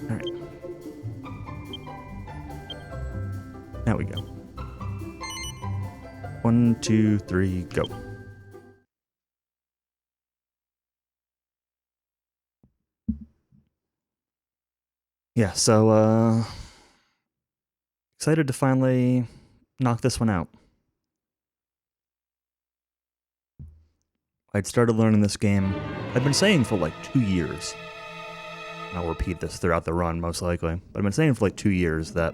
Alright. Now we go. 1, 2, 3, go. Yeah, so, excited to finally knock this one out. I'd started learning this game, I'd been saying for like 2 years. I'll repeat this throughout the run, most likely. But I've been saying for like 2 years that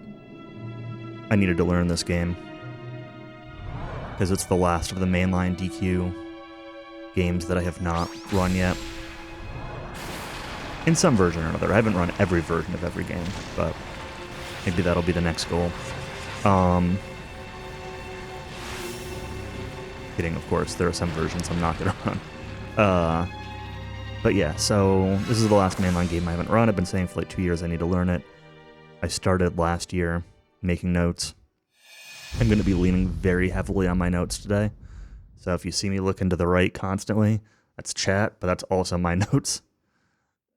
I needed to learn this game. Because it's the last of the mainline DQ games that I have not run yet. In some version or another. I haven't run every version of every game, but maybe that'll be the next goal. Kidding, of course. There are some versions I'm not going to run. But yeah, so this is the last mainline game I haven't run. I've been saying for like 2 years I need to learn it. I started last year making notes. I'm going to be leaning very heavily on my notes today. So if you see me looking to the right constantly, that's chat, but that's also my notes.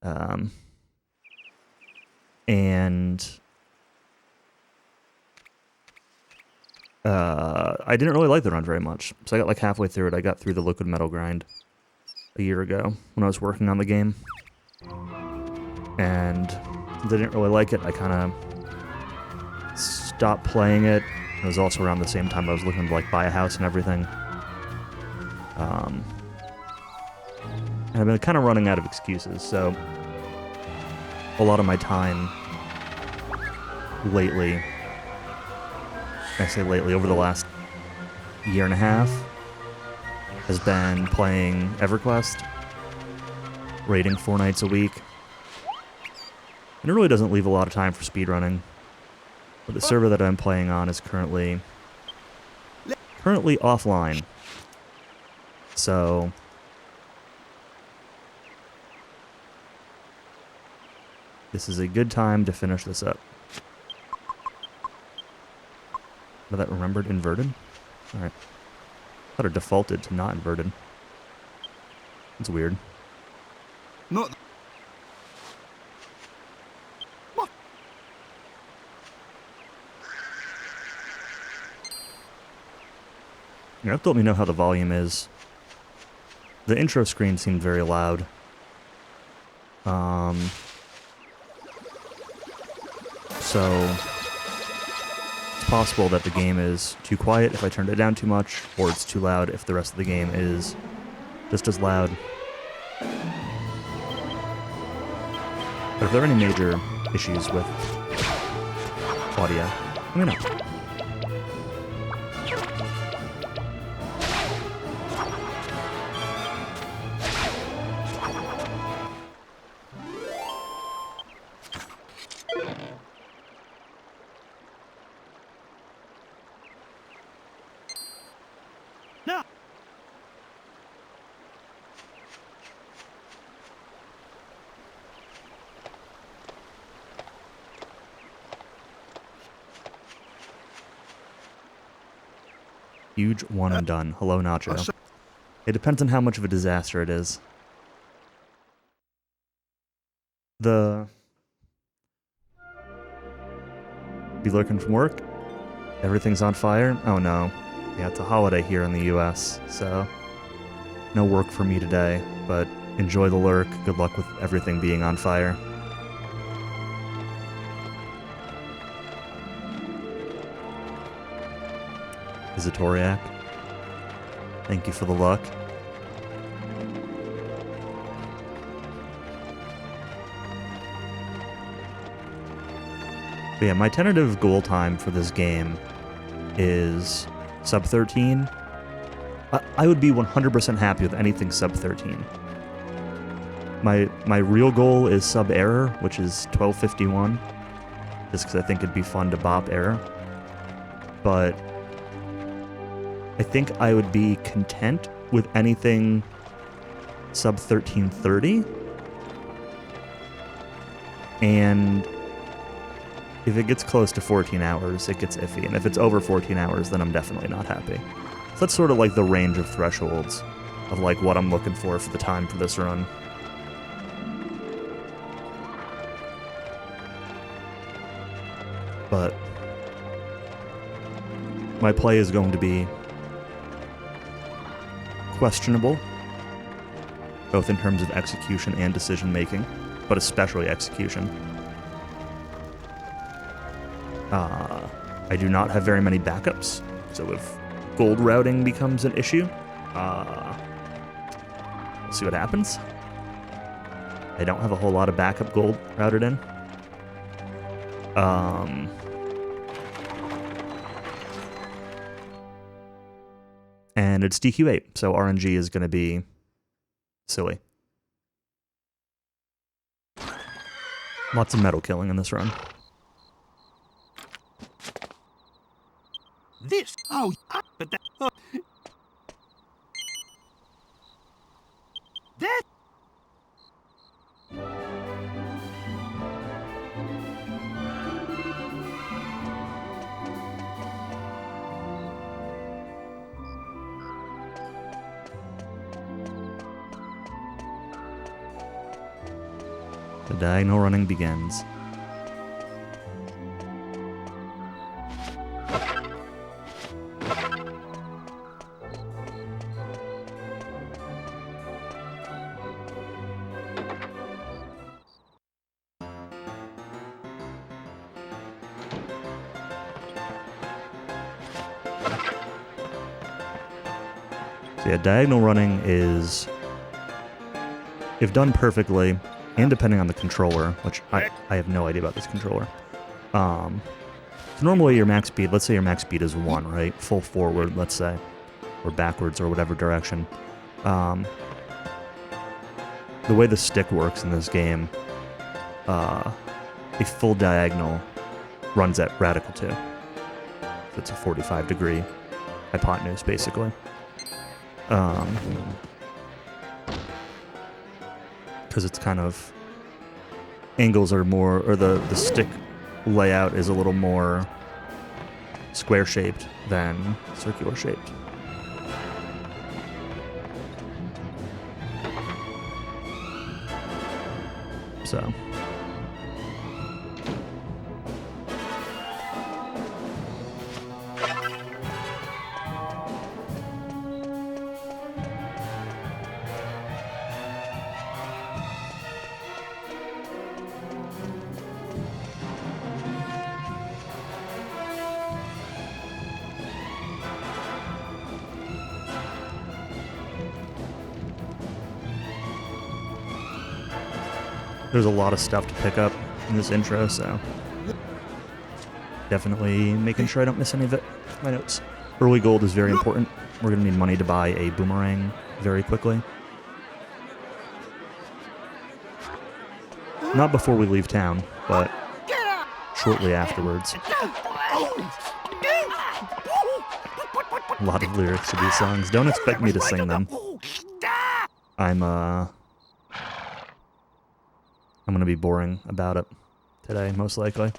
I didn't really like the run very much. So I got like halfway through it. I got through the liquid metal grind a year ago when I was working on the game. And since I didn't really like it, I kind of stopped playing it. It was also around the same time I was looking to like buy a house and everything. And I've been kind of running out of excuses, so a lot of my time lately, I say lately, over the last year and a half, has been playing EverQuest, raiding 4 nights a week. And it really doesn't leave a lot of time for speedrunning. But the server that I'm playing on is currently offline. So this is a good time to finish this up. Was that remembered inverted? Alright. I thought it defaulted to not inverted. That's weird. Not. You have to let me know how the volume is. The intro screen seemed very loud. So it's possible that the game is too quiet if I turned it down too much, or it's too loud if the rest of the game is just as loud. But if there are any major issues with audio, let me know. Huge one and done. Hello, Nacho. It depends on how much of a disaster it is. Be lurking from work? Everything's on fire? Oh no. Yeah, it's a holiday here in the US, so no work for me today, but enjoy the lurk. Good luck with everything being on fire. Zatoriak, thank you for the luck. But yeah, my tentative goal time for this game is sub 13. I would be 100% happy with anything sub 13. My real goal is sub error, which is 1251, just because I think it'd be fun to bop error. But I think I would be content with anything sub 1330. And if it gets close to 14 hours, it gets iffy. And if it's over 14 hours, then I'm definitely not happy. So that's sort of like the range of thresholds of like what I'm looking for the time for this run. But my play is going to be questionable, both in terms of execution and decision making, but especially execution. I do not have very many backups, so if gold routing becomes an issue, we'll see what happens. I don't have a whole lot of backup gold routed in. And it's DQ8, so RNG is going to be silly. Lots of metal killing in this run. This. Oh, but that. That. The diagonal running begins. So yeah, diagonal running is, if done perfectly, and depending on the controller, which I have no idea about this controller. So normally your max speed, let's say your max speed is 1, right? Full forward, let's say, or backwards, or whatever direction. The way the stick works in this game, a full diagonal runs at radical 2. So it's a 45-degree hypotenuse, basically. Because it's kind of, angles are more, or the stick layout is a little more square shaped than circular shaped. So there's a lot of stuff to pick up in this intro, so definitely making sure I don't miss any of it. My notes. Early gold is very important. We're going to need money to buy a boomerang very quickly. Not before we leave town, but shortly afterwards. A lot of lyrics to these songs. Don't expect me to sing them. I'm going to be boring about it today, most likely.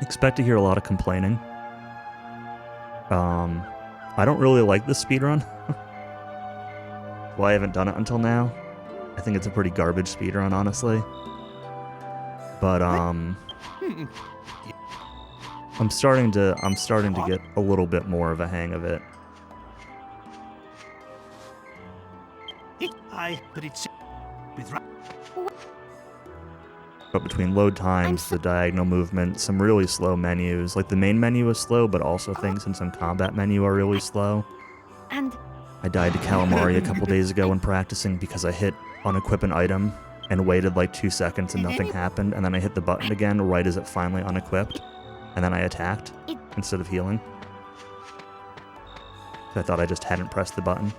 Expect to hear a lot of complaining. I don't really like this speedrun. Well, I haven't done it until now. I think it's a pretty garbage speedrun, honestly. But, I'm starting to get a little bit more of a hang of it. But between load times, the diagonal movement, some really slow menus. Like, the main menu is slow, but also things in some combat menu are really slow. And I died to Calamari a couple days ago when practicing because I hit unequip an item and waited like 2 seconds and nothing happened, and then I hit the button again right as it finally unequipped, and then I attacked instead of healing. So I thought I just hadn't pressed the button.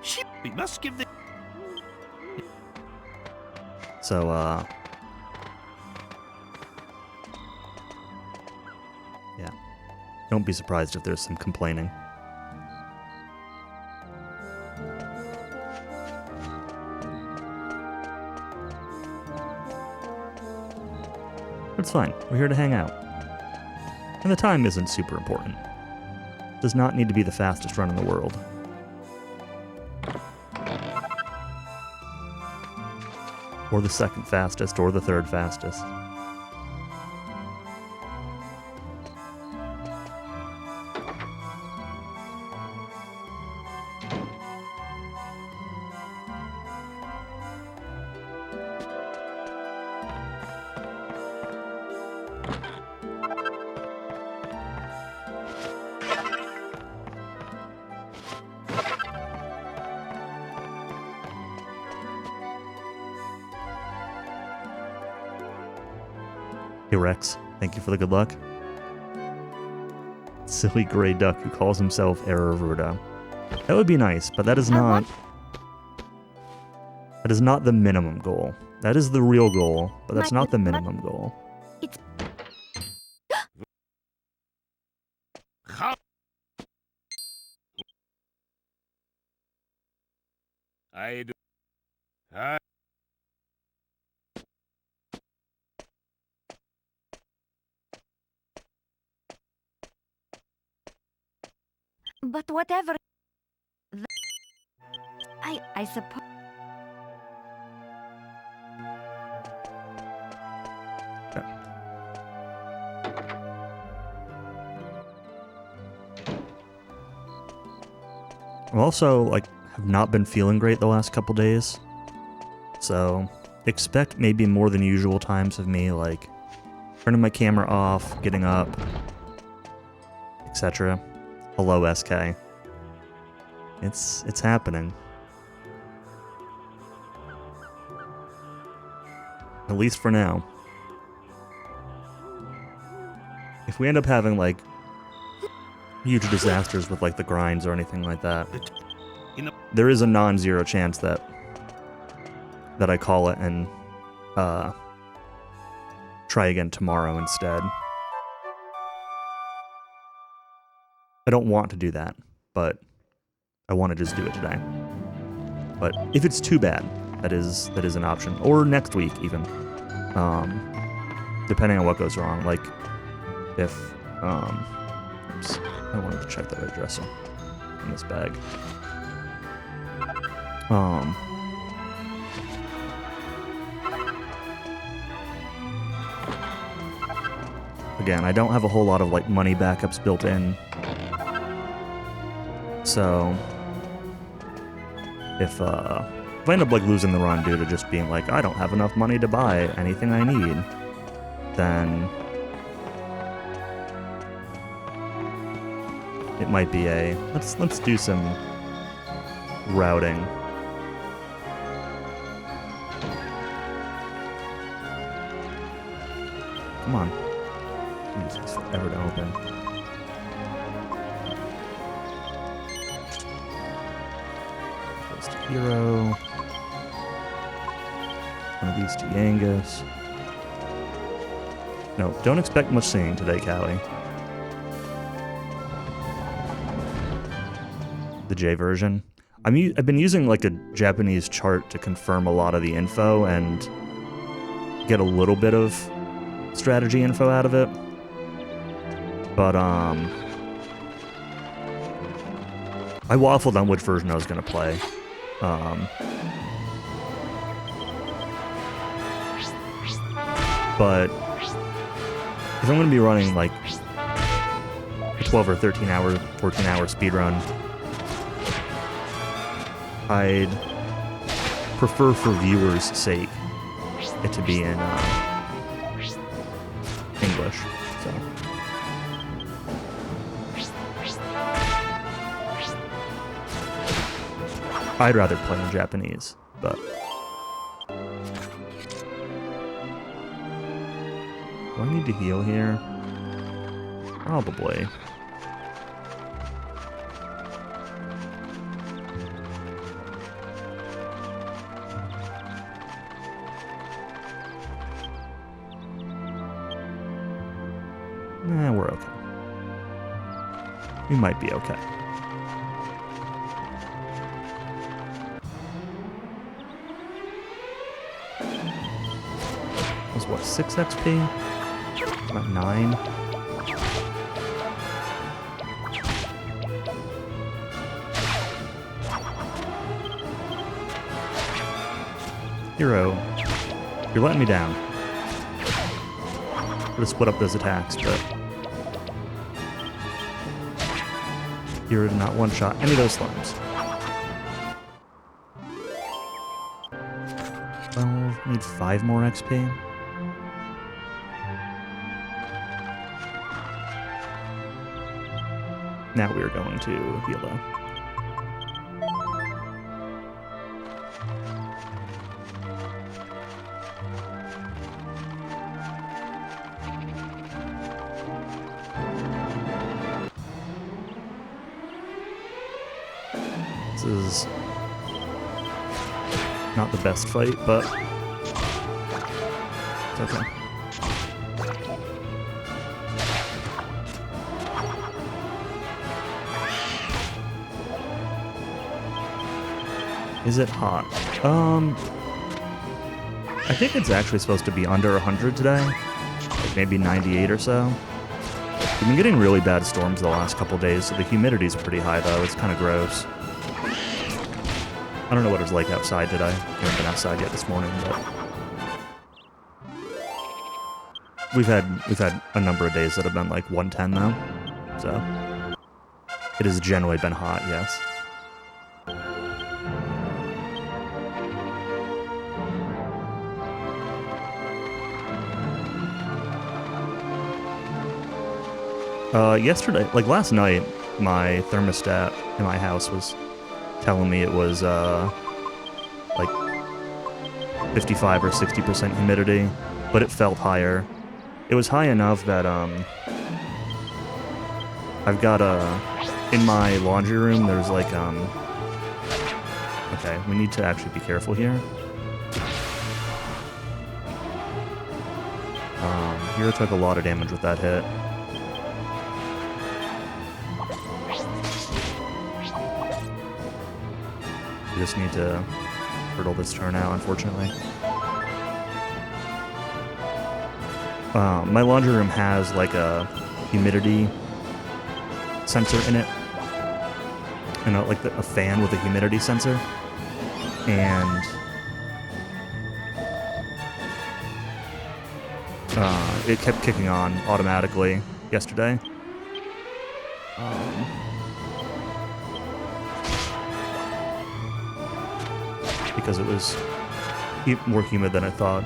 Shit, we must give the. So, yeah. Don't be surprised if there's some complaining. It's fine. We're here to hang out. And the time isn't super important. does not need to be the fastest run in the world. Or the second fastest, or the third fastest. Hey Rex, thank you for the good luck. Silly gray duck who calls himself Error Ruda. That would be nice, but that is not... That is not the minimum goal. That is the real goal, but that's not the minimum goal. I do. But whatever. I suppose. I'm also, like, have not been feeling great the last couple days. So, expect maybe more than usual times of me, like, turning my camera off, getting up, etc. Hello, SK. It's happening. At least for now. If we end up having, like, huge disasters with, like, the grinds or anything like that, there is a non-zero chance that I call it and try again tomorrow instead. I don't want to do that, but I want to just do it today. But if it's too bad, that is an option. Or next week, even. Depending on what goes wrong. Like, if... oops, I wanted to check the right dresser in this bag. Again, I don't have a whole lot of, like, money backups built in. So, if I end up, like, losing the run due to just being like, I don't have enough money to buy anything I need, then it might be a, let's do some routing. Come on. This takes forever to open. Goes to Hero. One of these to Yangus. No, don't expect much singing today, Callie. The J version. I've been using like a Japanese chart to confirm a lot of the info and get a little bit of strategy info out of it. But I waffled on which version I was gonna play. But if I'm gonna be running like a 12 or 13 hour, 14 hour speedrun, I'd prefer for viewers' sake it to be in English. So. I'd rather play in Japanese, but do I need to heal here? Probably. Nah, we're okay. We might be okay. Was what, 6 XP? About 9? Hero, you're letting me down. Could have split up those attacks, but Hero did not one-shot any of those slimes. 12, need 5 more XP. Now we are going to heal though. This is not the best fight, but it's okay. Is it hot? I think it's actually supposed to be under 100 today. Like maybe 98 or so. We've been getting really bad storms the last couple days, so the humidity's pretty high though. It's kind of gross. I don't know what it's like outside today. I haven't been outside yet this morning, but we've had a number of days that have been like 110 though. So it has generally been hot, yes. Yesterday, like last night, my thermostat in my house was telling me it was like 55 or 60% humidity, but it felt higher. It was high enough that I've got in my laundry room there's like okay, we need to actually be careful here. Hero took a lot of damage with that hit. We just need to hurdle this turn out, unfortunately. My laundry room has like a humidity sensor in it. You know, like a fan with a humidity sensor. And it kept kicking on automatically yesterday. Because it was more humid than I thought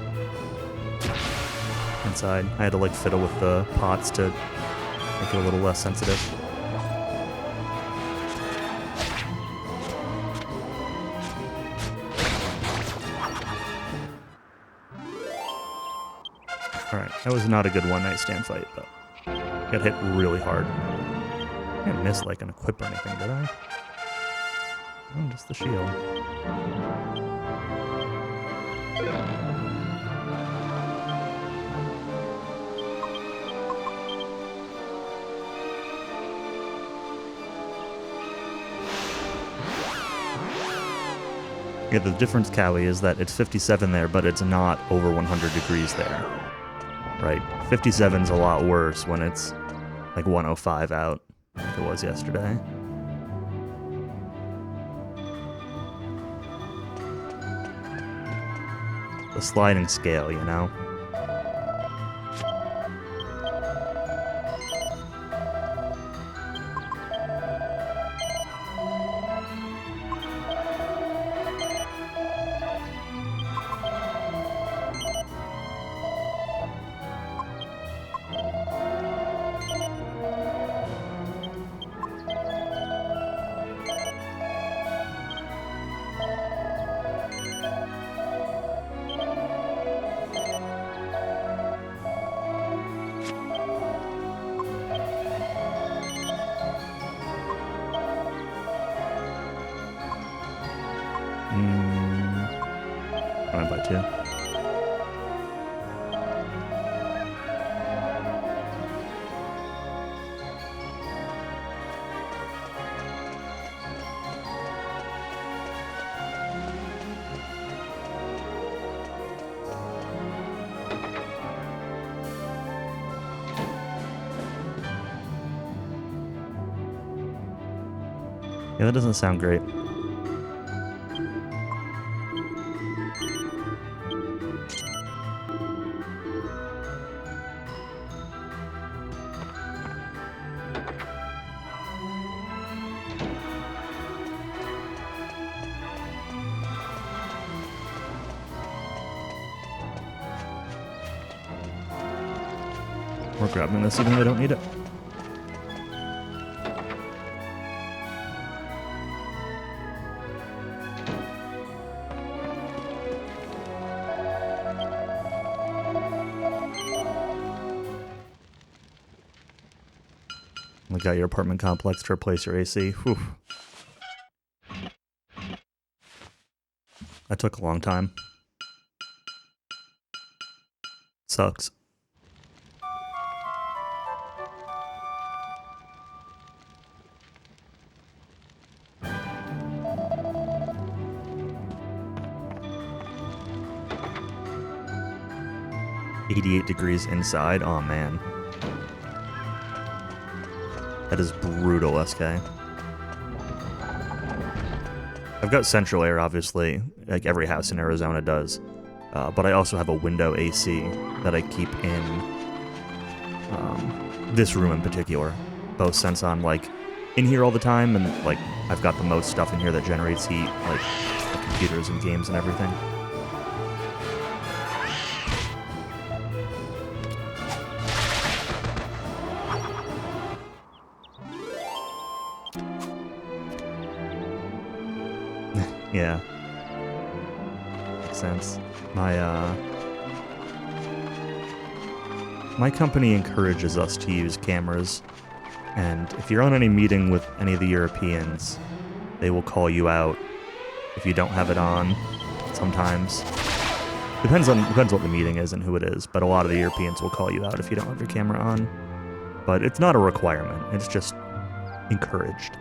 inside. I had to like fiddle with the pots to make it a little less sensitive. Alright, that was not a good one-night stand fight, but got hit really hard. I didn't miss like an equip or anything, did I? Oh, just the shield. Yeah, the difference, Cowie, is that it's 57 there, but it's not over 100 degrees there. Right? 57's a lot worse when it's like 105 out, like it was yesterday. The sliding scale, you know? Fine by 2. Yeah, that doesn't sound great. We're grabbing this even though I don't need it. We got your apartment complex to replace your AC. Whew. That took a long time. Sucks. $88 degrees inside. Oh man. That is brutal, SK. I've got central air, obviously, like every house in Arizona does. But I also have a window AC that I keep in this room in particular. Both since I'm like in here all the time and like I've got the most stuff in here that generates heat, like computers and games and everything. Yeah. Makes sense. My company encourages us to use cameras, and if you're on any meeting with any of the Europeans, they will call you out if you don't have it on sometimes. Depends what the meeting is and who it is, but a lot of the Europeans will call you out if you don't have your camera on. But it's not a requirement, it's just encouraged.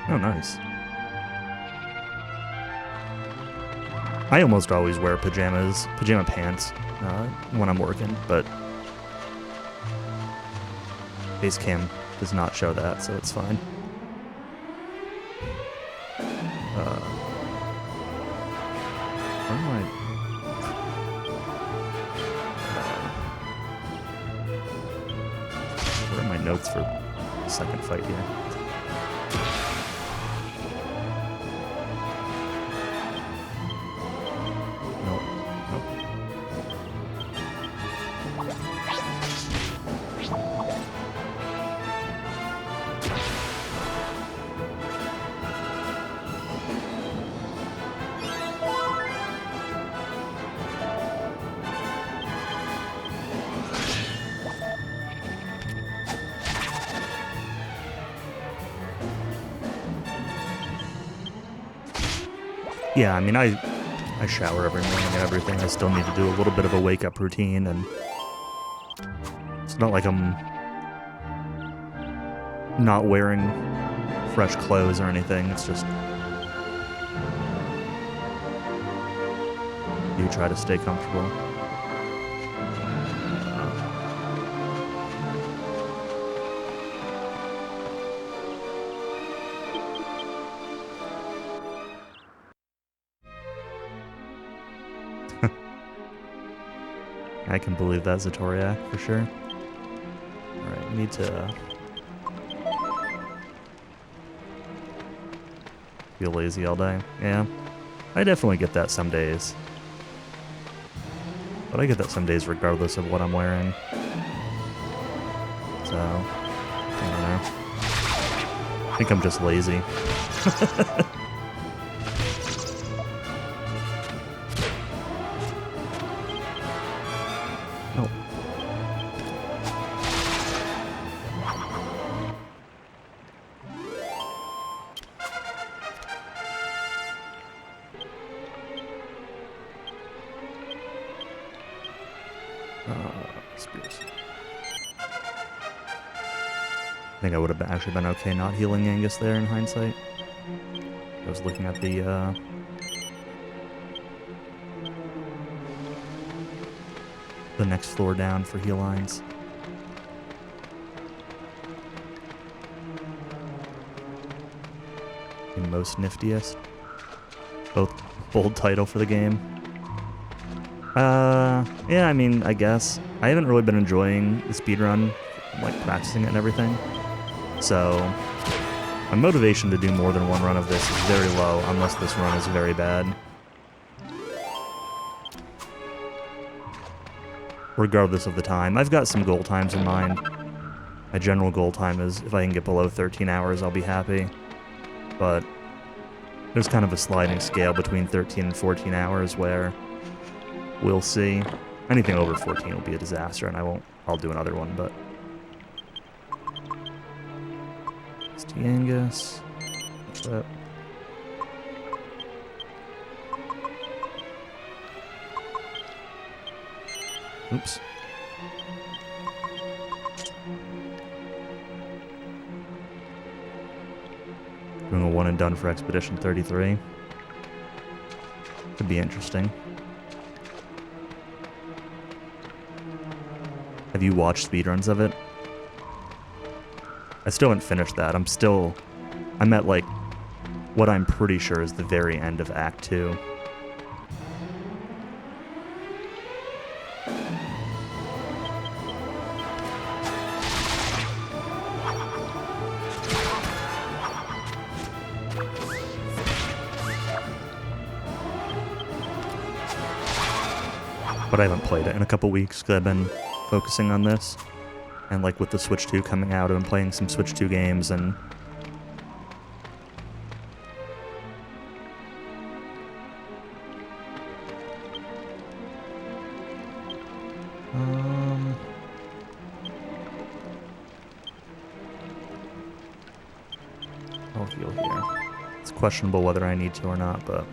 Oh, nice. I almost always wear pajama pants, when I'm working, but Basecam does not show that, so it's fine. Where am I? Where are my notes for the second fight here? Yeah, I mean, I shower every morning and everything. I still need to do a little bit of a wake-up routine, and it's not like I'm not wearing fresh clothes or anything. It's just you try to stay comfortable. I can believe that, Zatoriak, for sure. Alright, we need to feel lazy all day. Yeah, I definitely get that some days. But I get that some days regardless of what I'm wearing. So, I don't know. I think I'm just lazy. Oh. Spears. think I would have actually been okay not healing Angus there in hindsight. I was looking at the next floor down for heal lines. And most niftiest. Both bold title for the game. Yeah, I mean, I guess. I haven't really been enjoying the speedrun, like practicing it and everything. So, my motivation to do more than one run of this is very low, unless this run is very bad. Regardless of the time. I've got some goal times in mind. My general goal time is if I can get below 13 hours, I'll be happy. But there's kind of a sliding scale between 13 and 14 hours where we'll see. Anything over 14 will be a disaster, and I'll do another one, but... It's Angus. What's that? Oops. Doing a one and done for Expedition 33. Could be interesting. Have you watched speedruns of it? I still haven't finished that. I'm at like what I'm pretty sure is the very end of Act 2. But I haven't played it in a couple weeks because I've been focusing on this. And like with the Switch 2 coming out, I've been playing some Switch 2 games and... I'll heal here. It's questionable whether I need to or not, but...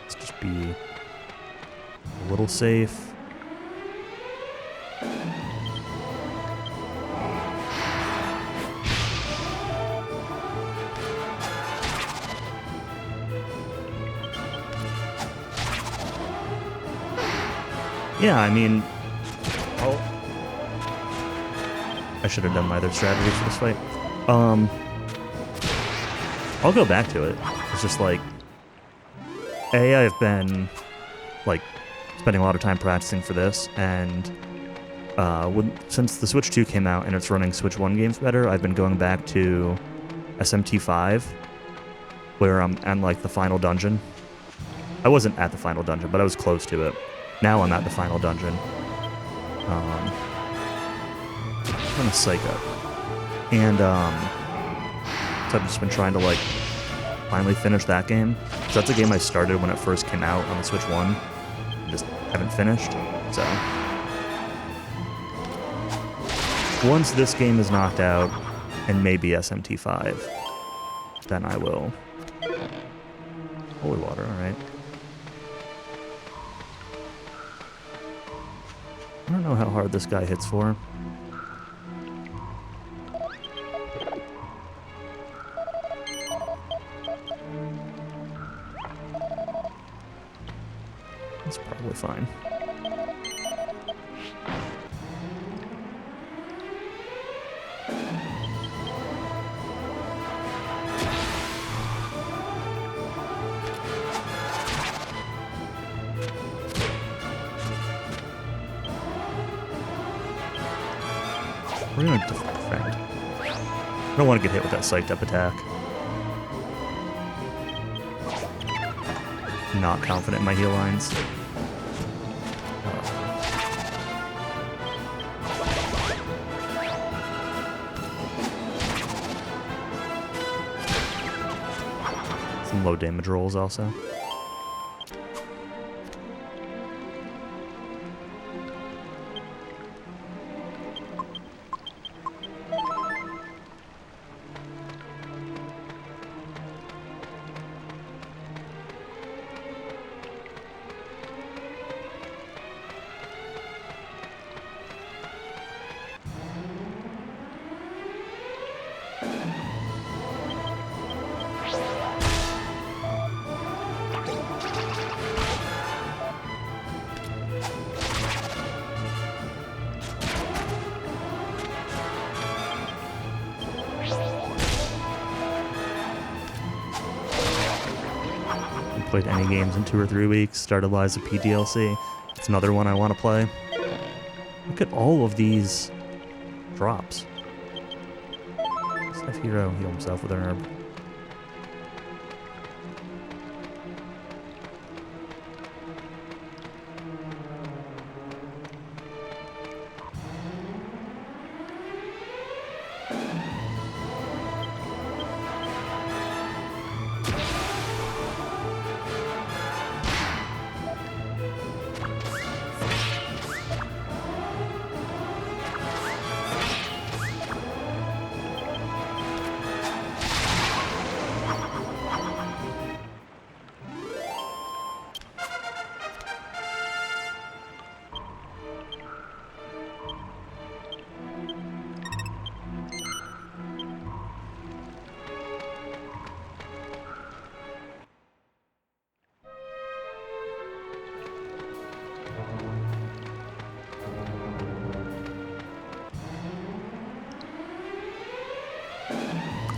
Let's just be a little safe. Yeah, I mean... I should have done my other strategy for this fight. I'll go back to it. It's just like... I've been, like, spending a lot of time practicing for this, and since the Switch 2 came out and it's running Switch 1 games better, I've been going back to SMT5, where I'm at, like, the final dungeon. I wasn't at the final dungeon, but I was close to it. Now I'm at the final dungeon. I'm gonna psych up. And, so I've just been trying to, like, finally finish that game. So that's a game I started when it first came out on the Switch 1. I just haven't finished, so... Once this game is knocked out, and maybe SMT5, then I will... Holy water, alright. I don't know how hard this guy hits for. It's probably fine. We're gonna defend. I don't want to get hit with that psyched up attack. Not confident in my heal lines. Some low damage rolls also. played any games in 2 or 3 weeks. Started Lies of P DLC. It's another one I want to play. Look at all of these drops. Let's have Hero heal himself with an herb.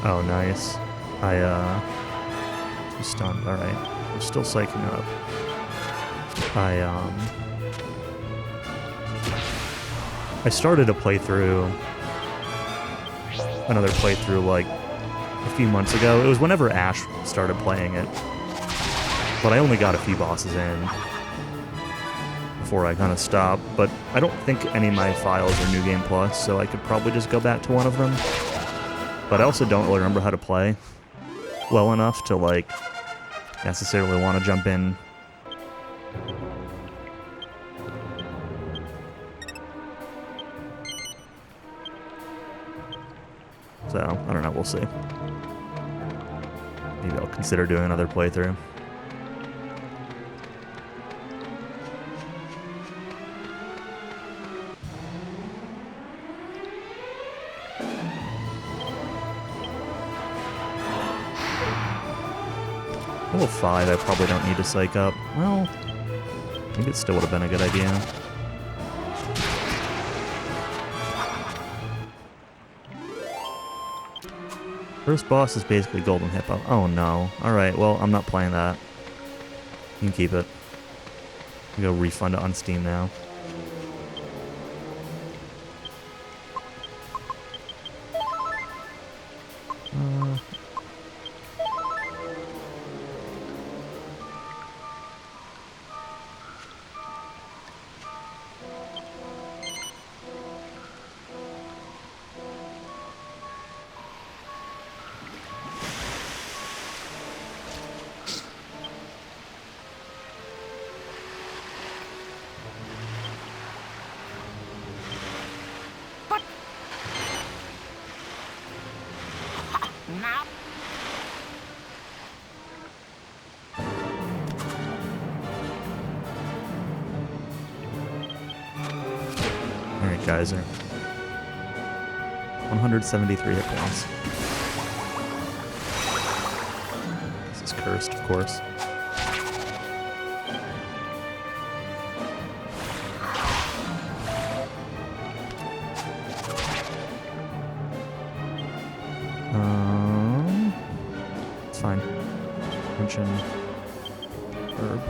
Oh, nice. I'm stunned. Alright. I'm still psyching up. I started a playthrough, another playthrough, like, a few months ago. It was whenever Ash started playing it. But I only got a few bosses in before I kind of stopped. But I don't think any of my files are New Game Plus, so I could probably just go back to one of them. But I also don't really remember how to play well enough to, like, necessarily want to jump in. So, I don't know, we'll see. Maybe I'll consider doing another playthrough. Level 5, I probably don't need to psych up. Well, maybe it still would have been a good idea. First boss is basically Golden Hippo. Oh no. Alright, well, I'm not playing that. You can keep it. You go refund it on Steam now. Alright, Geyser. 173 hit points. This is cursed, of course. It's fine. Mention herb.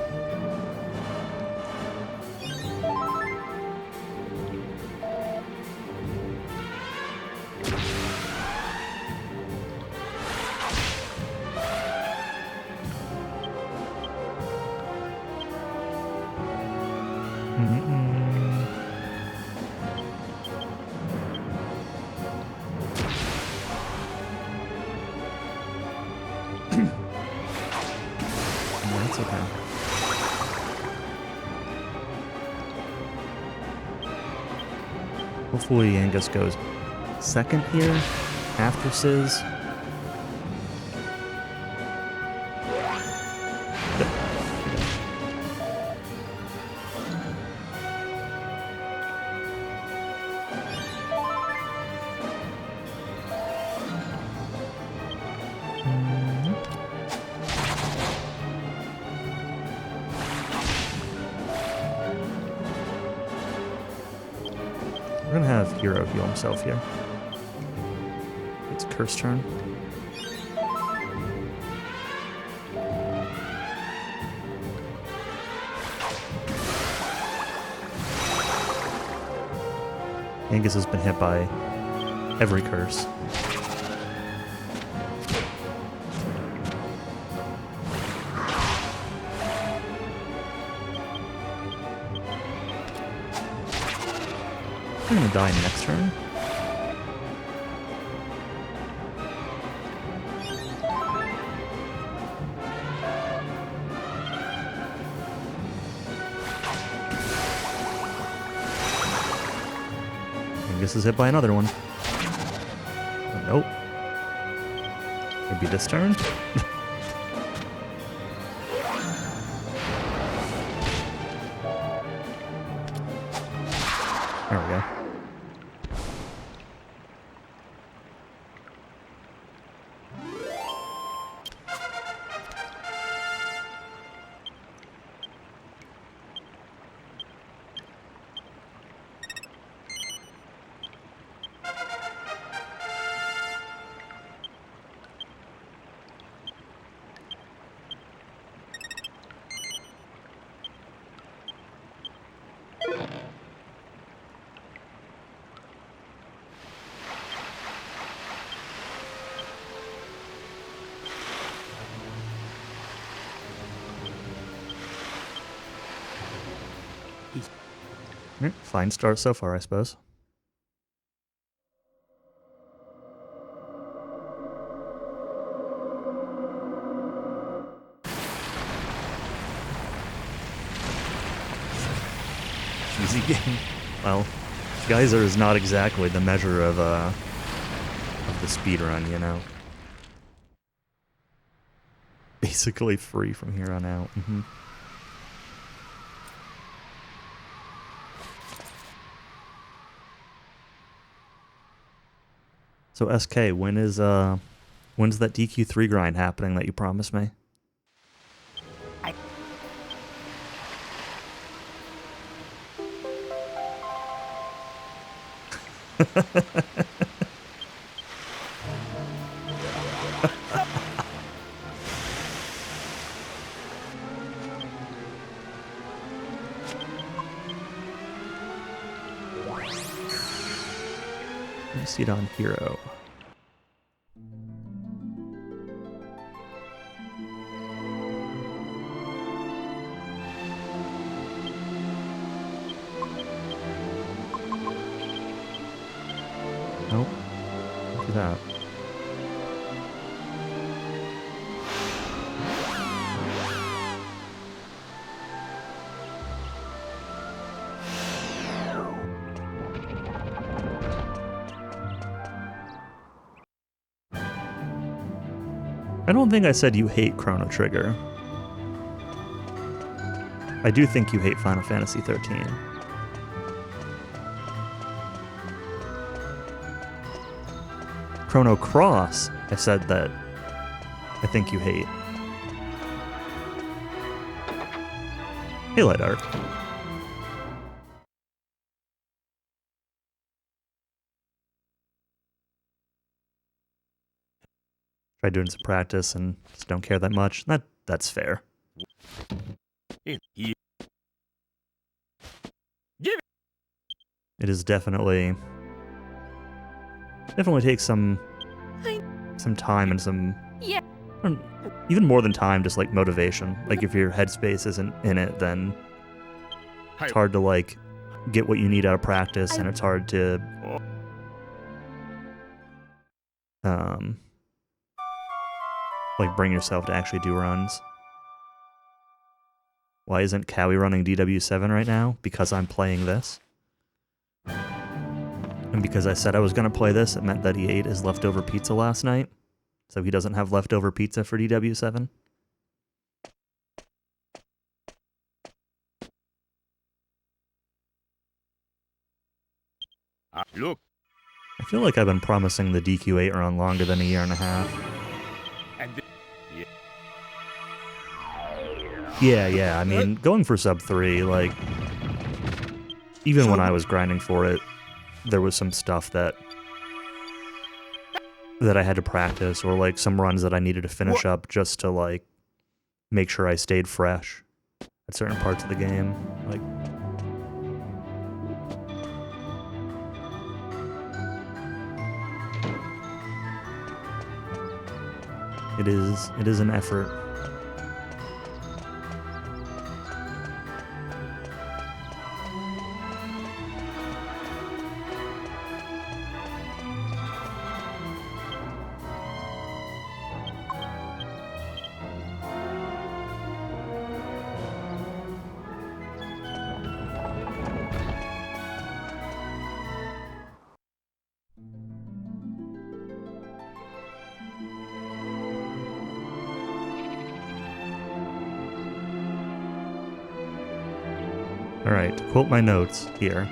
That's okay. Hopefully Angus goes second here after Sizz. We're gonna have Hero heal himself here. It's a curse turn. Angus has been hit by every curse. I'm gonna die next turn. Angus is hit by another one. Oh, nope. Maybe this turn? There we go. Fine start so far, I suppose. Easy game. Well, Geyser is not exactly the measure of the speedrun, you know. Basically free from here on out. So SK, when's that DQ3 grind happening that you promised me? Let me see it on Hero. Nope. Look at that. I don't think I said you hate Chrono Trigger. I do think you hate Final Fantasy 13. Chrono Cross, I said that I think you hate. Hey, Light Art. Tried doing some practice and just don't care that much. That's fair. It is definitely takes some time and some even more than time, just like motivation. Like if your headspace isn't in it, then it's hard to like get what you need out of practice, and it's hard to like bring yourself to actually do runs. Why isn't Cowie running DW7 right now? Because I'm playing this. And because I said I was going to play this, it meant that he ate his leftover pizza last night. So he doesn't have leftover pizza for DW7. Look. I feel like I've been promising the DQ8 run longer than a year and a half. Yeah, I mean, going for sub 3, like, even when I was grinding for it, there was some stuff that I had to practice, or like some runs that I needed to finish up just to like make sure I stayed fresh at certain parts of the game. Like, It is an effort. Alright, to quote my notes here,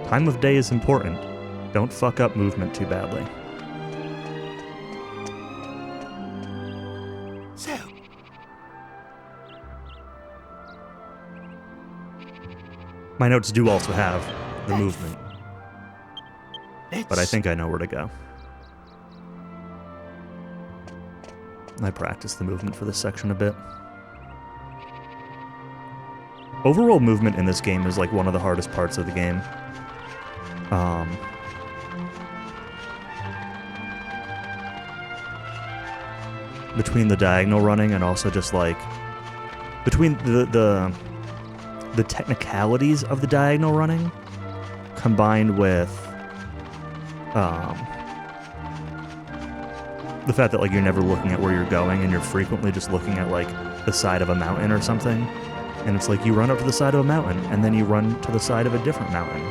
time of day is important. Don't fuck up movement too badly. So, My notes do also have the movement, but I let's think I know where to go. I practiced the movement for this section a bit. Overall movement in this game is like one of the hardest parts of the game. Between the diagonal running and also just like between the technicalities of the diagonal running combined with the fact that like you're never looking at where you're going and you're frequently just looking at like the side of a mountain or something. And it's like you run up to the side of a mountain, and then you run to the side of a different mountain.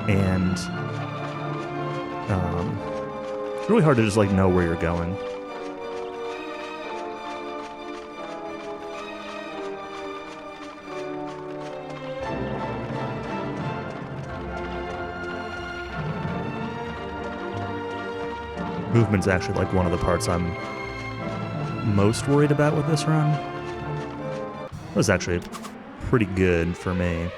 And it's really hard to just like know where you're going. Movement's actually like one of the parts I'm most worried about with this run. That was actually pretty good for me.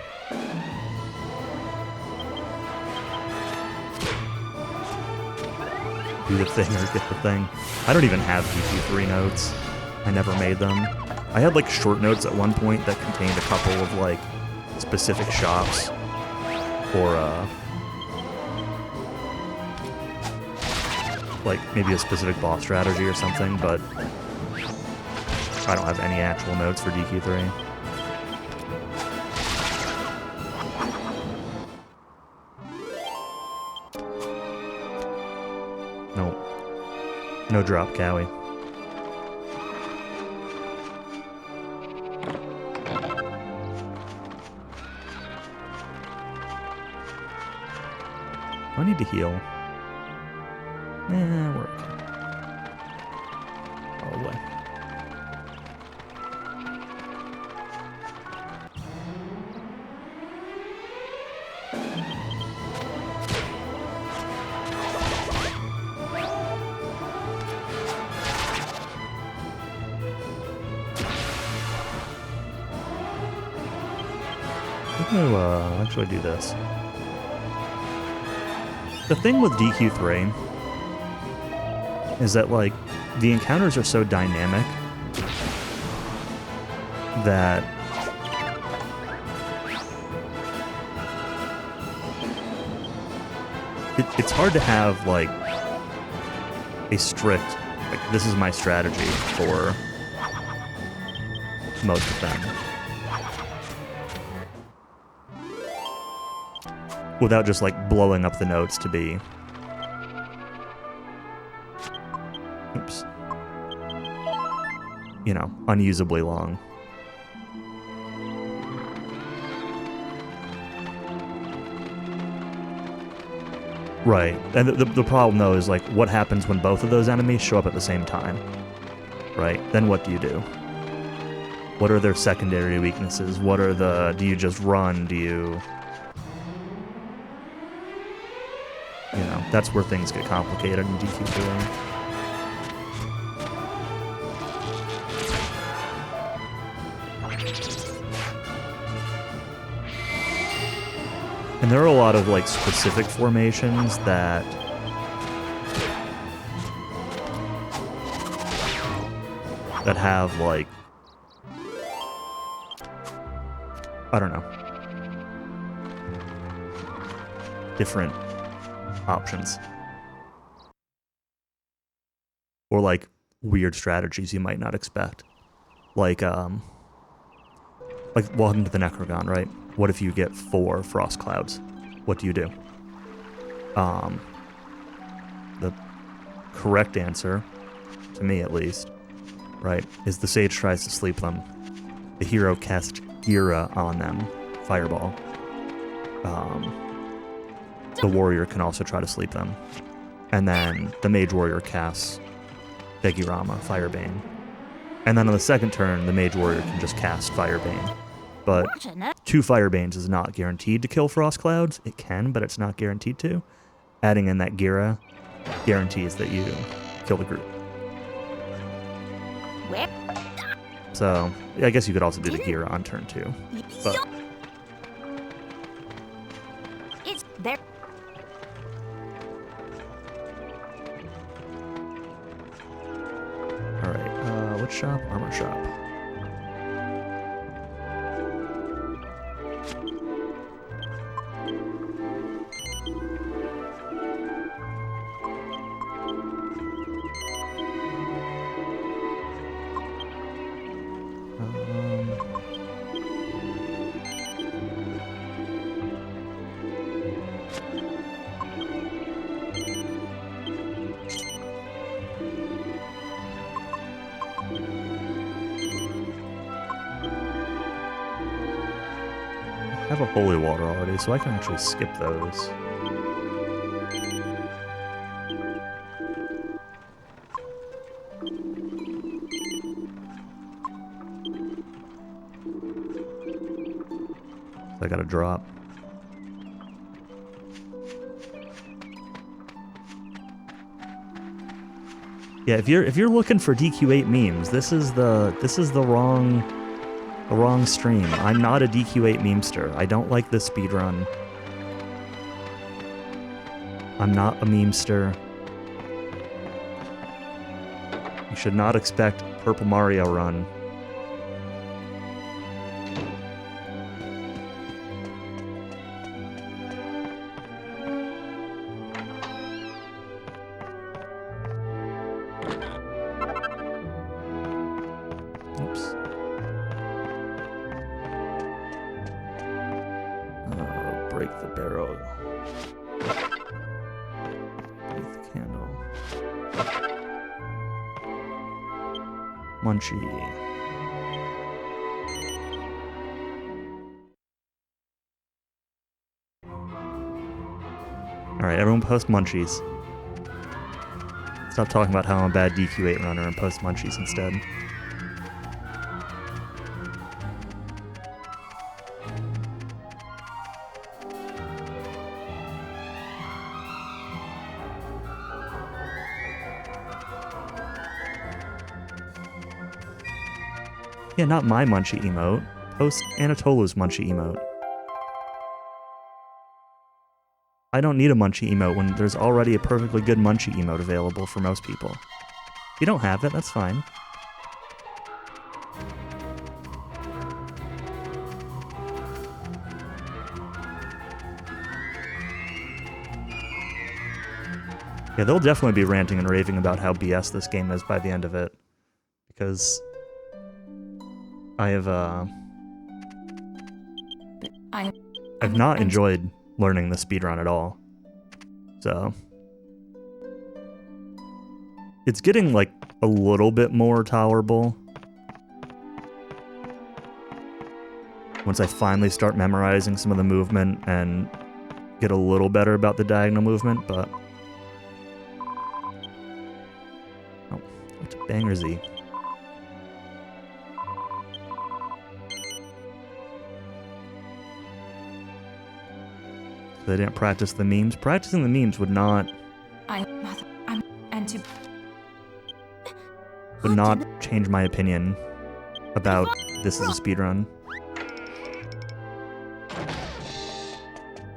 Do the thing or get the thing. I don't even have DQ3 notes. I never made them. I had like short notes at one point that contained a couple of like specific shops or like maybe a specific boss strategy or something, but I don't have any actual notes for DQ3. Nope. No drop, Cowie. I need to heal. We're okay. All the way. I'm gonna actually do this. The thing with DQ3 is that, like, the encounters are so dynamic that it's hard to have, like, a strict, like, this is my strategy for most of them. Without just, like, blowing up the notes to be... Oops. You know, unusably long. Right. And the problem, though, is, like, what happens when both of those enemies show up at the same time? Right? Then what do you do? What are their secondary weaknesses? What are the... Do you just run? Do you... You know, that's where things get complicated in DQ3. And there are a lot of, like, specific formations that have, like, I don't know, different options. Or, like, weird strategies you might not expect. Like Welcome to the Necrogon, right? What if you get 4 frost clouds? What do you do? The correct answer, to me at least, right, is the sage tries to sleep them. The hero casts Gira on them, Fireball. The warrior can also try to sleep them. And then the mage warrior casts Begirama, Firebane. And then on the second turn, the mage warrior can just cast Firebane. But 2 Firebanes is not guaranteed to kill Frost Clouds. It can, but it's not guaranteed to. Adding in that Gira guarantees that you kill the group. So, I guess you could also do the Gira on turn 2. But It's there. alright, what shop? Armor shop. I have a holy water already, so I can actually skip those. I gotta drop. Yeah, if you're looking for DQ8 memes, this is the wrong stream. I'm not a DQ8 memester. I don't like this speedrun. I'm not a memester. You should not expect Purple Mario Run. Oops. Break the barrel. Break the candle. Munchie. Alright, everyone post munchies. Stop talking about how I'm a bad DQ8 runner and post munchies instead. Yeah, not my munchie emote. Post Anatolu's munchie emote. I don't need a munchie emote when there's already a perfectly good munchie emote available for most people. If you don't have it, that's fine. Yeah, they'll definitely be ranting and raving about how BS this game is by the end of it. Because I've not enjoyed learning the speedrun at all. So it's getting like a little bit more tolerable once I finally start memorizing some of the movement and get a little better about the diagonal movement, but oh, it's a banger Z. They didn't practice the memes. Practicing the memes would not change my opinion about this is a speedrun.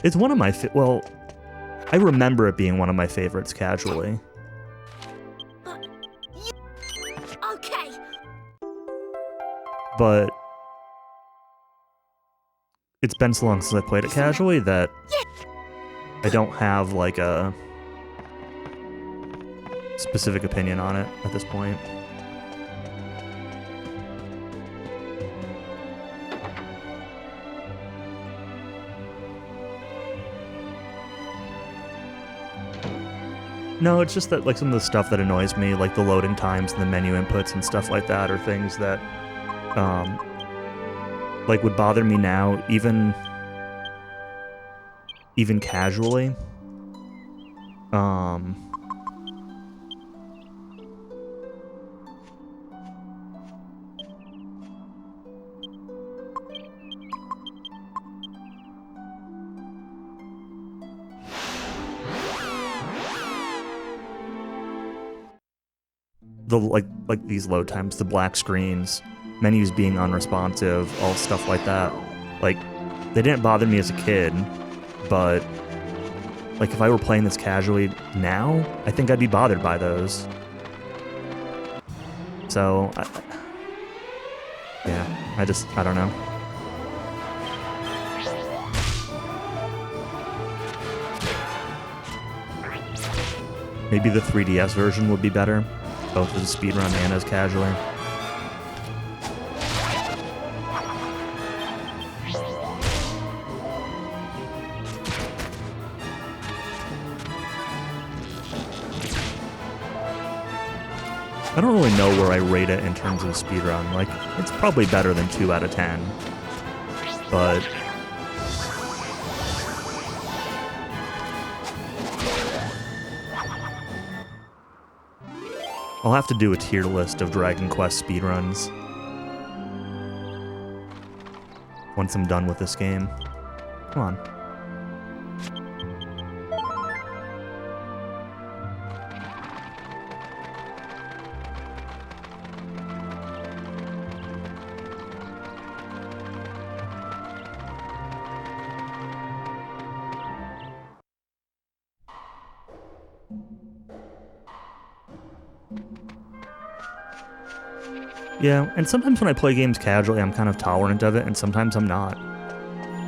It's one of my well, I remember it being one of my favorites casually. Okay. But it's been so long since I played it casually that I don't have like a specific opinion on it at this point. No, it's just that like some of the stuff that annoys me, like the loading times and the menu inputs and stuff like that, are things that like would bother me now, even casually. The like these load times, the black screens, menus being unresponsive, all stuff like that. Like, they didn't bother me as a kid, but like if I were playing this casually now, I think I'd be bothered by those. So, I don't know. Maybe the 3DS version would be better, both as a speedrun and as casually. I don't really know where I rate it in terms of speedrun. Like, it's probably better than 2 out of 10. But I'll have to do a tier list of Dragon Quest speedruns once I'm done with this game. Come on. Yeah, and sometimes when I play games casually, I'm kind of tolerant of it, and sometimes I'm not.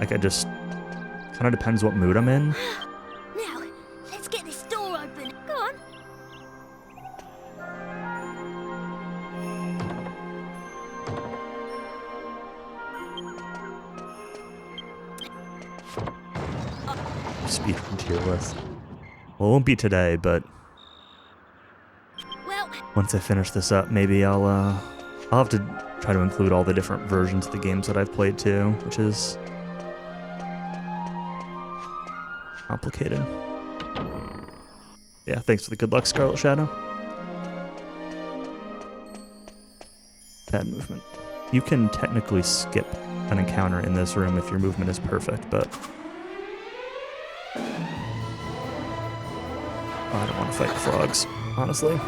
Like, I just... kind of depends what mood I'm in. Now, let's get this door open. Go on. Speedrun tier list. Well, it won't be today, but... Well, once I finish this up, maybe I'll have to try to include all the different versions of the games that I've played too, which is complicated. Yeah, thanks for the good luck, Scarlet Shadow. Bad movement. You can technically skip an encounter in this room if your movement is perfect, but I don't want to fight the frogs, honestly.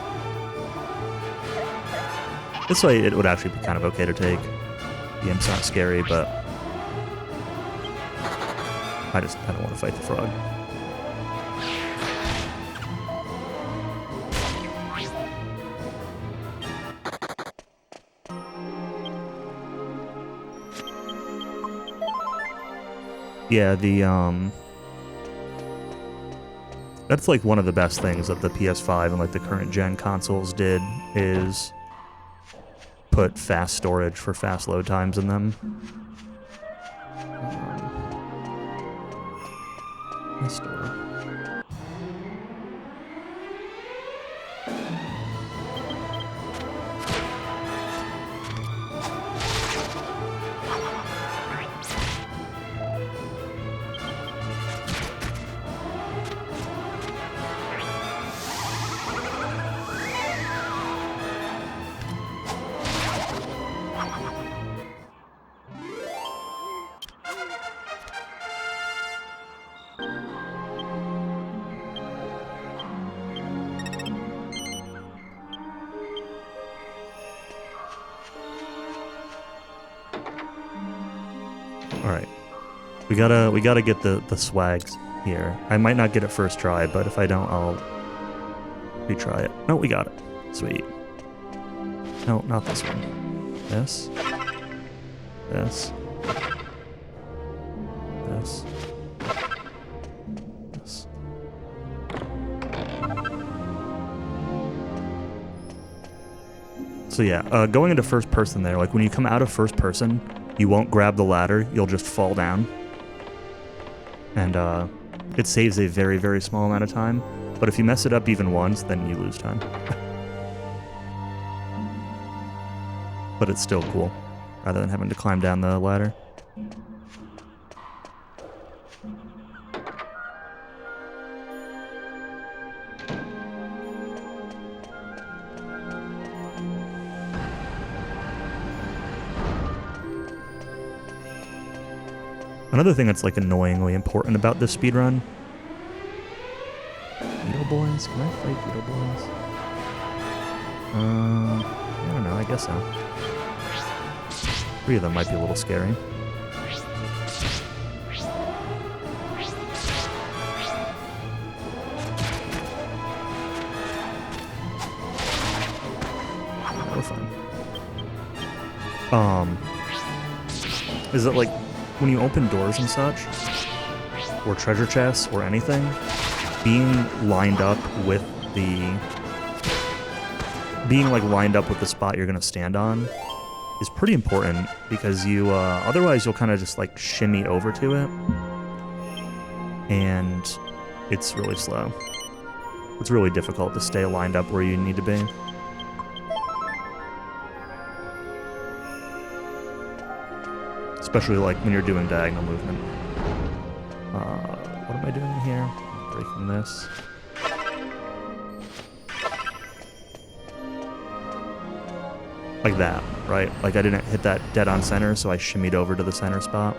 This way, it would actually be kind of okay to take. The imp's not scary, but I don't want to fight the frog. Yeah, that's like one of the best things that the PS5 and like the current gen consoles did, is put fast storage for fast load times in them. This door. Alright. We gotta get the swags here. I might not get it first try, but if I don't, I'll retry it. No, we got it. Sweet. No, not this one. This. This. This. This. So yeah, going into first person there, like when you come out of first person, you won't grab the ladder, you'll just fall down. And it saves a very, very small amount of time. But if you mess it up even once, then you lose time. But it's still cool, rather than having to climb down the ladder. Another thing that's like annoyingly important about this speedrun. Beetle boys? Can I fight beetle boys? I don't know, I guess so. 3 of them might be a little scary. We're fine. Is it like when you open doors and such, or treasure chests, or anything, being lined up with the spot you're gonna stand on is pretty important, because you otherwise you'll kind of just like shimmy over to it, and it's really slow. It's really difficult to stay lined up where you need to be. Especially like when you're doing diagonal movement. What am I doing here? Breaking this. Like that, right? Like I didn't hit that dead on center, so I shimmied over to the center spot.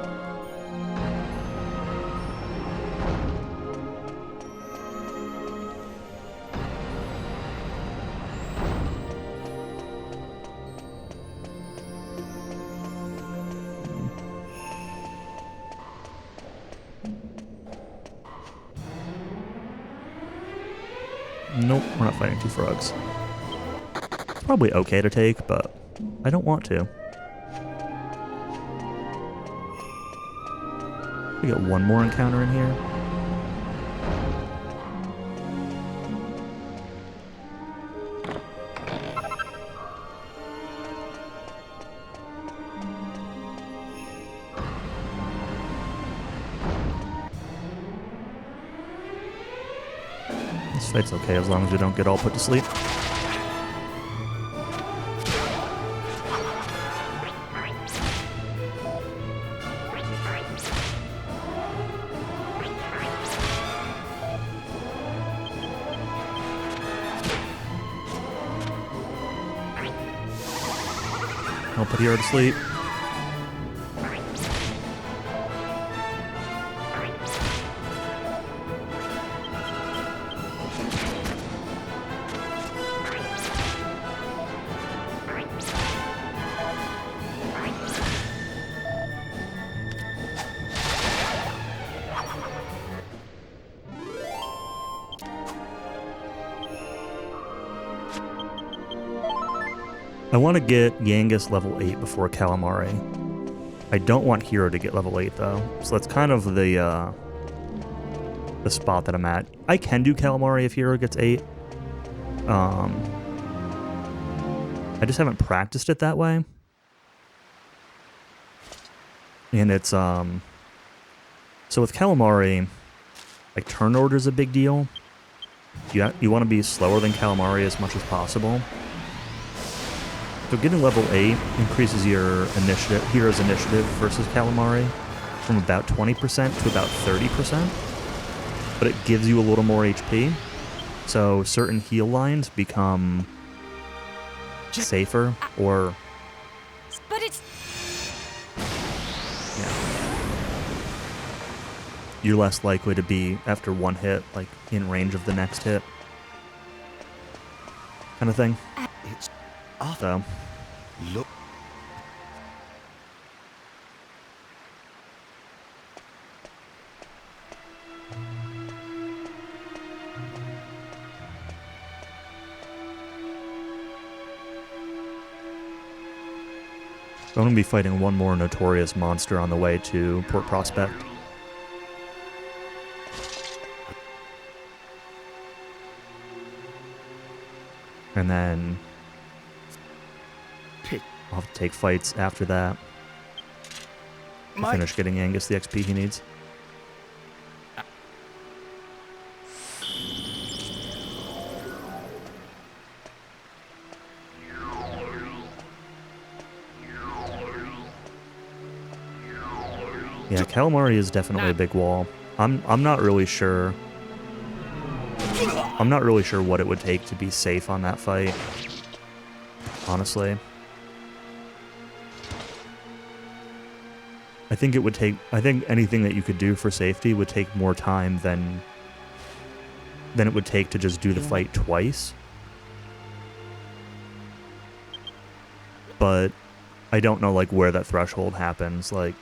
Nope, we're not fighting 2 frogs. It's probably okay to take, but I don't want to. We got one more encounter in here. This fight's okay as long as we don't get all put to sleep. I'll put Hero to sleep. I want to get Yangus level 8 before Calamari. I don't want Hero to get level 8 though, so that's kind of the spot that I'm at. I can do Calamari if Hero gets 8. I just haven't practiced it that way. And it's so with Calamari, like turn order is a big deal. You want to be slower than Calamari as much as possible. So getting level 8 increases your Hero's initiative versus Calamari from about 20% to about 30%, but it gives you a little more HP, so certain heal lines become safer, or... But it's... yeah. You're less likely to be, after one hit, like, in range of the next hit. Kind of thing. It's So... look. I'm going to be fighting one more notorious monster on the way to Port Prospect. And then I'll have to take fights after that to finish getting Angus the XP he needs. Yeah, calamari is definitely a big wall. I'm not really sure. I'm not really sure what it would take to be safe on that fight. Honestly. I think it would take, I think anything that you could do for safety would take more time than it would take to just do the fight twice. But I don't know like where that threshold happens. Like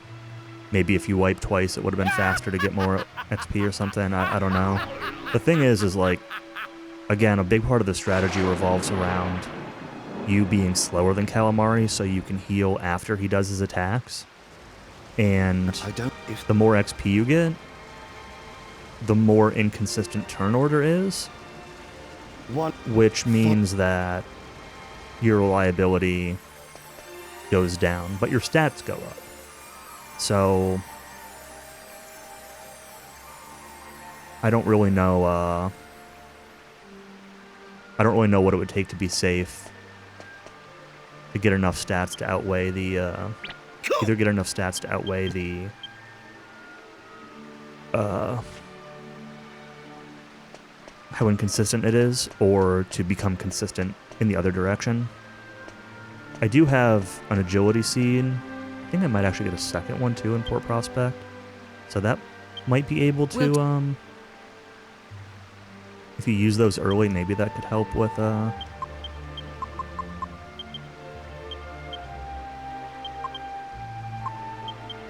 maybe if you wipe twice it would have been faster to get more XP or something. I don't know. The thing is like, again, a big part of the strategy revolves around you being slower than Calamari so you can heal after he does his attacks. And the more XP you get, the more inconsistent turn order is, which means that your reliability goes down, but your stats go up. So I don't really know what it would take to be safe to get enough stats to outweigh the either get enough stats to outweigh the how inconsistent it is, or to become consistent in the other direction. I do have an agility seed. I think I might actually get a second one too in Port Prospect. So that might be able to if you use those early, maybe that could help with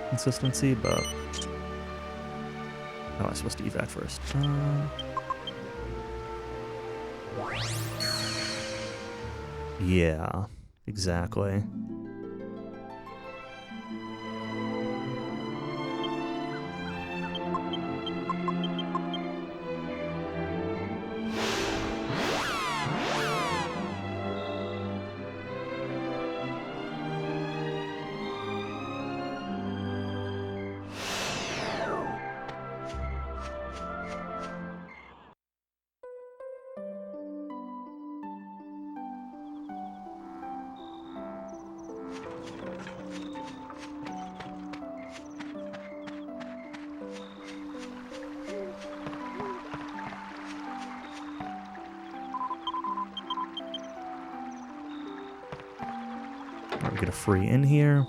consistency, but oh, I was supposed to evac first. Yeah, exactly. We get a free in here.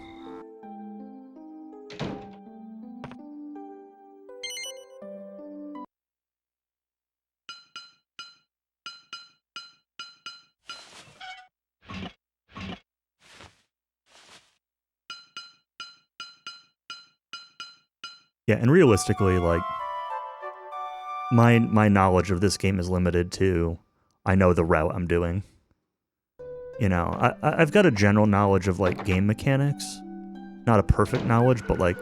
Yeah, and realistically, like, my knowledge of this game is limited to, I know the route I'm doing. You know, I've got a general knowledge of, like, game mechanics. Not a perfect knowledge, but, like,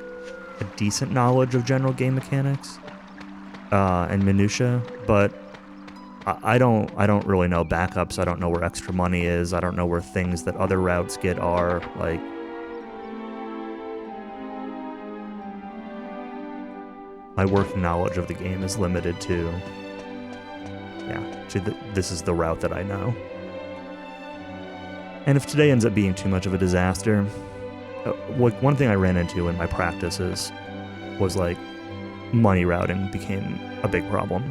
a decent knowledge of general game mechanics. And minutia, but I don't really know backups. I don't know where extra money is. I don't know where things that other routes get are, like... My working knowledge of the game is limited to, yeah, this is the route that I know. And if today ends up being too much of a disaster, one thing I ran into in my practices was like money routing became a big problem.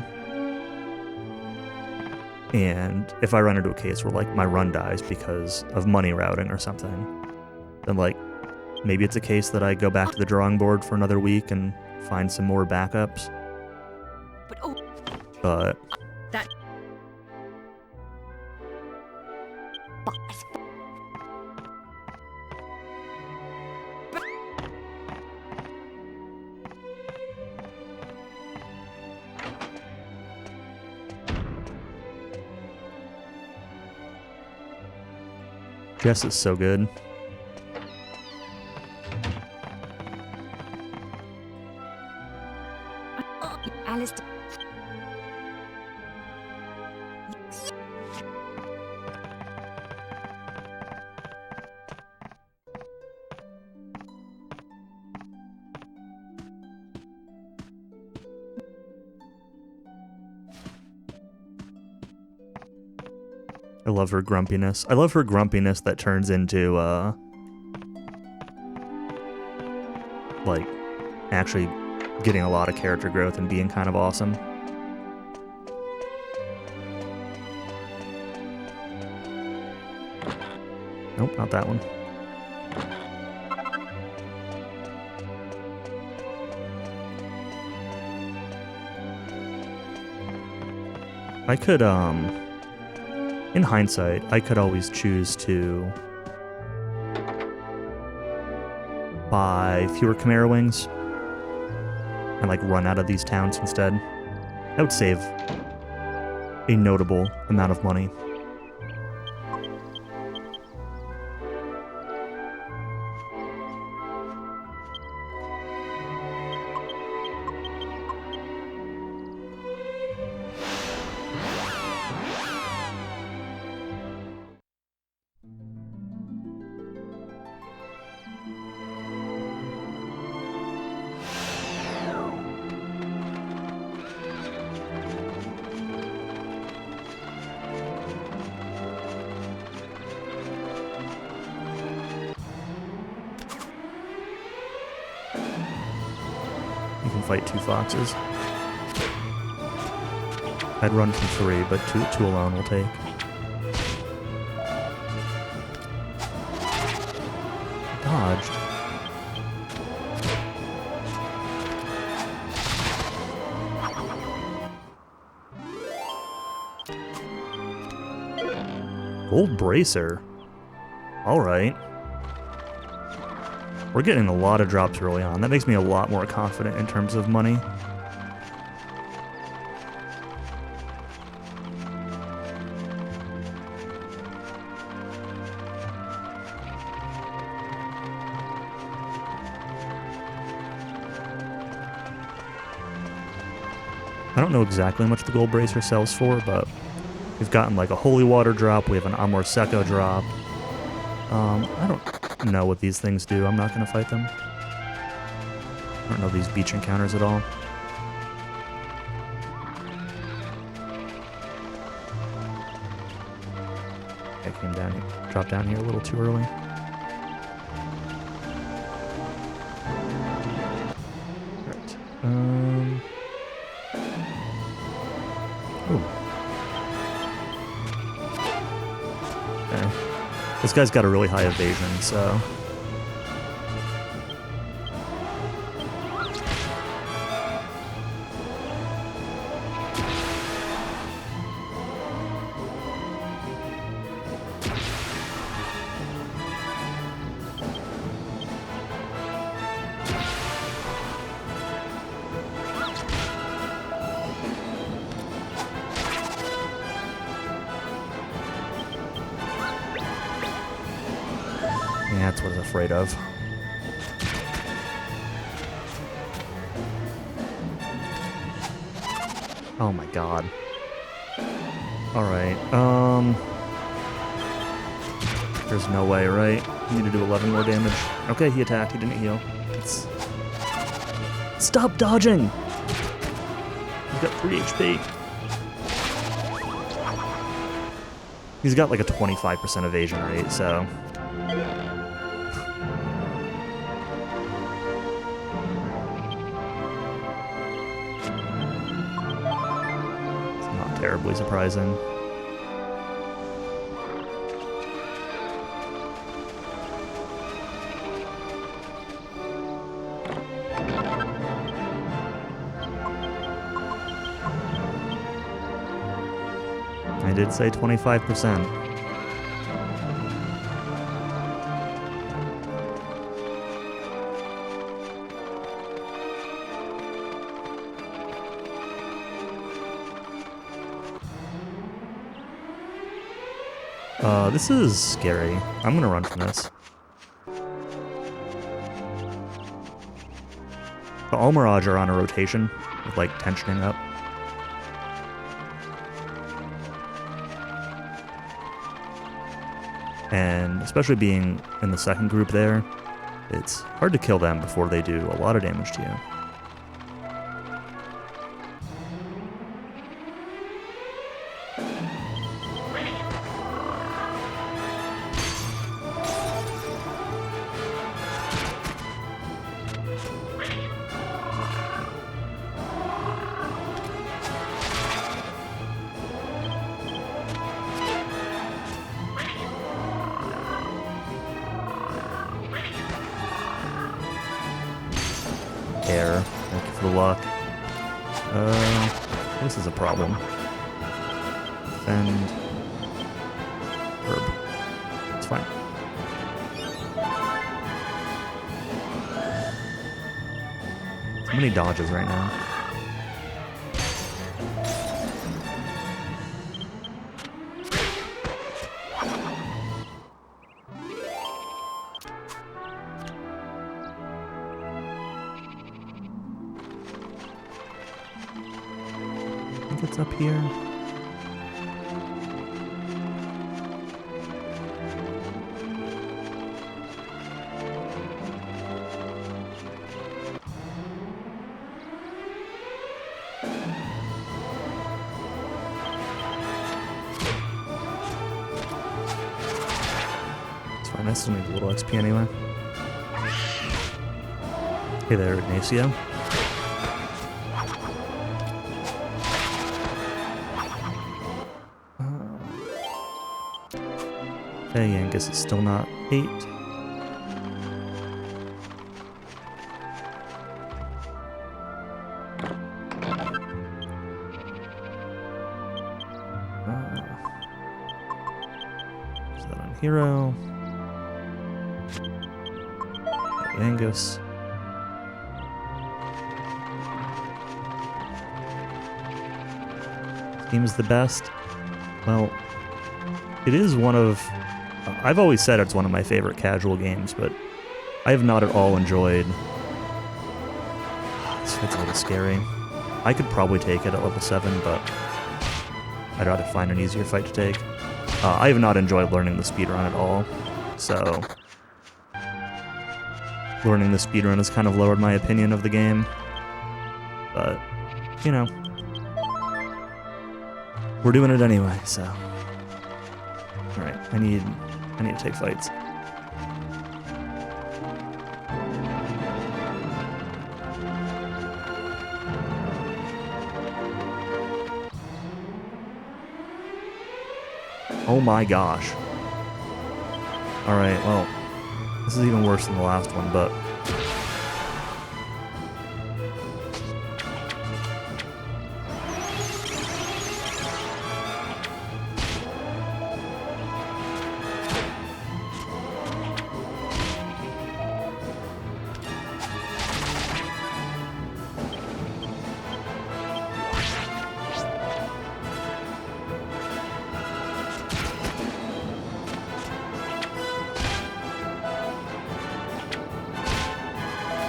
And if I run into a case where like my run dies because of money routing or something, then like maybe it's a case that I go back to the drawing board for another week and find some more backups. But that Jess is so good. Alistair. I love her grumpiness. I love her grumpiness that turns into, like, actually getting a lot of character growth and being kind of awesome. Nope, not that one. I could, in hindsight, I could always choose to buy fewer Chimera wings and, like, run out of these towns instead. That would save a notable amount of money. You can fight 2 foxes. I'd run from 3, but two alone will take. Dodged. Gold bracer. Alright. We're getting a lot of drops early on. That makes me a lot more confident in terms of money. I don't know exactly how much the gold bracer sells for, but we've gotten like a holy water drop. We have an amor secco drop. I don't know what these things do. I'm not going to fight them. I don't know these beach encounters at all. I came down here, dropped down here a little too early. Right. Ooh. Okay. This guy's got a really high evasion, so... Yeah, that's what I was afraid of. Oh my god. Alright, there's no way, right? You need to do 11 more damage. Okay, he attacked, he didn't heal. Stop dodging! He's got 3 HP. He's got like a 25% evasion rate, so... terribly surprising. I did say 25%. This is scary. I'm gonna run from this. The Almirage are on a rotation, with like tensioning up. And especially being in the second group there, it's hard to kill them before they do a lot of damage to you. luck. This is a problem. And herb. It's fine. So many dodges right now. I think it's up here. It's fine, I still need a little XP anyway. Hey there, Ignacio. Okay, yeah, I guess it's still not 8. Is that on Hero? Angus. Seems the best. Well, it is one of... I've always said it's one of my favorite casual games, but I have not at all enjoyed... This fight's a little scary. I could probably take it at level 7, but I'd rather find an easier fight to take. I have not enjoyed learning the speedrun at all, so... Learning the speedrun has kind of lowered my opinion of the game. But, you know... We're doing it anyway, so... Alright, I need to take fights. Oh my gosh. Alright, well, this is even worse than the last one, but...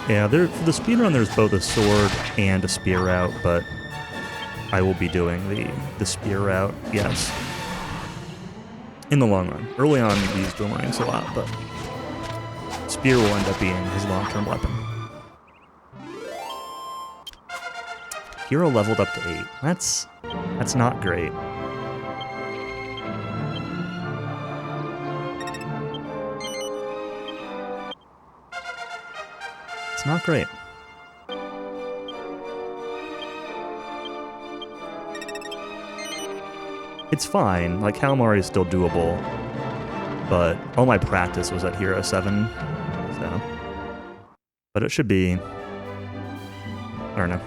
Yeah, for the speedrun there's both a sword and a spear route, but I will be doing the spear route, yes. In the long run. Early on he used boomerangs a lot, but spear will end up being his long-term weapon. Hero leveled up to 8. That's not great. It's not great. It's fine, like Calamari is still doable, but all my practice was at Hero 7, so... But it should be... I don't know.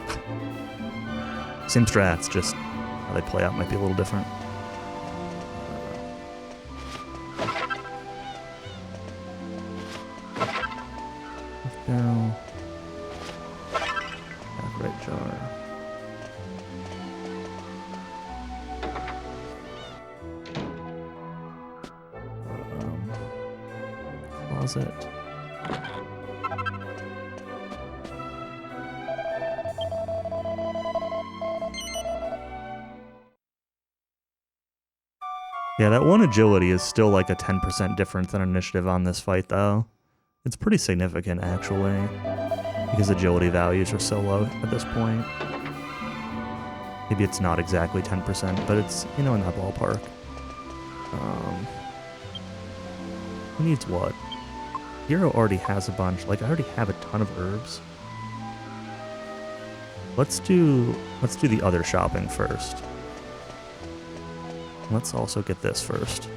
Same strats, just how they play out might be a little different. Go. Back right jar. Closet. Yeah, that one agility is still like a 10% difference than initiative on this fight, though. It's pretty significant, actually, because agility values are so low at this point. Maybe it's not exactly 10%, but it's, you know, in that ballpark. Who needs what? Hero already has a bunch. Like, I already have a ton of herbs. Let's do the other shopping first. Let's also get this first.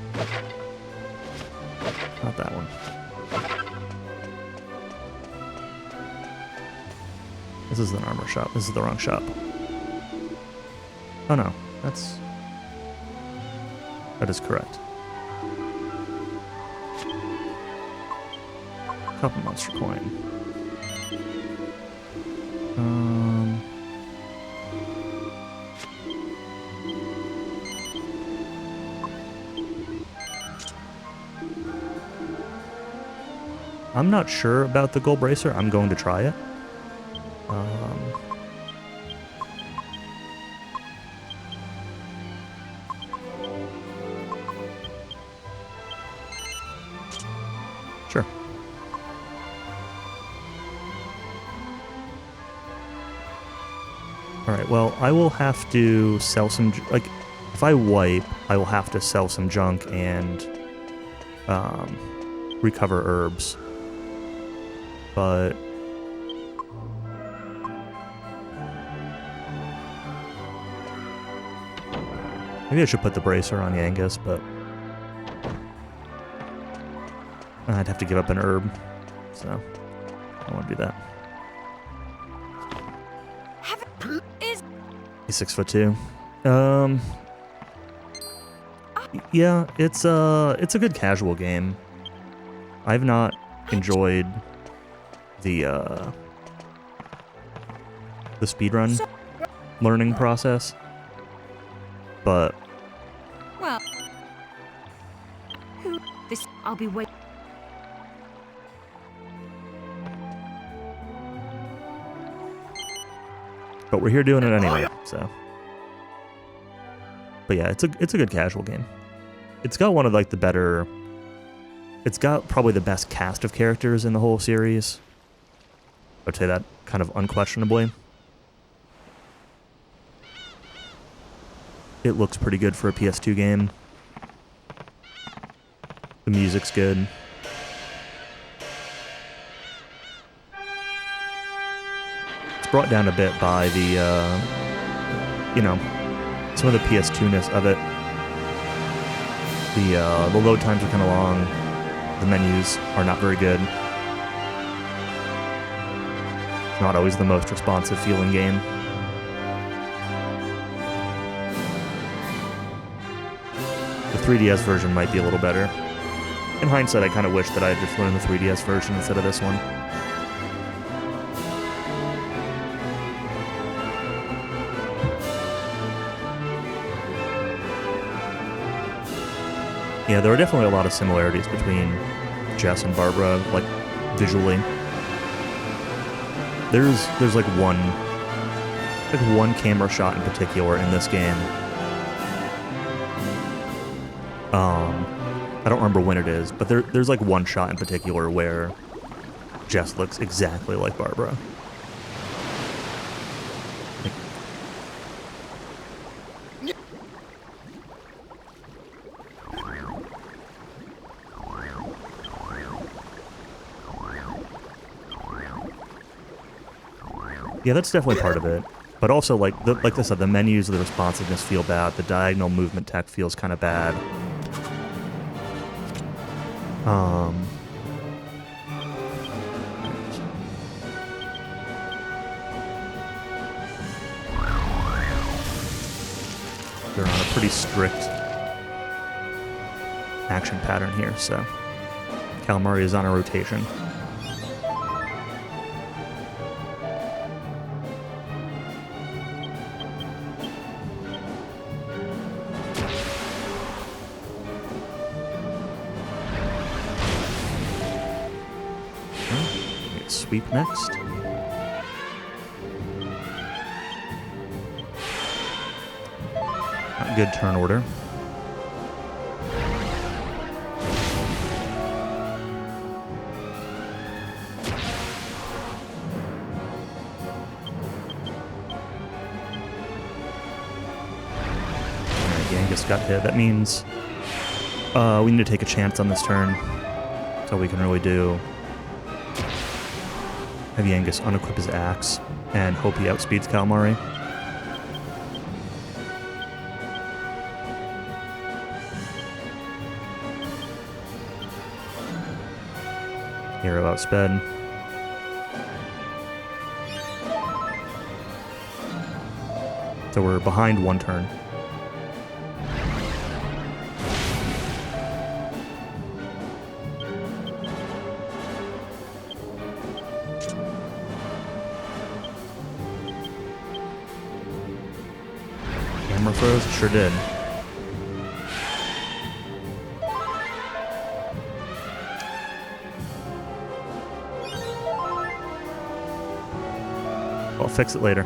Not that one. This is an armor shop. This is the wrong shop. Oh no, that is correct. Copper monster coin. I'm not sure about the gold bracer. I'm going to try it. Sure. Alright, well, I will have to sell some... Like, if I wipe, I will have to sell some junk and recover herbs. But... maybe I should put the bracer on Yangus, but... I'd have to give up an herb, so I don't want to do that. He's 6'2". Yeah, it's a good casual game. I've not enjoyed the speedrun learning process, but Well, this I'll be waiting. we're here doing it anyway, so. But yeah, it's a good casual game. It's got one of like the better. It's got probably the best cast of characters in the whole series. I'd say that kind of unquestionably. It looks pretty good for a PS2 game. The music's good. It's brought down a bit by the, you know, some of the PS2-ness of it. The load times are kind of long. The menus are not very good. It's not always the most responsive feeling game. The 3DS version might be a little better. In hindsight, I kind of wish that I had just learned the 3DS version instead of this one. Yeah, there are definitely a lot of similarities between Jess and Barbara, like, visually. There's like one camera shot in particular in this game. I don't remember when it is, but there's like one shot in particular where Jess looks exactly like Barbara. Yeah, that's definitely part of it. But also, like I said, the menus, the responsiveness feel bad. The diagonal movement tech feels kind of bad. They're on a pretty strict action pattern here, so Calamari is on a rotation. Sweep next. Not good turn order. Alright, Yangus got hit. That means we need to take a chance on this turn. That's all we can really do. Have Yangus unequip his axe and hope he outspeeds Calamari. Hero outsped. So we're behind 1 turn. Camera froze? Sure did. I'll fix it later.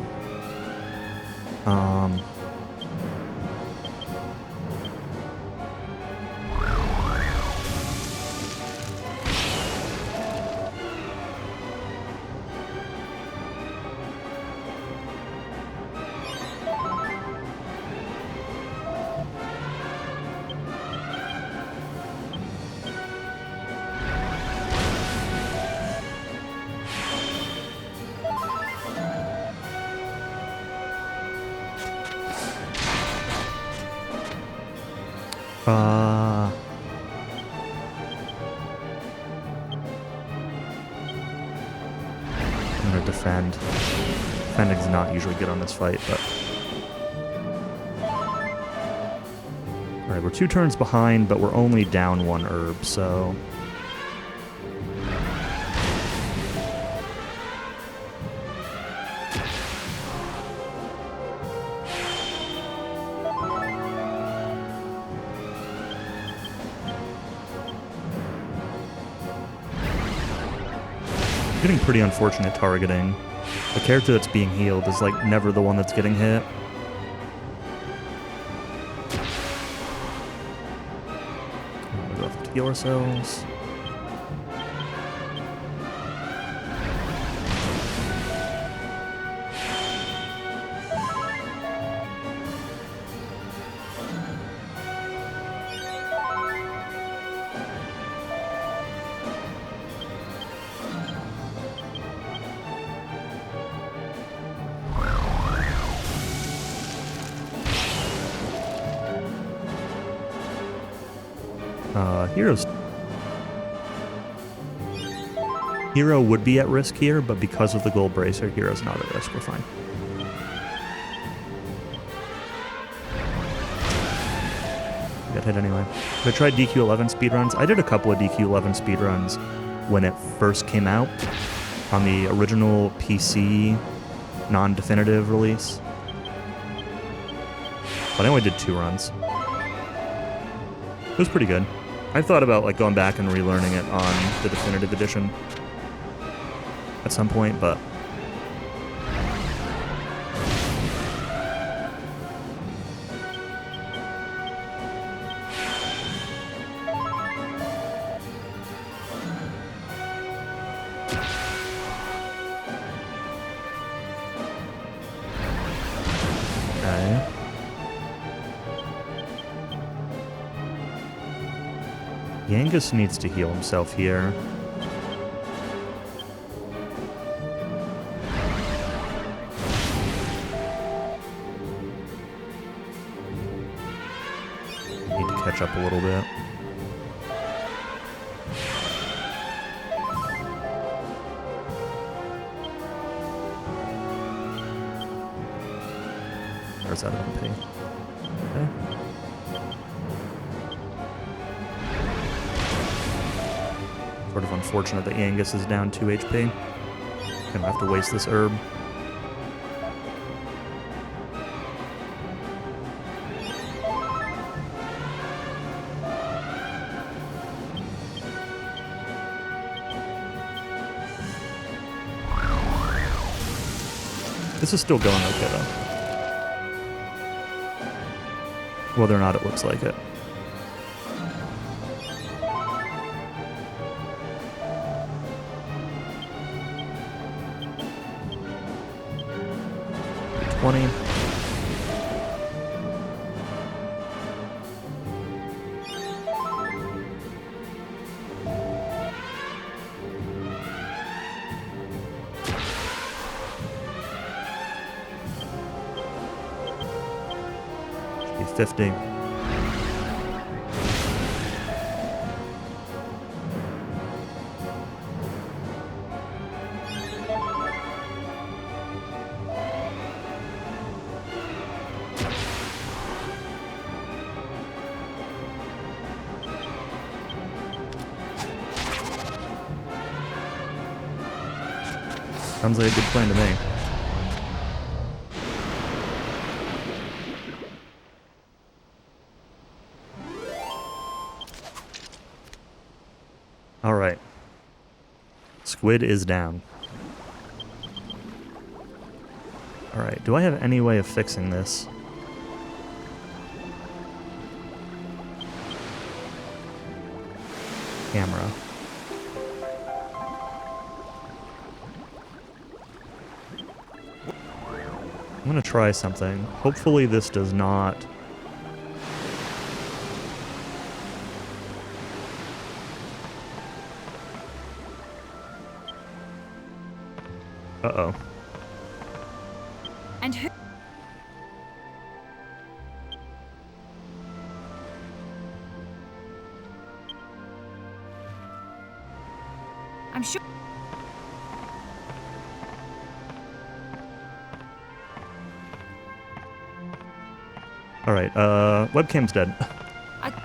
I'm gonna defend. Defending's not usually good on this fight, but... Alright, we're 2 turns behind, but we're only down 1 herb, so... Getting pretty unfortunate targeting. The character that's being healed is like never the one that's getting hit. We'll have to heal ourselves. Hero would be at risk here, but because of the gold bracer, Hero's not at risk. We're fine. Got hit anyway. I tried DQ11 speedruns. I did a couple of DQ11 speedruns when it first came out on the original PC non-definitive release. But I only did 2 runs. It was pretty good. I thought about like going back and relearning it on the definitive edition at some point, but okay. Yangus needs to heal himself here. Need to catch up a little bit. There's that MP. Okay. Sort of unfortunate that Yangus is down 2 HP. Gonna have to waste this herb. This is still going okay though. Whether or not it looks like it. $20. Should be 50. Sounds like a good plan to me. Alright. Squid is down. Alright, do I have any way of fixing this? Camera. I'm gonna try something. Hopefully this does not... Uh-oh. And who? I'm sure. Alright, webcam's dead.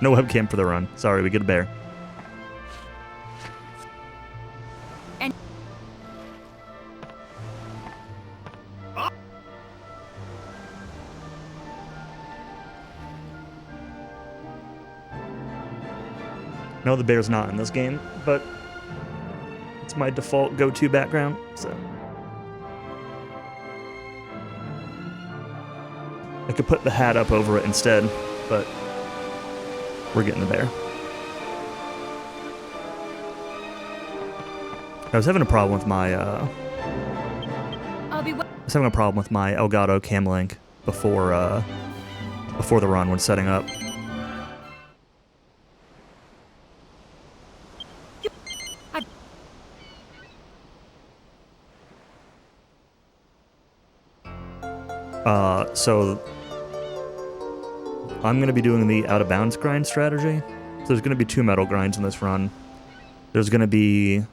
No webcam for the run. Sorry, we get a bear. And No, the bear's not in this game, but it's my default go-to background, so... I could put the hat up over it instead, but we're getting the bear. I was having a problem with my, I'll be. I was having a problem with my Elgato Cam Link before the run when setting up. So I'm going to be doing the out-of-bounds grind strategy. So there's going to be 2 metal grinds in this run. There's going to be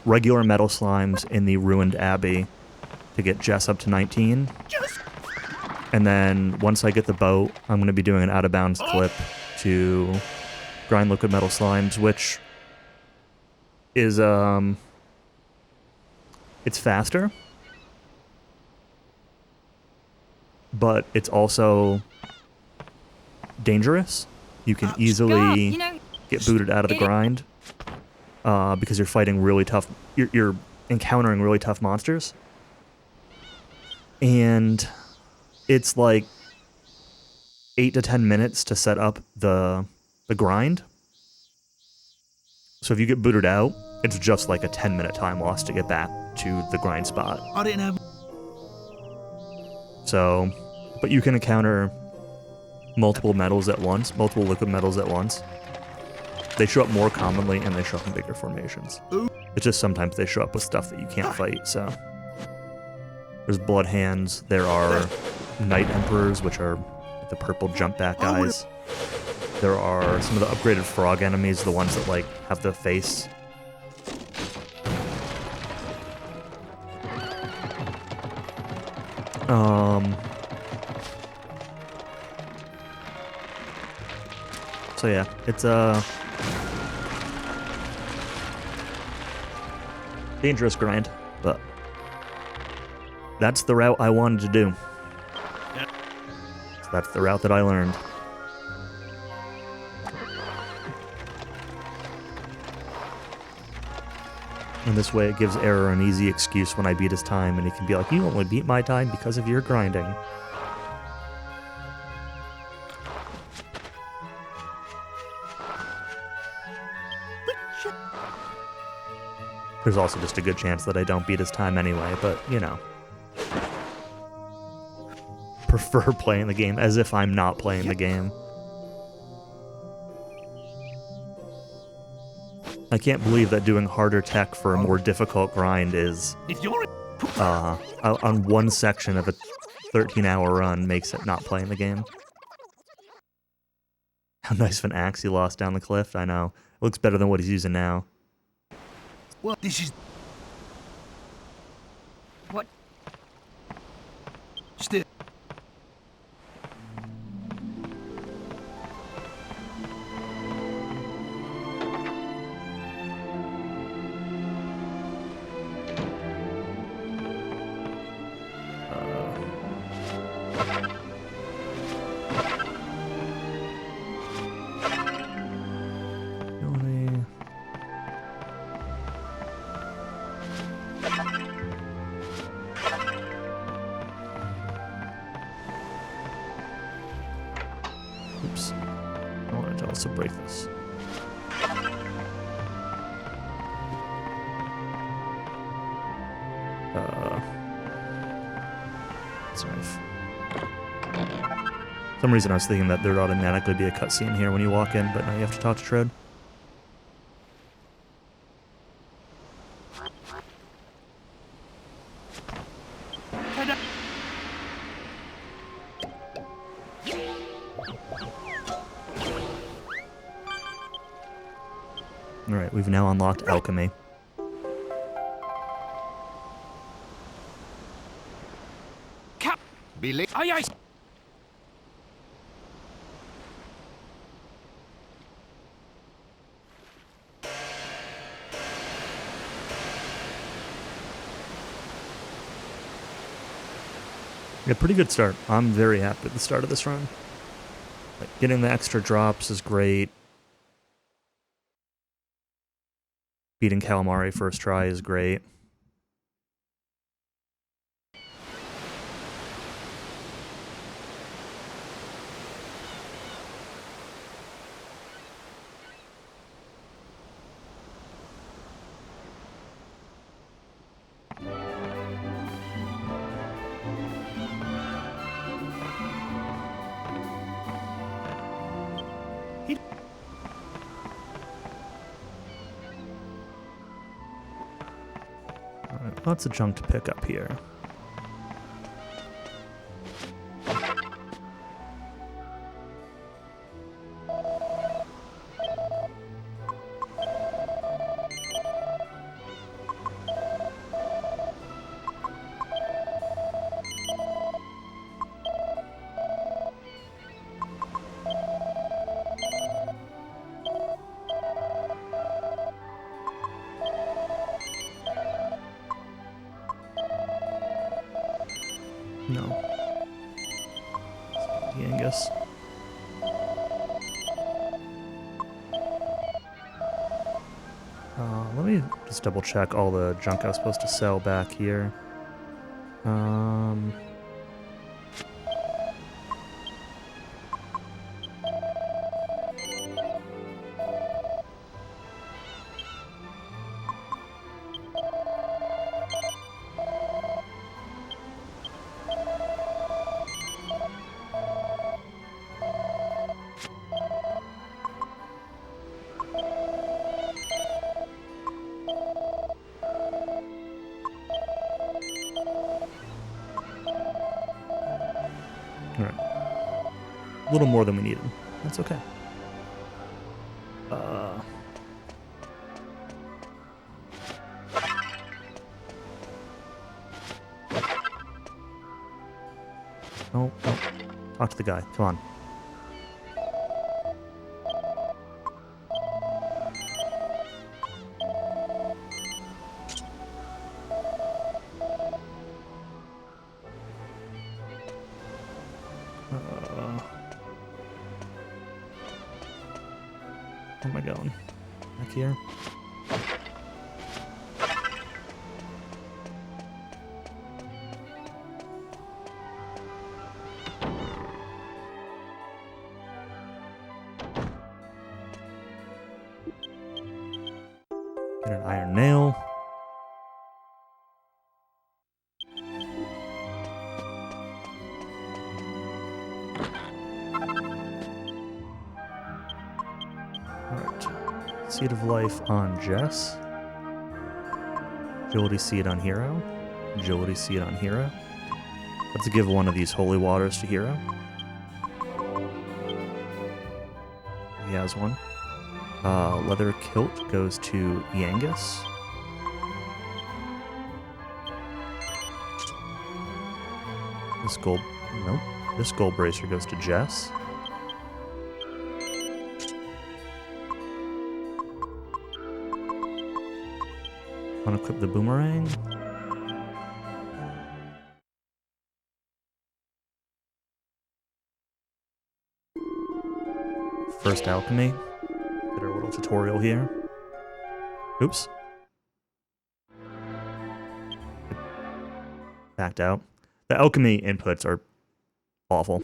regular metal slimes in the Ruined Abbey to get Jess up to 19. And then once I get the boat, I'm going to be doing an out-of-bounds clip to grind liquid metal slimes, which is, it's faster. But it's also dangerous. You can easily get booted out of the grind because you're fighting really tough. You're encountering really tough monsters, and it's like 8 to 10 minutes to set up the grind. So if you get booted out, it's just like a 10-minute time loss to get back to the grind spot. I didn't have. So, but you can encounter multiple metals at once, multiple liquid metals at once. They show up more commonly and they show up in bigger formations. It's just sometimes they show up with stuff that you can't fight, so. There's blood hands, there are night emperors, which are the purple jump back guys. There are some of the upgraded frog enemies, the ones that like have the face. So yeah, it's a dangerous grind, but that's the route I wanted to do. So that's the route that I learned. And this way it gives Error an easy excuse when I beat his time, and he can be like, you only beat my time because of your grinding. There's also just a good chance that I don't beat his time anyway, but, you know. Prefer playing the game as if I'm not playing the game. I can't believe that doing harder tech for a more difficult grind is, on one section of a 13-hour run makes it not playing the game. How nice of an axe he lost down the cliff, I know. It looks better than what he's using now. Well, this is What? still. Alright, I'll also break this. Sorry. For some reason I was thinking that there'd automatically be a cutscene here when you walk in, but now you have to talk to Tread. Alright, we've now unlocked alchemy. Believe. Aye, aye. Yeah, pretty good start. I'm very happy with the start of this run. Like, getting the extra drops is great. Beating Calamari first try is great. Alright, lots of junk to pick up here. No. Angus. Let me just double check all the junk I was supposed to sell back here. Alright. A little more than we needed. That's okay. Oh, oh. Talk to the guy. Come on. Where am I going? Back here? Get an iron nail. Seed of Life on Jess. Agility Seed on Hero. Agility Seed on Hero. Let's give one of these holy waters to Hero. He has one. Leather Kilt goes to Yangus. This gold... Nope. This gold bracer goes to Jess. Unequip the boomerang. First alchemy. Get our little tutorial here. Oops. Backed out. The alchemy inputs are awful.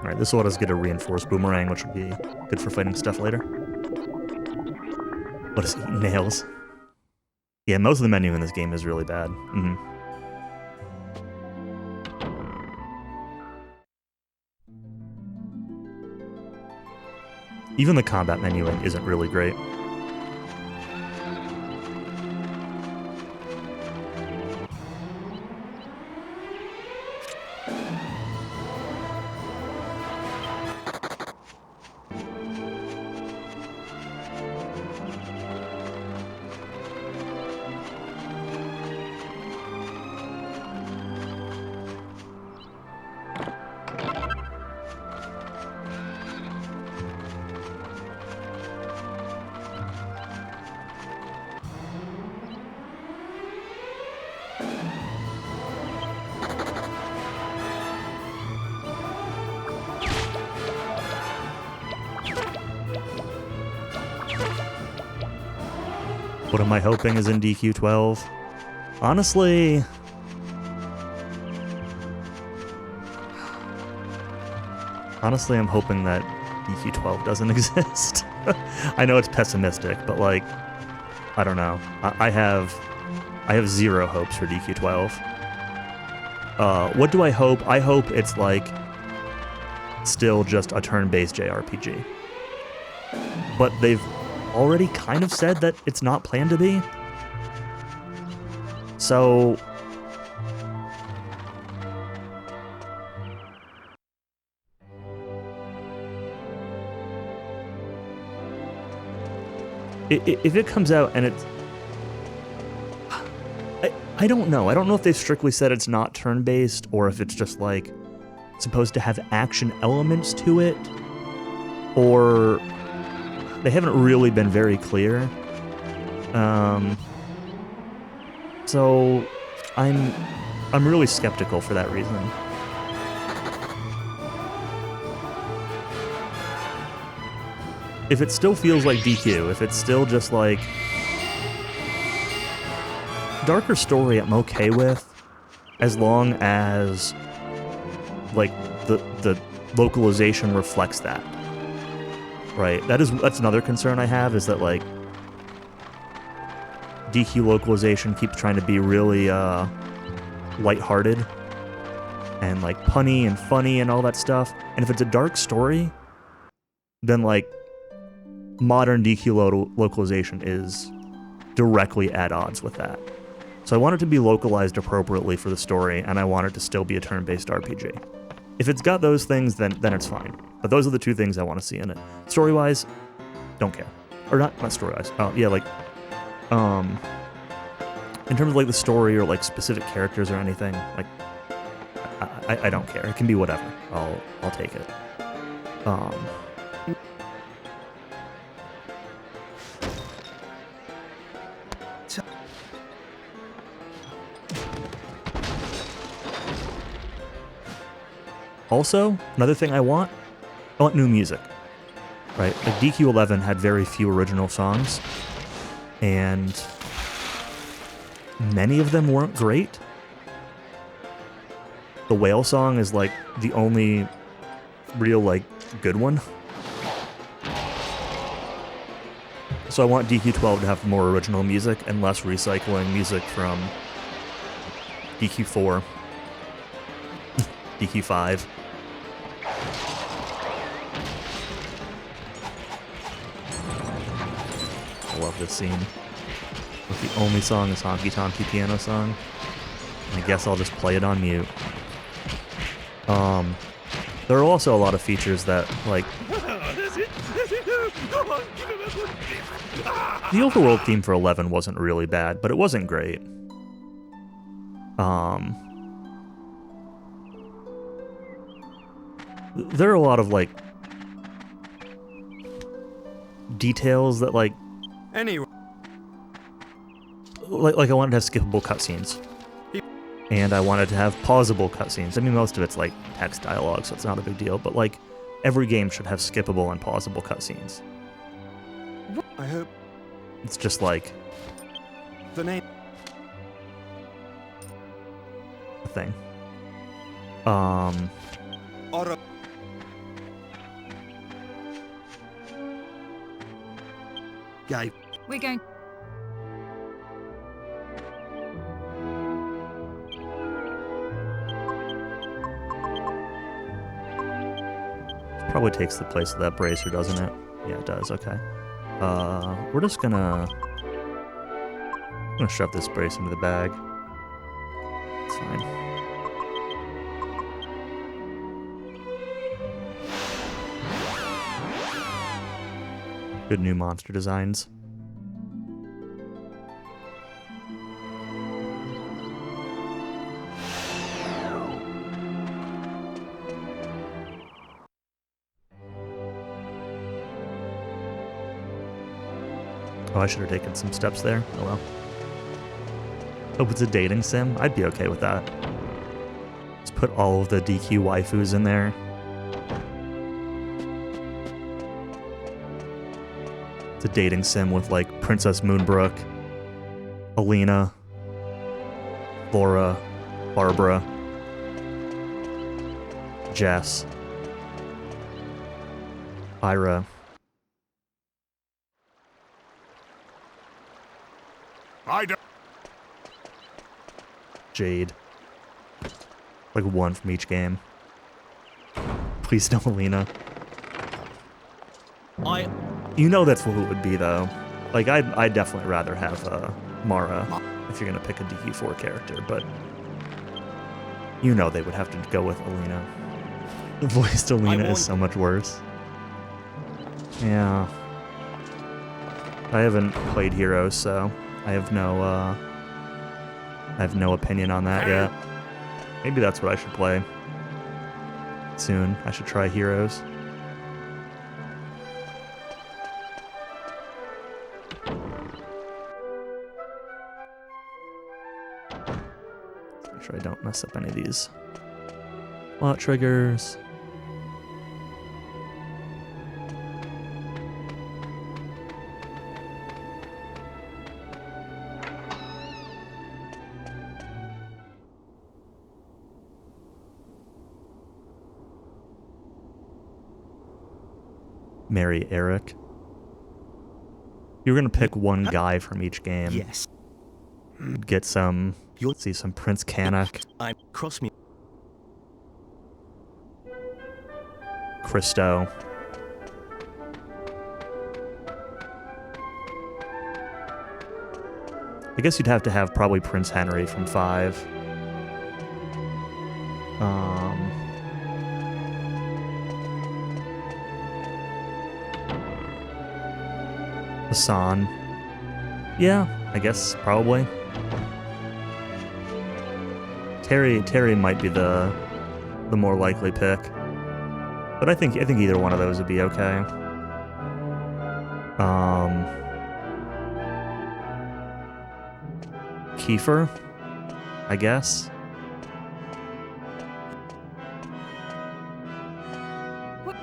Alright, this will let us get a reinforced boomerang, which will be good for fighting stuff later. What is eating nails? Yeah, most of the menu in this game is really bad. Even the combat menuing isn't really great. What am I hoping is in DQ12? Honestly... I'm hoping that DQ12 doesn't exist. I know it's pessimistic, but like, I don't know. I have zero hopes for DQ12. What do I hope? I hope it's like still just a turn-based JRPG. But they've already kind of said that it's not planned to be. So if it comes out and it's... I don't know. I don't know if they've strictly said it's not turn-based or if it's just like supposed to have action elements to it, or they haven't really been very clear. So I'm really skeptical for that reason. If it still feels like DQ, if it's still just like darker story, I'm okay with, as long as like the localization reflects that. Right? That's another concern I have, is that like DQ localization keeps trying to be really lighthearted and like punny and funny and all that stuff. And if it's a dark story, then like modern DQ localization is directly at odds with that. So I want it to be localized appropriately for the story, and I want it to still be a turn-based RPG. If it's got those things, then it's fine. But those are the two things I want to see in it. Story-wise, don't care. Or not story-wise. Oh, yeah, like, in terms of like the story or like specific characters or anything, like, I don't care. It can be whatever. I'll take it. Also, another thing I want new music, right? Like DQ11 had very few original songs, and many of them weren't great. The whale song is like the only real like good one. So I want DQ12 to have more original music and less recycling music from DQ4, DQ5. I love this scene. But the only song is Honky Tonky Piano Song. I guess I'll just play it on mute. There are also a lot of features that, like... The overworld theme for 11 wasn't really bad, but it wasn't great. There are a lot of, like... details that, like... Anyway. Like I wanted to have skippable cutscenes. And I wanted to have pausable cutscenes. I mean, most of it's like text dialogue, so it's not a big deal, but like every game should have skippable and pausable cutscenes. I hope It's just like the name. a thing. Auto. Gay. We're going. Probably takes the place of that bracer, doesn't it? Yeah, it does. Okay. We're just gonna shove this brace into the bag. It's fine. Good new monster designs. Oh, I should have taken some steps there. Oh well. Hope it's a dating sim. I'd be okay with that. Let's put all of the DQ waifus in there. It's a dating sim with like Princess Moonbrook, Alina, Laura, Barbara, Jess, Ira. I don't. Jade. Like one from each game. Please no Alina. You know that's who it would be though. Like I'd definitely rather have Mara if you're gonna pick a DQ4 character, but you know they would have to go with Alina. The voiced Alina is so much worse. Yeah. I haven't played Heroes, so I have no opinion on that yet. Maybe that's what I should play soon. I should try Heroes. Make sure I don't mess up any of these slot triggers. Marry Eric. You're gonna pick one guy from each game. Yes. Get some. Let's see, some Prince Canuck, I'm cross me. Christo. I guess you'd have to have probably Prince Henry from 5. Hassan. Yeah, I guess probably. Terry might be the more likely pick, but I think either one of those would be okay. Kiefer, I guess.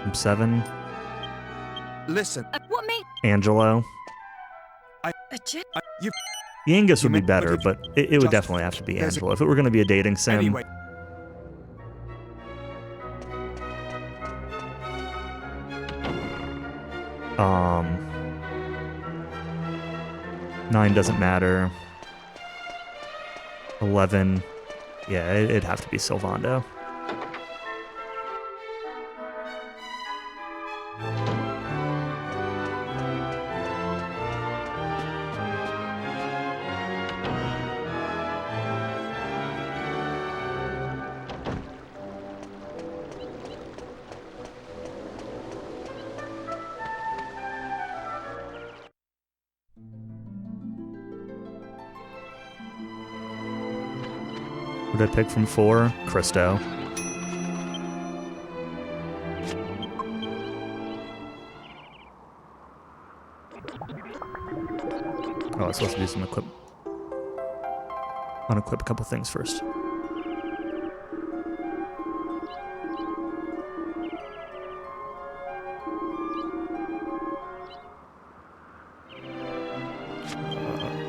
From 7. Listen. What me? Angelo. You. Yangus would be meant- better, but it would just- definitely have to be there's a- Angelo. If it were going to be a dating sim, Anyway. um, 9 doesn't matter. 11, yeah, it'd have to be Sylvando. Who did I pick from 4? Christo. Oh, I was supposed to do some unequip a couple things first.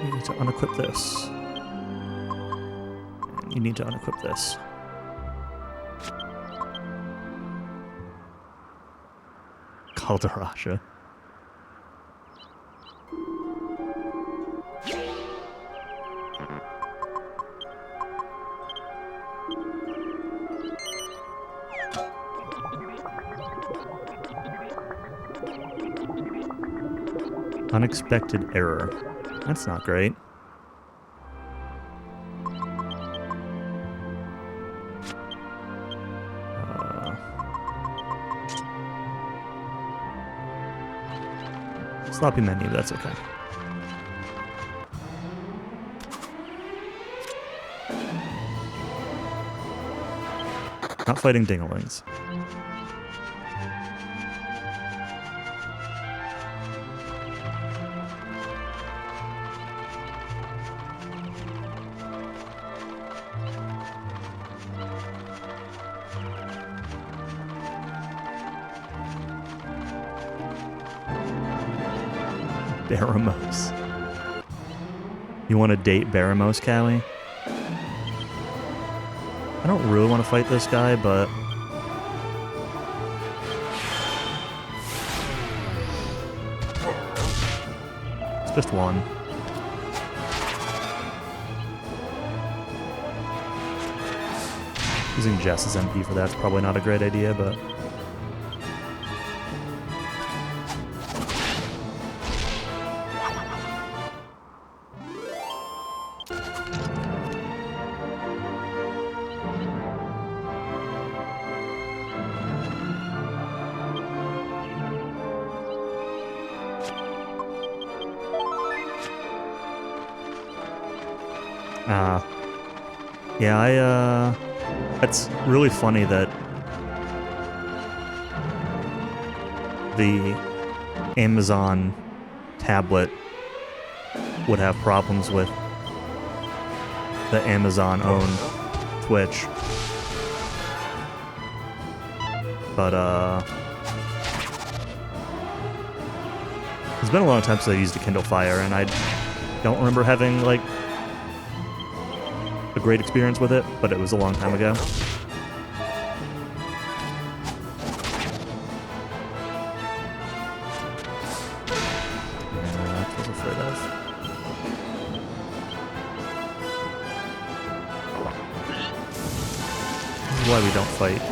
You need to unequip this. And you need to unequip this. Calderasha. Unexpected error. That's not great. Sloppy menu, but that's okay. Not fighting dinglings. Baramos. You want to date Baramos, Callie? I don't really want to fight this guy, but... it's just one. Using Jess's MP for that's probably not a great idea, but... yeah, it's really funny that the Amazon tablet would have problems with the Amazon-owned Twitch. But, it's been a long time since I used a Kindle Fire, and I don't remember having, like, a great experience with it, but it was a long time ago. Yeah, that's what I was afraid of. This is why we don't fight.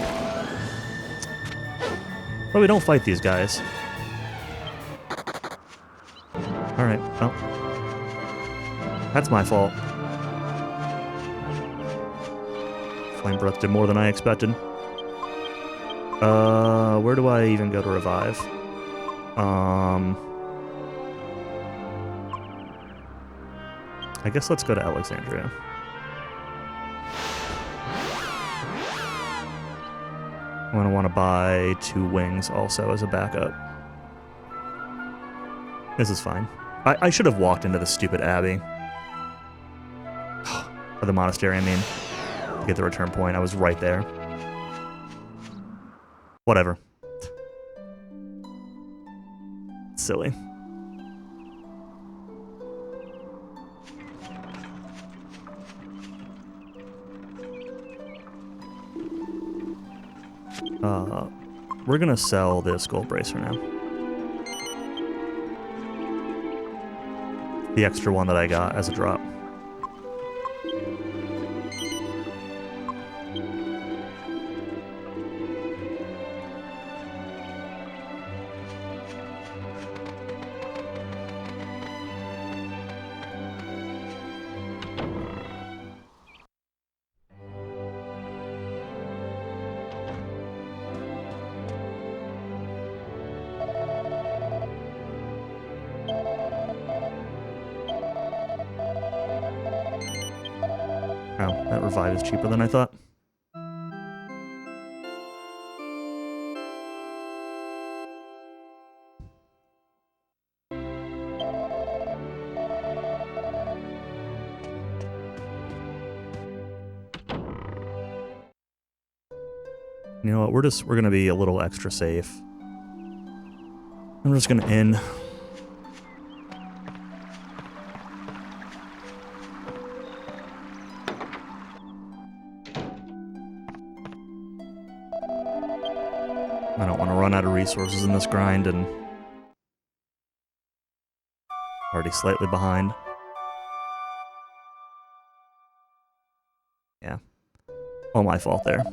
Why we don't fight these guys. Alright, well. That's my fault. Flame Breath did more than I expected. Where do I even go to revive? I guess let's go to Alexandria. I'm gonna want to buy 2 wings also as a backup. This is fine. I should have walked into the stupid abbey. Or the monastery, I mean. To get the return point. I was right there. Whatever. Silly. We're gonna sell this gold bracer now. The extra one that I got as a drop. Oh, that revive is cheaper than I thought. You know what, we're gonna be a little extra safe. I'm just gonna end. I don't want to run out of resources in this grind, and already slightly behind. Yeah. All my fault there.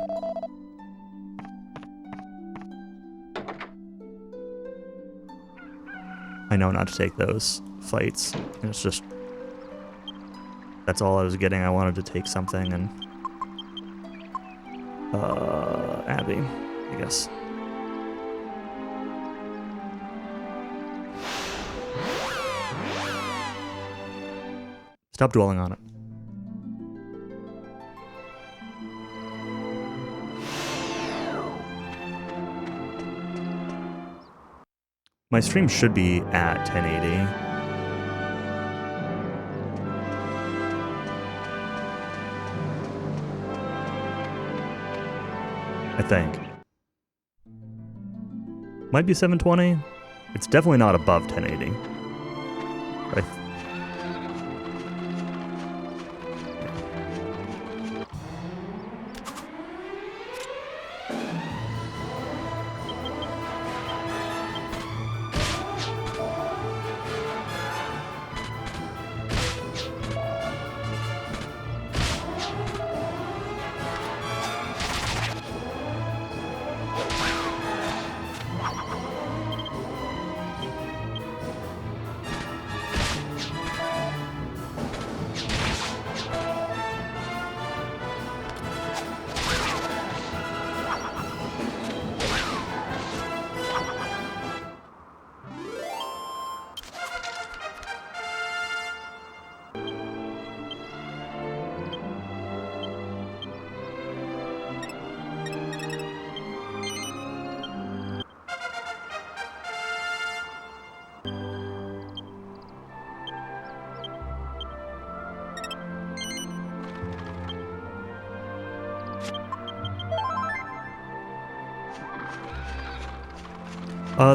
I know not to take those fights. And it's just... That's all I was getting. I wanted to take something, and... Abby, I guess. Stop dwelling on it. My stream should be at 1080. I think. Might be 720. It's definitely not above 1080. But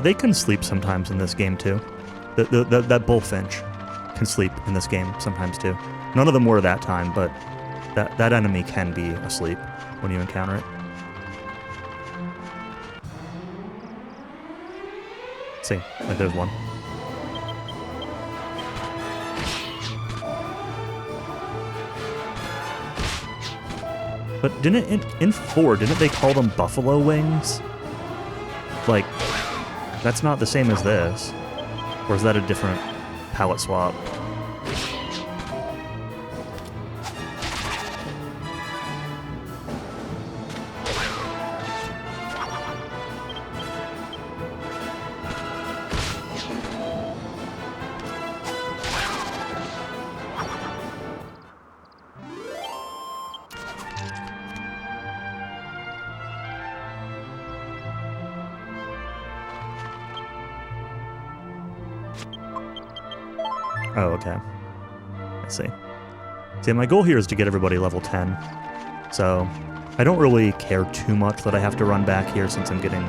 they can sleep sometimes in this game too. That bullfinch can sleep in this game sometimes too. None of them were that time, but that enemy can be asleep when you encounter it. Let's see, like there's one. But didn't in 4, didn't they call them buffalo wings? Like, that's not the same as this. Or is that a different palette swap? Oh, okay. I see. See, my goal here is to get everybody level 10. So, I don't really care too much that I have to run back here since I'm getting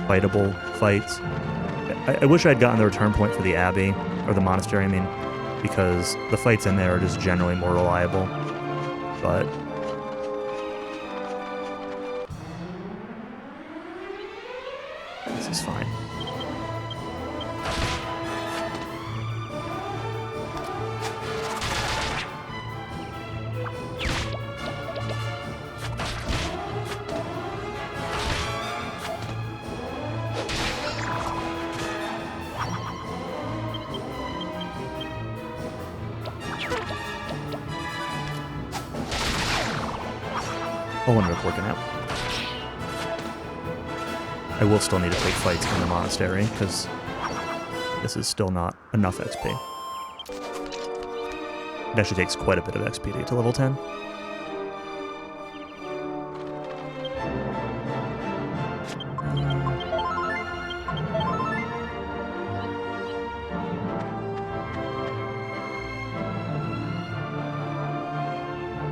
fightable fights. I wish I had gotten the return point for the Abbey, or the monastery, I mean, because the fights in there are just generally more reliable. But... this is fine. I'll end up working out. I will still need to take fights in the monastery, because this is still not enough XP. It actually takes quite a bit of XP to get to level 10.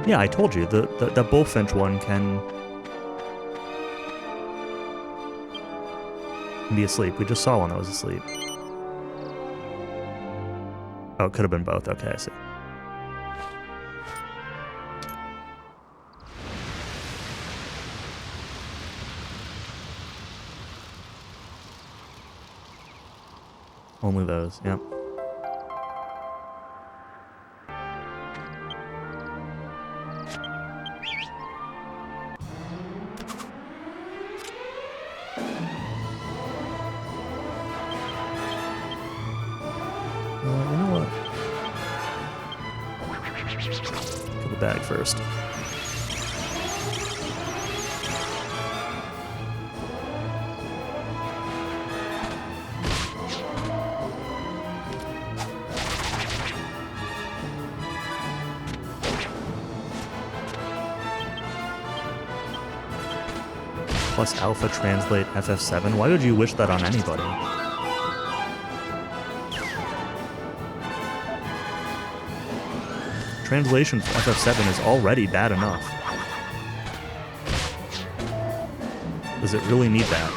Yeah, I told you, the bullfinch one can be asleep. We just saw one that was asleep. Oh, it could have been both. Okay, I see. Only those, yep. Kill the bag first. Plus alpha translate FF7? Why would you wish that on anybody? Translation for FF7 is already bad enough. Does it really need that?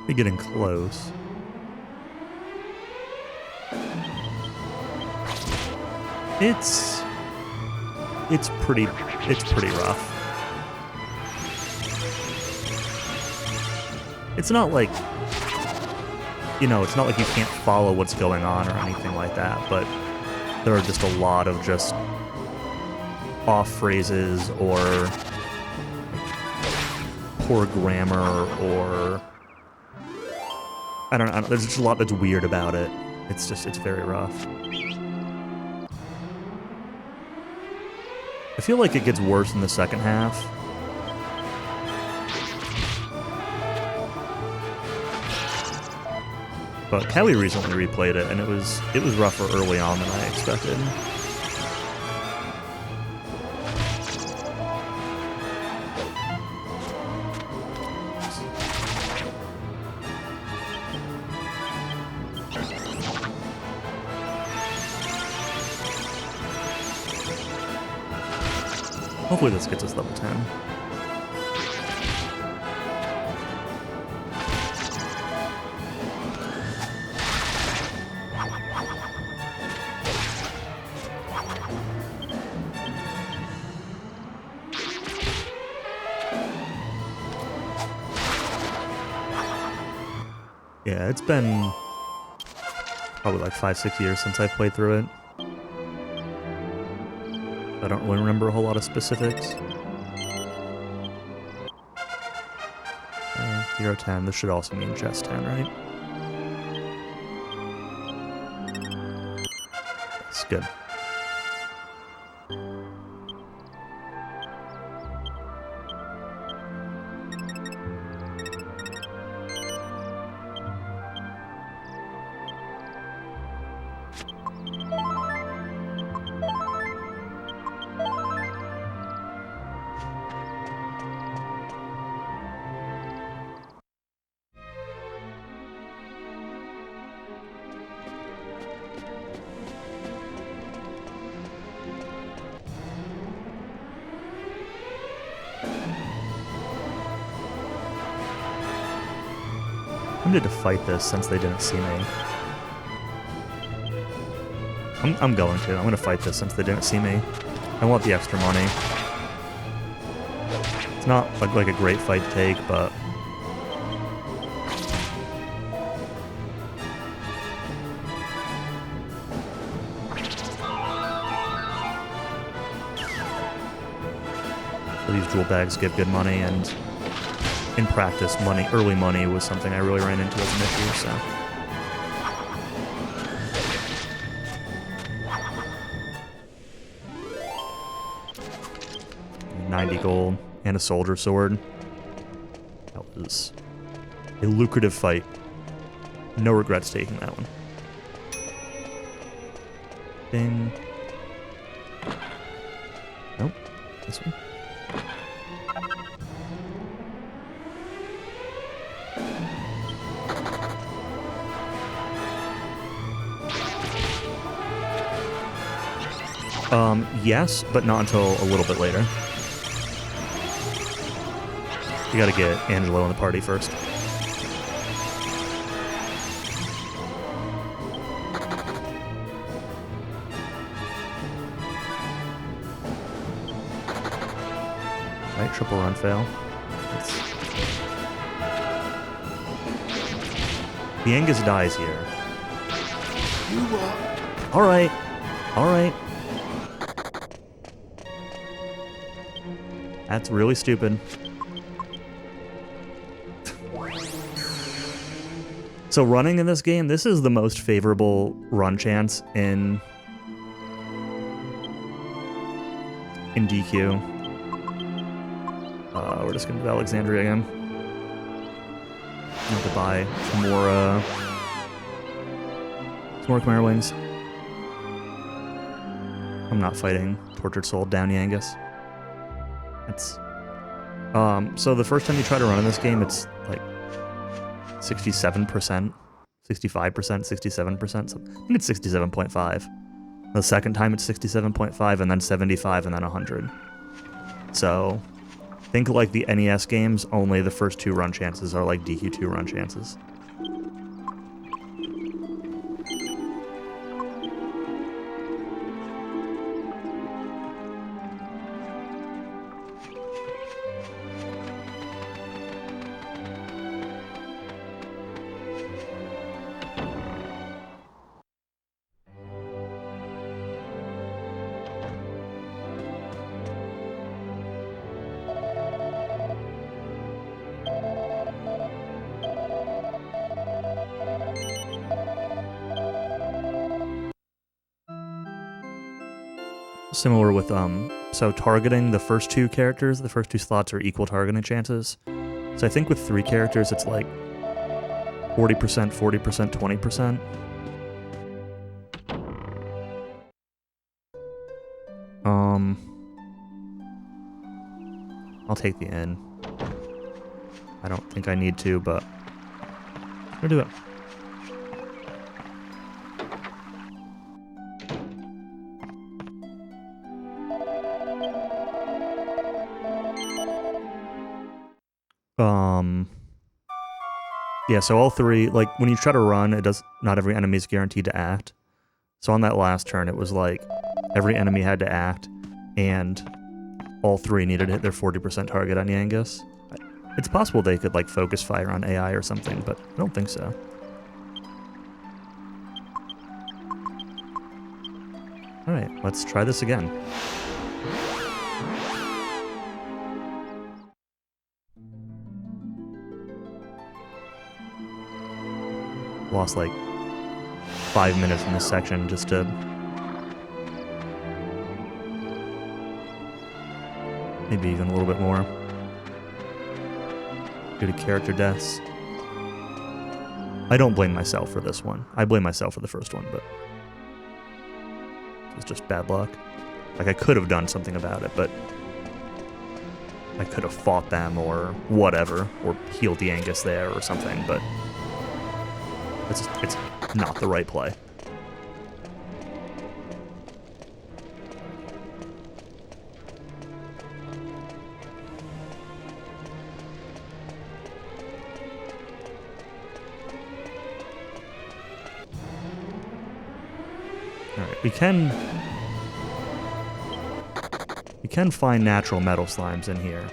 We're getting close. It's pretty rough. It's not like, you know, it's not like you can't follow what's going on or anything like that, but there are just a lot of just off phrases or poor grammar or I don't know, there's just a lot that's weird about it. It's very rough. I feel like it gets worse in the second half. But Kelly recently replayed it, and it was rougher early on than I expected. Hopefully this gets us level 10. Yeah, it's been probably like 5-6 years since I've played through it. I don't really remember a whole lot of specifics. Hero 10, this should also mean chest 10, right? That's good. I'm tempted to fight this since they didn't see me. I'm going to. I'm going to fight this since they didn't see me. I want the extra money. It's not like a great fight to take, but... these jewel bags give good money, and in practice, early money was something I really ran into as an issue, so... 90 gold and a soldier sword. That was A lucrative fight. No regrets taking that one. Ding. Nope. This one. Yes, but not until a little bit later. You gotta get Angelo in the party first. Right, triple run fail. The Angus dies here. Alright. Alright. That's really stupid. So running in this game, this is the most favorable run chance in DQ. We're just gonna do Alexandria again. Need to buy some more Khmer wings. I'm not fighting Tortured Soul Downey Angus. It's so the first time you try to run in this game, it's like 67%, 65%, 67%. So I think it's 67.5. The second time it's 67.5, and then 75, and then 100. So think like the NES games, only the first two run chances are like DQ2 run chances. Similar with, so targeting the first two characters, the first two slots are equal targeting chances. So I think with 3 characters, it's like 40%, 40%, 20%. I'll take the N. I don't think I need to, but I'm gonna do it. Yeah, so all 3, like, when you try to run, not every enemy is guaranteed to act. So on that last turn, it was like, every enemy had to act, and all 3 needed to hit their 40% target on Yangus. It's possible they could, like, focus fire on AI or something, but I don't think so. Alright, let's try this again. Lost like 5 minutes in this section just to maybe even a little bit more due to character deaths. I don't blame myself for this one. I blame myself for the first one, but it was just bad luck. Like, I could have done something about it, but I could have fought them or whatever, or healed the Angus there or something, but it's not the right play. Alright, we can find natural metal slimes in here.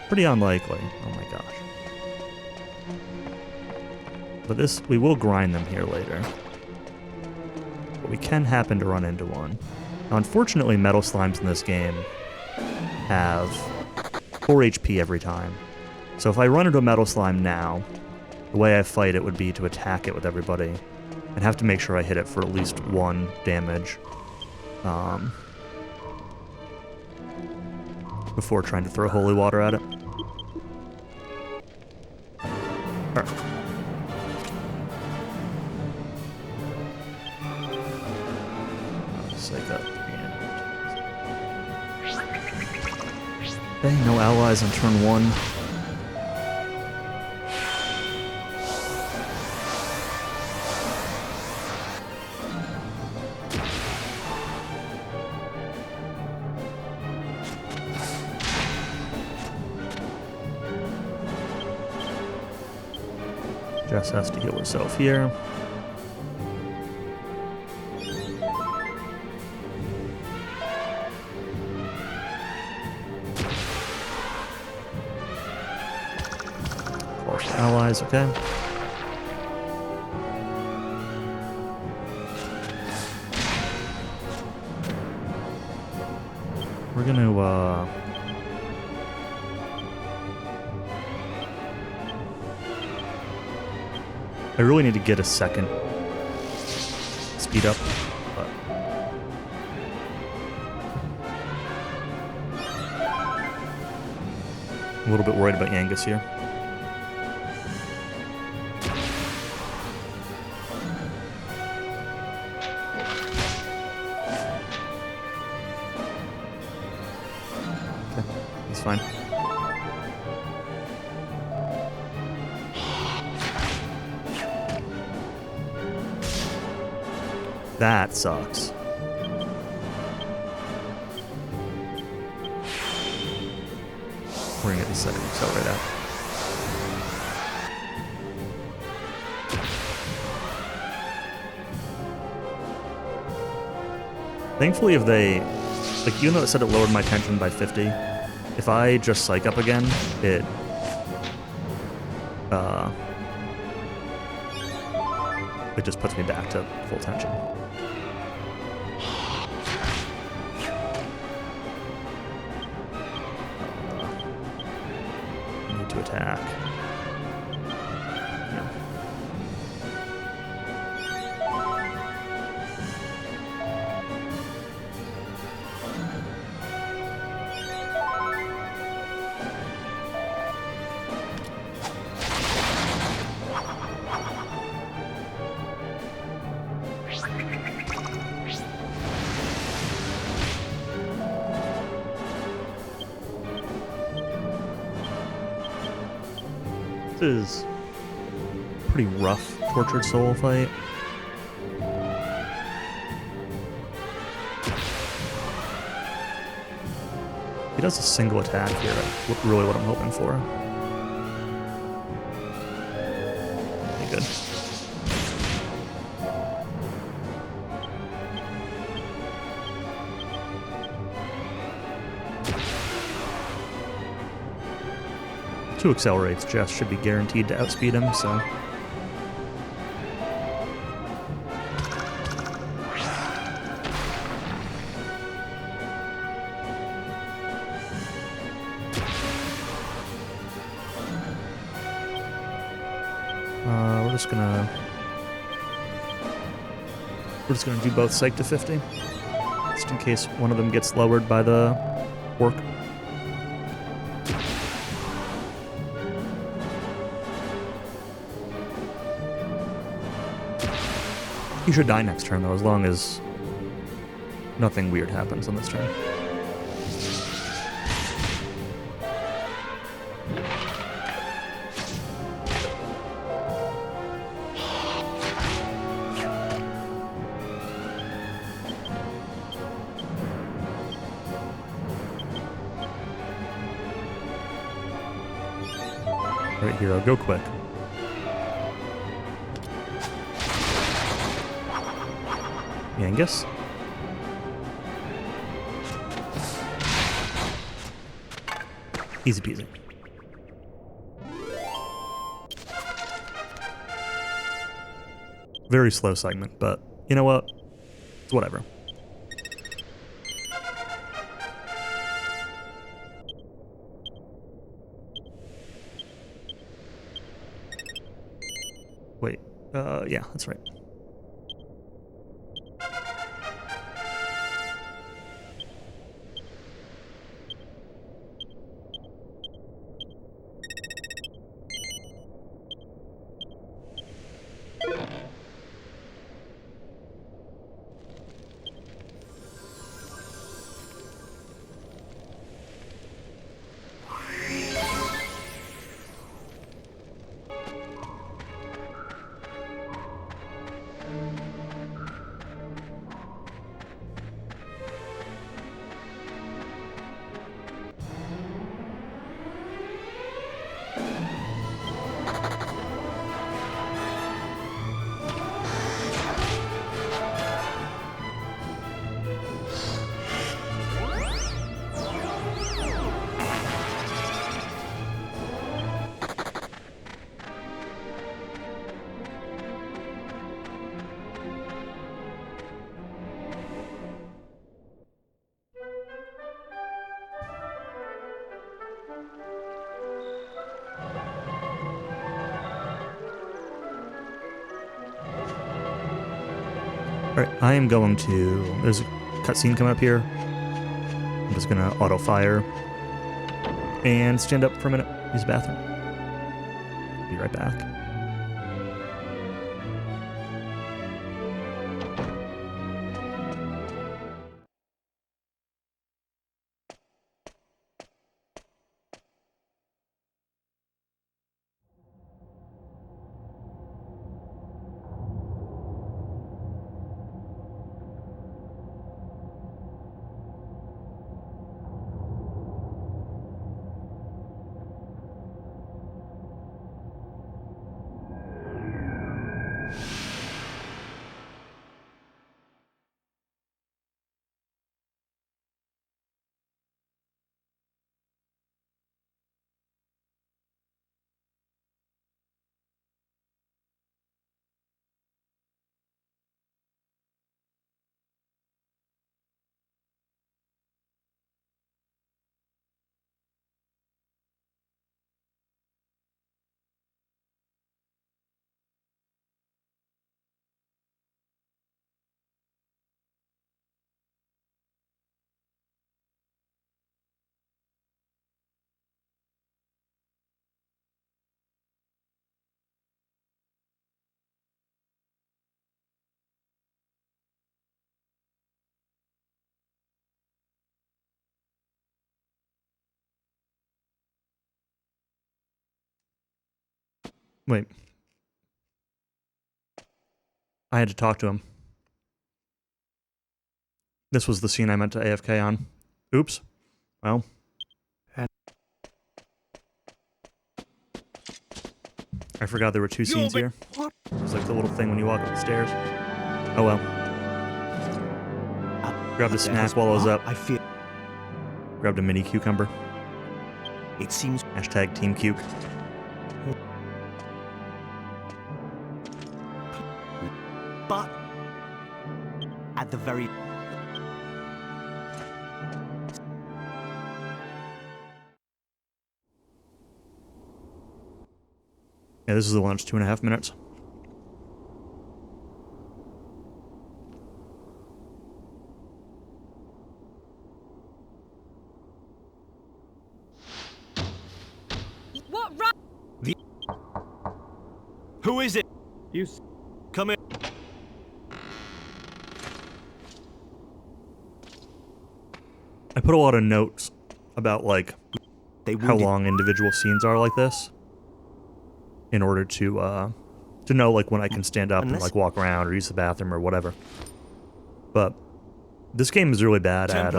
Pretty unlikely. Oh my gosh. But this, we will grind them here later. But we can happen to run into one. Now, unfortunately, metal slimes in this game have 4 HP every time. So if I run into a metal slime now, the way I fight it would be to attack it with everybody and have to make sure I hit it for at least 1 damage before trying to throw holy water at it. Alright. Psych up and... Okay, no allies on turn 1. Jess has to heal herself here. Call for allies, okay. We're gonna, I really need to get a second speed up, but I'm a little bit worried about Yangus here. Okay, he's fine. That sucks. We're gonna get the second accelerate out. Thankfully, if they, like, even though it said it lowered my tension by 50, if I just psych up again, it just puts me back to full tension. Need to attack. Yeah. This is a pretty rough Tortured Soul fight. He does a single attack here. That's really what I'm hoping for. Okay, good. Two accelerates, Jess should be guaranteed to outspeed him, so. We're just gonna do both psych to 50, just in case one of them gets lowered by the work. He should die next turn, though, as long as nothing weird happens on this turn. Right, hero, go quick. Yangus. Easy peasy. Very slow segment, but you know what? It's whatever. Wait, yeah, that's right. Alright, I am going to... There's a cutscene coming up here. I'm just gonna auto-fire and stand up for a minute. Use the bathroom. Be right back. Wait. I had to talk to him. This was the scene I meant to AFK on. Oops. Well. I forgot there were two scenes here. It's like the little thing when you walk up the stairs. Oh well. Grabbed a snack while I was up. Grabbed a mini cucumber. It seems Hashtag Team Cuke. but at the very Yeah, this is the one that's 2.5 minutes. What right? Who is it? Come in. I put a lot of notes about like They how wounded- long individual scenes are like this, in order to know like when I can stand up and Unless- like walk around or use the bathroom or whatever. But this game is really bad at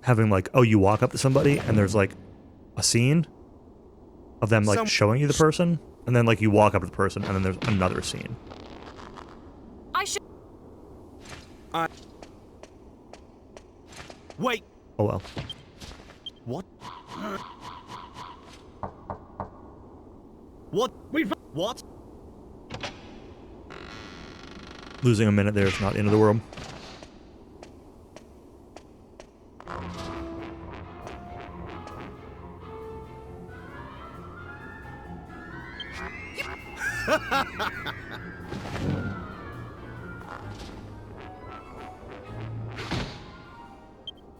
having like, oh, you walk up to somebody and there's like a scene of them like showing you the person, and then like you walk up to the person and then there's another scene. I should. Wait. Oh well. What? What? What? Losing a minute there is not the end of the world.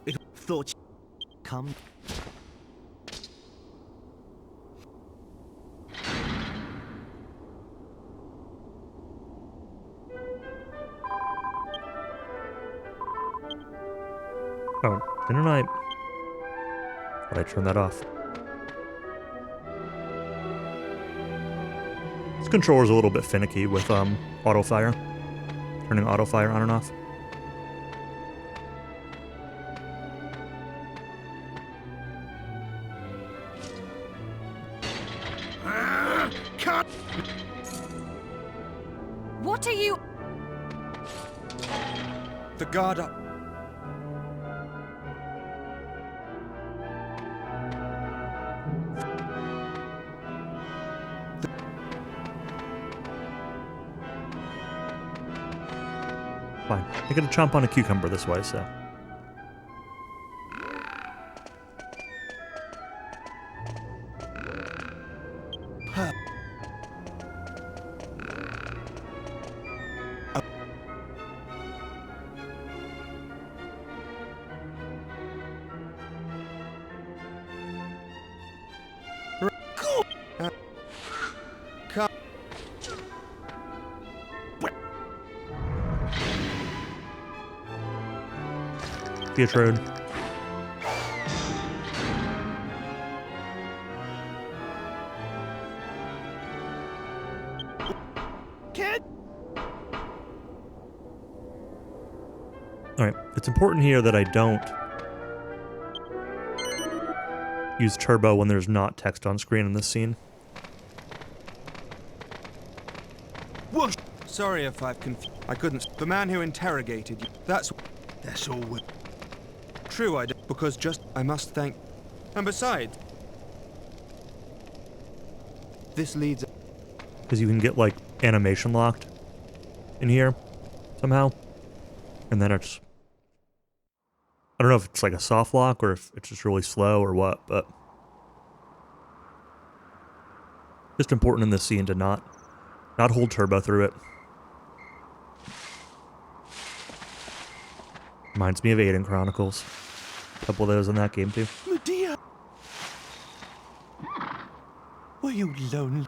It thought you come. Oh, didn't I? But I turned that off. This controller's a little bit finicky with auto fire. Turning auto fire on and off. Cut! What are you? The guard up. Fine. I gotta chomp on a cucumber this way, so. Beatrode. Kid! Alright, it's important here that I don't use turbo when there's not text on screen in this scene. Whoosh! Sorry if I've confused. I couldn't. The man who interrogated you. That's all. True, I did. Because I must thank. And besides, this leads. Because you can get, like, animation locked in here somehow. And then it's... I don't know if it's like a soft lock or if it's just really slow or what, but... Just important in this scene to not hold turbo through it. Reminds me of Aiden Chronicles. A couple of those in that game too. Medea! Were you lonely?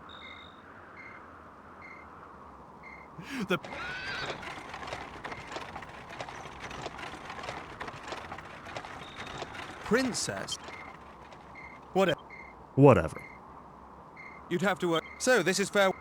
The... Princess? Whatever. You'd have to work. So, this is fair.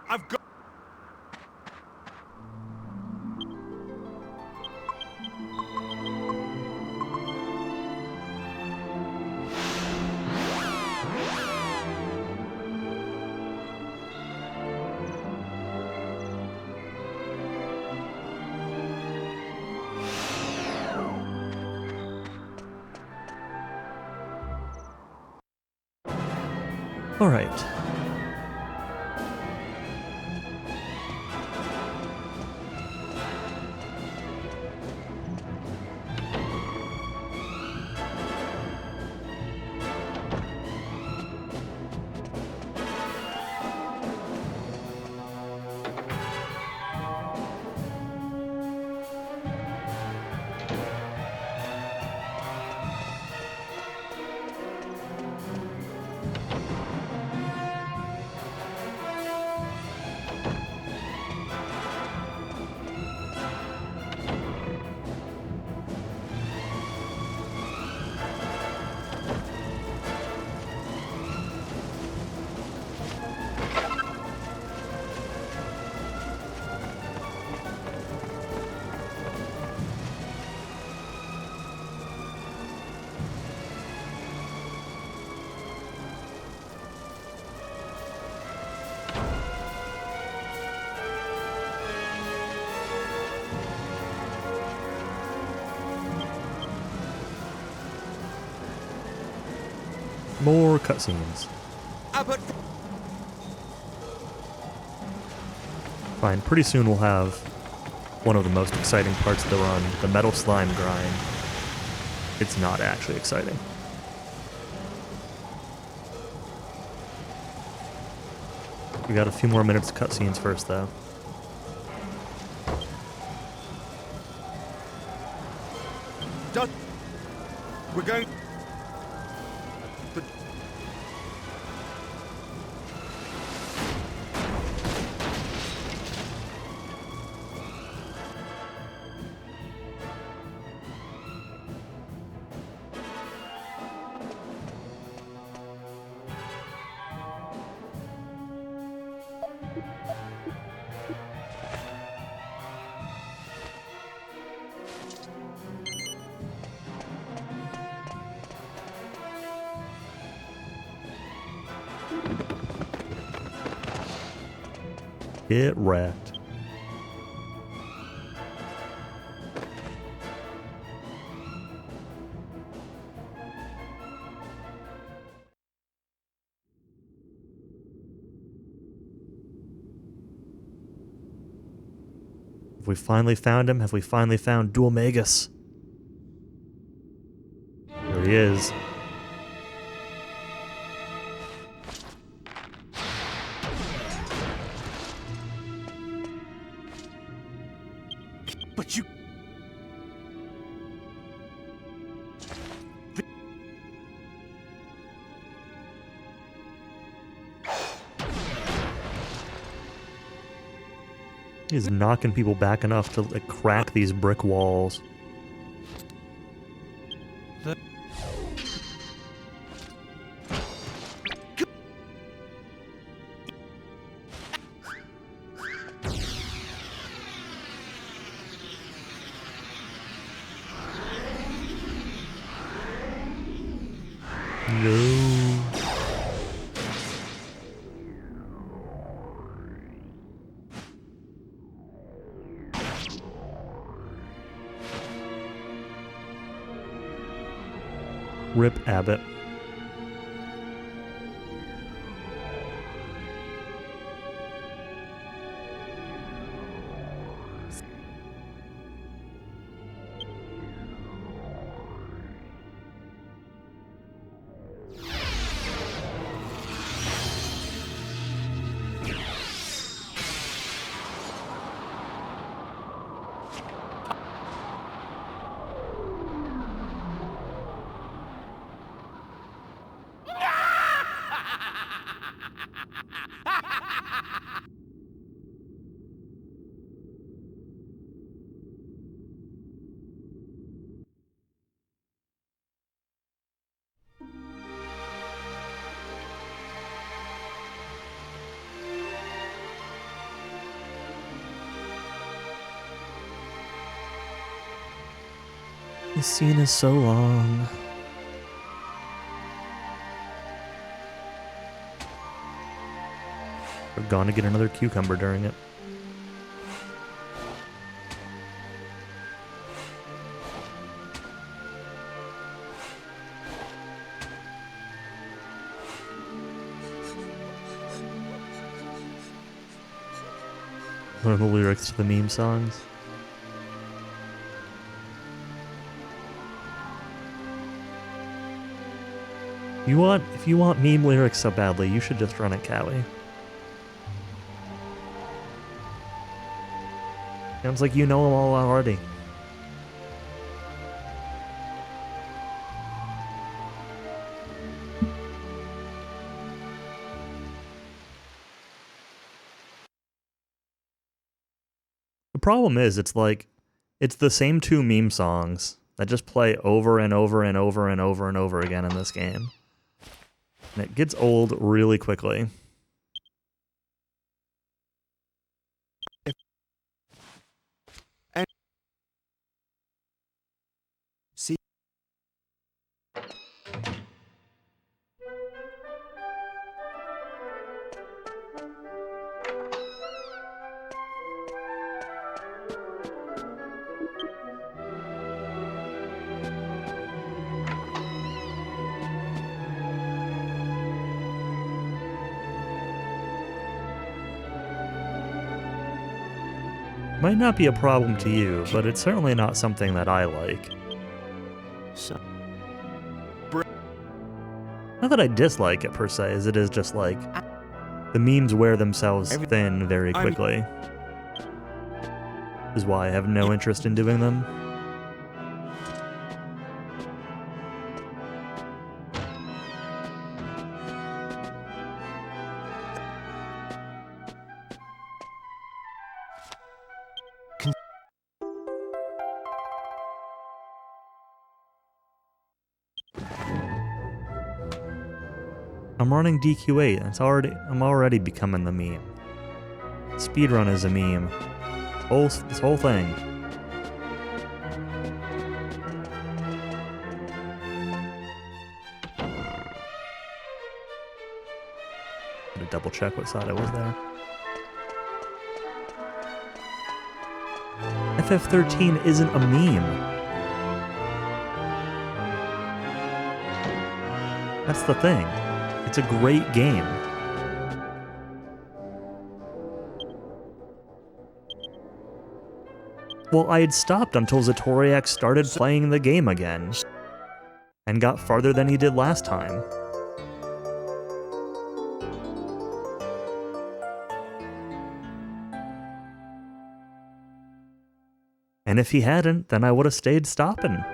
I've got. All right. More cutscenes. But Fine, pretty soon we'll have one of the most exciting parts of the run, the metal slime grind. It's not actually exciting. We got a few more minutes of cutscenes first, though. we're going. Get wrecked. Have we finally found him? Have we finally found Dual Magus? There he is. But you... He's knocking people back enough to like, crack these brick walls. No. Rip Abbott. This scene is so long. We're gonna get another cucumber during it. Learn the lyrics to the meme songs. If you want meme lyrics so badly, you should just run it, Cowie. Sounds like you know them all already. The problem is, it's the same two meme songs that just play over and over and over and over and over again in this game. And it gets old really quickly. See? Might not be a problem to you, but it's certainly not something that I like. So. Not that I dislike it per se, as it is just like the memes wear themselves thin very quickly. Is why I have no interest in doing them. I'm running DQ8. I'm already becoming the meme. Speedrun is a meme. This whole thing. Gotta double check what side I was there. FF13 isn't a meme. That's the thing. It's a great game. Well, I had stopped until Zatoriak started playing the game again, and got farther than he did last time. And if he hadn't, then I would have stayed stopping.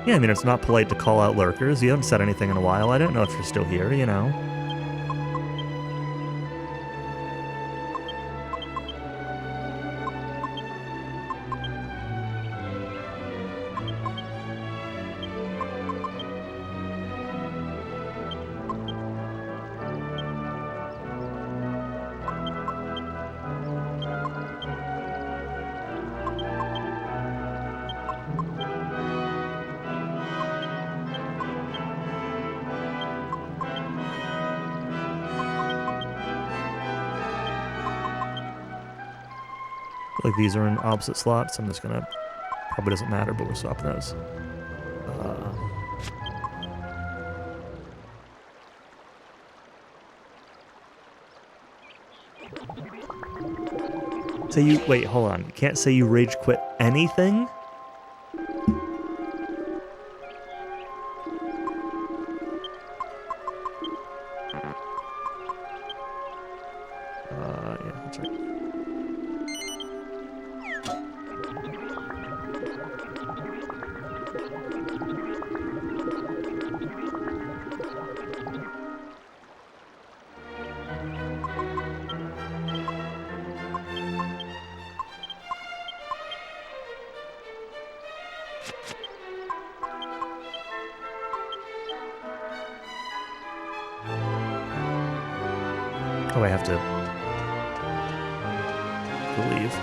Yeah, I mean, it's not polite to call out lurkers. You haven't said anything in a while. I don't know if you're still here, you know? Like these are in opposite slots. I'm just gonna, probably doesn't matter, but we're swapping those. Say you, wait, hold on. You can't say you rage quit anything? Yeah, that's right. Oh, I have to leave.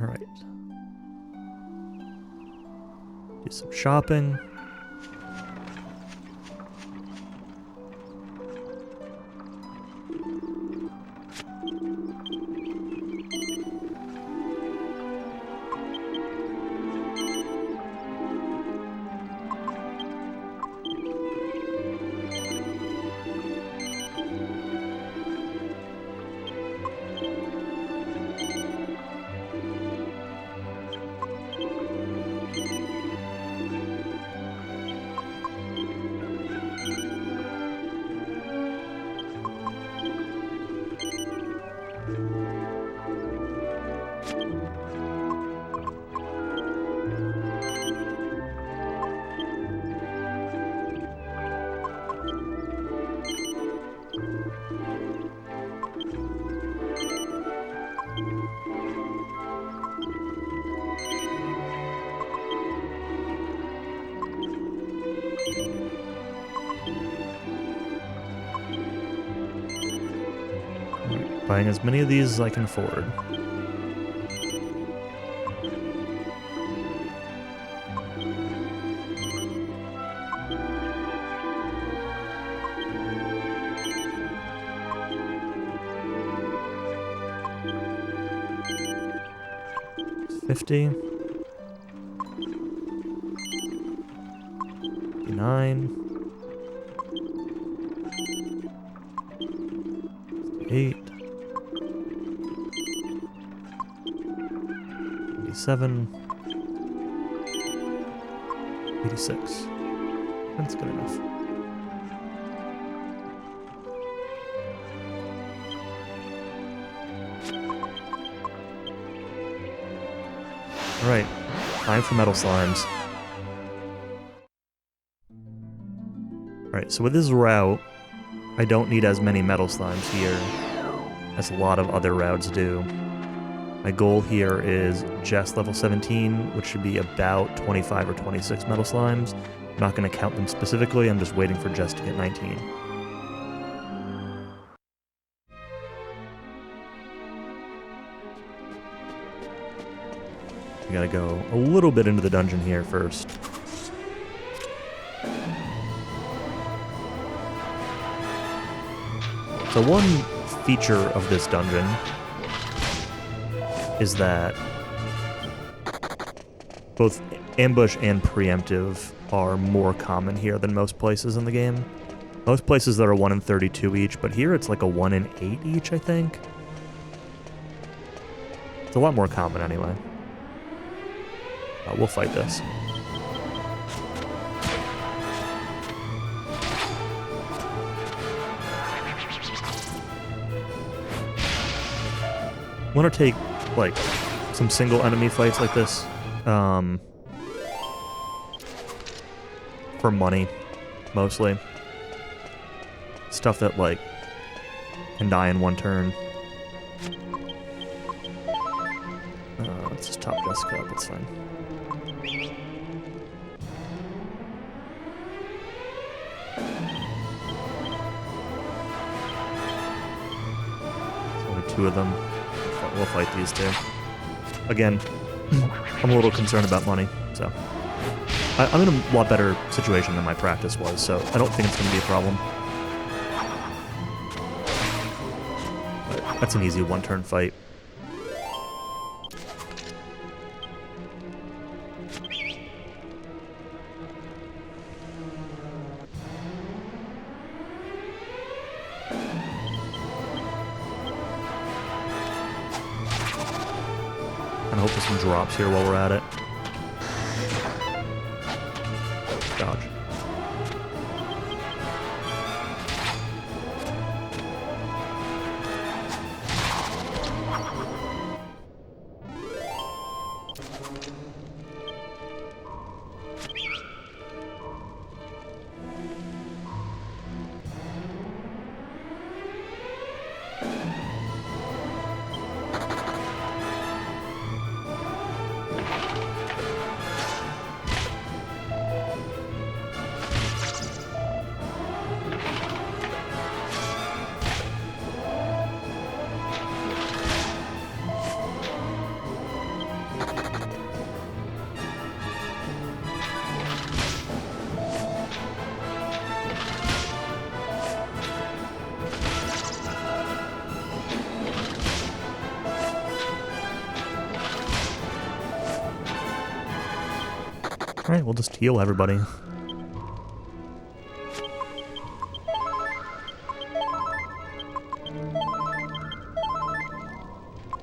All right. Do some shopping. Buying as many of these as I can afford. $50. $59. $8. 87. 86. That's good enough. Alright, time for metal slimes. Alright, so with this route, I don't need as many metal slimes here as a lot of other routes do. My goal here is just level 17, which should be about 25 or 26 metal slimes. I'm not going to count them specifically, I'm just waiting for Jess to get 19. We gotta go a little bit into the dungeon here first. So one feature of this dungeon is that both ambush and preemptive are more common here than most places in the game. Most places that are 1 in 32 each, but here it's like a 1 in 8 each, I think. It's a lot more common anyway. We'll fight this. Want to take, like, some single enemy fights like this, for money, mostly. Stuff that, like, can die in one turn. Let's just top Jessica up, it's fine. There's only 2 of them. We'll fight these two. Again, I'm a little concerned about money, so... I'm in a lot better situation than my practice was, so I don't think it's going to be a problem. But that's an easy one-turn fight. I hope there's some drops here while we're at it. Dodge. Alright, we'll just heal everybody. A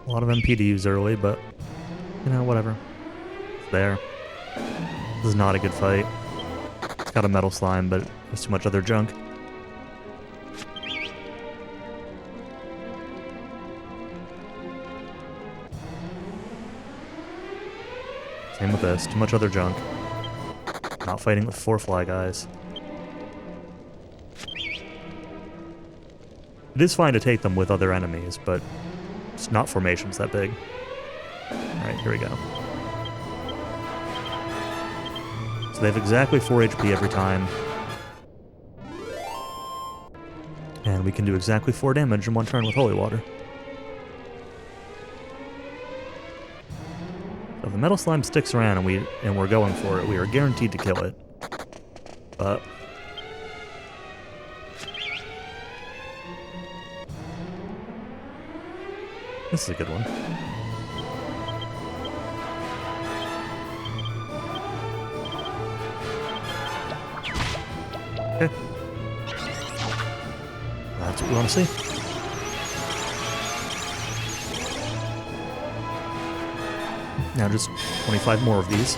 lot of MP to use early, but, you know, whatever. It's there. This is not a good fight. It's got a metal slime, but there's too much other junk. Same with this. Too much other junk. Not fighting with 4 fly guys. It is fine to take them with other enemies, but it's not formations that big. Alright, here we go. So they have exactly 4 HP every time. And we can do exactly 4 damage in one turn with holy water. So if the metal slime sticks around and we're going for it, we are guaranteed to kill it. But this is a good one. Okay. That's what we want to see. Now just 25 more of these.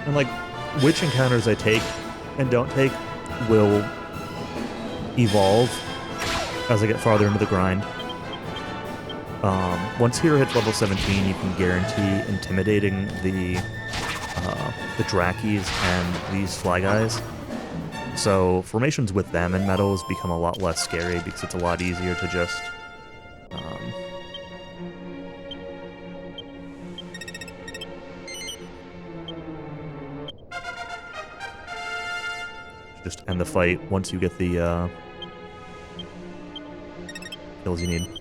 And like, which encounters I take and don't take will evolve as I get farther into the grind. Once hero hits level 17, you can guarantee intimidating the the Drakis and these Fly Guys. So formations with them in metals become a lot less scary because it's a lot easier to just end the fight once you get the kills you need.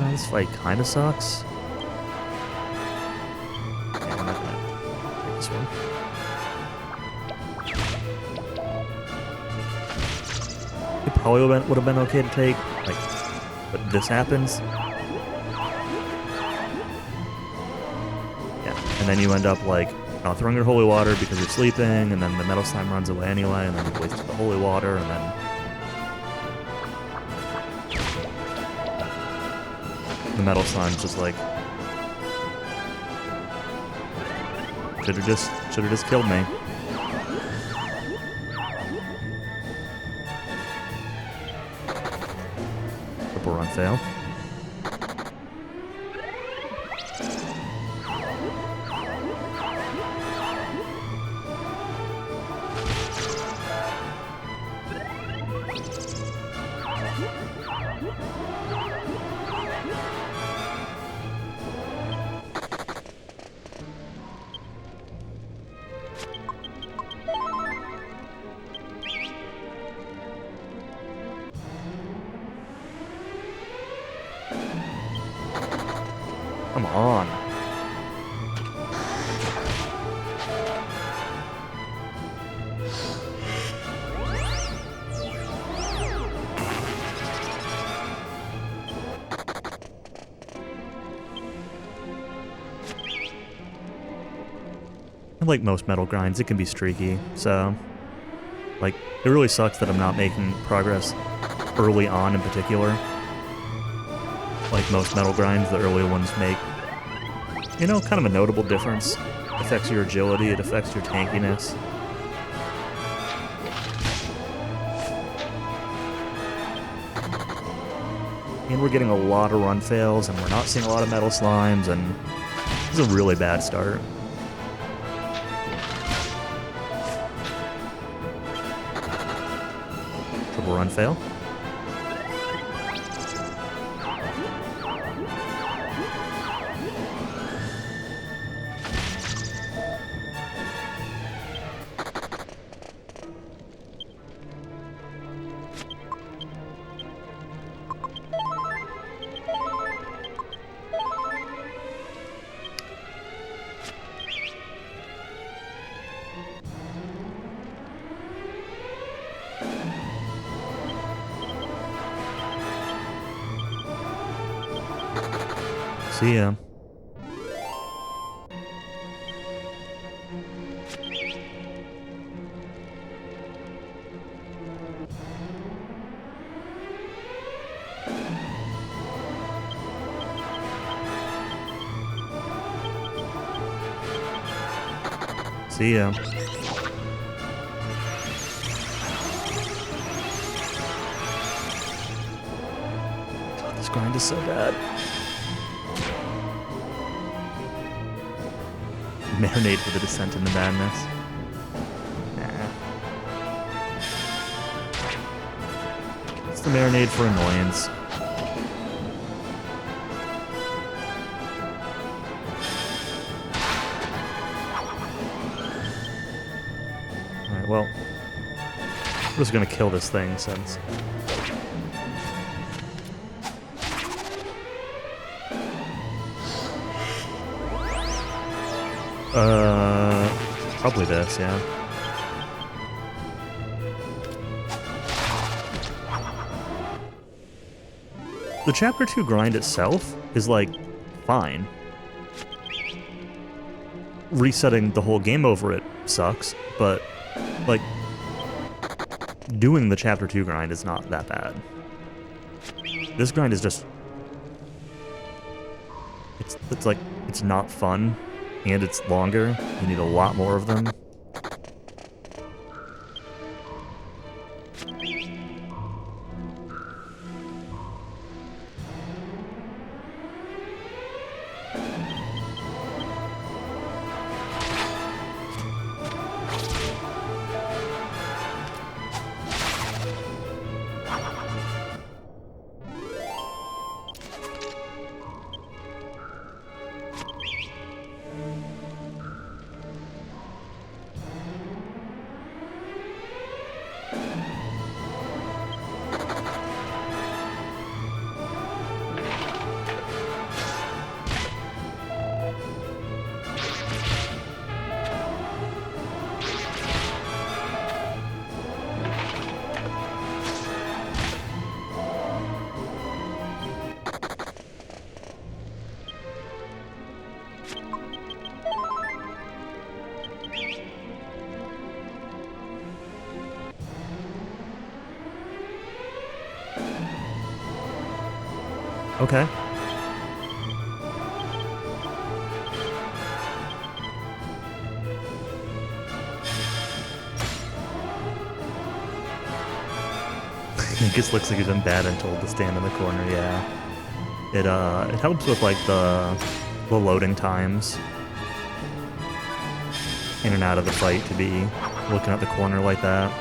This fight kind of sucks. Yeah, I'm not gonna take this one. It probably would have been okay to take, like, but this happens. Yeah, and then you end up like not throwing your holy water because you're sleeping, and then the metal slime runs away anyway, and then you wasted the holy water, and then the metal slime's just like, should have just killed me. Triple run fail. Come on. Like most metal grinds, it can be streaky, so like it really sucks that I'm not making progress early on in particular. Like most metal grinds, the early ones make, you know, kind of a notable difference. It affects your agility, it affects your tankiness. And we're getting a lot of run fails, and we're not seeing a lot of metal slimes, and this is a really bad start. Triple run fail. See ya. See ya. God, this grind is so bad. Marinade for the descent into madness. Nah. It's the marinade for annoyance. Alright, well, we're just gonna kill this thing since. Probably this, yeah. The Chapter 2 grind itself is, like, fine. Resetting the whole game over it sucks, but, like, doing the Chapter 2 grind is not that bad. This grind is just... It's like, it's not fun, and it's longer. You need a lot more of them. Okay. It just looks like he's been bad and told to stand in the corner, yeah. It helps with like the loading times in and out of the fight to be looking at the corner like that.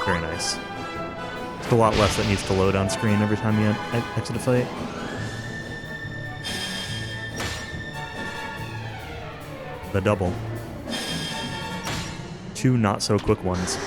Very nice. It's a lot less that needs to load on screen every time you exit a fight. The double. 2 not so quick ones.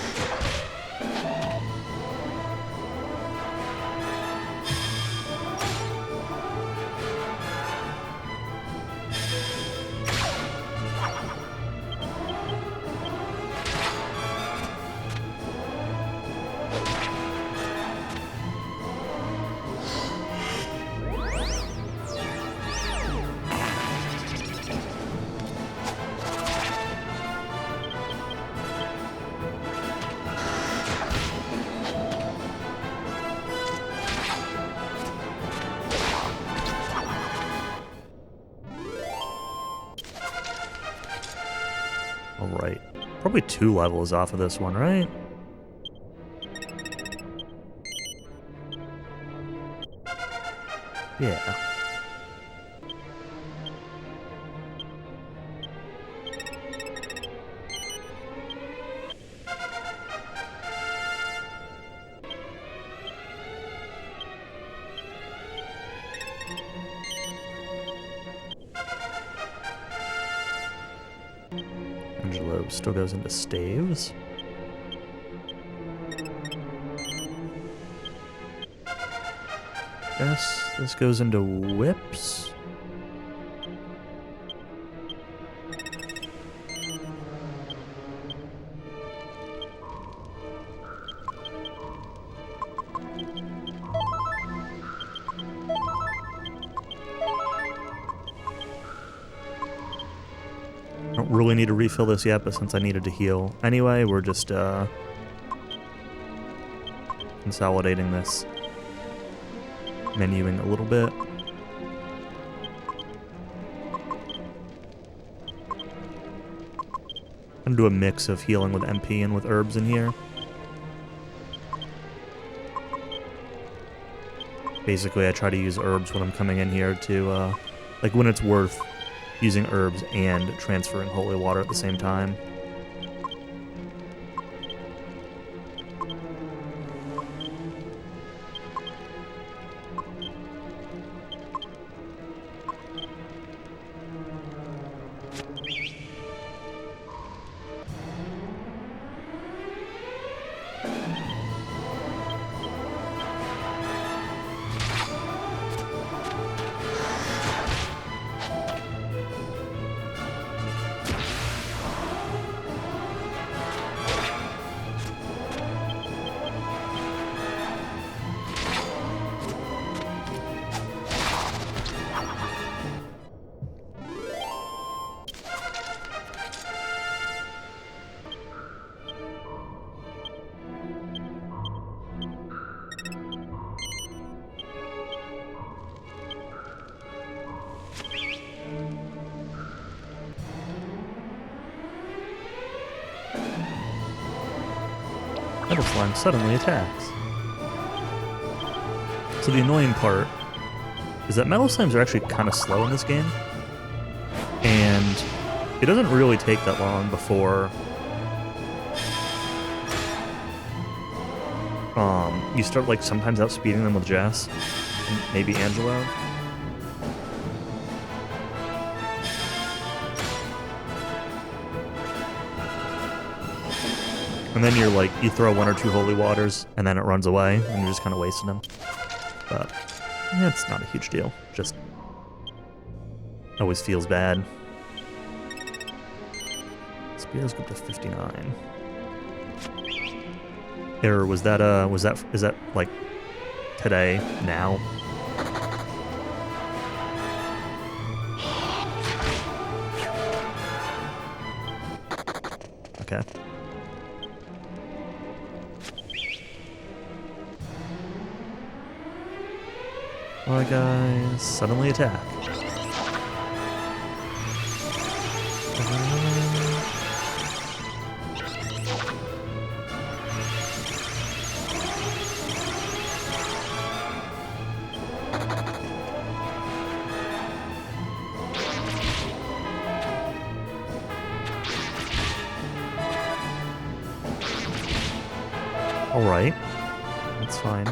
Alright. Probably 2 levels off of this one, right? Yeah. Angelo still goes into staves. Guess this goes into whips. Don't really need to refill this yet, but since I needed to heal anyway, we're just consolidating this, menuing a little bit. I'm gonna do a mix of healing with MP and with herbs in here. Basically, I try to use herbs when I'm coming in here to, like when it's worth using herbs and transferring holy water at the same time. Metal Slime suddenly attacks. So the annoying part is that Metal Slimes are actually kind of slow in this game. And it doesn't really take that long before you start like sometimes outspeeding them with Jess, maybe Angelo. And then you're like, you throw 1 or 2 holy waters, and then it runs away, and you're just kind of wasting them. But it's not a huge deal. Just always feels bad. Spears go up to 59. Error, is that like today, now? Okay. Alright guys, suddenly attack. Alright, that's fine.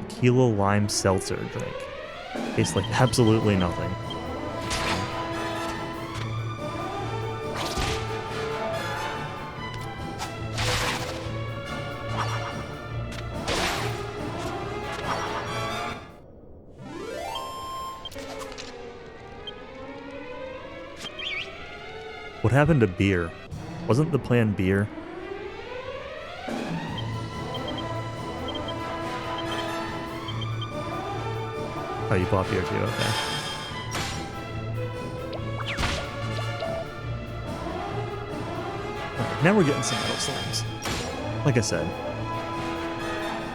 Tequila lime seltzer drink. Tastes like absolutely nothing. What happened to beer? Wasn't the plan beer? Oh, you bought beer too, okay. Alright, now we're getting some metal slimes. Like I said,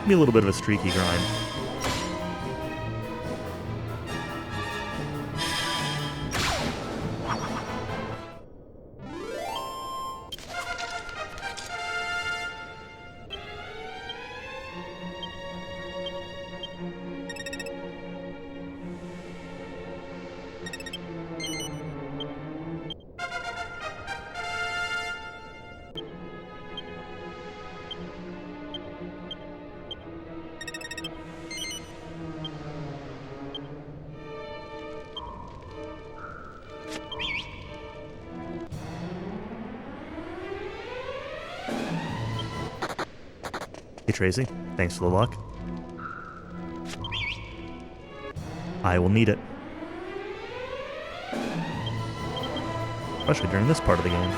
be a little bit of a streaky grind. Hey Tracy, thanks for the luck. I will need it. Especially during this part of the game.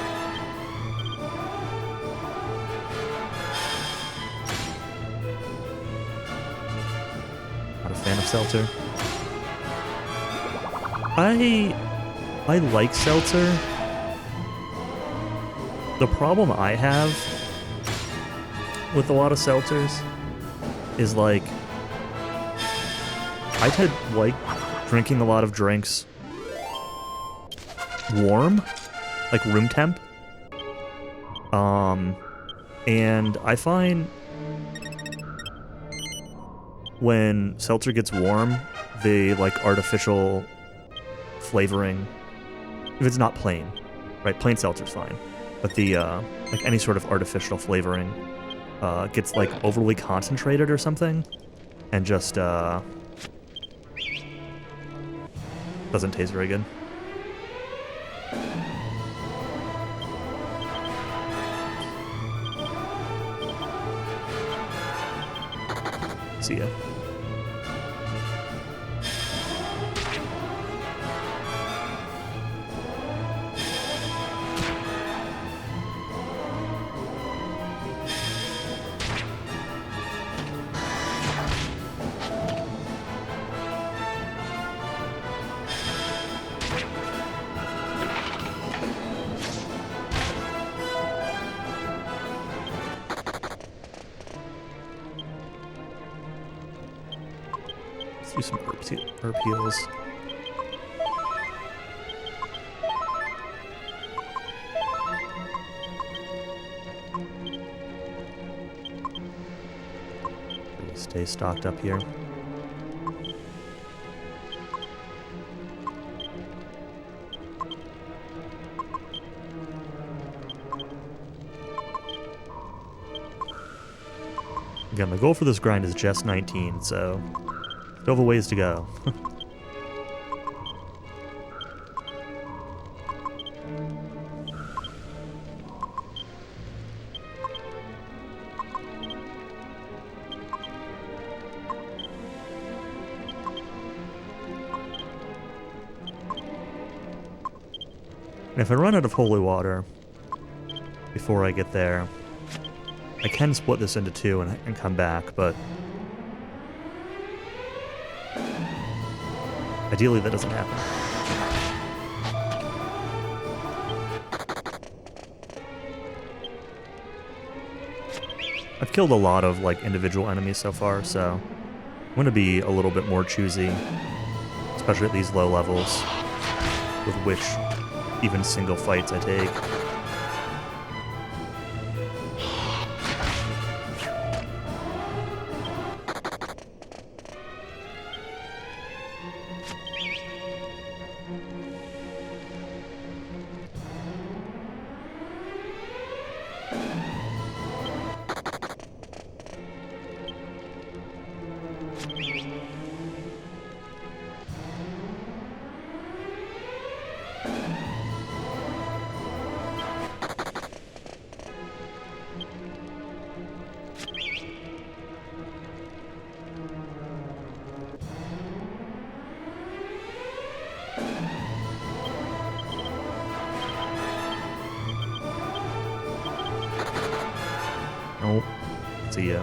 Not a fan of seltzer. I like seltzer. The problem I have with a lot of seltzers is like I tend like drinking a lot of drinks warm, like room temp. And I find when seltzer gets warm, the like artificial flavoring, if it's not plain, right? Plain seltzer's fine, but the like any sort of artificial flavoring gets like overly concentrated or something, and just doesn't taste very good. See ya. Do some herb heals. Stay stocked up here. Again, the goal for this grind is just 19, so still have a ways to go. And if I run out of holy water before I get there, I can split this into two and come back, but ideally that doesn't happen. I've killed a lot of like individual enemies so far, so I'm going to be a little bit more choosy, especially at these low levels, with which even single fights I take. Nope. See ya.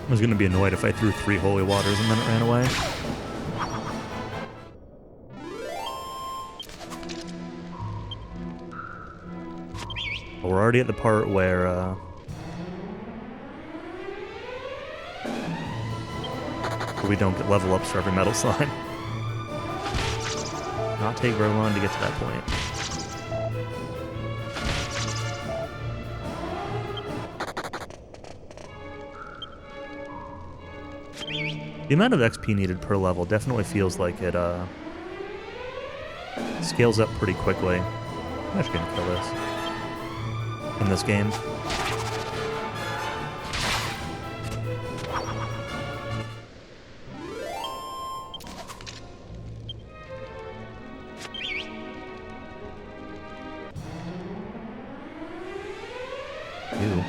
I was going to be annoyed if I threw 3 holy waters and then it ran away. But we're already at the part where we don't get level ups for every metal slime. Not take very long to get to that point. The amount of XP needed per level definitely feels like it scales up pretty quickly. I'm actually gonna kill this in this game. Ew.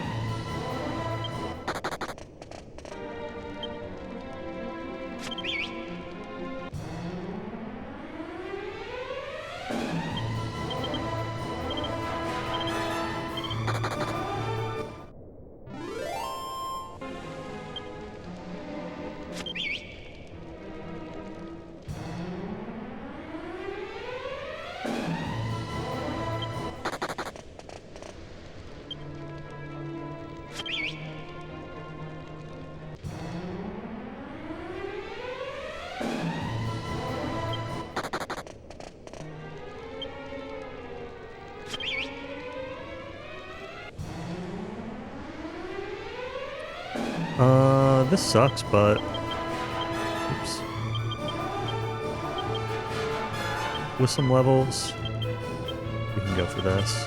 This sucks, but... Oops. With some levels, we can go for this.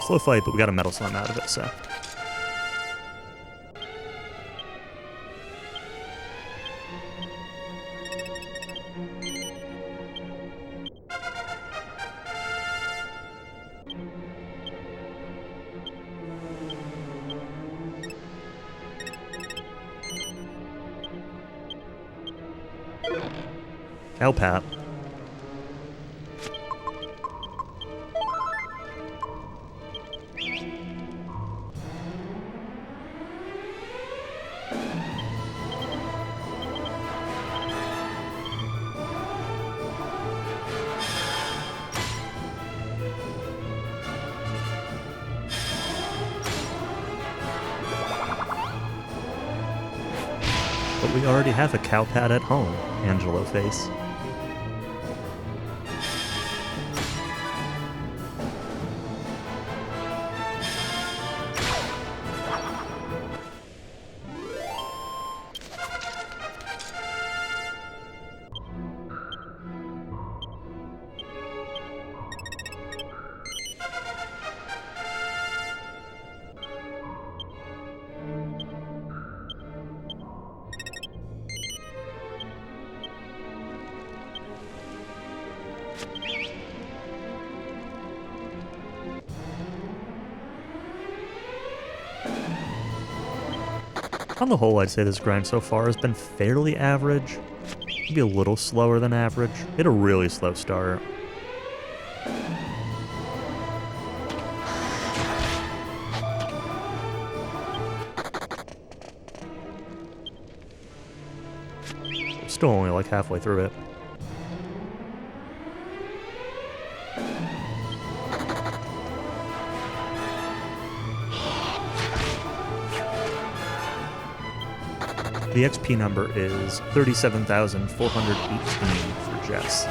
Slow fight, but we got a metal slime out of it, so. Cowpat. But we already have a cowpat at home, Angelo face. On the whole, I'd say this grind so far has been fairly average. Maybe a little slower than average. Hit a really slow start. Still only like halfway through it. The XP number is 37,418 for Jess.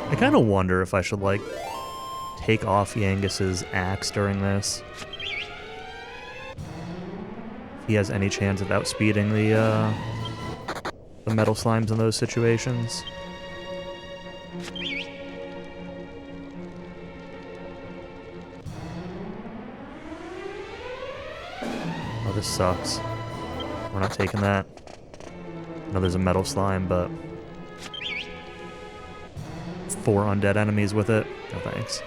I kind of wonder if I should, like, take off Yangus's axe during this. If he has any chance of outspeeding the metal slimes in those situations. Oh, this sucks. We're not taking that. I know there's a metal slime, but 4 undead enemies with it. No thanks.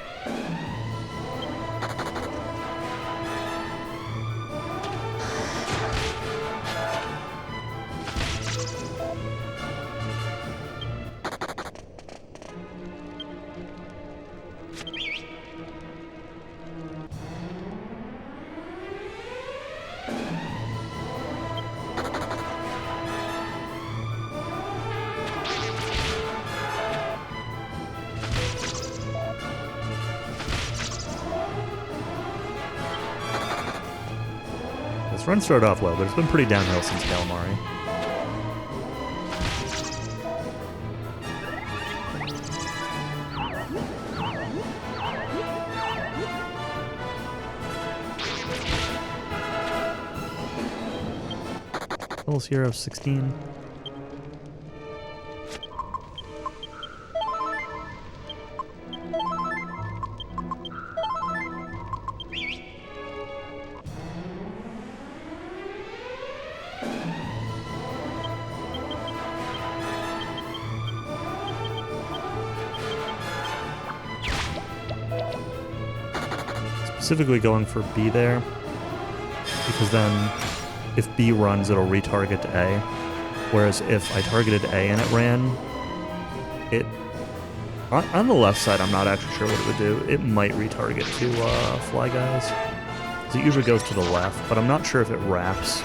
This run started off well, but it's been pretty downhill since Calamari. Level 0, 16. Specifically going for B there, because then if B runs, it'll retarget to A, whereas if I targeted A and it ran, it on the left side, I'm not actually sure what it would do. It might retarget to Fly Guys, because it usually goes to the left, but I'm not sure if it wraps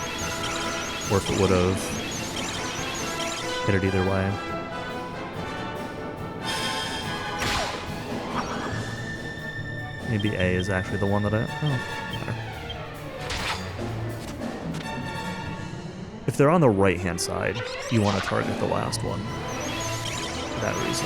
or if it would have hit it either way. Maybe A is actually the one that I... Oh, better. If they're on the right-hand side, you want to target the last one. For that reason.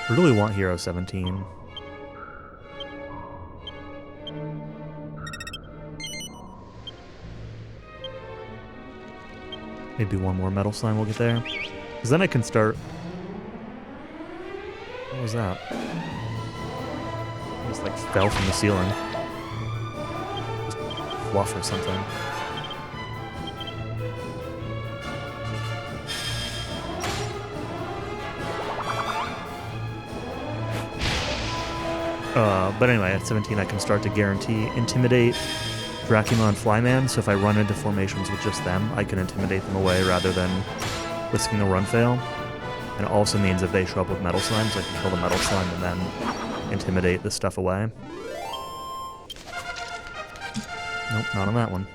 I really want Hero 17. Maybe one more metal slime will get there. Because then I can start... What was that? It just like fell from the ceiling. Just fluff or something. But anyway, at 17 I can start to guarantee Intimidate, Dracula, and Flyman, so if I run into formations with just them, I can intimidate them away rather than risking a run fail. And it also means if they show up with metal slimes, I can kill the metal slime and then intimidate this stuff away. Nope, not on that one.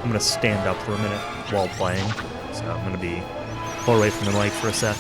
I'm gonna stand up for a minute while playing, so I'm gonna be far away from the mic for a sec.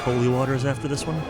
Holy waters after this one.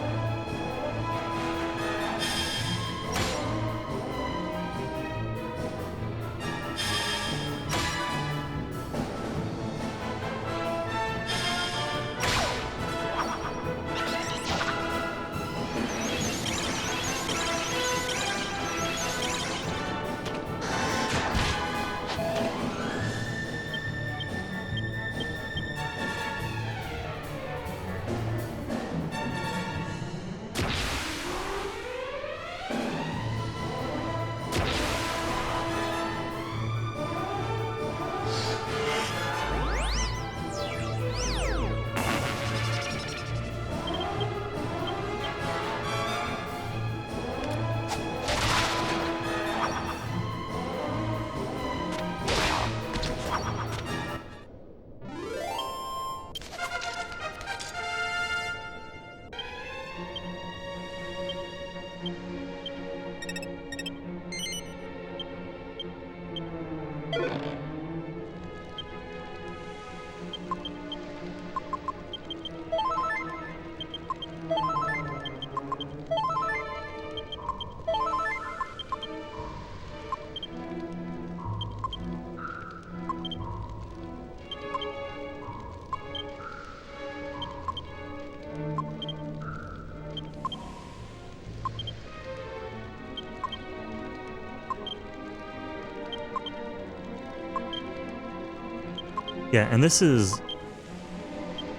Yeah, and this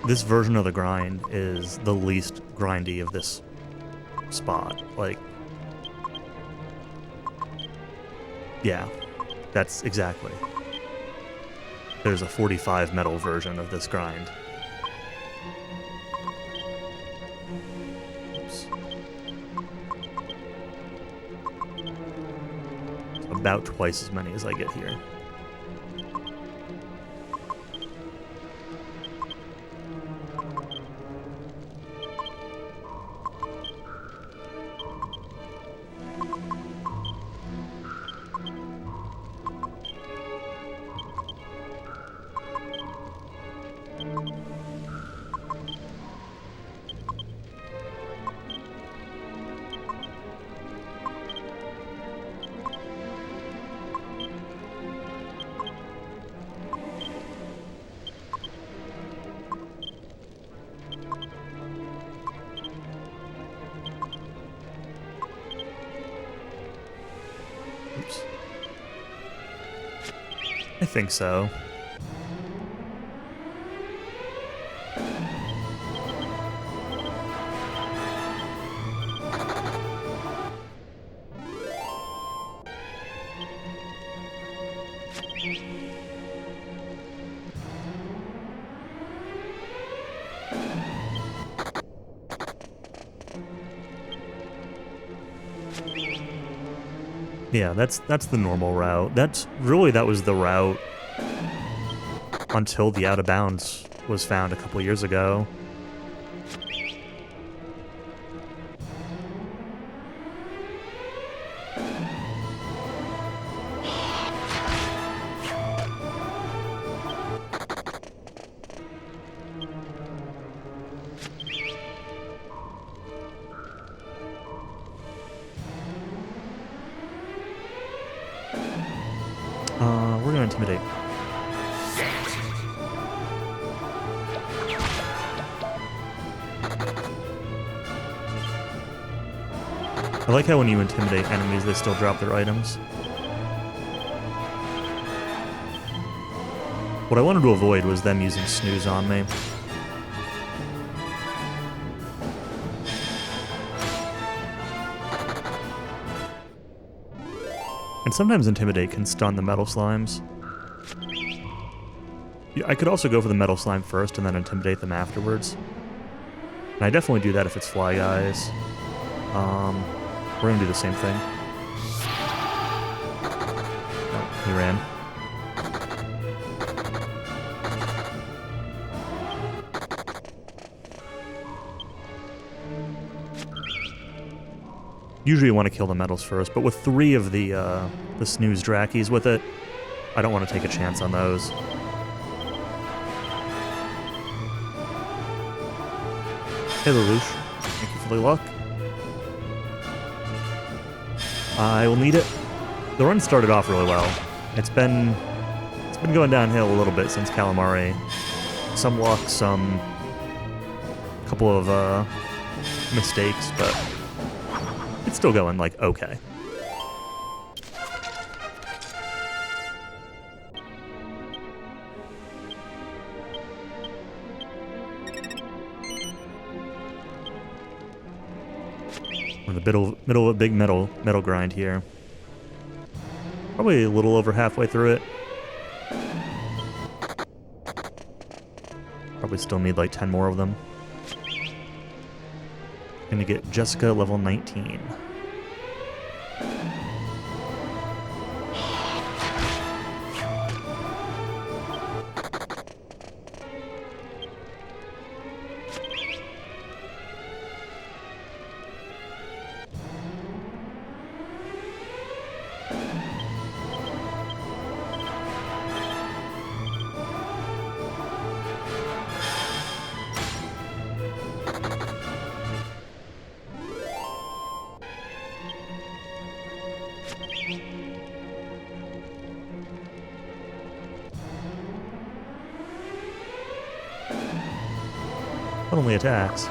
version of the grind is the least grindy of this spot. Like, yeah, that's exactly. There's a 45 metal version of this grind. Oops. About twice as many as I get here. Oops. I think so. Yeah, that's the normal route. That was the route until the out of bounds was found a couple years ago. We're gonna intimidate. I like how when you intimidate enemies, they still drop their items. What I wanted to avoid was them using snooze on me. And sometimes intimidate can stun the metal slimes. I could also go for the metal slime first and then intimidate them afterwards. And I definitely do that if it's fly guys. We're gonna do the same thing. Oh, he ran. Usually you want to kill the metals first, but with 3 of the snooze Drakkies with it, I don't want to take a chance on those. Hey Lelouch, thank you for the luck. I will need it. The run started off really well. It's been going downhill a little bit since Calamari. Some luck, some couple of mistakes, but it's still going like okay. We're in the middle of a big metal grind here. Probably a little over halfway through it. Probably still need like 10 more of them. Gonna get Jessica level 19. It only attacks.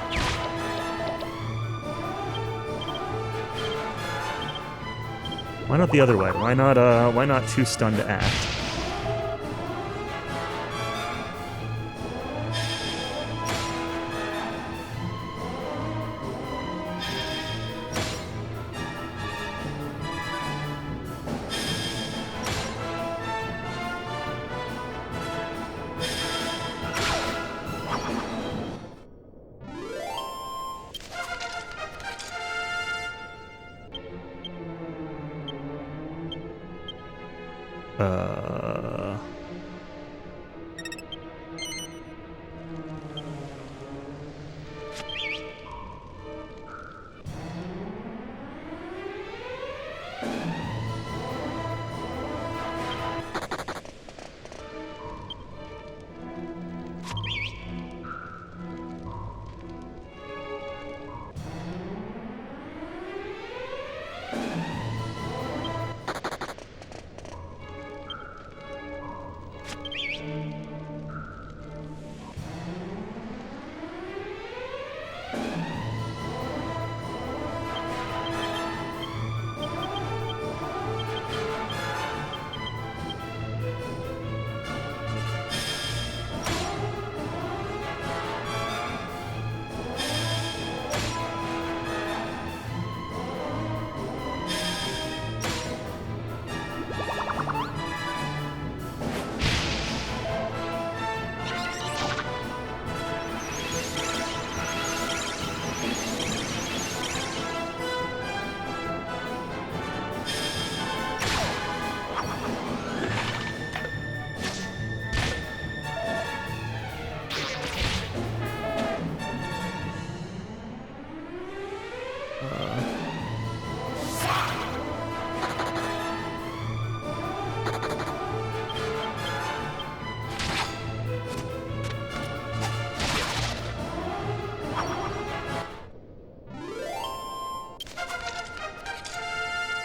Why not the other way? Why not too stunned to act?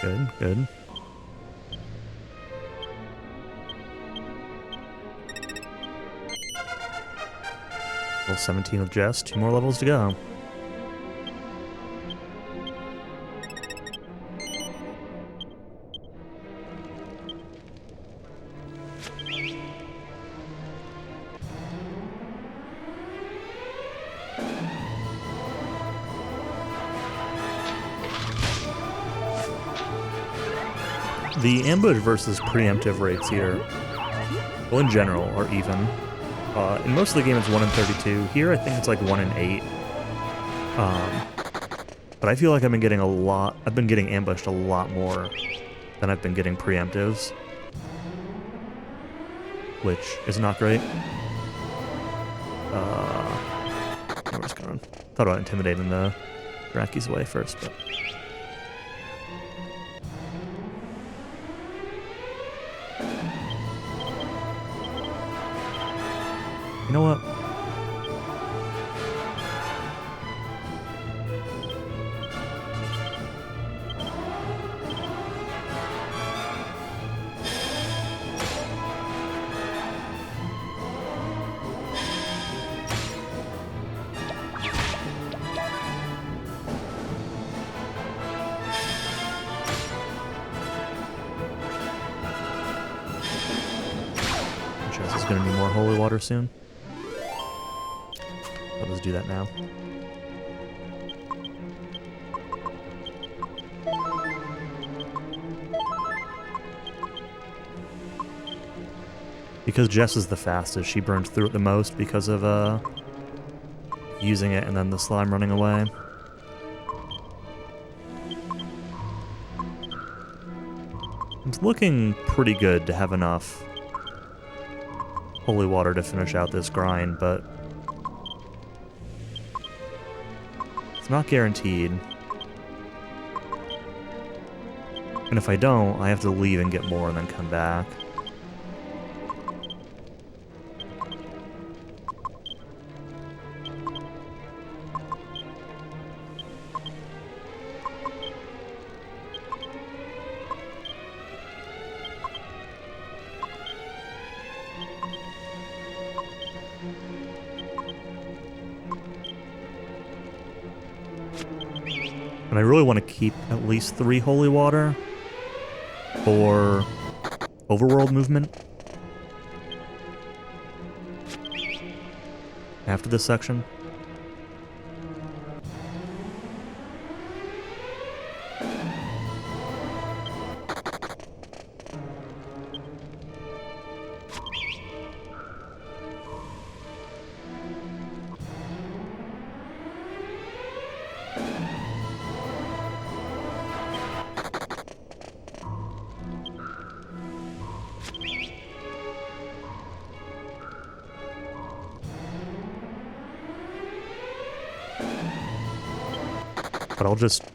Good, good. Level 17 with Jess, 2 more levels to go. The ambush versus preemptive rates here, well, in general, are even. In most of the game, it's 1 in 32. Here, I think it's like 1 in 8. But I feel like I've been getting ambushed a lot more than I've been getting preemptives, which is not great. We're just going. Thought about intimidating the Draki's away first, but. You know what? Chess is going to need more holy water soon. I'll just do that now. Because Jess is the fastest, she burns through it the most because of using it and then the slime running away. It's looking pretty good to have enough holy water to finish out this grind, but it's not guaranteed. And if I don't, I have to leave and get more and then come back. And I really want to keep at least 3 holy water for overworld movement after this section. But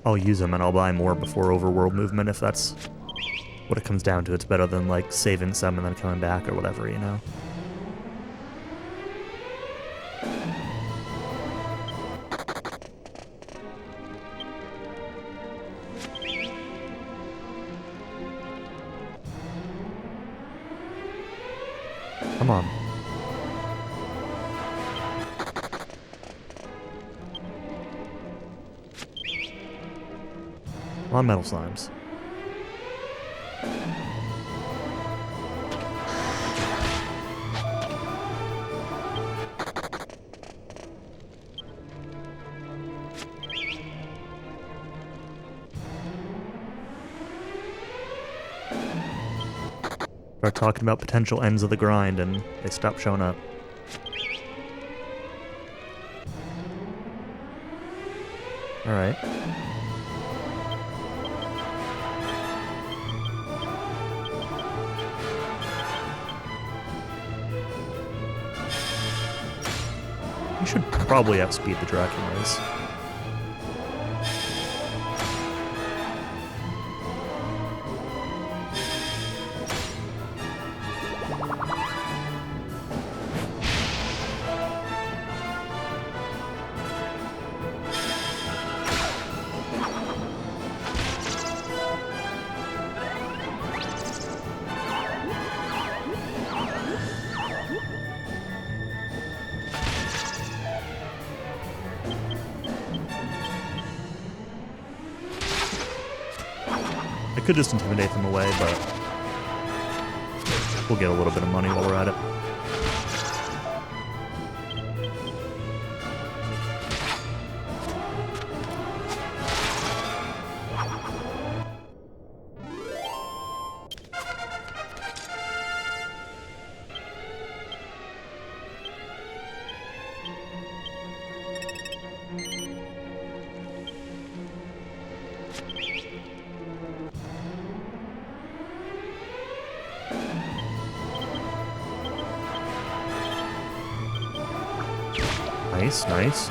I'll use them and I'll buy more before overworld movement if that's what it comes down to. It's better than, like, saving some and then coming back or whatever, you know? Come on. Come on, metal slimes. Start talking about potential ends of the grind and they stop showing up. Alright. You should probably outspeed the Draculas. could just intimidate them away, but we'll get a little bit of money while we're at it. Nice, nice.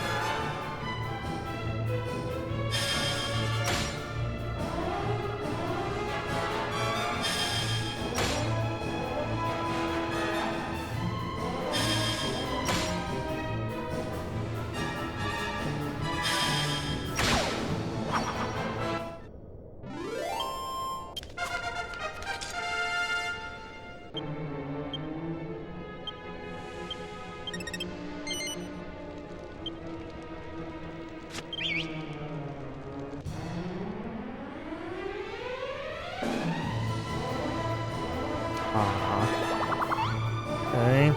Okay.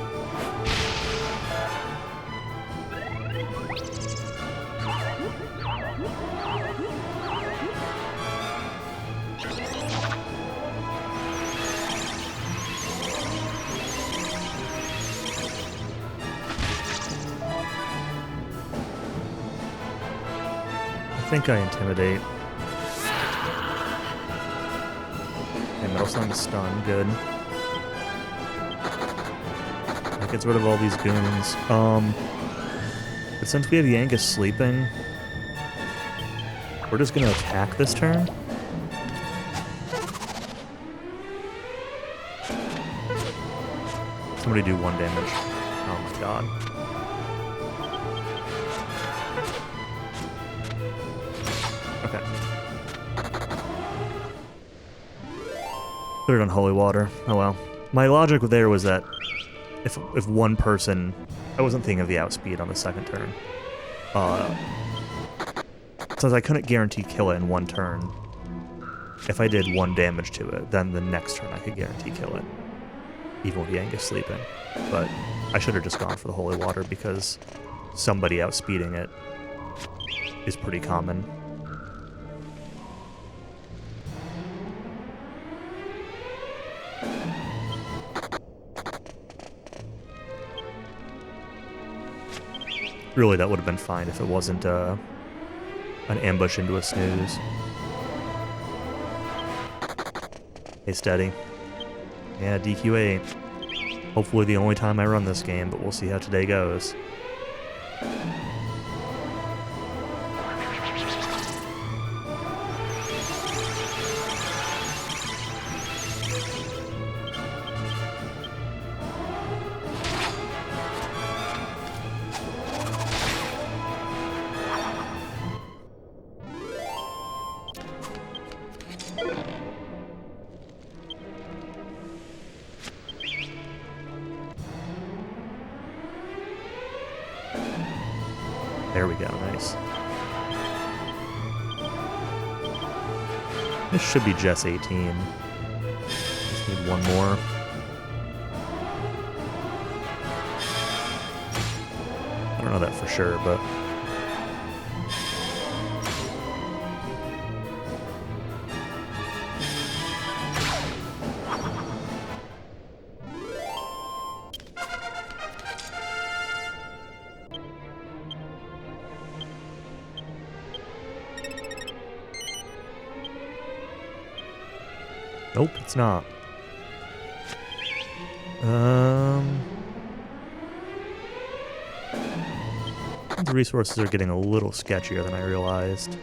I think I intimidate. Okay, Metal Slam is stun, good. That gets rid of all these goons. But since we have Yangus sleeping, we're just gonna attack this turn. Somebody do 1 damage. Oh my god. Okay. Put it on holy water. Oh well. My logic there was that if one person, I wasn't thinking of the outspeed on the second turn. Since I couldn't guarantee kill it in 1 turn, if I did 1 damage to it, then the next turn I could guarantee kill it, even with Yangus sleeping. But I should have just gone for the holy water because somebody outspeeding it is pretty common. Really, that would have been fine if it wasn't an ambush into a snooze. Hey, steady. Yeah, DQ8. Hopefully the only time I run this game, but we'll see how today goes. There we go, nice. This should be Jess 18. Just need 1 more. I don't know that for sure, but... Nope, it's not. The resources are getting a little sketchier than I realized.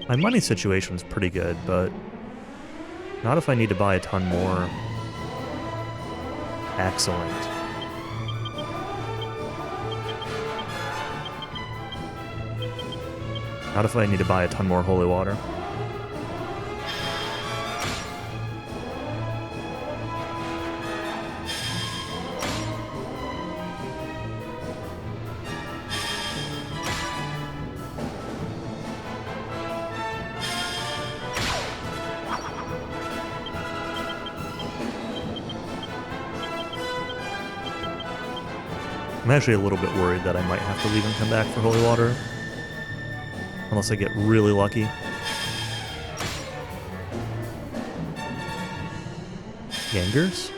My money situation's pretty good, but not if I need to buy a ton more. Excellent. Not if I need to buy a ton more holy water. I'm actually a little bit worried that I might have to leave and come back for holy water. Unless I get really lucky. Yangers?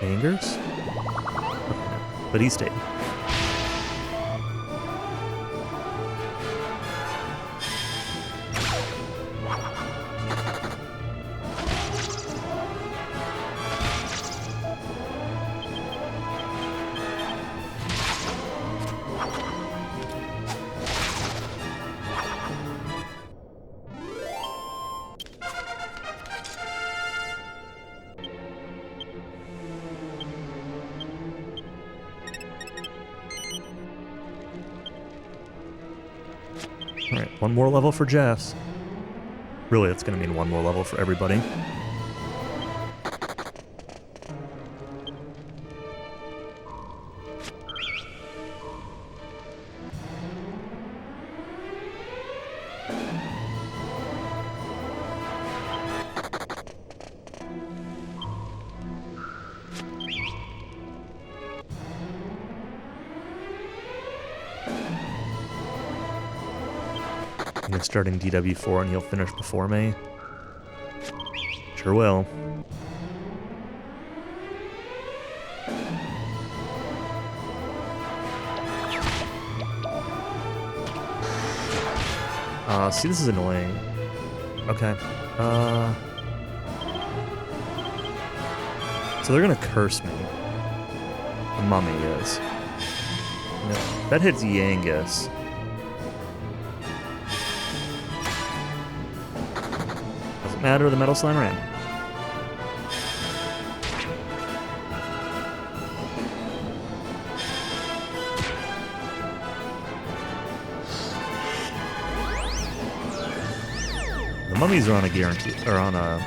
Yangers? Okay, no. But he stayed. Alright, one more level for Jeffs. Really, it's going to mean one more level for everybody. I'm starting DW4 and he'll finish before me. Sure will. See, this is annoying. Okay. So they're gonna curse me. The mummy is. No, that hits Yangus. Doesn't matter, the metal slime ran. The mummies are on a guarantee, or on a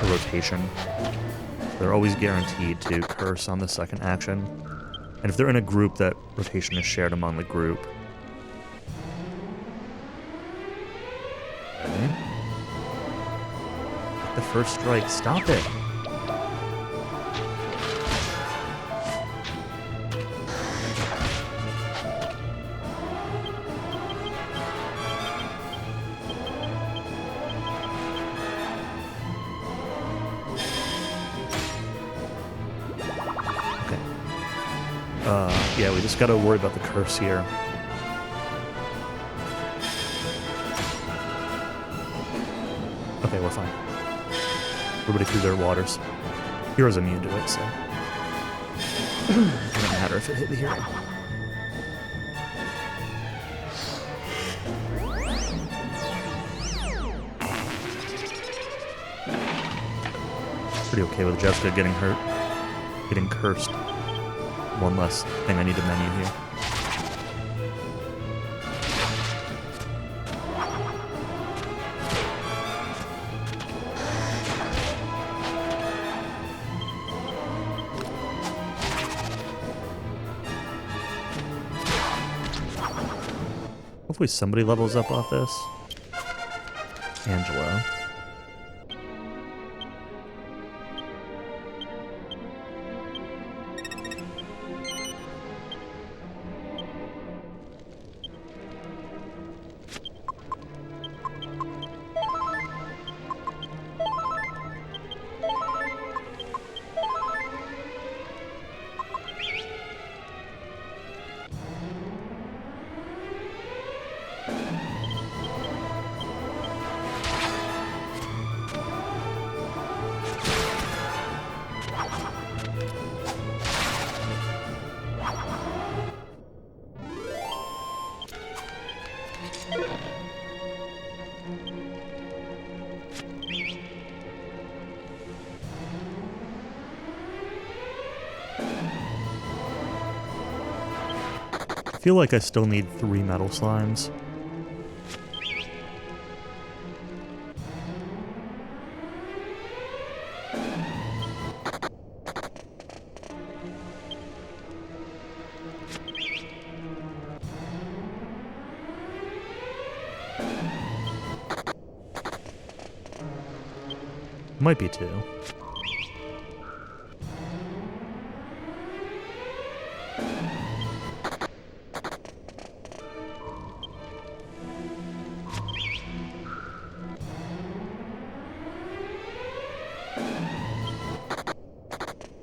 rotation. They're always guaranteed to curse on the second action. And if they're in a group, that rotation is shared among the group. Okay. The first strike, stop it! Yeah, we just gotta worry about the curse here. Okay, we're fine. Everybody threw their waters. Hero's immune to it, so... it doesn't matter if it hit the hero. Pretty okay with Jessica getting hurt. Getting cursed. One less thing I need to menu here. Hopefully somebody levels up off this. Angela. I feel like I still need 3 metal slimes. Might be 2.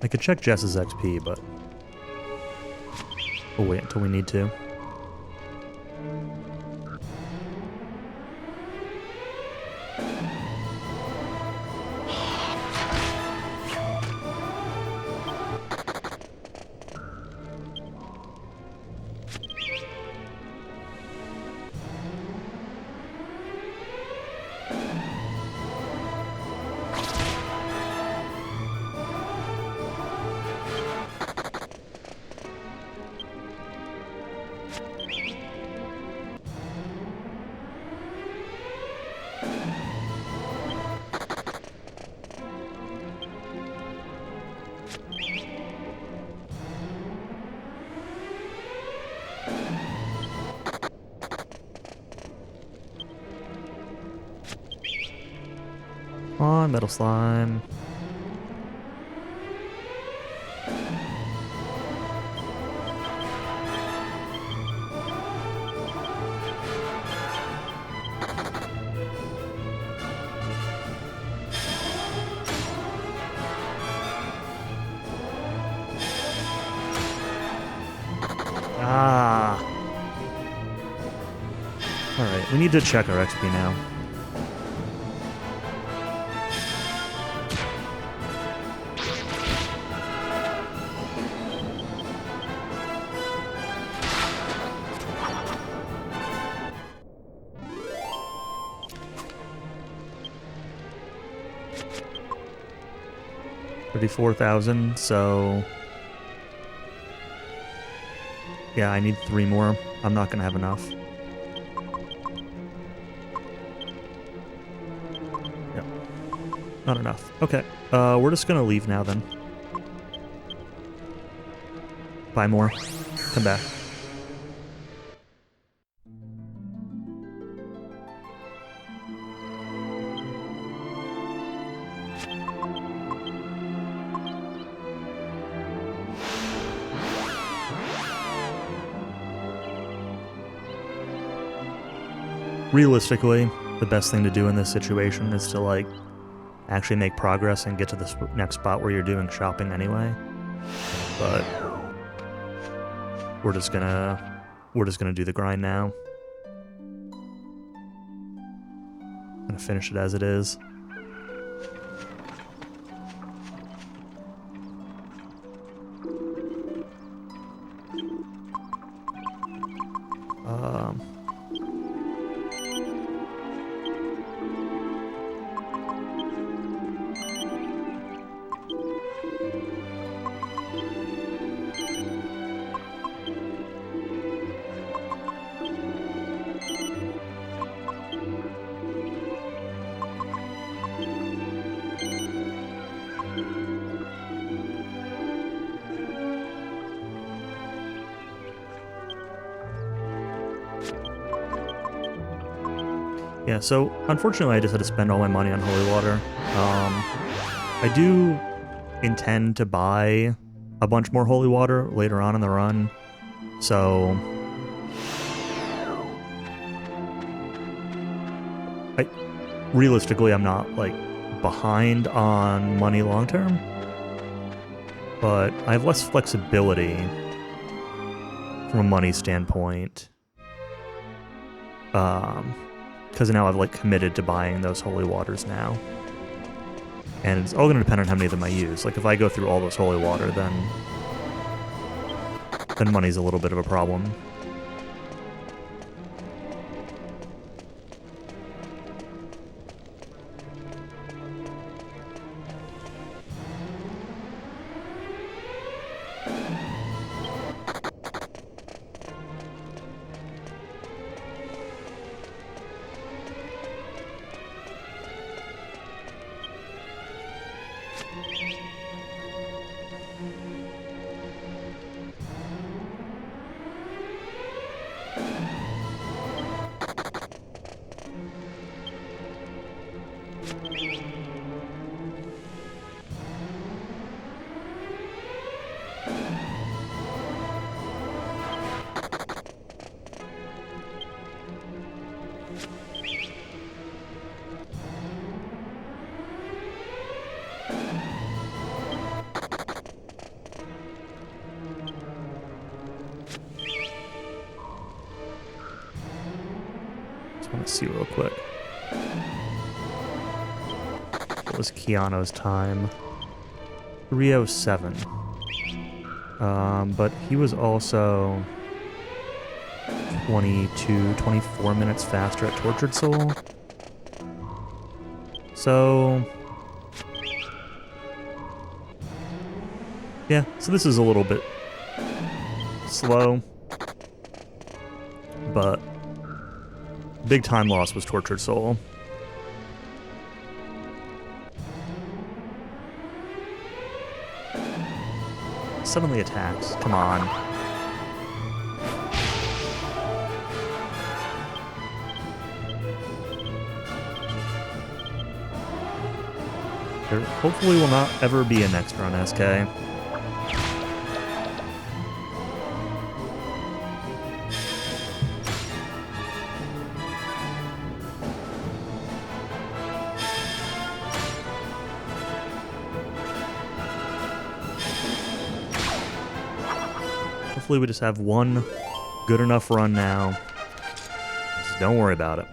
I could check Jess's XP, but we'll wait until we need to. Come on, metal slime. Ah. Alright, we need to check our XP now. $34,000, so yeah, I need 3 more. I'm not gonna have enough. Yep. Not enough. Okay. We're just gonna leave now then. Buy more. Come back. Realistically, the best thing to do in this situation is to, like, actually make progress and get to this next spot where you're doing shopping anyway. But we're just gonna do the grind now. Gonna finish it as it is. Yeah, so unfortunately I just had to spend all my money on holy water. I do intend to buy a bunch more holy water later on in the run, so realistically I'm not, like, behind on money long term, but I have less flexibility from a money standpoint. Because now I've, like, committed to buying those holy waters now. And it's all going to depend on how many of them I use. Like, if I go through all those holy water, then money's a little bit of a problem. Let's see real quick. What was Keanu's time? 3:07. But he was also 24 minutes faster at Tortured Soul. So... yeah, so this is a little bit slow, but big time loss was Tortured Soul. Suddenly attacks, come on. There hopefully will not ever be a next run, SK. Hopefully we just have one good enough run now. Just don't worry about it.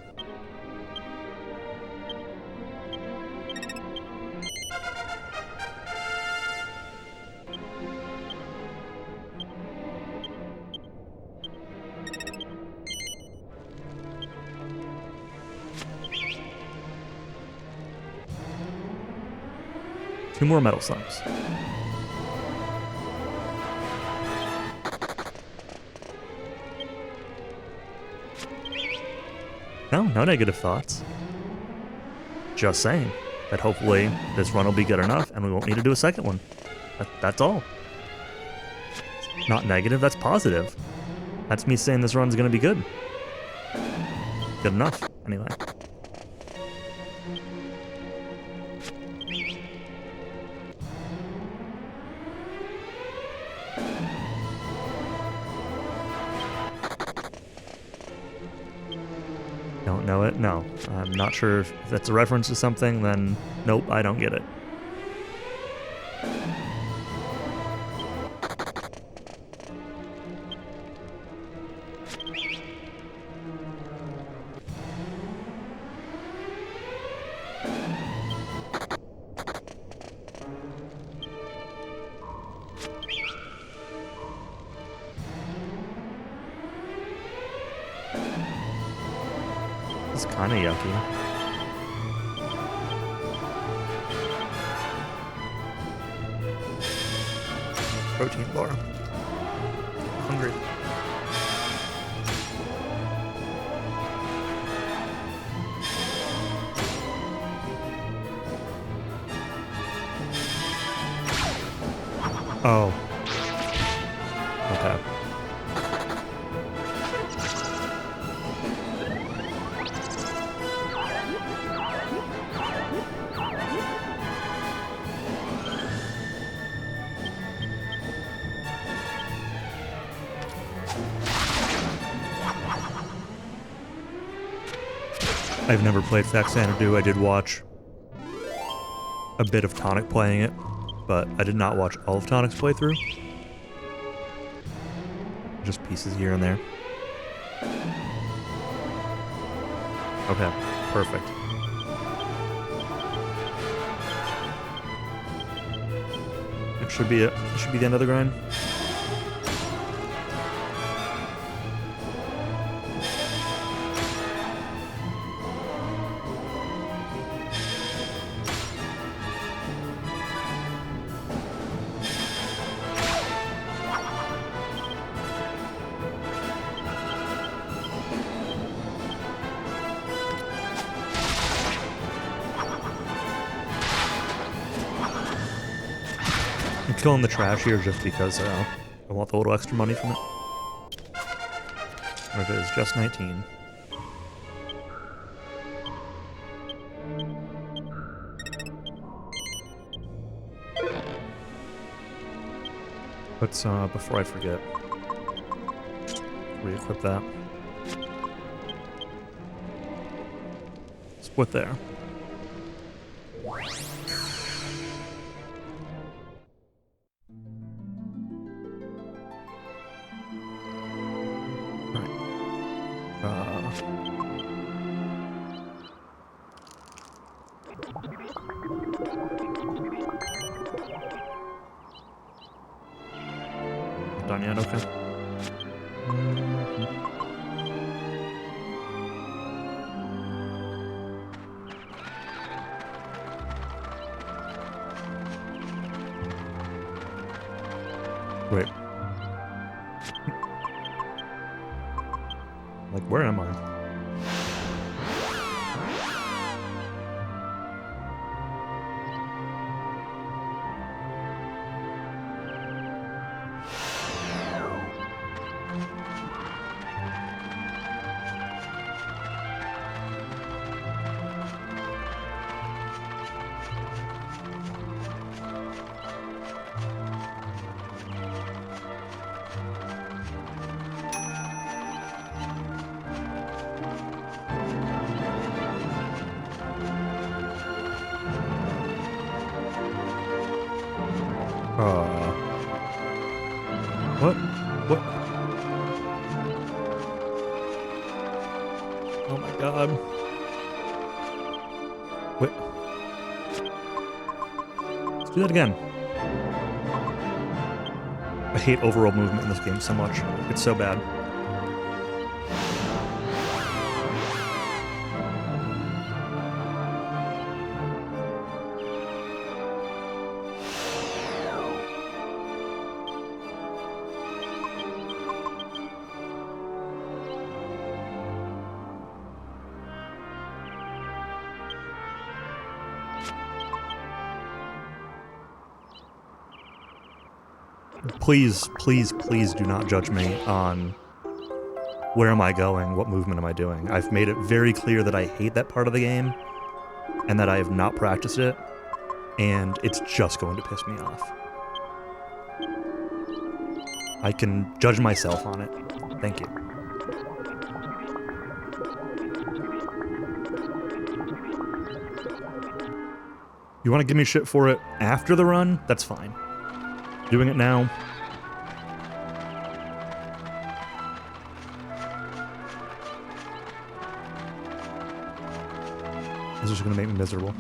Two more metal slumps. No negative thoughts. Just saying that hopefully this run will be good enough and we won't need to do a second one. That's all. Not negative, that's positive. That's me saying this run's gonna be good. Good enough, anyway. Don't know it? No. I'm not sure if that's a reference to something, then nope, I don't get it. It's kind of yucky. Protein bar. Hungry. Oh. Okay. I've never played Fax Xanadu. I did watch a bit of Tonic playing it, but I did not watch all of Tonic's playthrough. Just pieces here and there. Okay, perfect. It should be it. It should be the end of the grind. I'm killing the trash here just because I want the little extra money from it. And if it is just 19. Let's, before I forget, re-equip that. Split there. done yet, okay. Wait. Like, where am I? What? What? Oh my god. Wait. Let's do that again. I hate overall movement in this game so much. It's so bad. Please, please, please do not judge me on where am I going, what movement am I doing. I've made it very clear that I hate that part of the game, and that I have not practiced it, and it's just going to piss me off. I can judge myself on it. Thank you. You want to give me shit for it after the run? That's fine. Doing it now. This is just gonna make me miserable.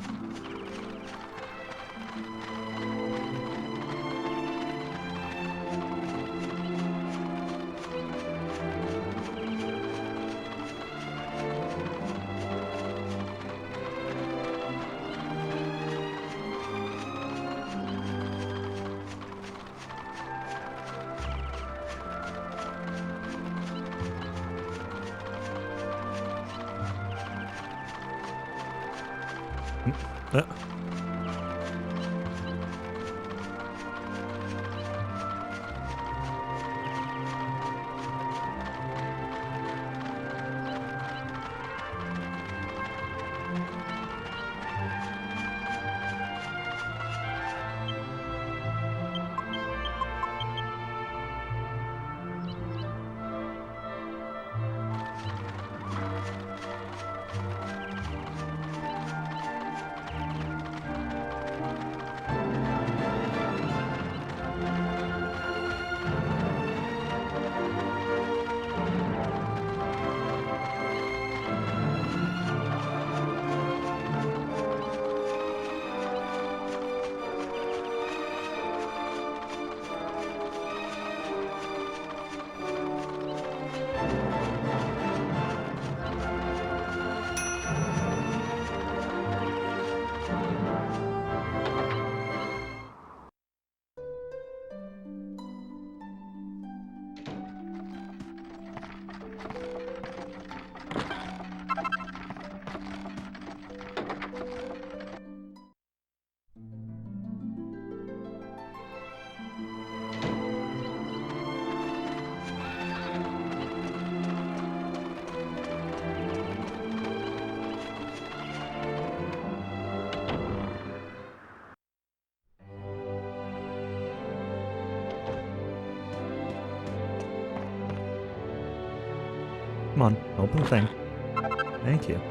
Come on, open the thing. Thank you.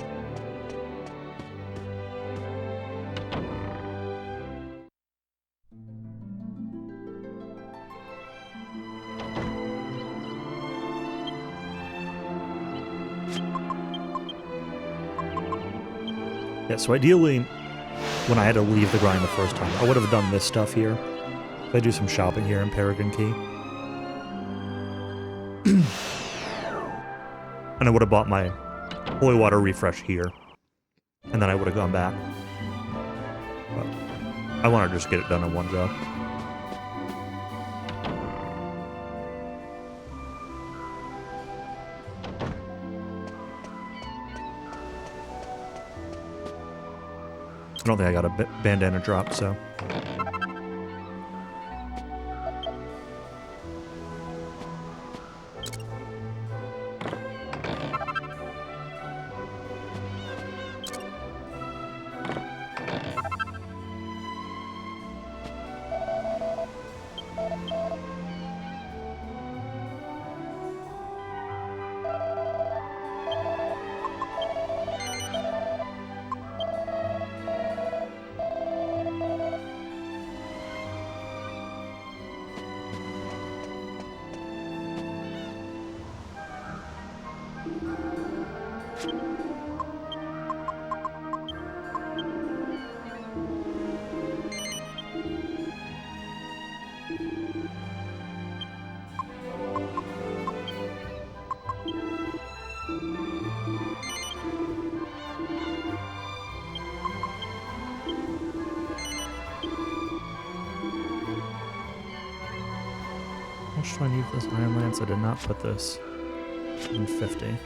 Yeah, so ideally, when I had to leave the grind the first time, I would have done this stuff here. I do some shopping here in Peregrine Key. And I would have bought my holy water refresh here. And then I would have gone back. But I want to just get it done in one go. I don't think I got a bandana drop, so... How much do I need for this Iron Lance? I did not put this in 50.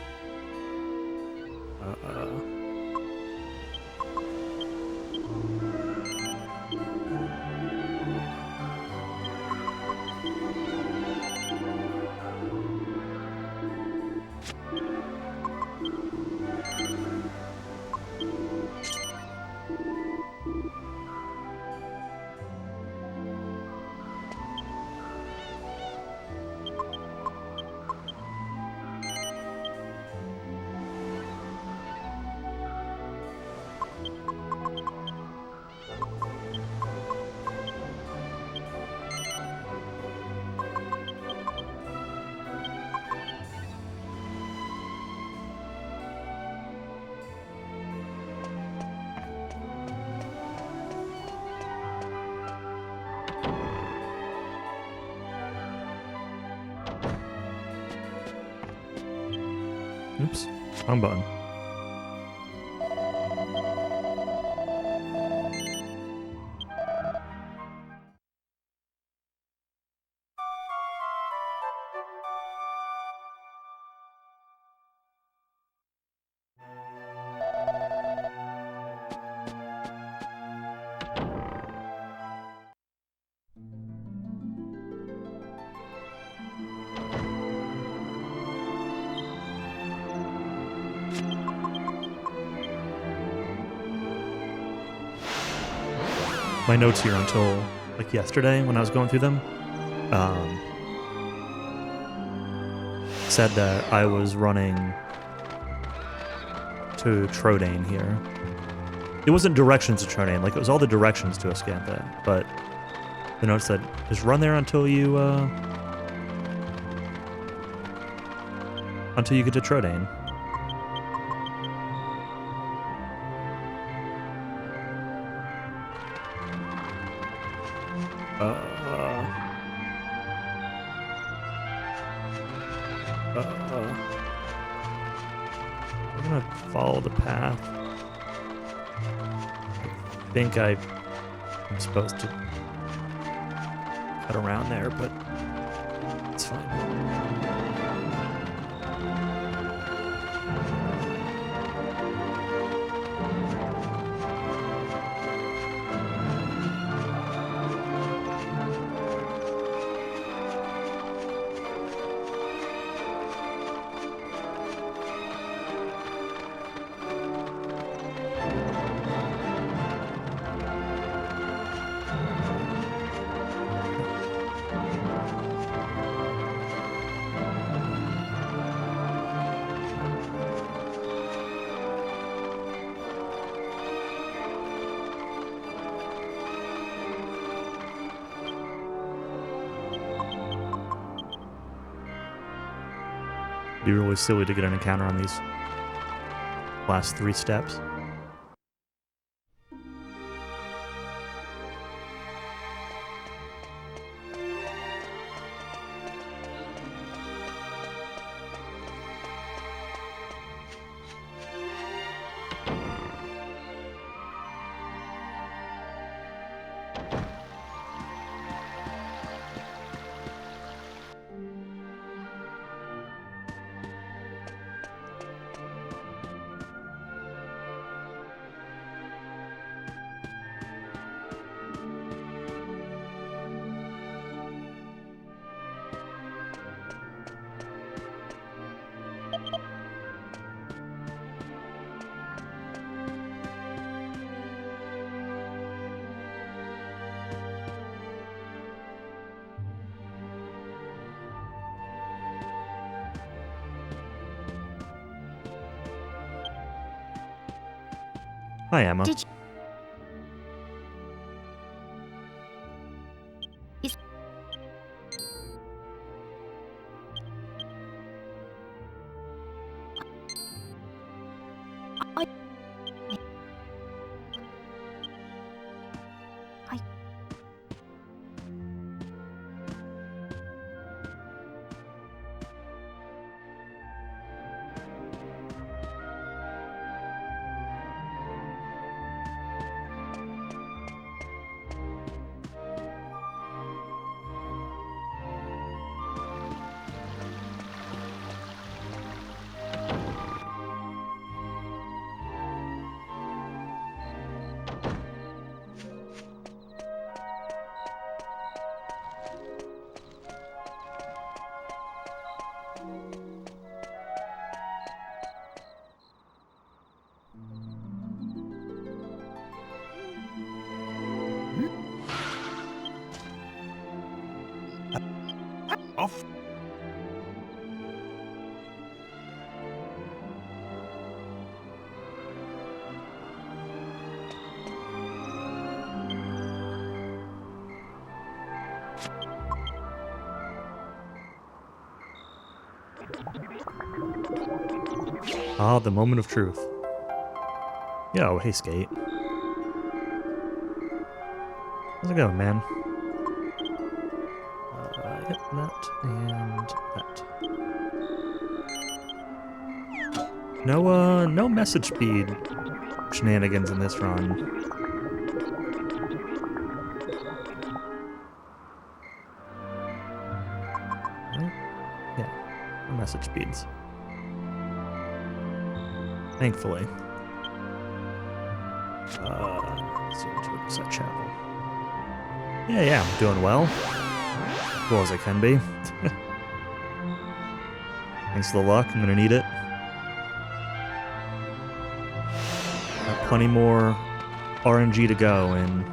Oops, wrong button. My notes here until like yesterday when I was going through them said that I was running to Trodane here. It wasn't directions to Trodane, like it was all the directions to Escantha, but the note said just run there until you get to Trodane. I'm gonna follow the path. I think I'm supposed to cut around there, but it's fine. It'd be really silly to get an encounter on these last 3 steps. Hi, Emma. Did you... Is... I... I... Off. Ah, the moment of truth. Yo, hey, Skate. How's it going, man? Yep, that and that. No message speed shenanigans in this run. Right? Yeah, no message speeds. Thankfully. Let's see what to set chapel. Yeah, I'm doing well. As well as I can be. Thanks for the luck, I'm gonna need it. Got plenty more RNG to go in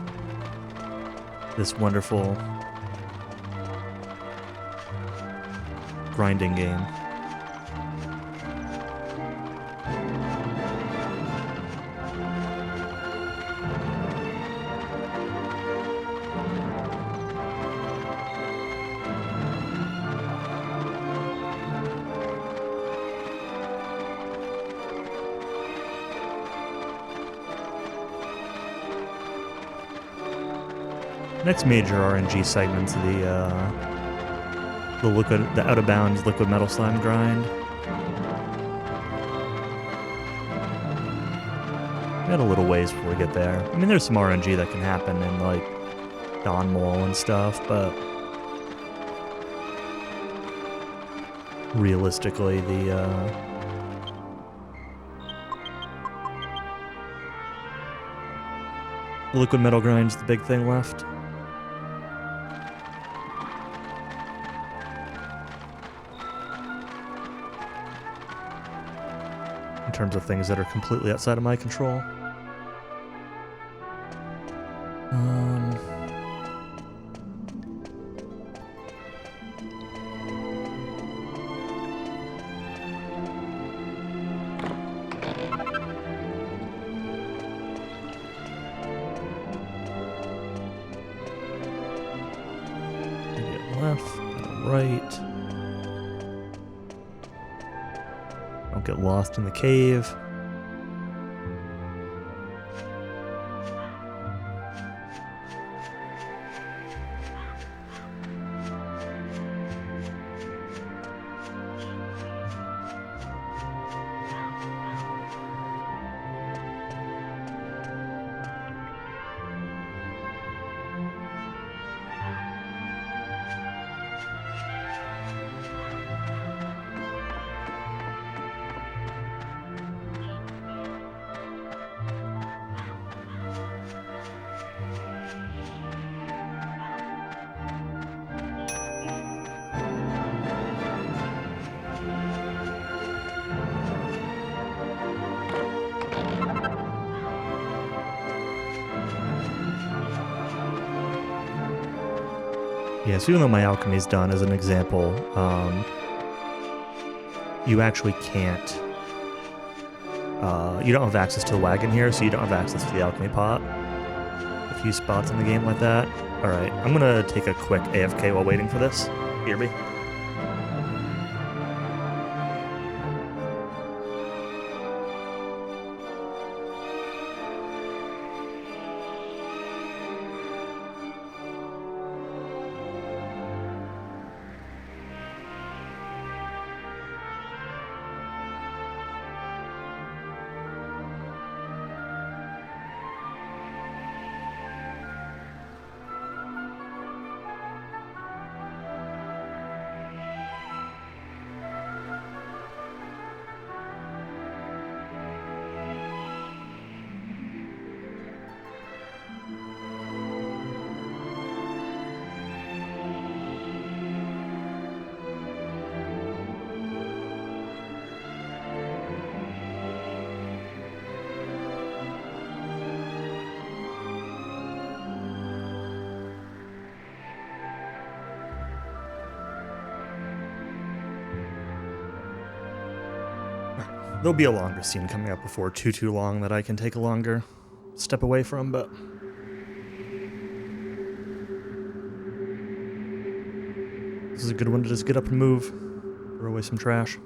this wonderful grinding game. Next major RNG segment's the out of bounds liquid metal slime grind. We got a little ways before we get there. I mean, there's some RNG that can happen in like Dawn Mall and stuff, but realistically, the liquid metal grind's the big thing left. In terms of things that are completely outside of my control. Left, right. Don't get lost in the cave. Yeah, so even though my alchemy's done, as an example, you actually can't. You don't have access to the wagon here, so you don't have access to the alchemy pot. A few spots in the game like that. Alright, I'm gonna take a quick AFK while waiting for this. Hear me? There'll be a longer scene coming up before too long that I can take a longer step away from, but this is a good one to just get up and move, throw away some trash.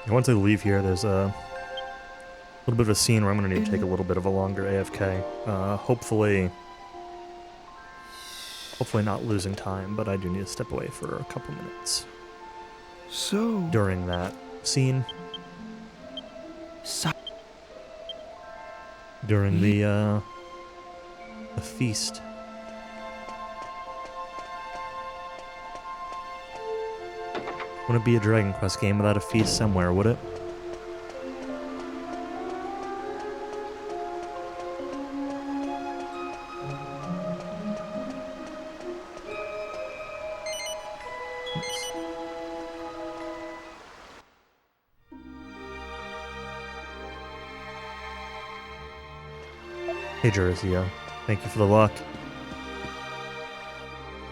And once I leave here, there's a little bit of a scene where I'm going to need to take a little bit of a longer AFK. Hopefully not losing time, but I do need to step away for a couple minutes. So... During that scene. During the feast. Wouldn't be a Dragon Quest game without a feast somewhere, would it? Hey Jersey, thank you for the luck.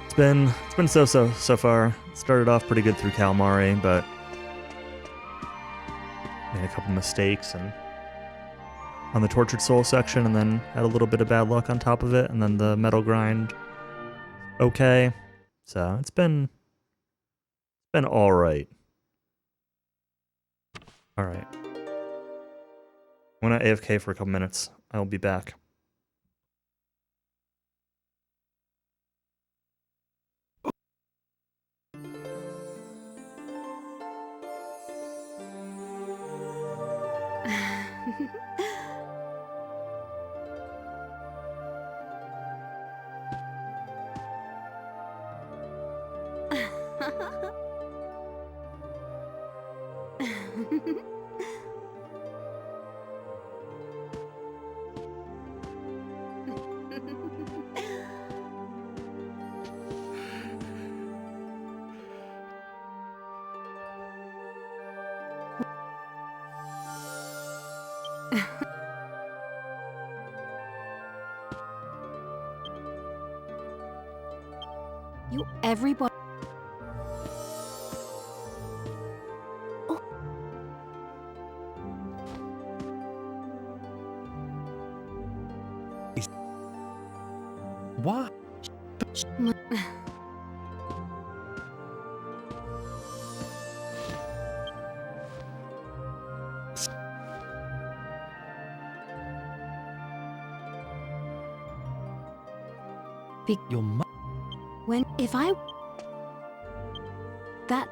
It's been so far. Started off pretty good through Calamari, but made a couple mistakes and on the Tortured Soul section, and then had a little bit of bad luck on top of it, and then the metal grind. Okay, so it's been all right. All right. I'm gonna AFK for a couple minutes. I'll be back. Everybody. What? Your mother. When if I that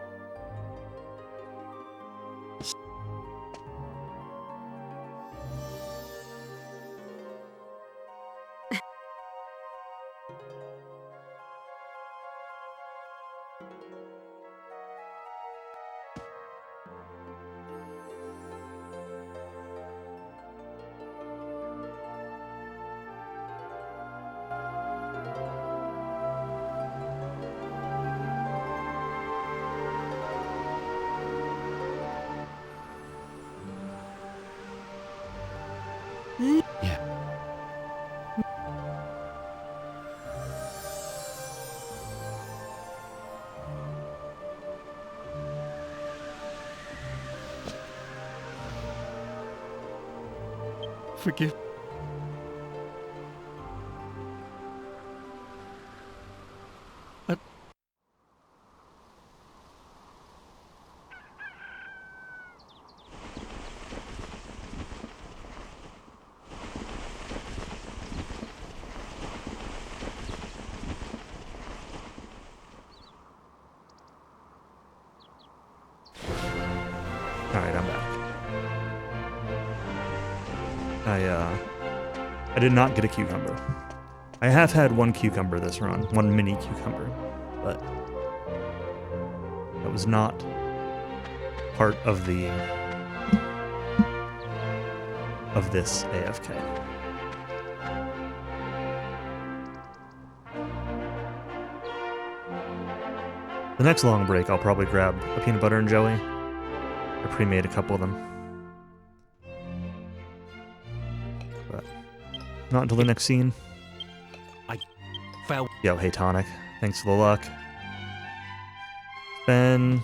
Yeah. Forgive. Alright, I'm back. I did not get a cucumber. I have had one cucumber this run, one mini cucumber, but that was not part of this AFK. The next long break, I'll probably grab a peanut butter and jelly. I pre-made a couple of them. But not until the next scene. I fell. Yo, hey Tonic. Thanks for the luck. It's been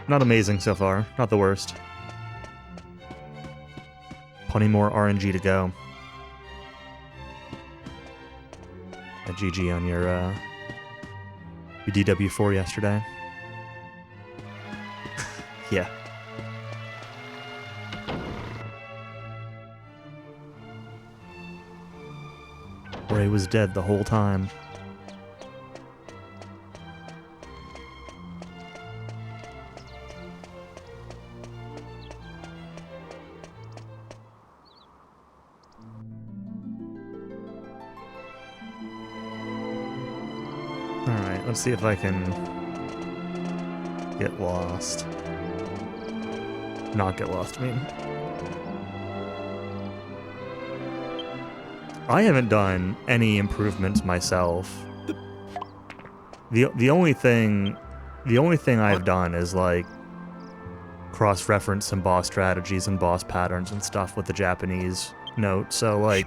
not amazing so far. Not the worst. Plenty more RNG to go. GG on your DW4 yesterday. Yeah. Ray was dead the whole time. Alright, let's see if I can get lost. Not get lost, I mean. I haven't done any improvements myself. The only thing I've done is like cross-reference some boss strategies and boss patterns and stuff with the Japanese note. So like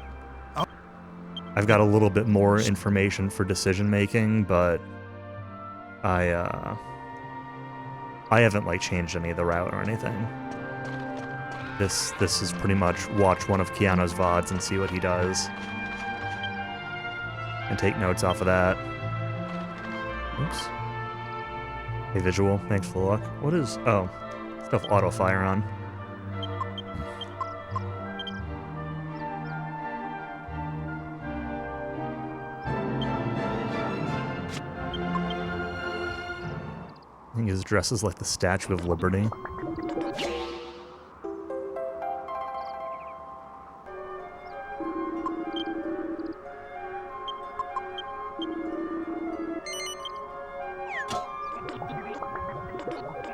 I've got a little bit more information for decision making, but I haven't like changed any of the route or anything. This is pretty much watch one of Keanu's VODs and see what he does. And take notes off of that. Oops. Hey Visual, thanks for the luck. What is... oh, stuff auto fire on. I think his dress is like the Statue of Liberty.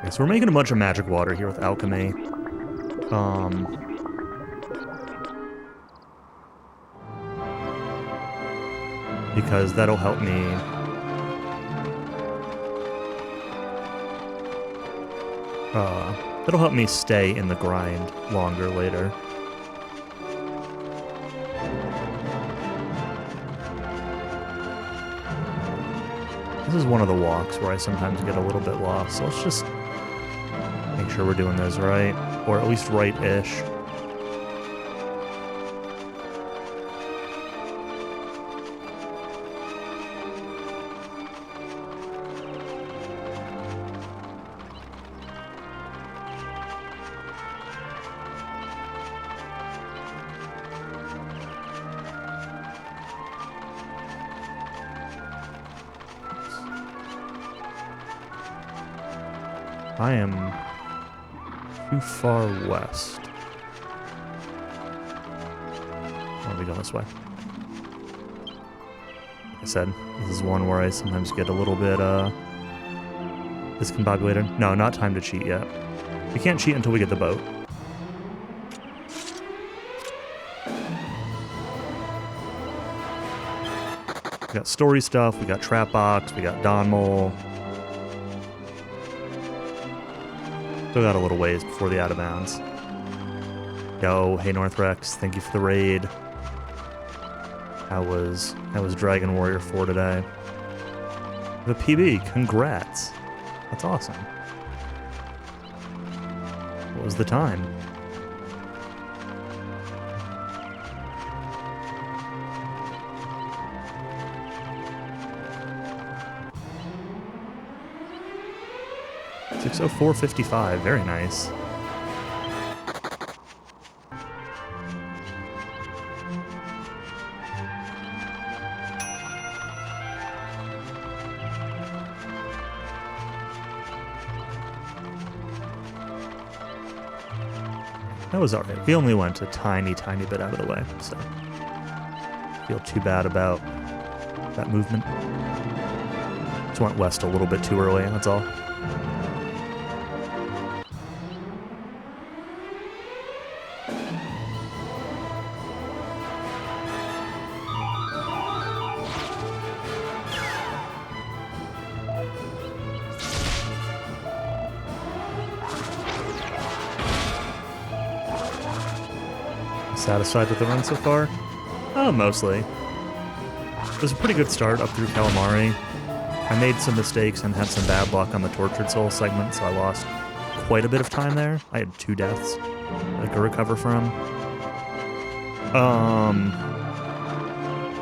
So we're making a bunch of magic water here with alchemy. Because that'll help me It'll help me stay in the grind longer later. This is one of the walks where I sometimes get a little bit lost, so let's just make sure we're doing this right, or at least right-ish. I am too far west. Why don't we go this way? Like I said, this is one where I sometimes get a little bit discombobulated. No, not time to cheat yet. We can't cheat until we get the boat. We got story stuff, we got trap box, we got Don Mole. Still got a little ways before the out of bounds. Yo, hey Northrex, thank you for the raid. How was Dragon Warrior 4 today? The PB, congrats. That's awesome. What was the time? .604.55, very nice. That was alright. We only went a tiny bit out of the way, so feel too bad about that movement. Just went west a little bit too early, that's all. Satisfied with the run so far? Oh, mostly. It was a pretty good start up through Calamari. I made some mistakes and had some bad luck on the Tortured Soul segment, so I lost quite a bit of time there. I had 2 deaths I could recover from.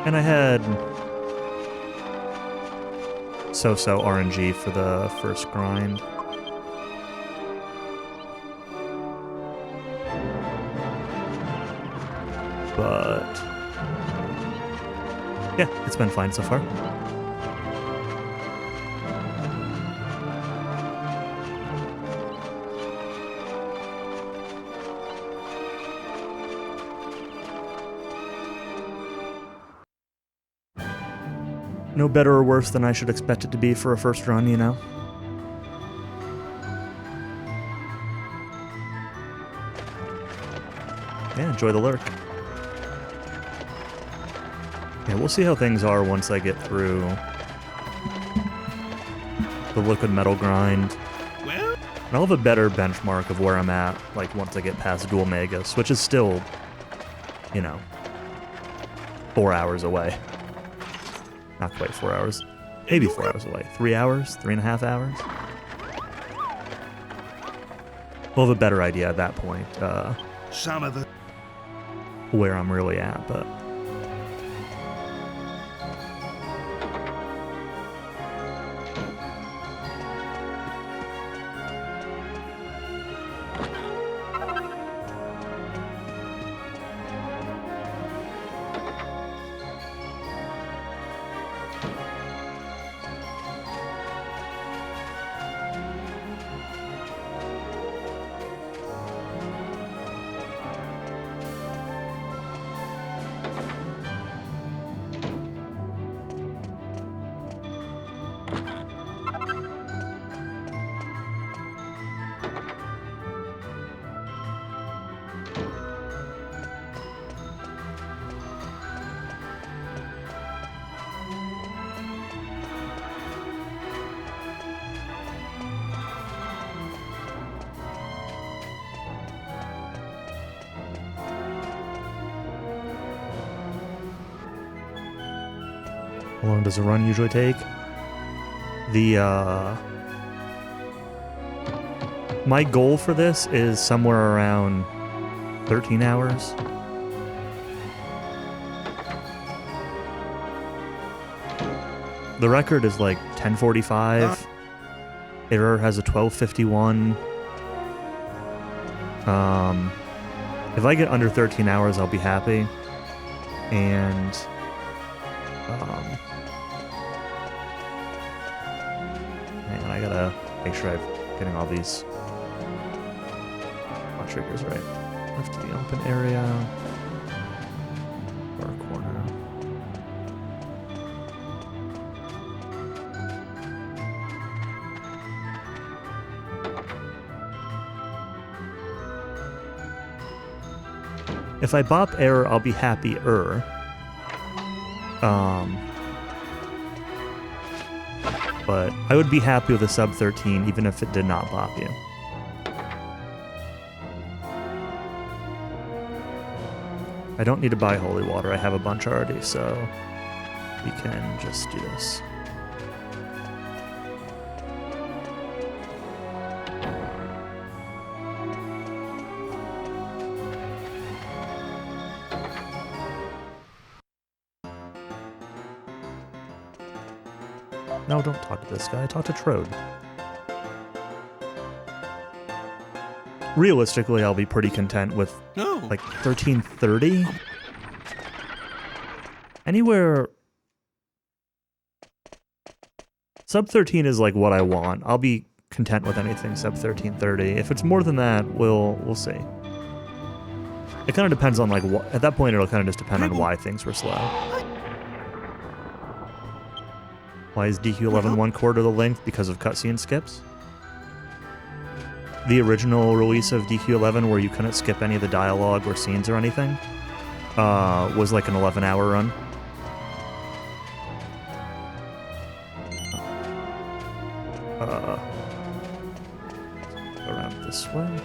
And I had so-so RNG for the first grind. But yeah, it's been fine so far. No better or worse than I should expect it to be for a first run, you know? Yeah, enjoy the lurk. Yeah, we'll see how things are once I get through the liquid metal grind. And I'll have a better benchmark of where I'm at, like, once I get past Dual Magus, which is still, you know, 4 hours away. Not quite 4 hours. Maybe 4 hours away. 3 hours? 3.5 hours? We'll have a better idea at that point, where I'm really at, but... How long does a run usually take? My goal for this is somewhere around 13 hours. The record is like 10:45. Error has a 12:51. If I get under 13 hours, I'll be happy. And man, I gotta make sure I'm getting all these triggers right. Left to the open area. Far corner. If I bop error, I'll be happier. But I would be happy with a sub 13 even if it did not bop you. I don't need to buy holy water, I have a bunch already, so we can just do this. No, don't talk to this guy, talk to Trode. Realistically, I'll be pretty content with like 1330. Anywhere sub 13 is like what I want. I'll be content with anything sub 1330. If it's more than that, we'll see. It kind of depends on like what. At that point, it'll kind of just depend on why things were slow. Why is DQ11 1/4 the length? Because of cutscene skips. The original release of DQ11, where you couldn't skip any of the dialogue or scenes or anything, was like an 11-hour run. Around this way.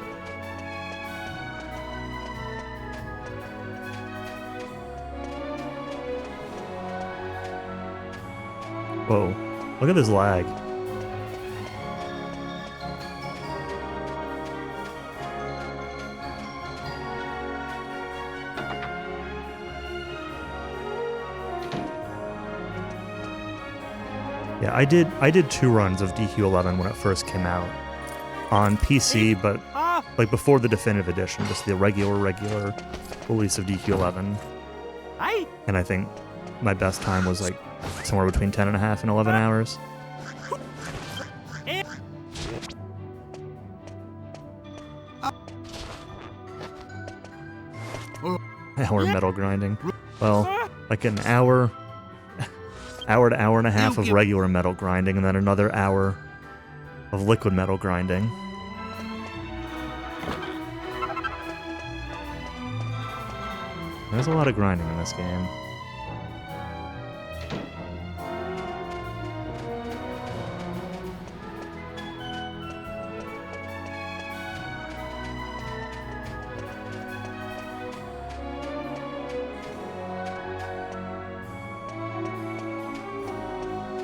Whoa, look at this lag. Yeah, I did 2 runs of DQ11 when it first came out on PC, but like before the definitive edition, just the regular release of DQ11. And I think my best time was like somewhere between 10.5 and 11 hours. Hour metal grinding. Well, like an hour to hour and a half of regular metal grinding, and then another hour of liquid metal grinding. There's a lot of grinding in this game.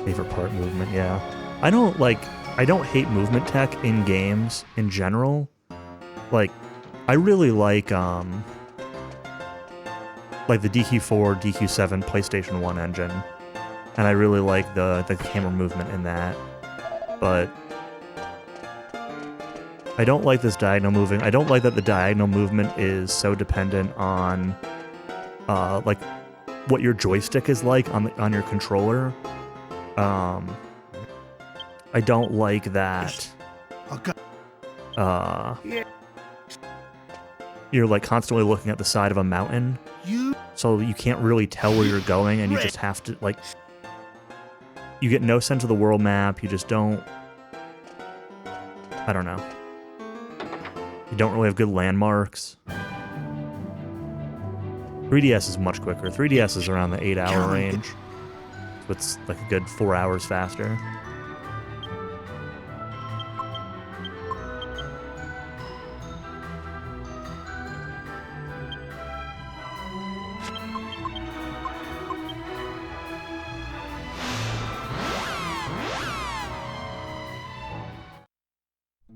Favorite part, movement, yeah. I don't hate movement tech in games in general. Like, I really like the DQ4, DQ7 PlayStation 1 engine. And I really like the camera movement in that. But I don't like this diagonal moving. I don't like that the diagonal movement is so dependent on like what your joystick is like on your controller. I don't like that. You're like constantly looking at the side of a mountain, so you can't really tell where you're going, and you just have to like. You get no sense of the world map. You just don't. I don't know. You don't really have good landmarks. 3DS is much quicker. 3DS is around the 8-hour range. So it's like a good 4 hours faster.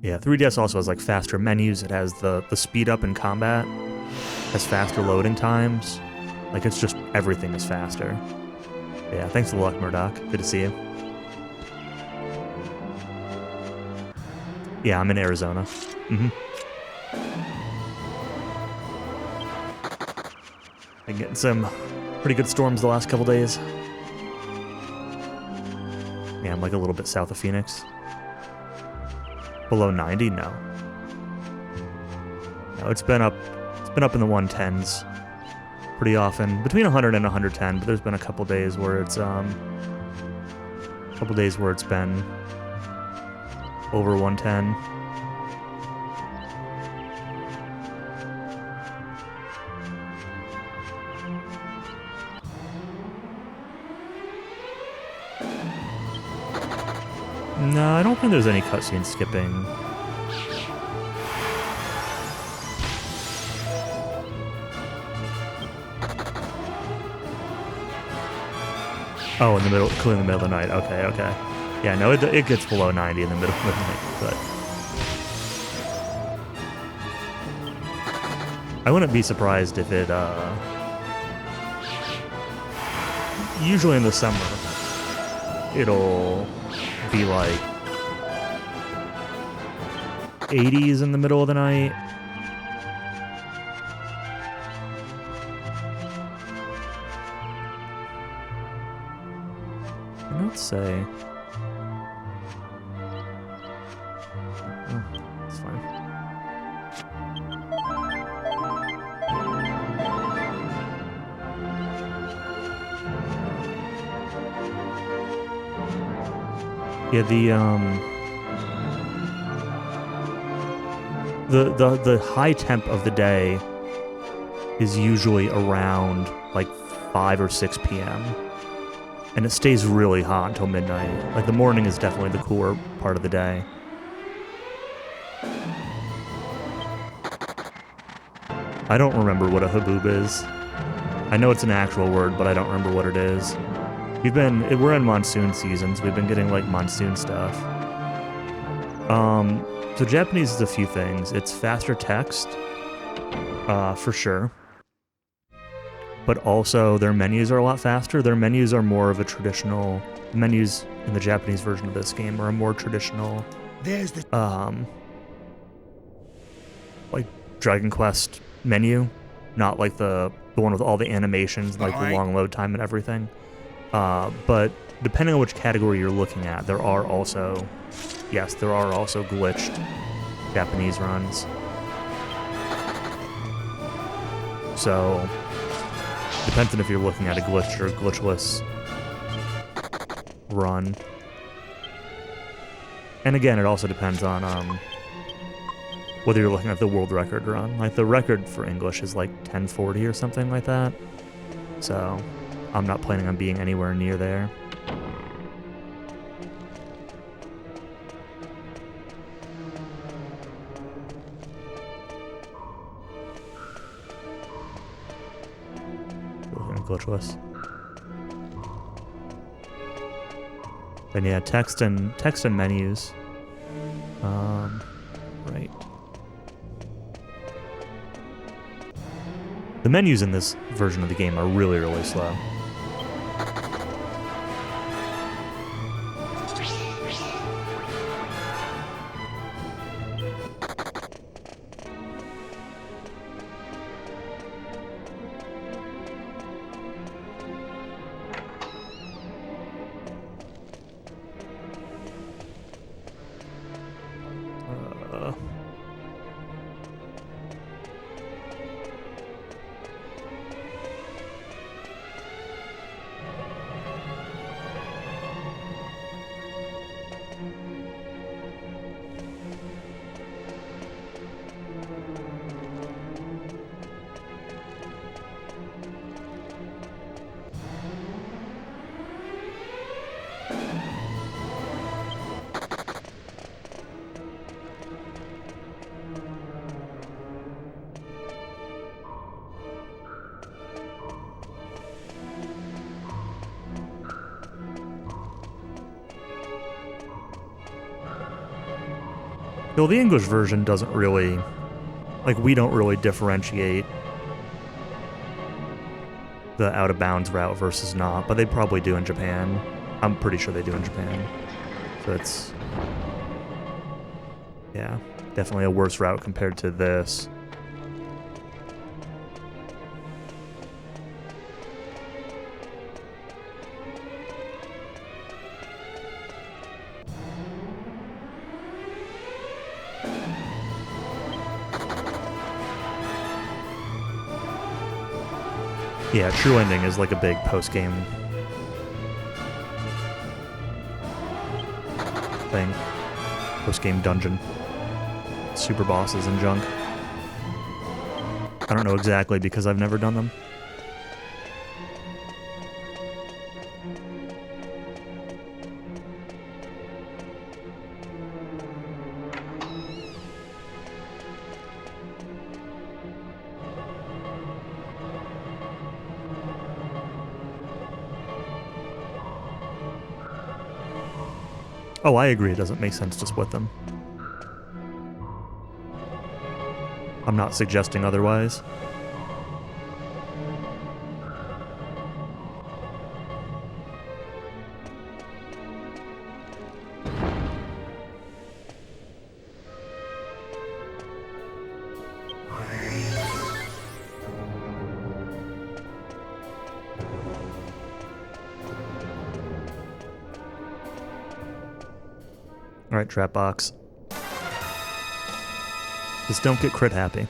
Yeah, 3DS also has like faster menus. It has the speed up in combat, has faster loading times. Like it's just everything is faster. Yeah, thanks for the luck, Murdoch. Good to see you. Yeah, I'm in Arizona. Been getting some pretty good storms the last couple days. Yeah, I'm like a little bit south of Phoenix. Below 90? No. No, it's been up in the 110s pretty often. Between 100 and 110, but there's been a couple days where it's been over 110. No, I don't think there's any cutscene skipping. Oh, in the middle, clearly in the middle of the night. Okay, okay. Yeah, no, it gets below 90 in the middle of the night, but I wouldn't be surprised if it, usually in the summer, it'll be like 80s in the middle of the night. I don't say. Oh, it's fine. Yeah, the high temp of the day is usually around like 5 or 6 p.m. and it stays really hot until midnight. Like the morning is definitely the cooler part of the day. I don't remember what a haboob is. I know it's an actual word, but I don't remember what it is. We're in monsoon seasons. We've been getting like monsoon stuff. So Japanese is a few things. It's faster text, for sure. But also their menus are a lot faster. Their menus are more of a traditional menus in the Japanese version of this game are a more traditional There's the like Dragon Quest menu, not like the one with all the animations, like the long load time and everything. But depending on which category you're looking at, there are also glitched Japanese runs. So, depends on if you're looking at a glitched or glitchless run. And again, it also depends on whether you're looking at the world record run. Like, the record for English is like 1040 or something like that. So, I'm not planning on being anywhere near there. Glitchless. And yeah, text and menus. Right. The menus in this version of the game are really, really slow. Though the English version doesn't really, like, we don't really differentiate the out-of-bounds route versus not, but they probably do in Japan. I'm pretty sure they do in Japan. So it's, yeah, definitely a worse route compared to this. Yeah, True Ending is like a big post-game thing. Post-game dungeon. Super bosses and junk. I don't know exactly because I've never done them. Oh, I agree. It doesn't make sense to split them. I'm not suggesting otherwise. Alright, trap box. Just don't get crit happy.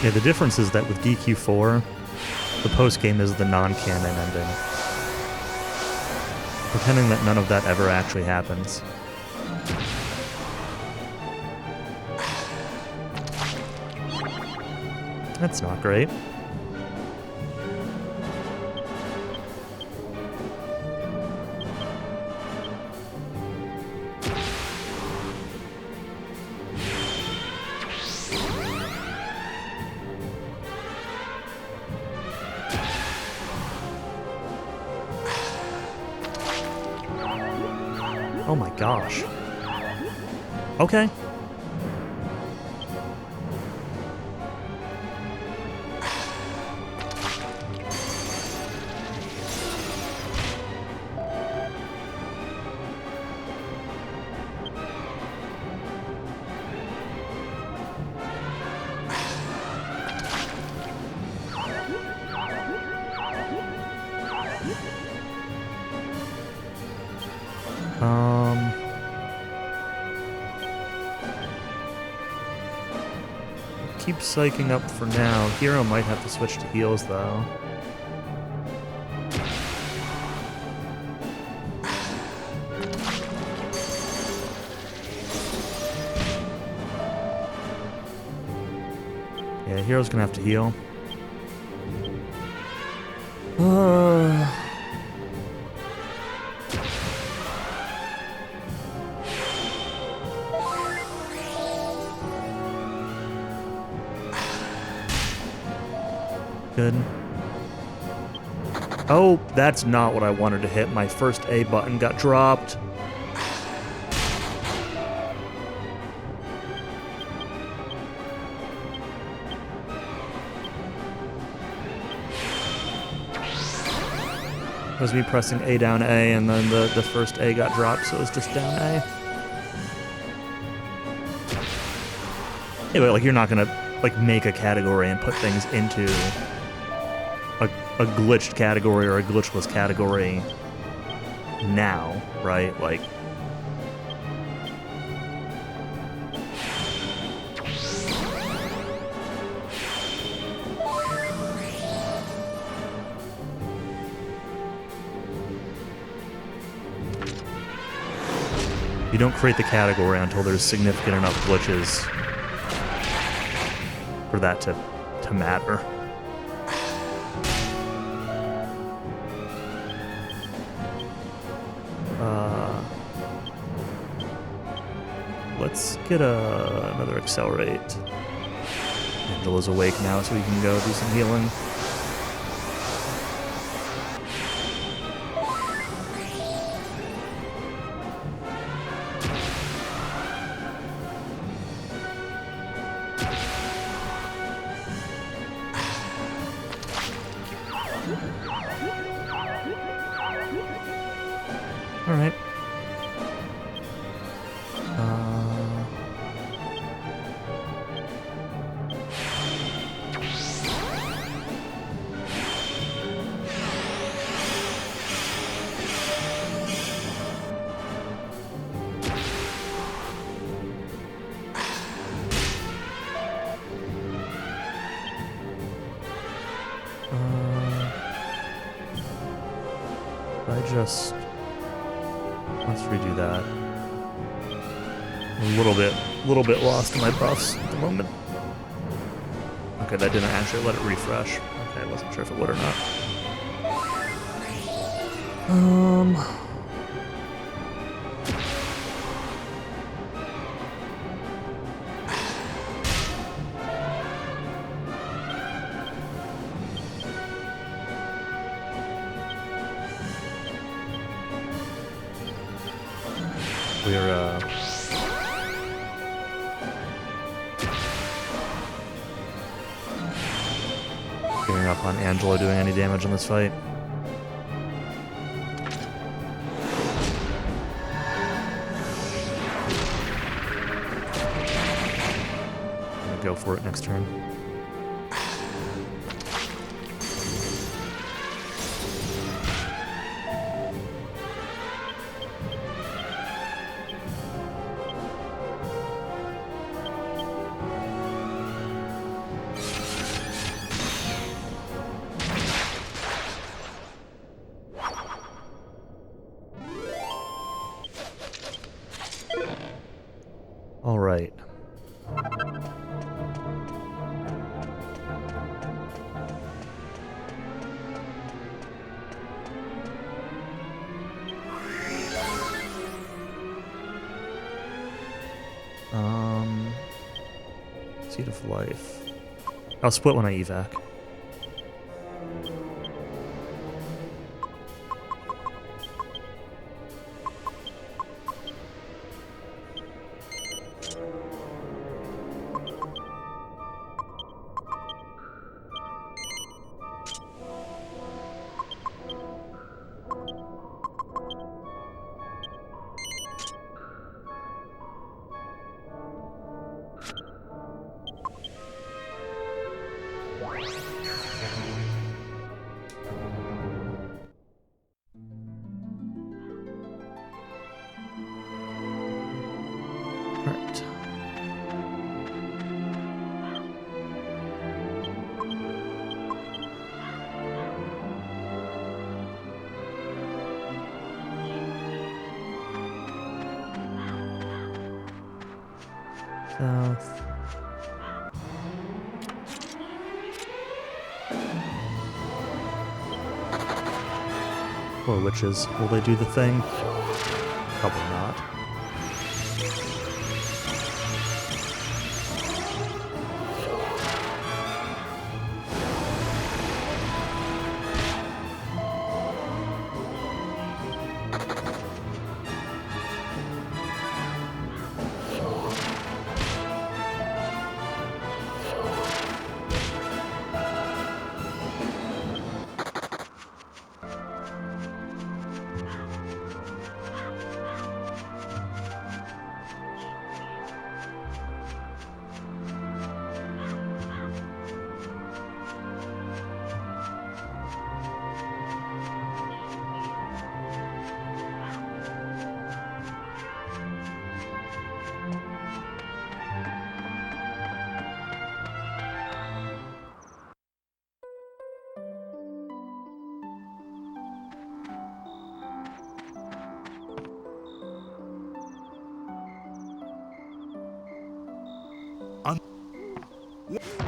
Yeah, the difference is that with DQ4, the post-game is the non-canon ending. Pretending that none of that ever actually happens. That's not great. Oh my gosh. Okay. Keep psyching up for now. Hero might have to switch to heals, though. Yeah, Hero's gonna have to heal. Good. Oh, that's not what I wanted to hit. My first A button got dropped. It was me pressing A down A, and then the first A got dropped, so it was just down A. Anyway, like, you're not gonna, like, make a category and put things into a glitched category or a glitchless category now, right? Like, you don't create the category until there's significant enough glitches for that to matter. let's get another accelerate. Angela's awake now, so we can go do some healing. All right. Let's redo that. A little bit lost in my buffs at the moment. Okay, that didn't actually let it refresh. Okay, I wasn't sure if it would or not. We're giving up on Angela doing any damage in this fight. I'm gonna go for it next turn. All right. Seed of Life. I'll split when I evac. Alright. South. Poor witches. Will they do the thing? Probably not.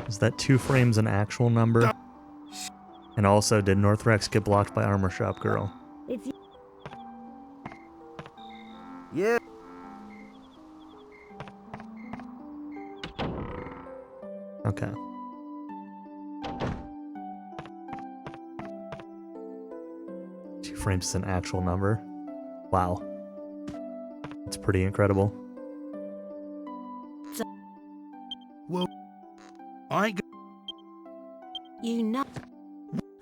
Is that 2 frames an actual number? And also, did Northrex get blocked by Armor Shop Girl? It's Yeah. Okay. Two frames is an actual number. Wow. It's pretty incredible. Well, I g- You know.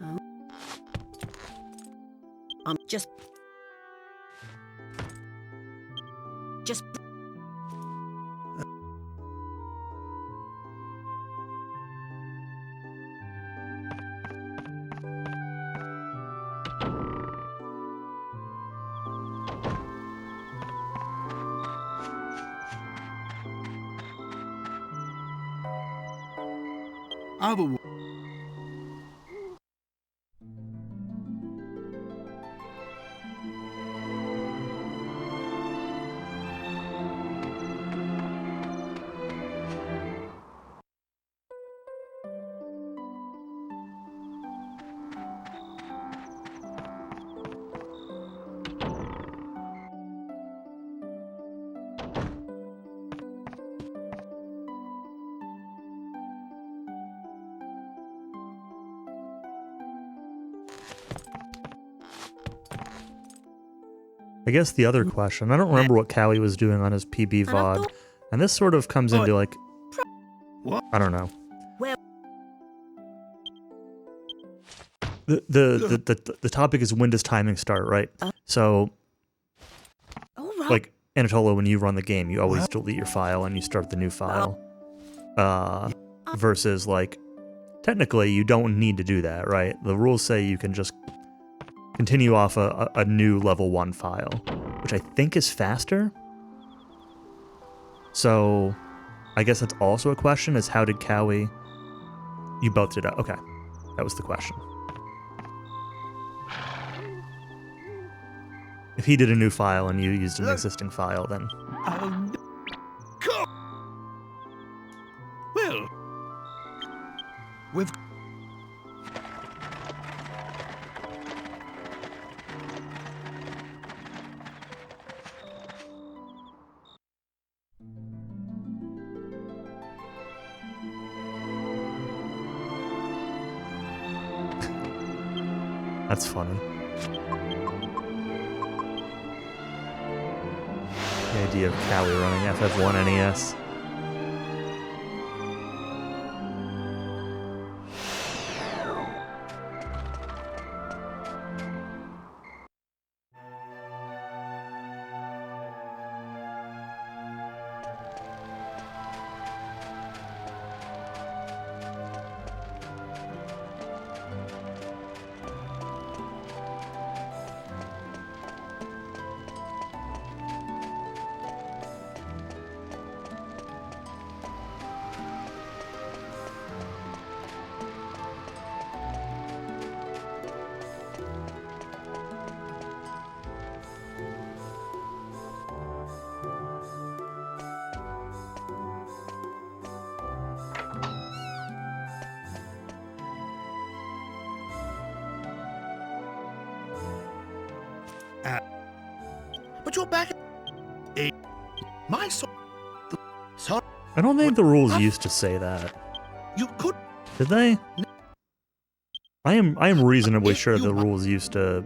Oh. I'm just. other. I guess the other question, I don't remember what Cowie was doing on his PB VOD, and this sort of comes into like, What? I don't know. Well- The topic is when does timing start, right? So, All right. like, Anatola, when you run the game, you always delete your file and you start the new file. Versus, like, technically you don't need to do that, right? The rules say you can just continue off a new level 1 file, which I think is faster. So, I guess that's also a question, is how did Cowie... You both did it. Okay. That was the question. If he did a new file and you used an existing file, then... Oh, no. Come. Well, we've. That's funny. The idea of Cowie running FF1 NES. But you're back. My soul. Sorry, I don't think the rules used to say that. you could. Did they? I am reasonably sure the rules used to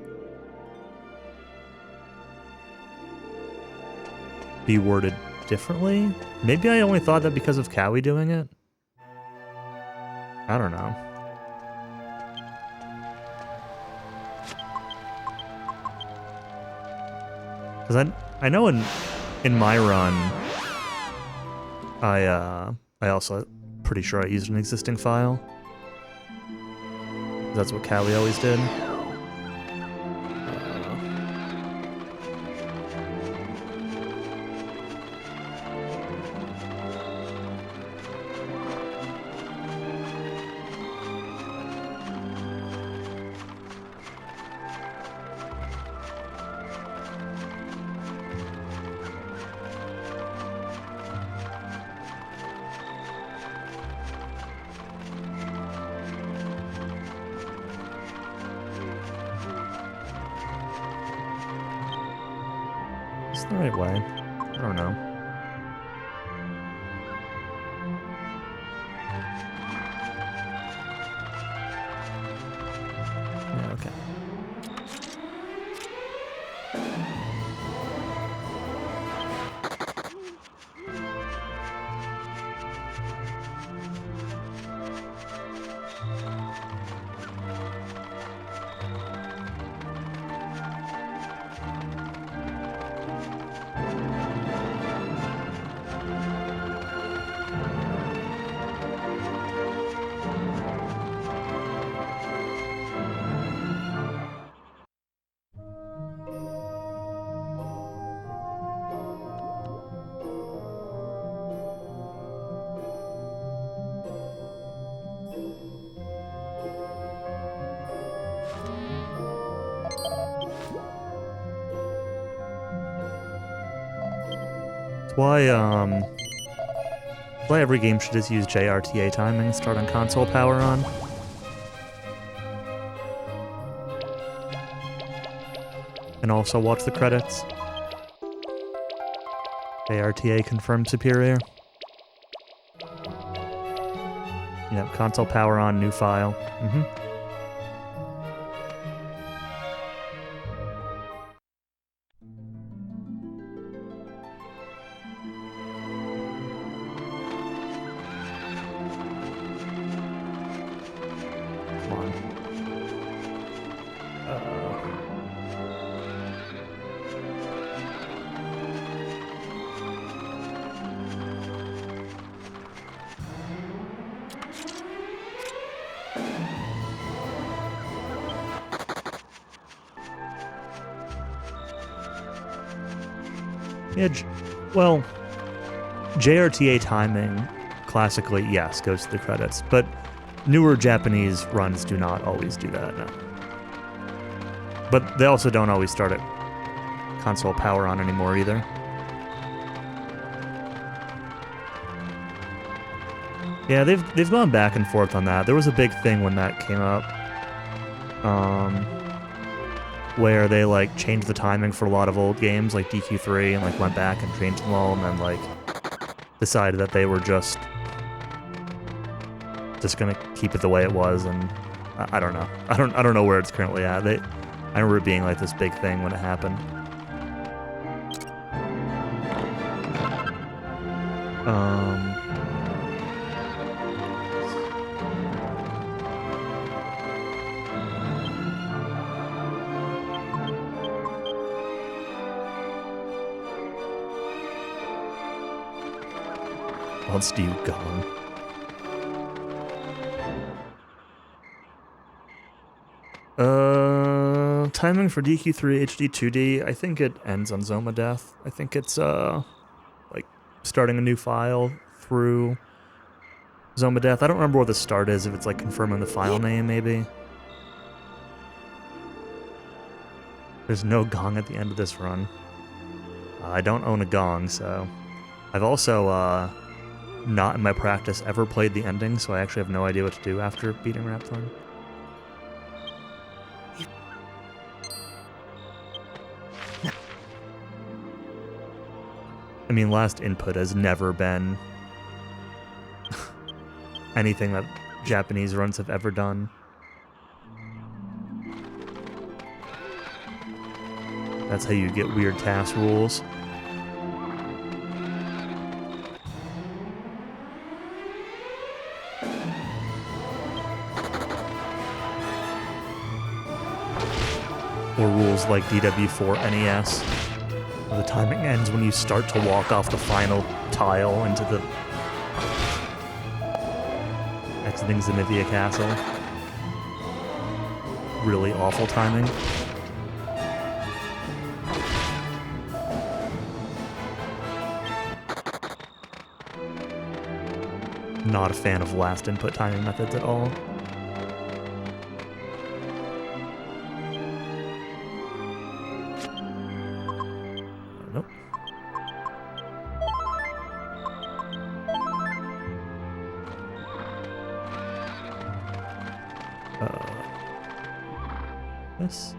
be worded differently. Maybe I only thought that because of Cowie doing it. I don't know. Because I know in my run, I also pretty sure I used an existing file. That's what Cowie always did. Is the right way? I don't know. Why every game should just use JRTA timing and start on console power on. And also watch the credits. JRTA confirmed superior. Yep, console power on, new file. Come on. Yeah, well, JRTA timing, classically, yes, goes to the credits, but newer Japanese runs do not always do that, no. But they also don't always start at console power on anymore either. Yeah, they've gone back and forth on that. There was a big thing when that came up, where they like changed the timing for a lot of old games like DQ3 and like went back and changed them all and then like decided that they were just gonna keep it the way it was, and I don't know. I don't know where it's currently at. I remember it being like this big thing when it happened. Let's do Gong. Timing for DQ3 HD 2D, I think it ends on Zoma Death. I think it's, like, starting a new file through Zoma Death. I don't remember what the start is, if it's, like, confirming the file name, maybe. There's no Gong at the end of this run. I don't own a Gong, so... I've also, not in my practice ever played the ending, so I actually have no idea what to do after beating Rapthorn. I mean, last input has never been anything that Japanese runs have ever done. That's how you get weird task rules. Or rules like DW4 NES, where the timing ends when you start to walk off the final tile into the exiting Zenithia Castle. Really awful timing. Not a fan of last input timing methods at all. Nope. This.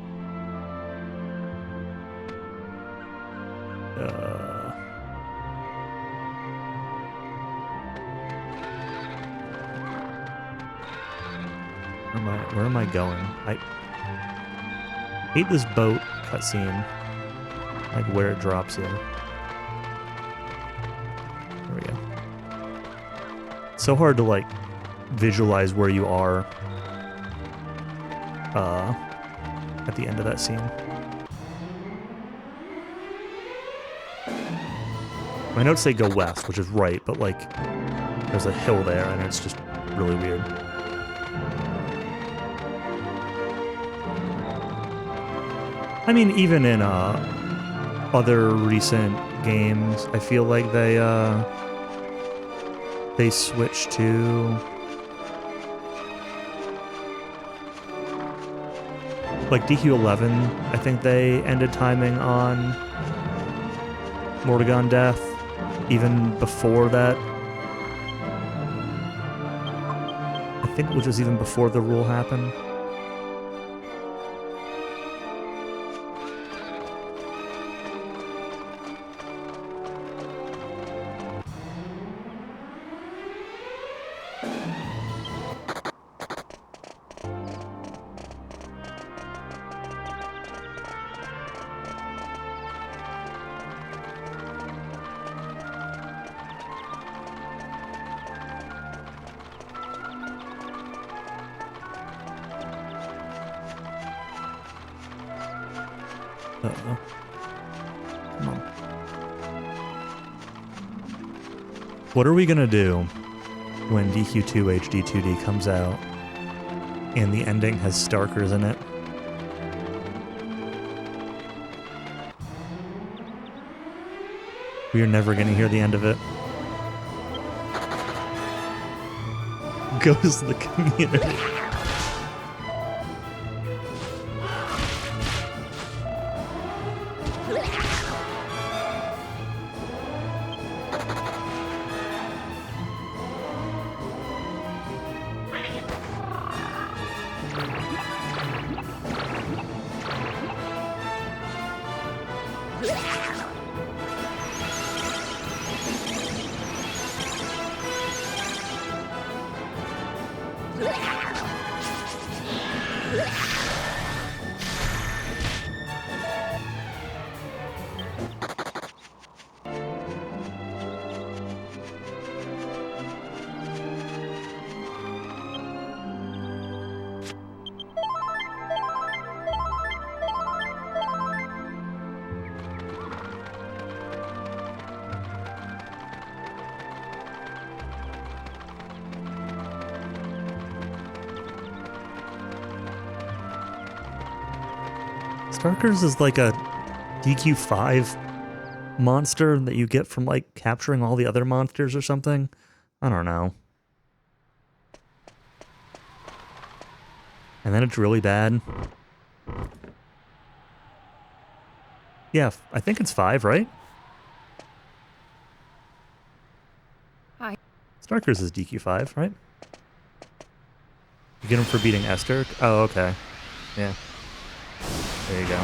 Where am I going? I hate this boat cutscene. Like where it drops you. There we go. It's so hard to like visualize where you are at the end of that scene. My notes say go west, which is right, but like there's a hill there and it's just really weird. I mean, even in other recent games, I feel like they switched to like DQ11. I think they ended timing on Mordegon Death. even before that. I think it was just even before the rule happened. Uh-oh. Come on. What are we gonna do when DQ2 HD2D comes out and the ending has Starkers in it? We are never gonna hear the end of it. Goes the community. Starkers is like a DQ5 monster that you get from like capturing all the other monsters or something. I don't know. And then it's really bad. Yeah, I think it's 5, right? Hi. Starkers is DQ5, right? You get him for beating Esther? Oh, okay. Yeah. There you go.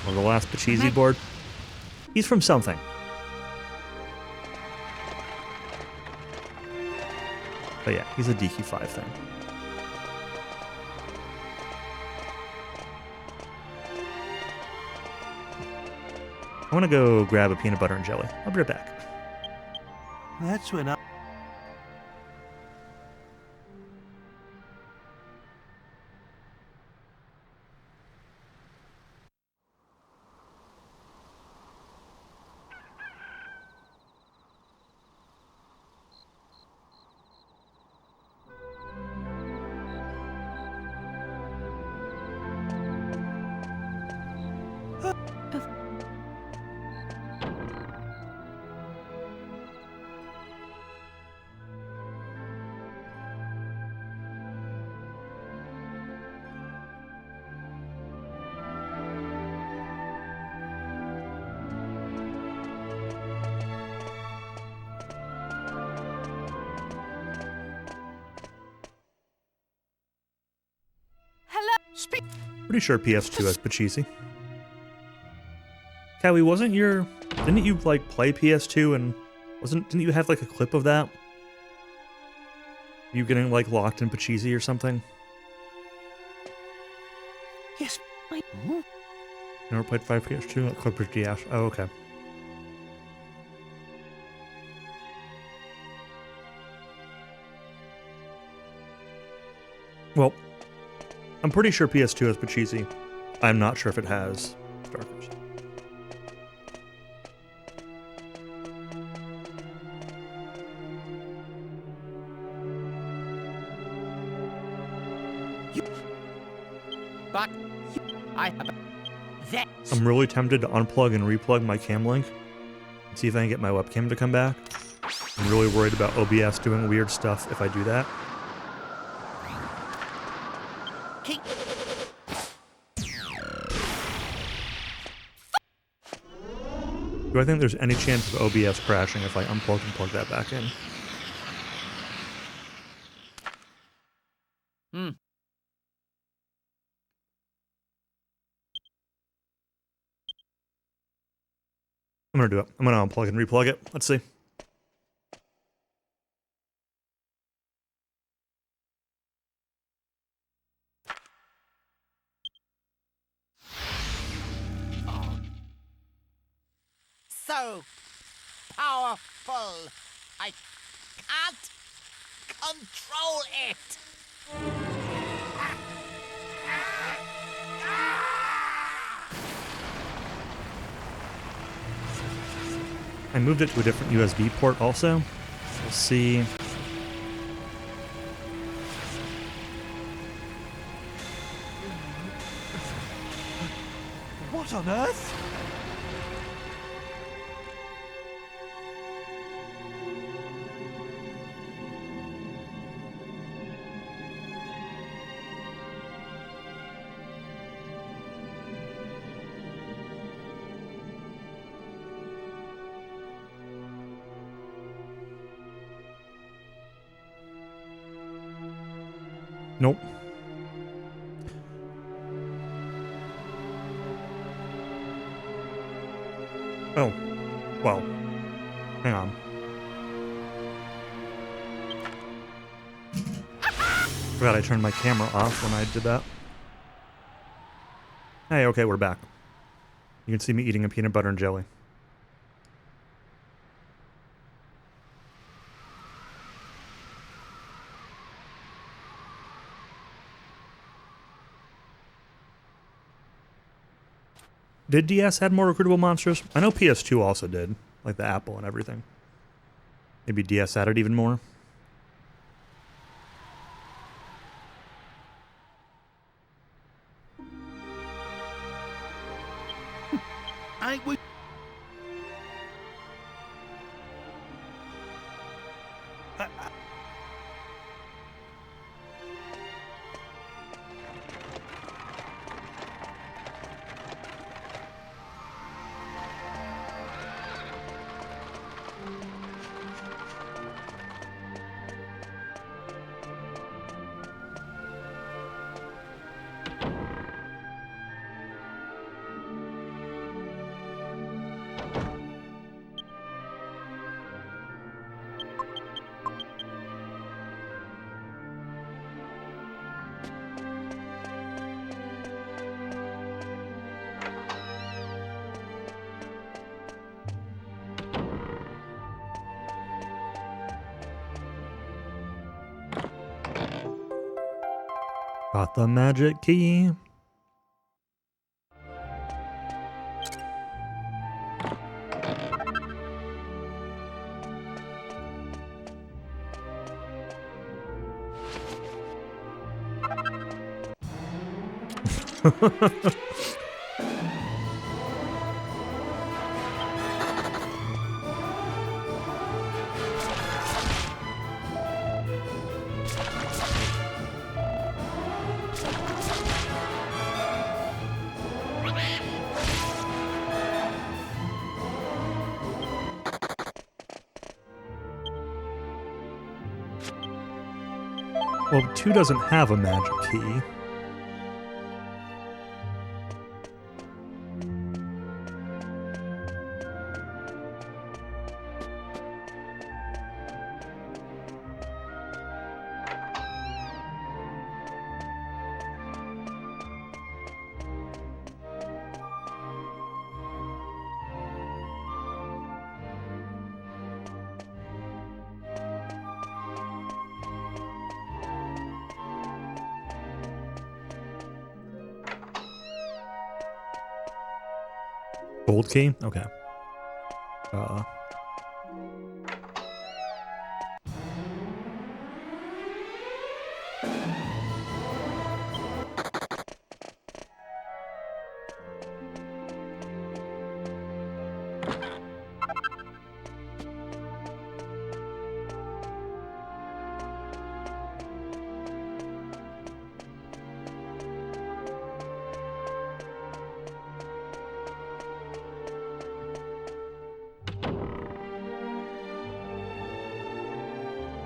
Or the last Pachisi board. He's from something. But yeah, he's a DQ5 thing. I want to go grab a peanut butter and jelly. I'll be right back. That's when I... Pretty sure PS2 has Pachisi. Cowie, didn't you like play PS2 and didn't you have like a clip of that? You getting like locked in Pachisi or something? Yes. I... You never played 5 PS2? That clip is DS. Oh, okay. Well, I'm pretty sure PS2 has Pachisi. I'm not sure if it has Starkers. But I have that. I'm really tempted to unplug and replug my cam link and see if I can get my webcam to come back. I'm really worried about OBS doing weird stuff if I do that. Do I think there's any chance of OBS crashing if I unplug and plug that back in? Hmm. I'm gonna do it. I'm gonna unplug and replug it. Let's see. So powerful. I can't control it. I moved it to a different USB port also. We'll see. What on earth? Nope. Oh. Well. Hang on. Forgot I turned my camera off when I did that. Hey, okay, we're back. You can see me eating a peanut butter and jelly. Did DS add more recruitable monsters? I know PS2 also did, like the apple and everything. Maybe DS added even more. I would. Got the magic key. Well, 2 doesn't have a magic key. Gold key? Okay.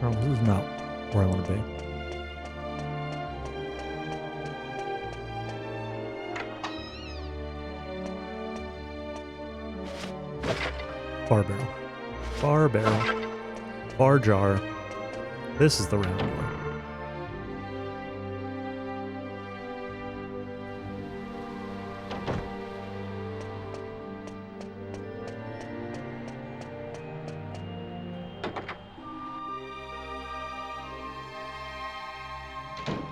Oh, this is not where I want to be. Bar barrel. Bar barrel. Bar jar. This is the round one.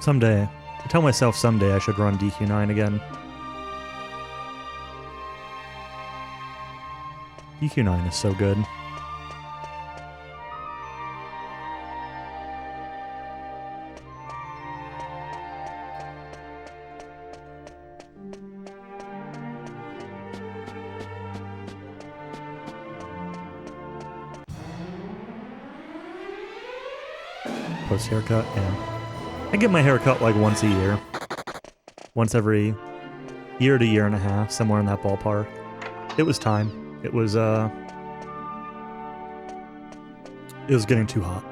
Someday, I tell myself someday I should run DQ9 again. DQ9 is so good. Post haircut, yeah. I get my hair cut like once a year. Once every year to year and a half, somewhere in that ballpark. It was time. It was getting too hot.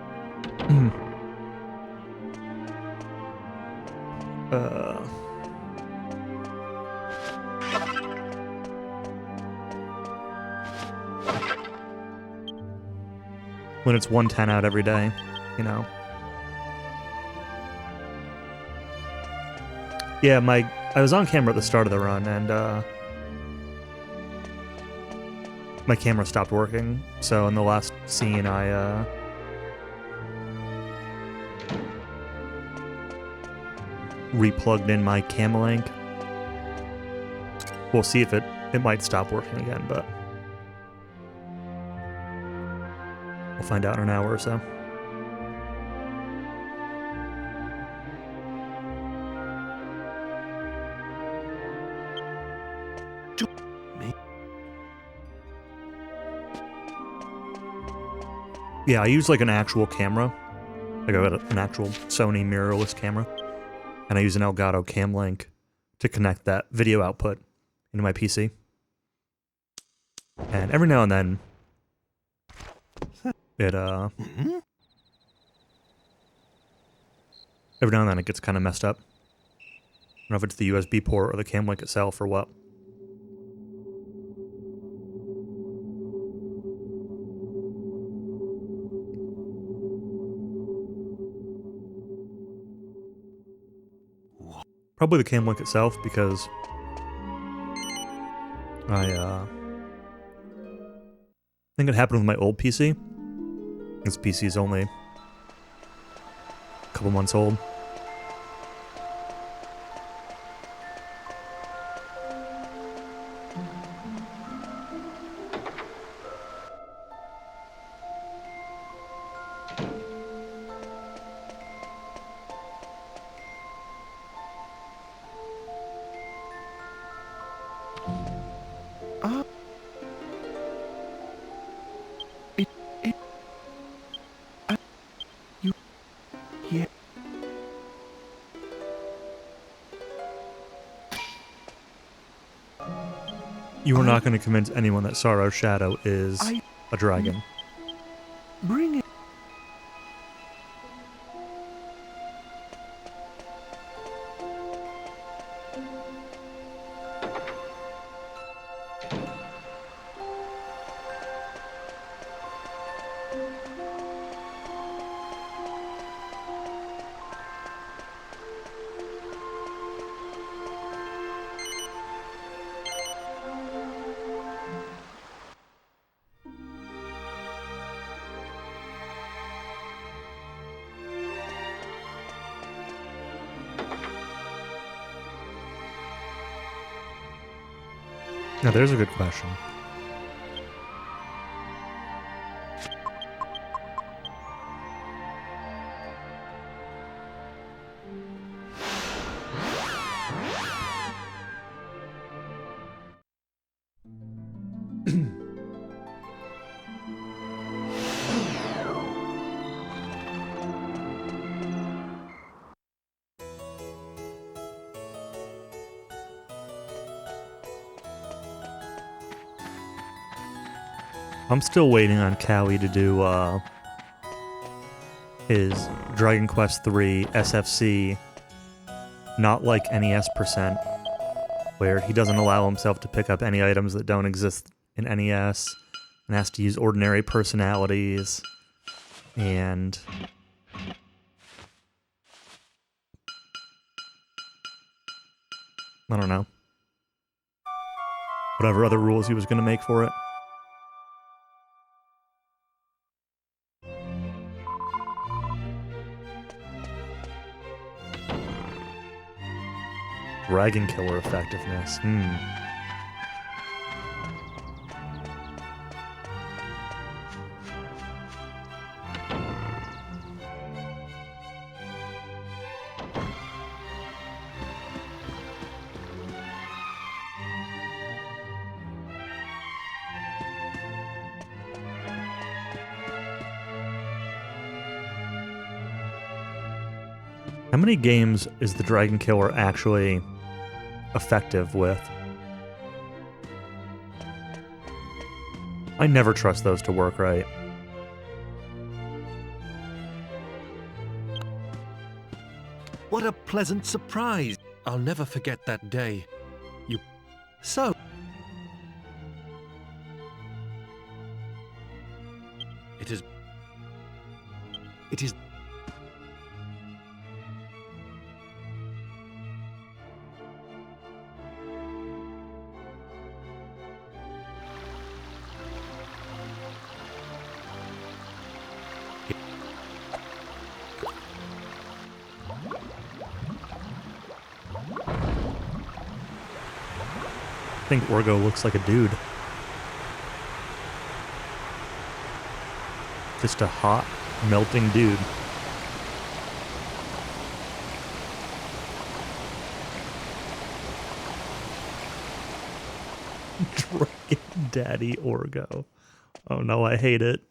When it's 110 out every day, you know. Yeah, I was on camera at the start of the run, and my camera stopped working. So in the last scene, I replugged in my cam link. We'll see if it might stop working again, but we'll find out in an hour or so. Yeah, I use like an actual camera. Like I got an actual Sony mirrorless camera. And I use an Elgato cam link to connect that video output into my PC. And every now and then, every now and then it gets kind of messed up. I don't know if it's the USB port or the cam link itself or what. Probably the cam link itself, because I think it happened with my old PC. This PC is only a couple months old. You are not going to convince anyone that Sorrow's Shadow is a dragon. Bring it. Now there's a good question. I'm still waiting on Callie to do is Dragon Quest III SFC, not like NES percent, where he doesn't allow himself to pick up any items that don't exist in NES and has to use ordinary personalities and I don't know. Whatever other rules he was going to make for it. Dragon Killer effectiveness. How many games is the Dragon Killer actually effective with? I never trust those to work right. What a pleasant surprise. I'll never forget that day. You... So... It is... I think Orgo looks like a dude. Just a hot, melting dude. Dragon Daddy Orgo. Oh no, I hate it.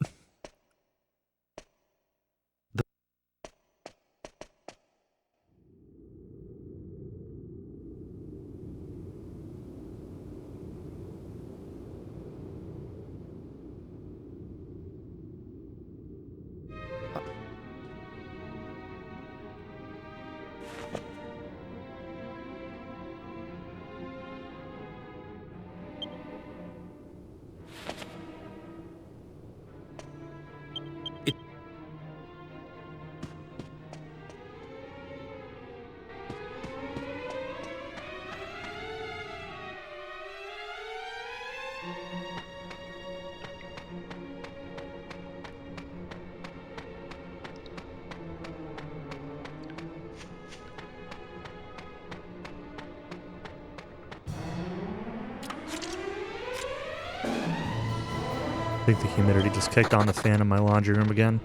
I think the humidity just kicked on the fan in my laundry room again.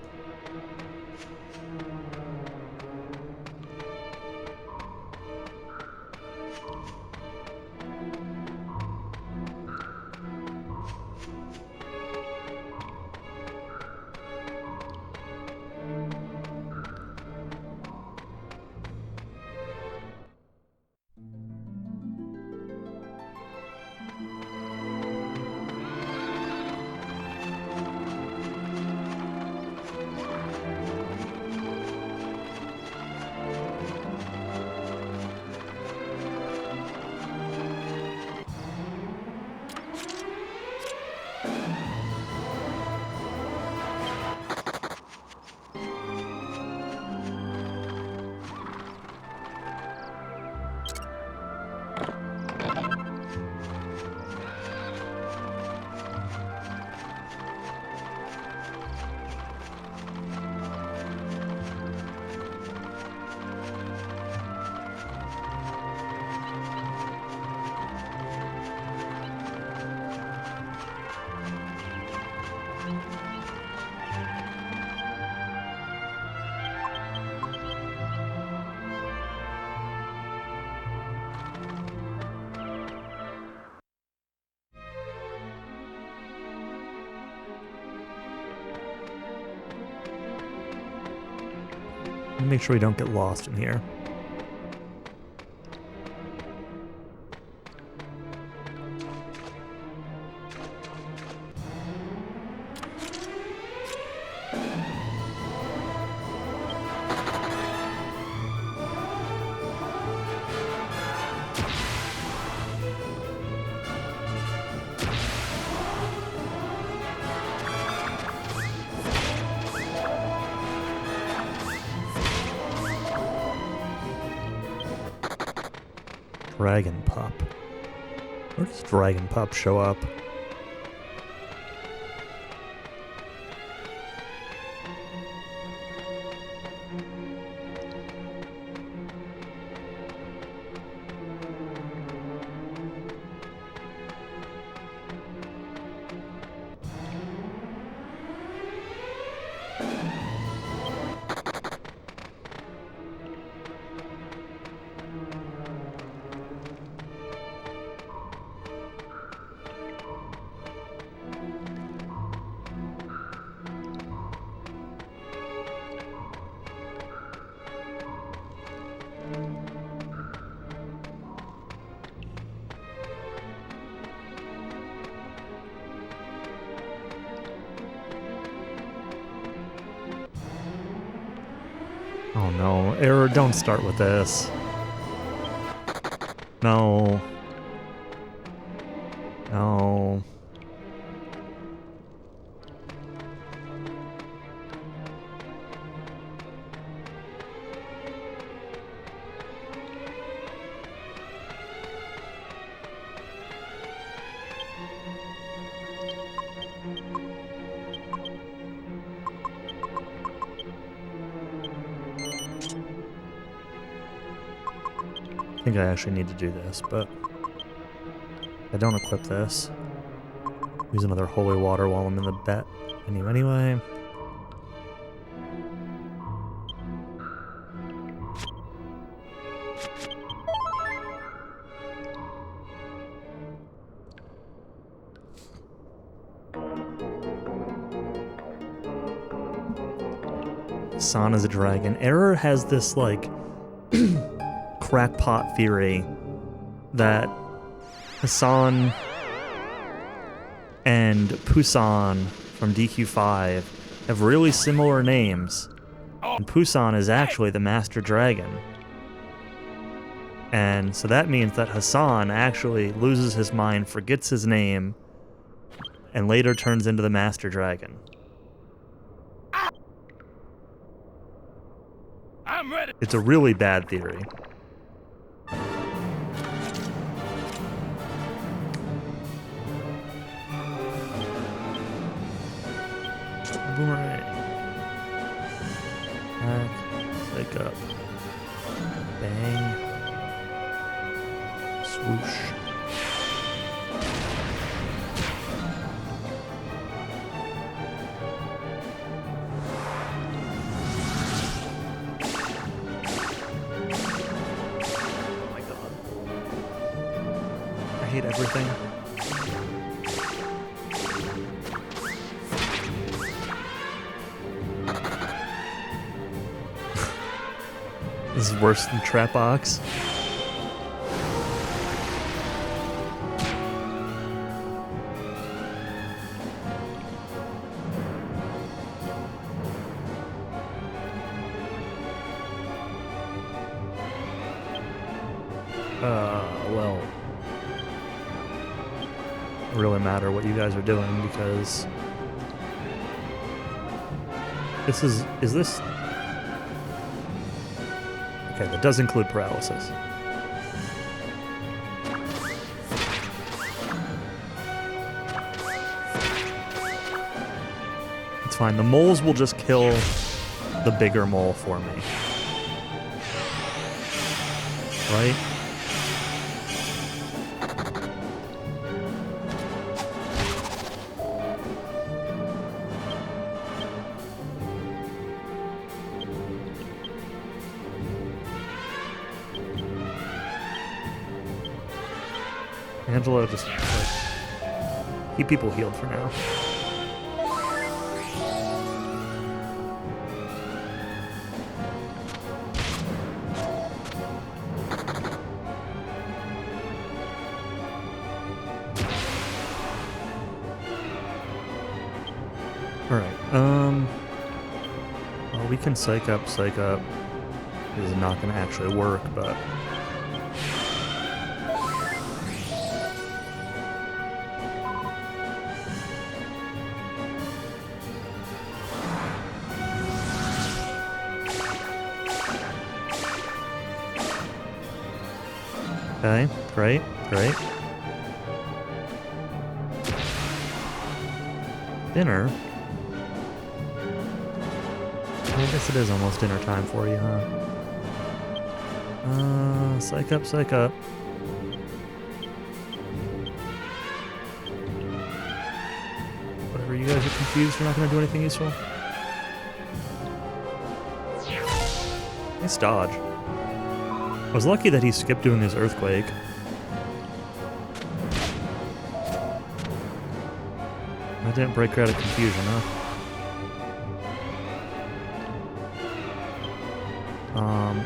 Make sure we don't get lost in here. Dragon Pup. Where does Dragon Pup show up? Oh no, error, don't start with this. No. No. I think I actually need to do this, but I don't equip this. Use another holy water while I'm in the bet menu anyway. San is a dragon. Error has this, like, crackpot theory that Hassan and Pusan from DQ5 have really similar names, and Pusan is actually the Master Dragon. And so that means that Hassan actually loses his mind, forgets his name, and later turns into the Master Dragon. I'm ready. It's a really bad theory. Boomerang. Back. Wake up. Bang. Swoosh. Oh my god. I hate everything. This is worse than Trap Ox. Well, it doesn't really matter what you guys are doing because this is this? Okay, that does include paralysis. It's fine. The moles will just kill the bigger mole for me. Right? Angelo, just like, keep people healed for now. Alright, well, we can psych up. This is not going to actually work, but Okay, great, great. Dinner? I guess it is almost dinner time for you, huh? Psych up, psych up. Whatever, you guys are confused, you're not gonna do anything useful? Nice dodge. I was lucky that he skipped doing his earthquake. That didn't break her out of confusion, huh?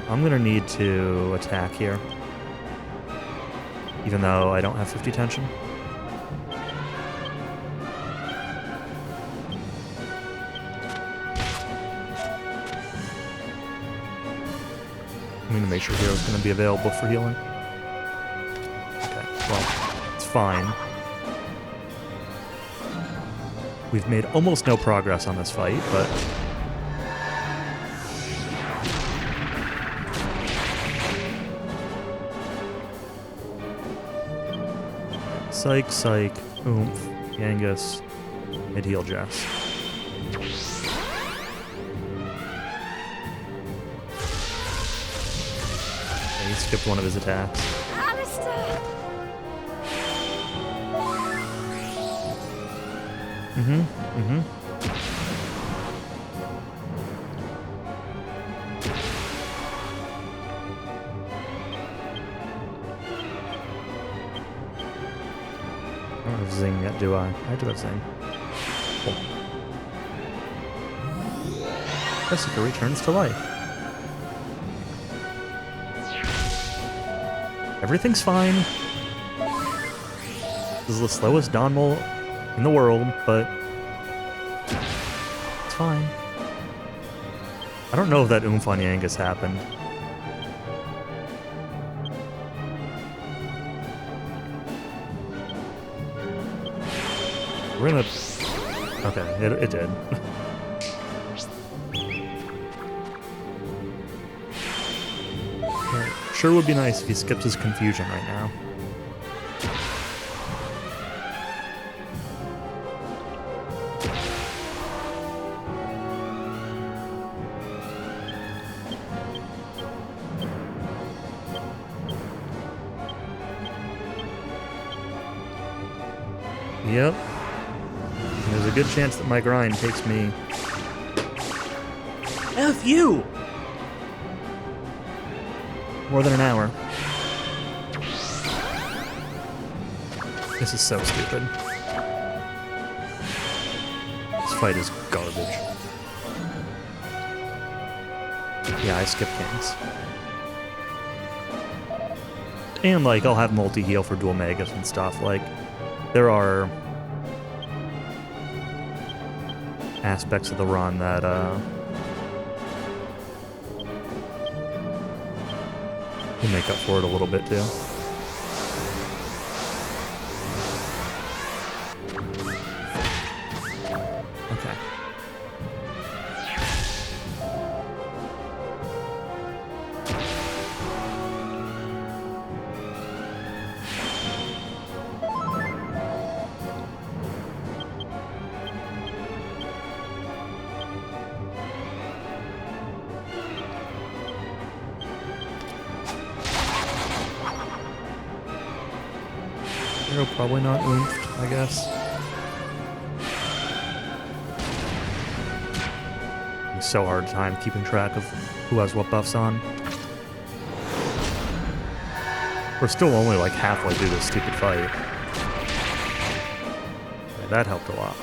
I'm gonna need to attack here. Even though I don't have 50 tension. I'm gonna make sure Hero's gonna be available for healing. Okay, well, it's fine. We've made almost no progress on this fight, but... Psych, psych, oomph, Yangus, mid-heal Jess. Okay, he skipped one of his attacks. Alistair! I don't have Zing yet, do I? I do have Zing. Cool. Jessica returns to life. Everything's fine. This is the slowest Donmol in the world, but it's fine. I don't know if that oomph on Yangus happened. We're gonna... Okay, it did. Sure would be nice if he skipped his confusion right now. Yep. There's a good chance that my grind takes me... F you! More than an hour. This is so stupid. This fight is garbage. Yeah, I skip kings. And, like, I'll have multi-heal for dual megas and stuff. Like, there are aspects of the run that, will make up for it a little bit, too. Okay. Hero probably not oomphed, I guess. It's so hard time keeping track of who has what buffs on. We're still only like halfway through this stupid fight. Yeah, that helped a lot.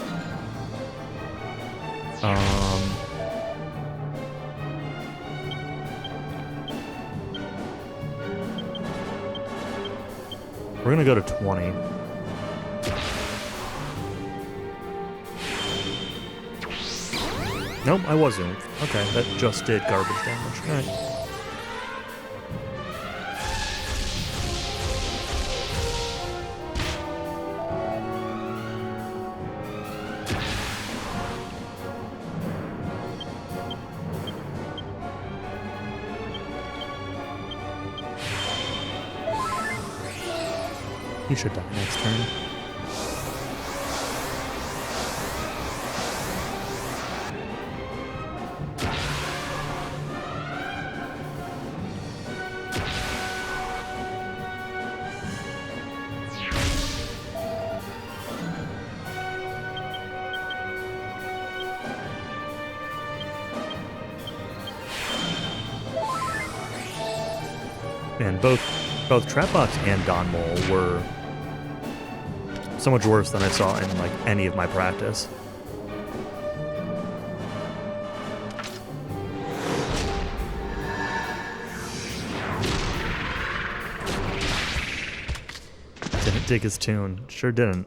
We're gonna go to 20. Nope, I wasn't. Okay, that just did garbage damage. Alright. You should die next turn. And both Trapbox and Don Mole were so much worse than I saw in like any of my practice. Didn't dig his tune. Sure didn't.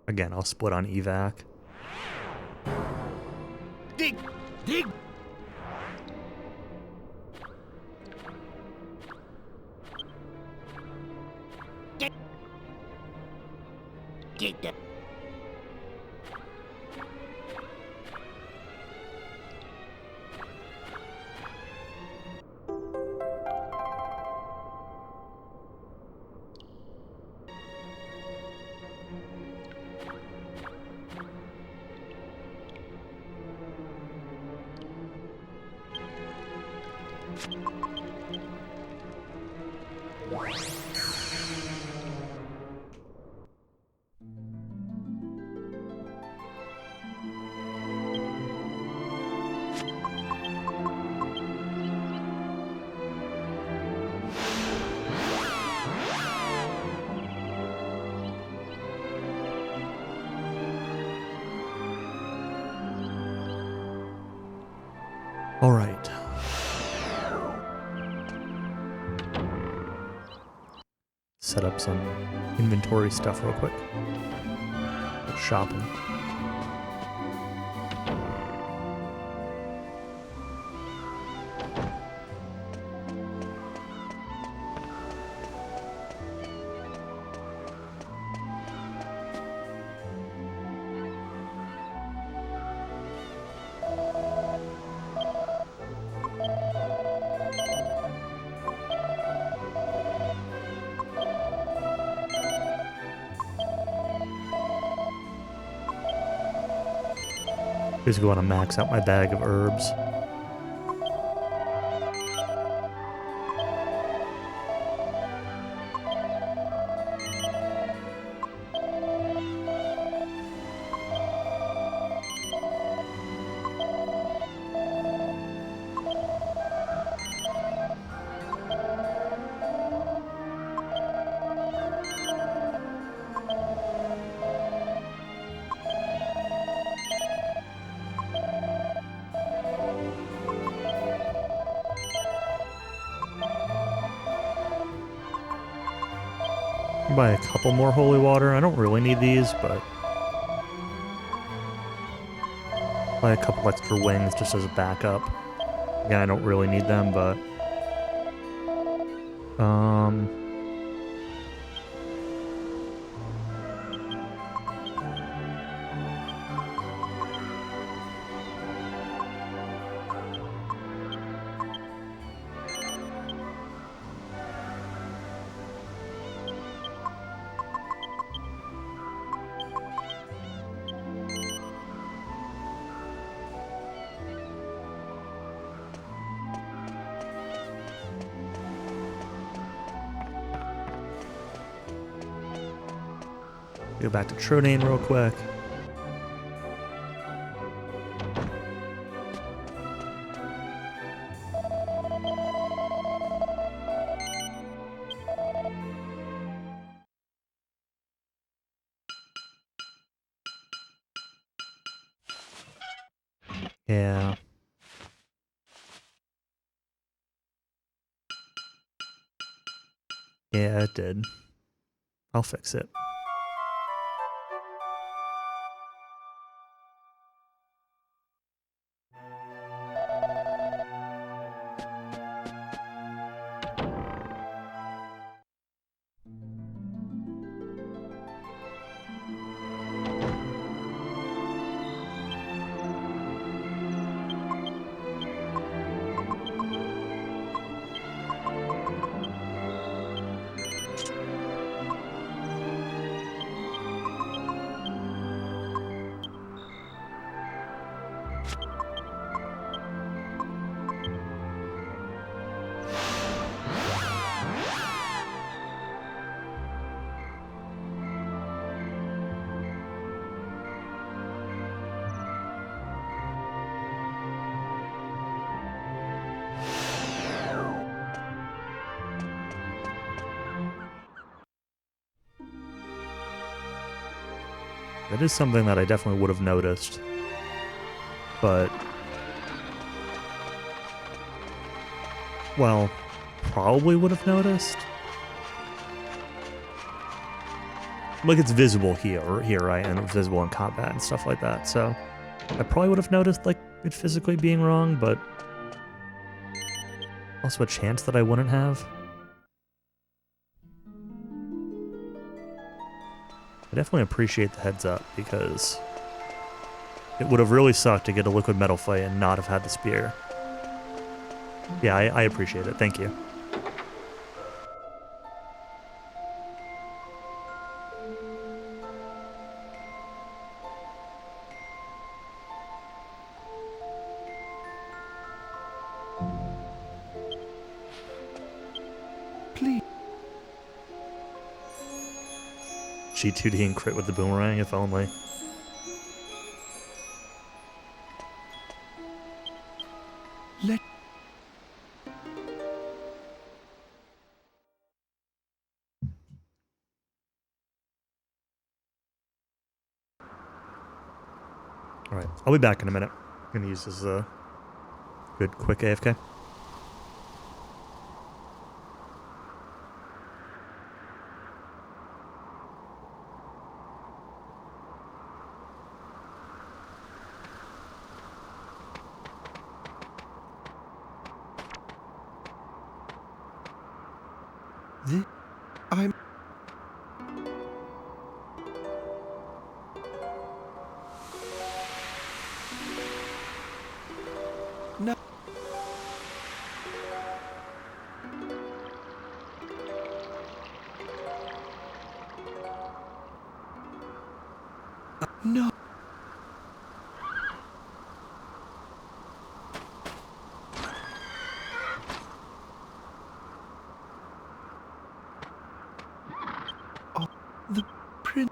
Again, I'll split on evac. Dig! Dig! Dig the... All right. Set up some inventory stuff real quick. Shopping. Just going to max out my bag of herbs. Buy a couple more holy water. I don't really need these, but buy a couple extra wings just as a backup. Again, I don't really need them, but go back to Trodane real quick. Yeah. Yeah, it did. I'll fix it. That is something that I definitely would have noticed. But... well, probably would have noticed. Like, it's visible here, right? And it's visible in combat and stuff like that, so... I probably would have noticed, like, it physically being wrong, but... also a chance that I wouldn't have. I definitely appreciate the heads up, because... it would have really sucked to get a liquid metal fight and not have had the spear. Yeah, I appreciate it. Thank you. Please. G2D and crit with the boomerang, if only. Let... Alright, I'll be back in a minute. I'm gonna use this as a good quick AFK. I'm... No. No. Oh, the prince.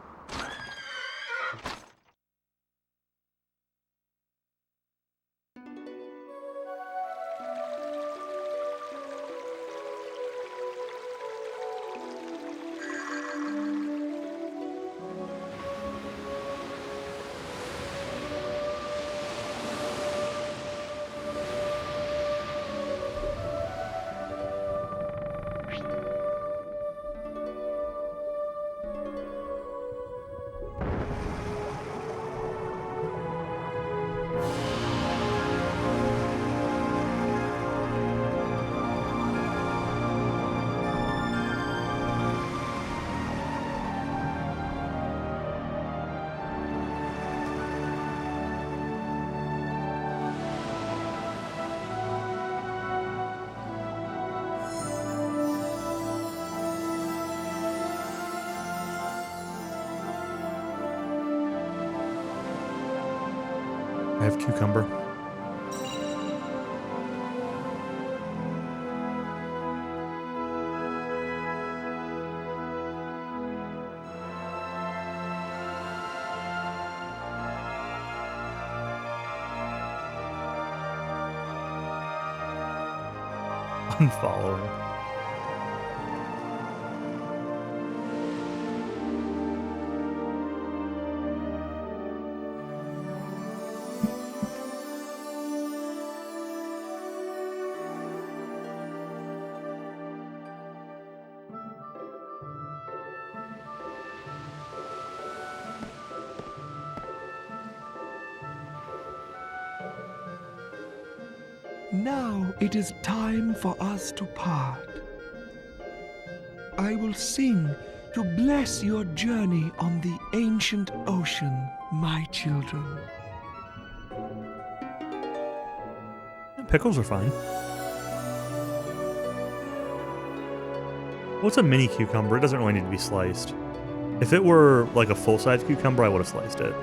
I have cucumber. Unfollowing. Now it is time for us to part. I will sing to bless your journey on the ancient ocean, my children. Pickles are fine. What's a mini cucumber? It doesn't really need to be sliced. If it were like a full-size cucumber, I would have sliced it.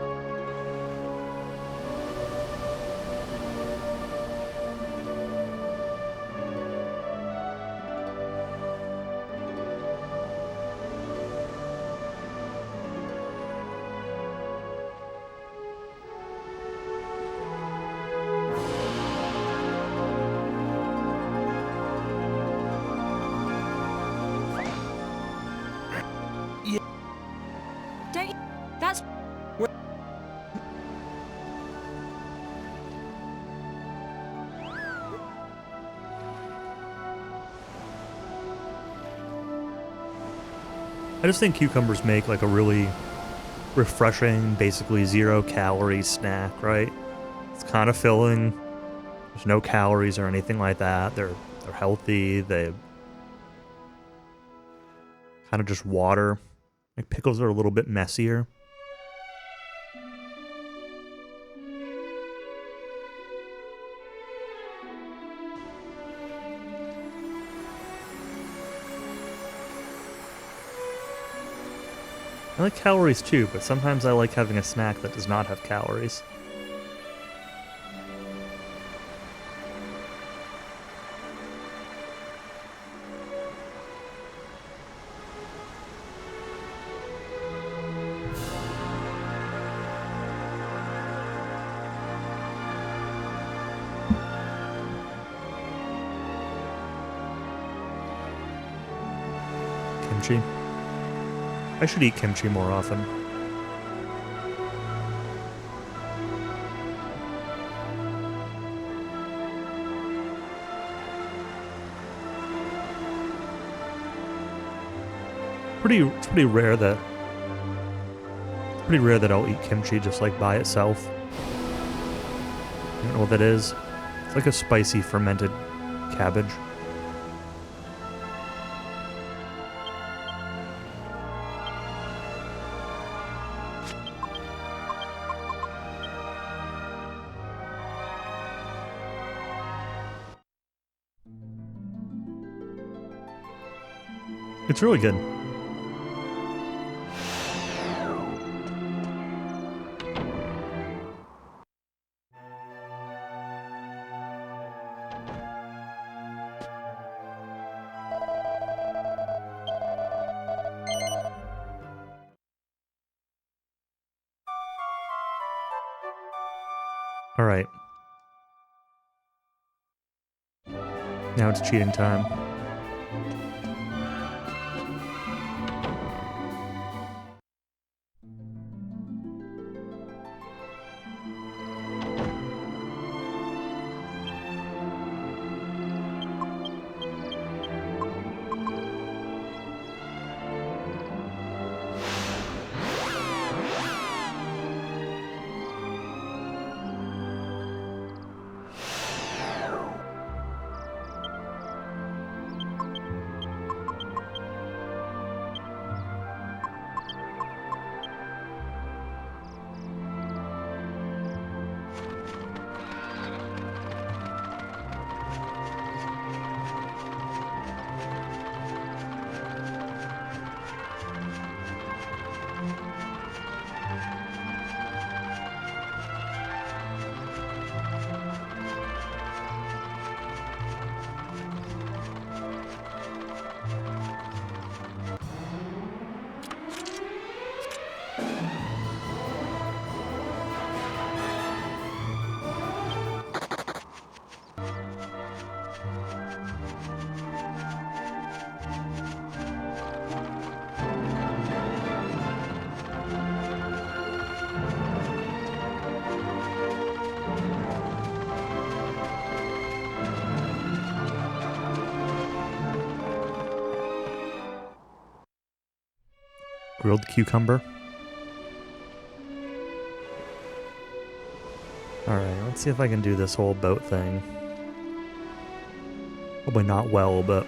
Don't you... That's... I just think cucumbers make like a really refreshing, basically 0-calorie snack, right? It's kind of filling. There's no calories or anything like that. They're healthy. They kind of just water. Like pickles are a little bit messier. I like calories too, but sometimes I like having a snack that does not have calories. Kimchi. I should eat kimchi more often. It's pretty rare that I'll eat kimchi just like by itself. I don't know what that is. It's like a spicy fermented cabbage. It's really good. All right. Now it's cheating time. Grilled cucumber. Alright, let's see if I can do this whole boat thing. Probably not well, but...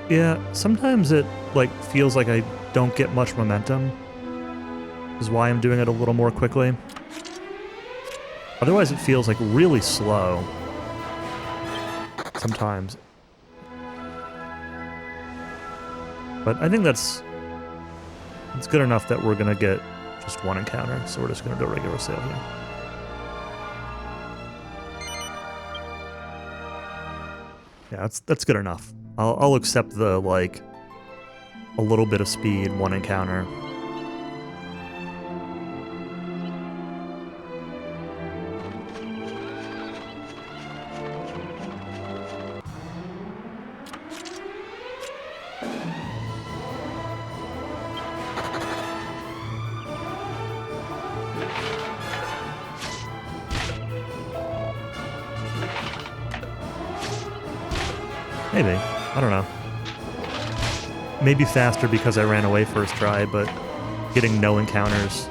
Yeah, sometimes it, like, feels like I don't get much momentum. Is why I'm doing it a little more quickly. Otherwise it feels, like, really slow. Sometimes. But I think it's good enough that we're going to get just one encounter, so we're just going to do a regular sale here. Yeah, that's good enough. I'll accept the, like, a little bit of speed, one encounter. Maybe. I don't know. Maybe faster because I ran away first try, but getting no encounters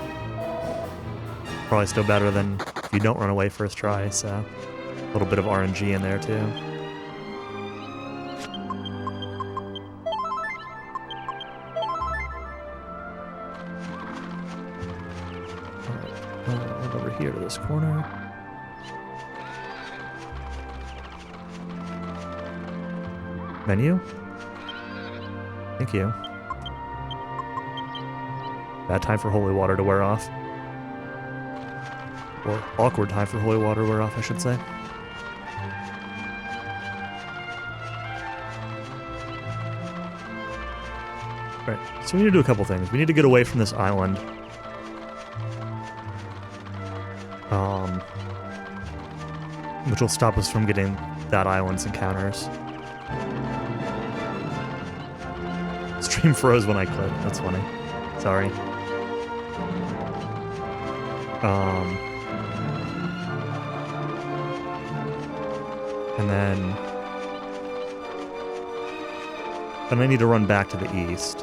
probably still better than if you don't run away first try, so a little bit of RNG in there too. Alright, head over here to this corner. Menu? Thank you. Bad time for holy water to wear off. Or awkward time for holy water to wear off, I should say. Right, so we need to do a couple things. We need to get away from this island. Which will stop us from getting that island's encounters. Stream froze when I clicked. That's funny. Sorry. And then I need to run back to the east.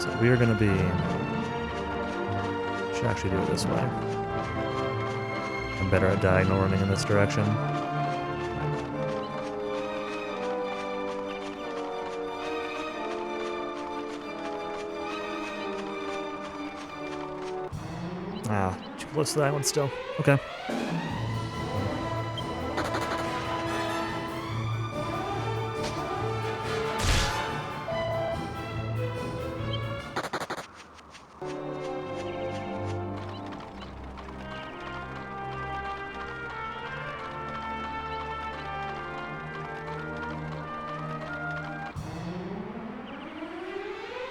So we are going to be... Should actually do it this way. I'm better at diagonal running in this direction. Ah, too close to that one still. Okay.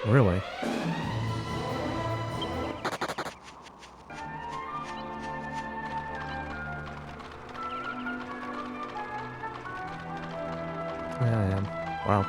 Really? Yeah, I am. Wow.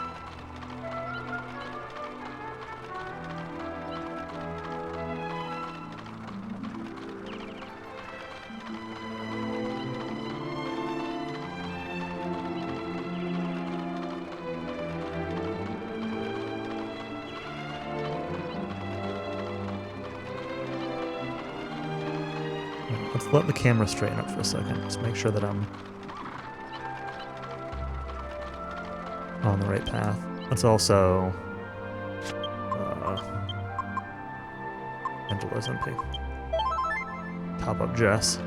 Let's let the camera straighten up for a second. Just make sure that I'm on the right path. Let's also Angela's MP. Top up Jess.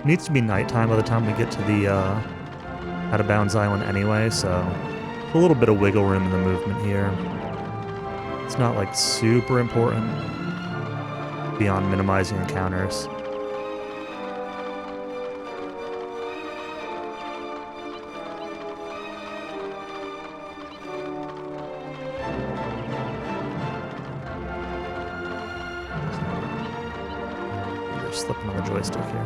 Needs to be nighttime by the time we get to the Out of Bounds Island anyway, so a little bit of wiggle room in the movement here. It's not like super important beyond minimizing encounters. We're slipping on the joystick here.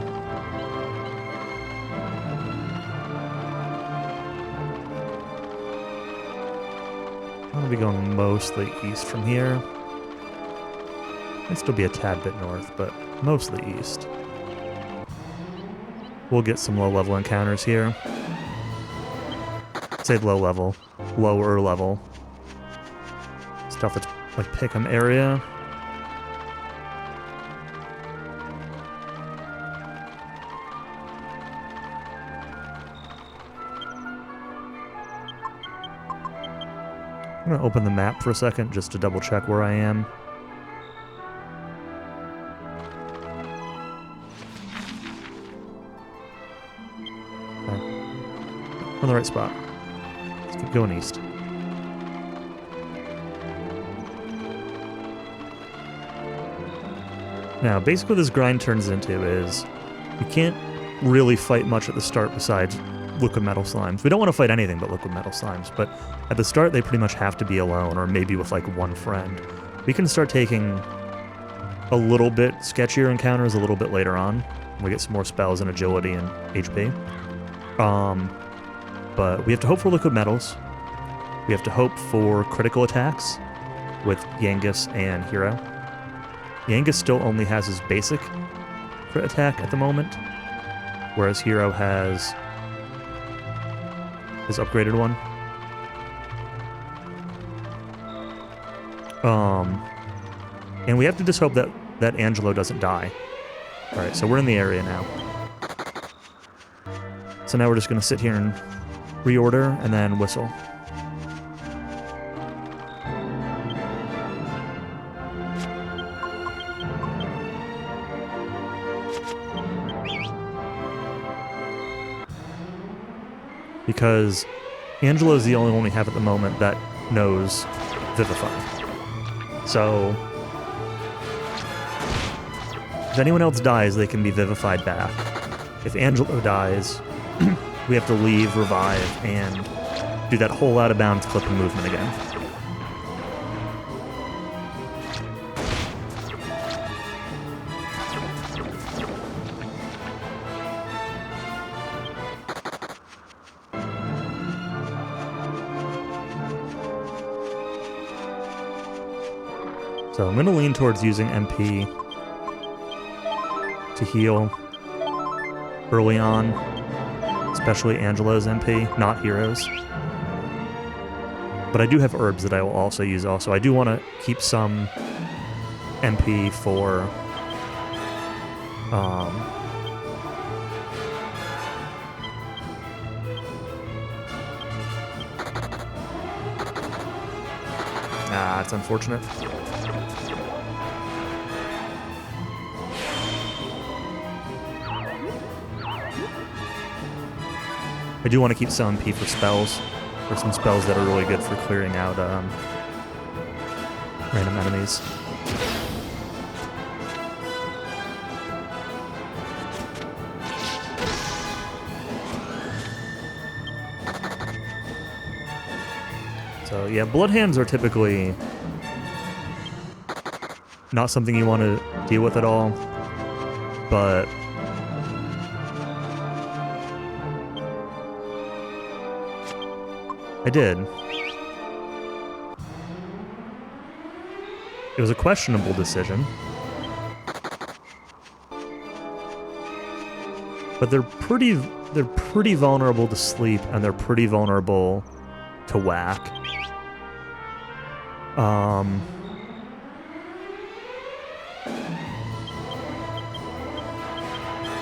I'm going to be going mostly east from here. Might still be a tad bit north, but mostly east. We'll get some low-level encounters here. say lower level. Stuff that's like Pick'em area. I'm gonna open the map for a second just to double check where I am. Okay. On the right spot. Let's keep going east. Now, basically what this grind turns into is you can't really fight much at the start besides liquid metal slimes. We don't want to fight anything but liquid metal slimes, but at the start they pretty much have to be alone or maybe with like one friend. We can start taking a little bit sketchier encounters a little bit later on. We get some more spells and agility and HP. But we have to hope for liquid metals. We have to hope for critical attacks with Yangus and Hero. Yangus still only has his basic crit attack at the moment, whereas Hero has his upgraded one. And we have to just hope that Angelo doesn't die. Alright, so we're in the area now. So now we're just going to sit here and reorder and then whistle. Because Angelo's the only one we have at the moment that knows Vivify. So if anyone else dies, they can be vivified back. If Angelo dies, we have to leave, revive, and do that whole out of bounds clip and movement again. So I'm going to lean towards using MP to heal early on, especially Angelo's MP, not Hero's. But I do have herbs that I will also use also. I do want to keep some MP for it's unfortunate. I do want to keep some MP for spells, for some spells that are really good for clearing out random enemies. So yeah, blood hands are typically not something you want to deal with at all, but I did. It was a questionable decision. But they're pretty vulnerable to sleep, and they're pretty vulnerable to whack.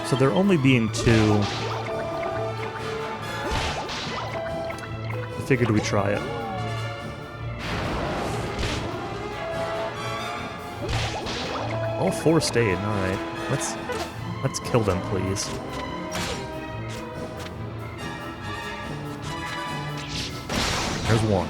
So there only being two. I figured we'd try it. All four stayed. All right, let's kill them, please. There's one.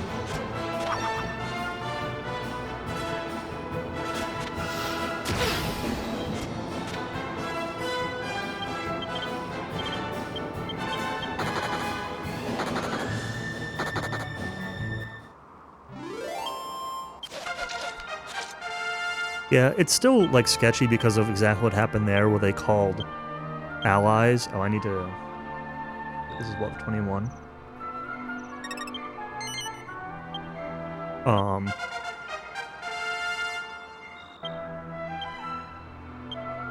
Yeah, it's still, like, sketchy because of exactly what happened there, where they called allies. Oh, I need to... This is what, 21?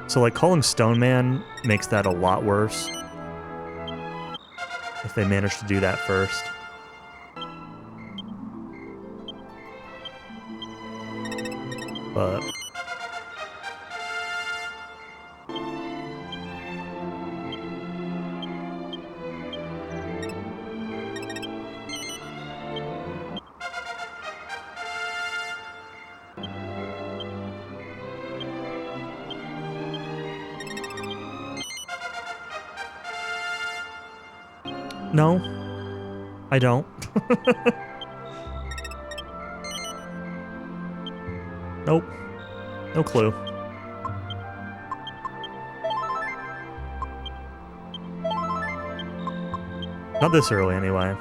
So, like, calling Stone Man makes that a lot worse. If they manage to do that first. but... No, I don't. Nope. No clue. Not this early, anyway.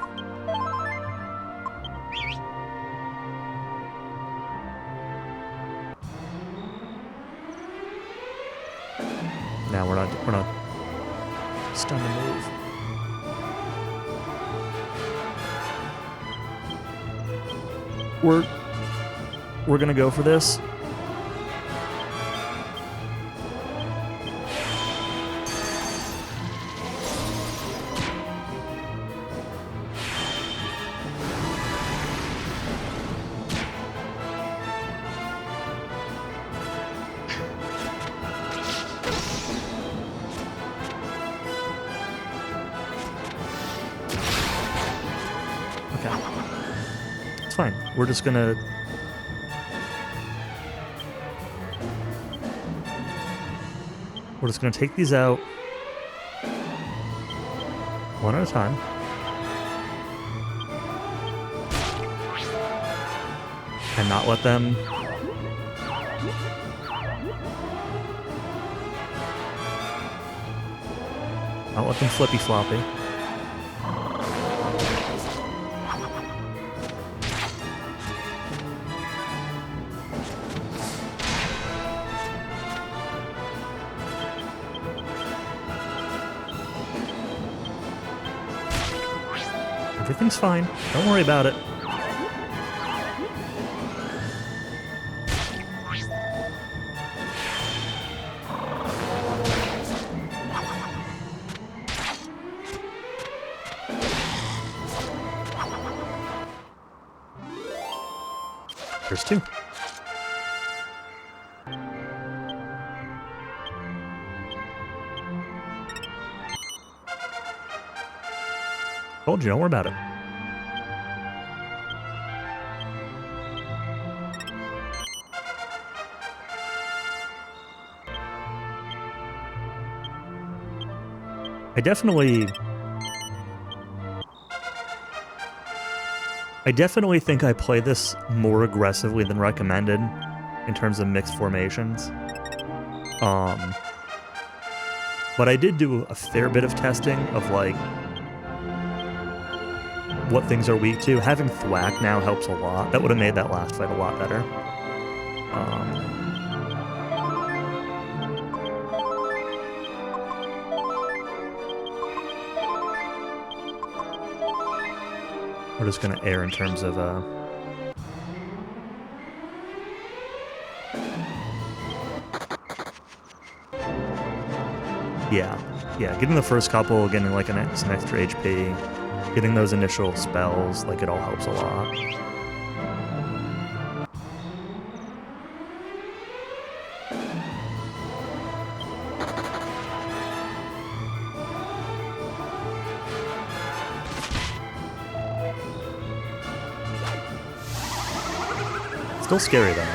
Now we're not stunned to move. We're gonna go for this. Okay. It's fine. We're just gonna... We're just gonna take these out one at a time. And not let them... Not let them flippy floppy. Everything's fine. Don't worry about it. There's two. Told you, don't worry about it. I definitely think I play this more aggressively than recommended in terms of mixed formations. But I did do a fair bit of testing of, like, what things are weak to. Having thwack now helps a lot. That would have made that last fight a lot better. We're just gonna err in terms of yeah, getting the first couple, getting like some extra HP, getting those initial spells, like, it all helps a lot. Still scary though.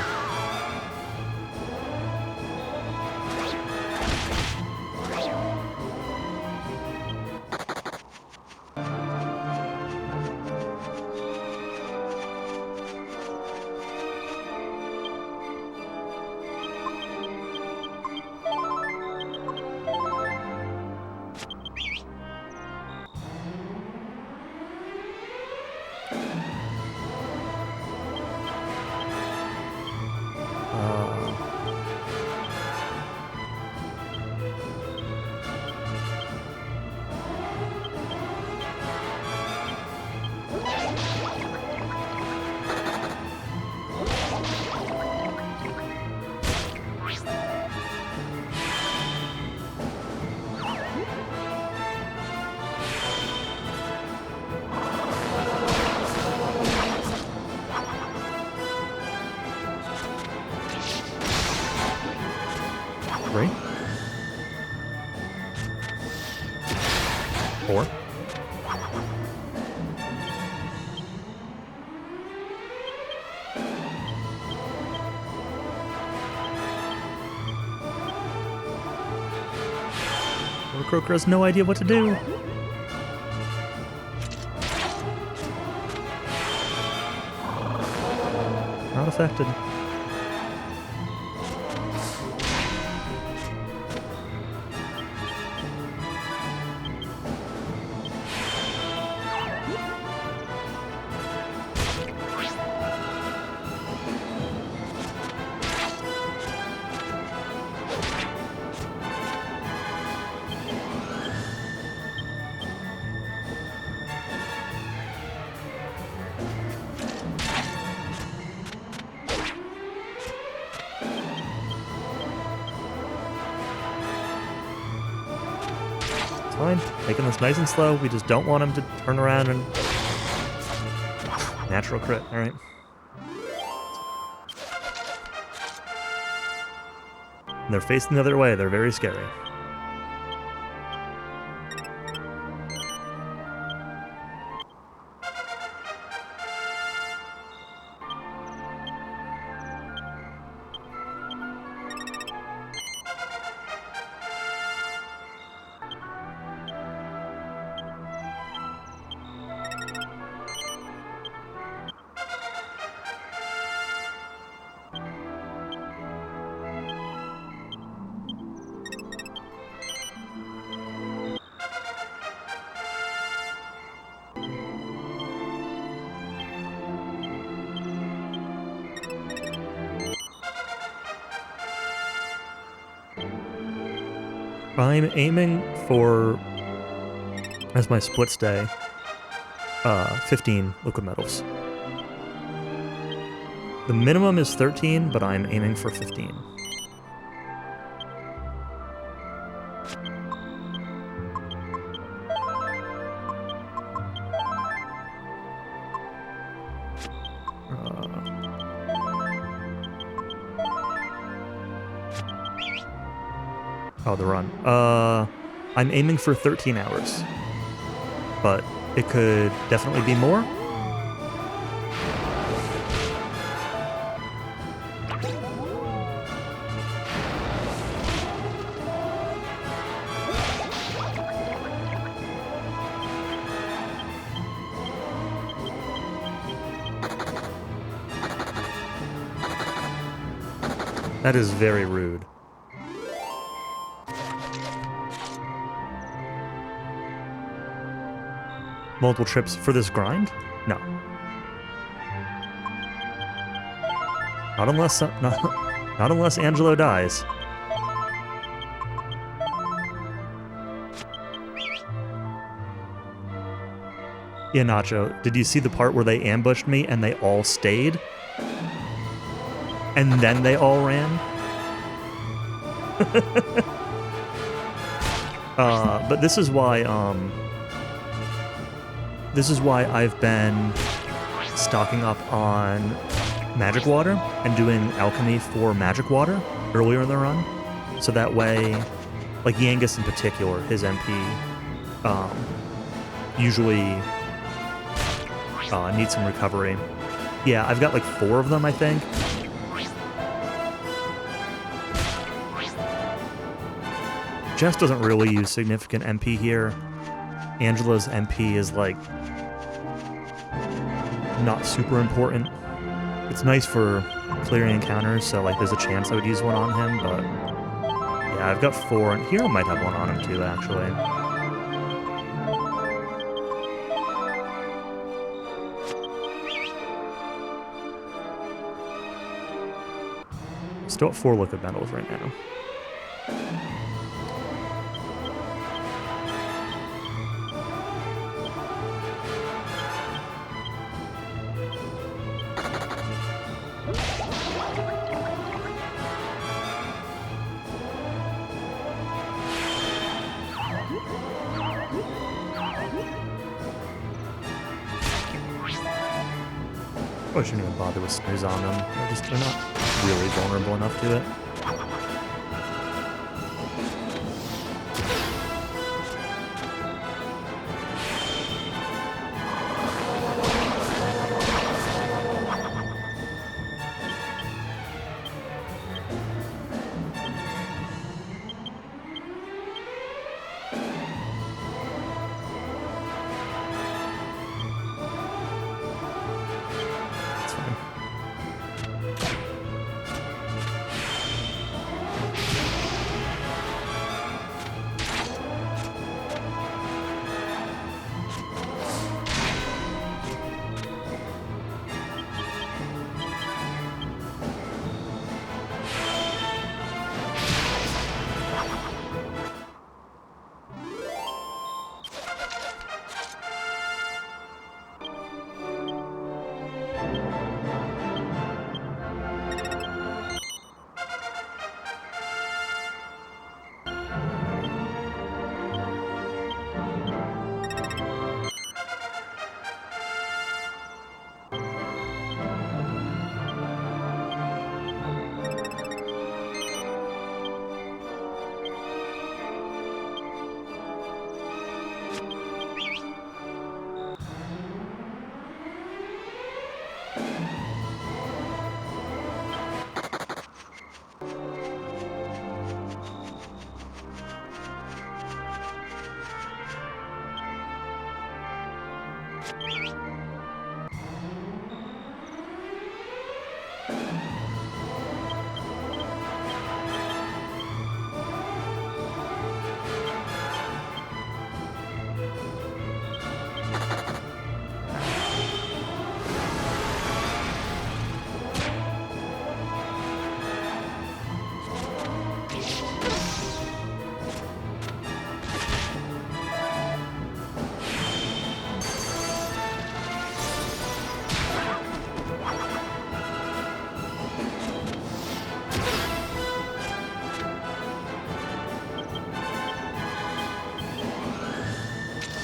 Croaker has no idea what to do. Not affected. Fine. Taking this nice and slow. We just don't want him to turn around and... Natural crit. Alright. They're facing the other way. They're very scary. I'm aiming for, as my split stay, 15 liquid metals. The minimum is 13, but I'm aiming for 15. Oh, the run. I'm aiming for 13 hours, but it could definitely be more. That is very rude. Multiple trips for this grind? No. Not unless Angelo dies. Yeah, Nacho, did you see the part where they ambushed me and they all stayed? And then they all ran? But this is why I've been stocking up on magic water and doing alchemy for magic water earlier in the run. So that way, like Yangus in particular, his MP usually needs some recovery. Yeah, I've got like 4 of them, I think. Jess doesn't really use significant MP here. Angelo's MP is like not super important. It's nice for clearing encounters, so like there's a chance I would use one on him, but yeah, I've got 4, and Hero might have one on him too, actually. Still at 4 liquid metals right now. I shouldn't even bother with snooze on them. They're not really vulnerable enough to it.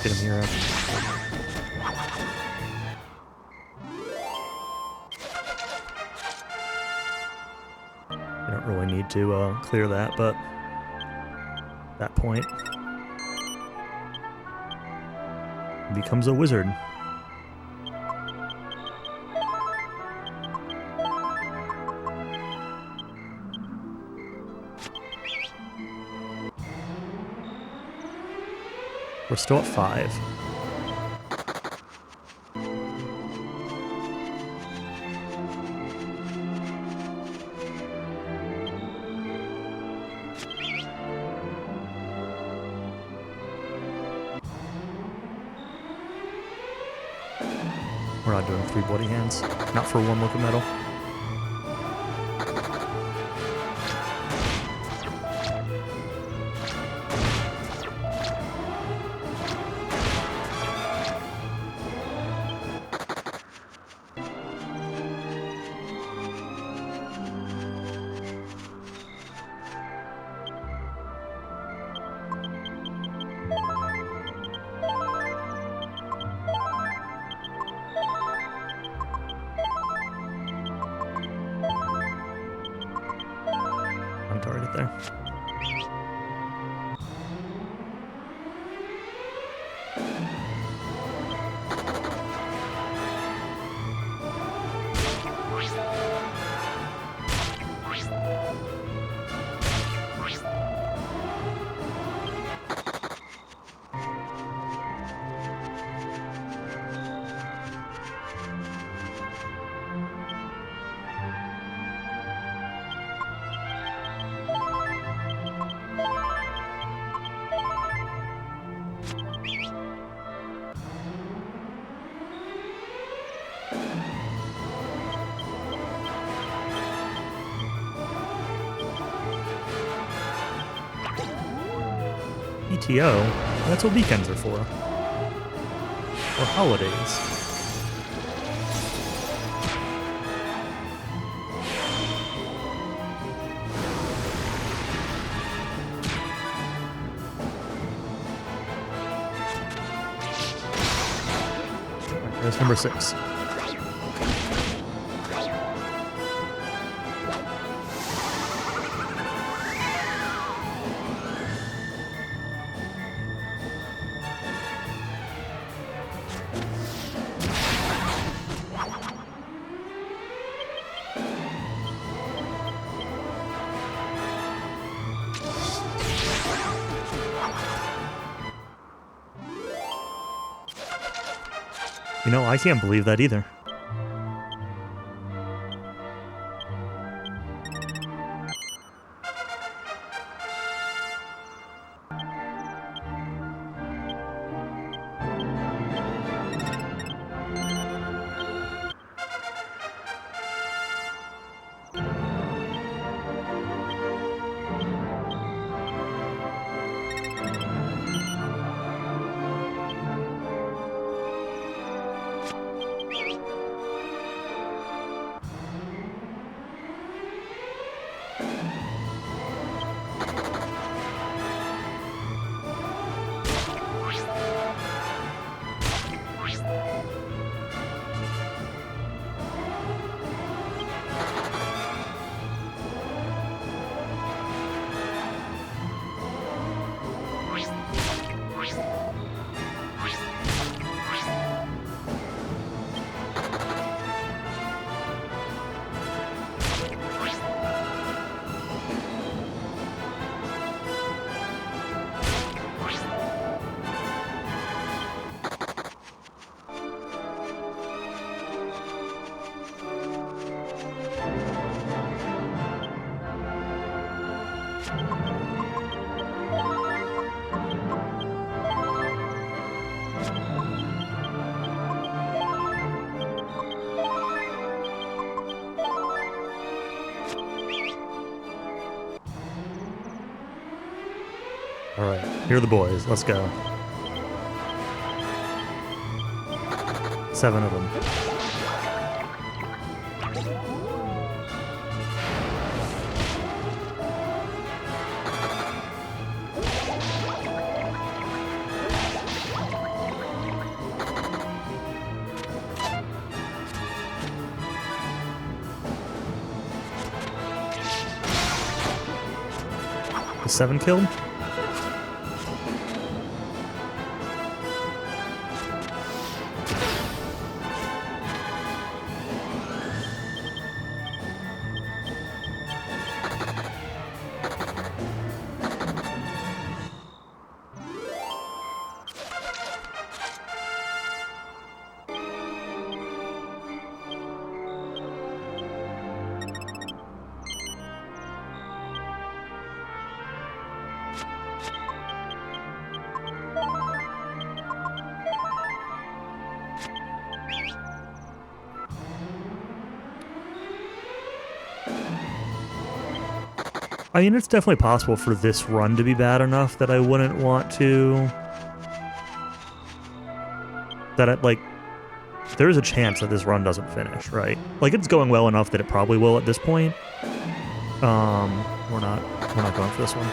Get him here. I don't really need to clear that, but at that point, he becomes a wizard. We're still at 5. We're not doing 3 bloody hands. Not for 1 look of metal. On target there. PTO? That's what weekends are for. Or holidays. Alright, there's number 6. You know, I can't believe that either. Alright, here are the boys. Let's go. 7 of them. The 7 killed? I mean, it's definitely possible for this run to be bad enough that I wouldn't want to... there is a chance that this run doesn't finish, right? Like, it's going well enough that it probably will at this point. We're not going for this one.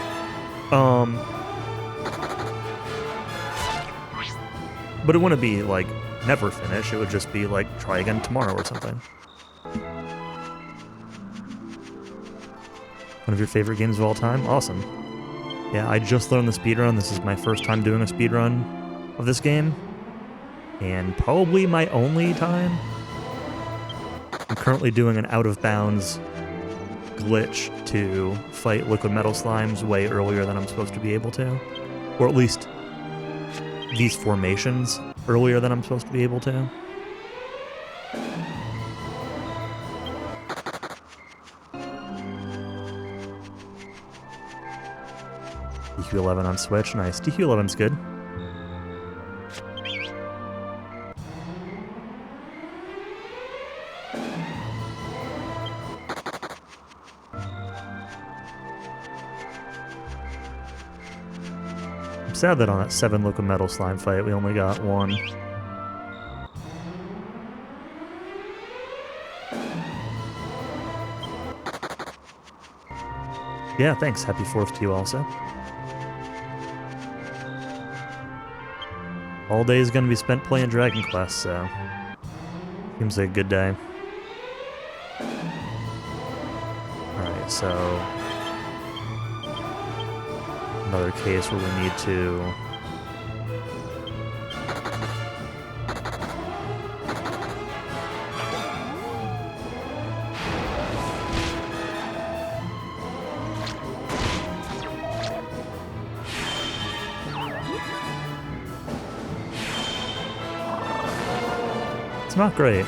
But it wouldn't be, like, never finish. It would just be, like, try again tomorrow or something. One of your favorite games of all time? Awesome. Yeah, I just learned the speedrun. This is my first time doing a speedrun of this game. And probably my only time. I'm currently doing an out-of-bounds glitch to fight liquid metal slimes way earlier than I'm supposed to be able to. Or at least these formations earlier than I'm supposed to be able to. DQ11 on Switch. Nice. DQ11's good. I'm sad that on that 7 liquid metal slime fight we only got 1. Yeah, thanks. Happy 4th to you also. All day is going to be spent playing Dragon Quest, so seems like a good day. Alright, so another case where we need to not great.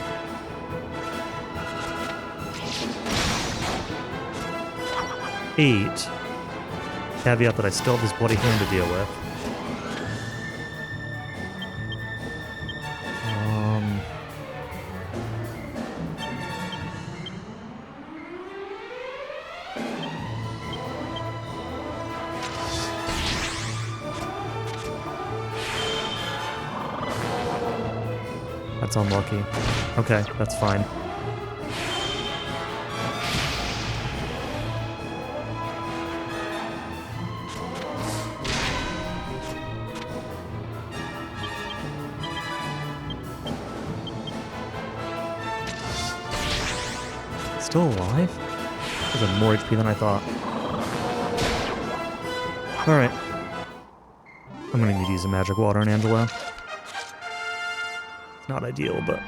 Eight. Caveat that I still have this bloody hand to deal with. That's unlucky. Okay, that's fine. Still alive? He has more HP than I thought. Alright. I'm gonna need to use a magic water on Angelo. Not ideal, but...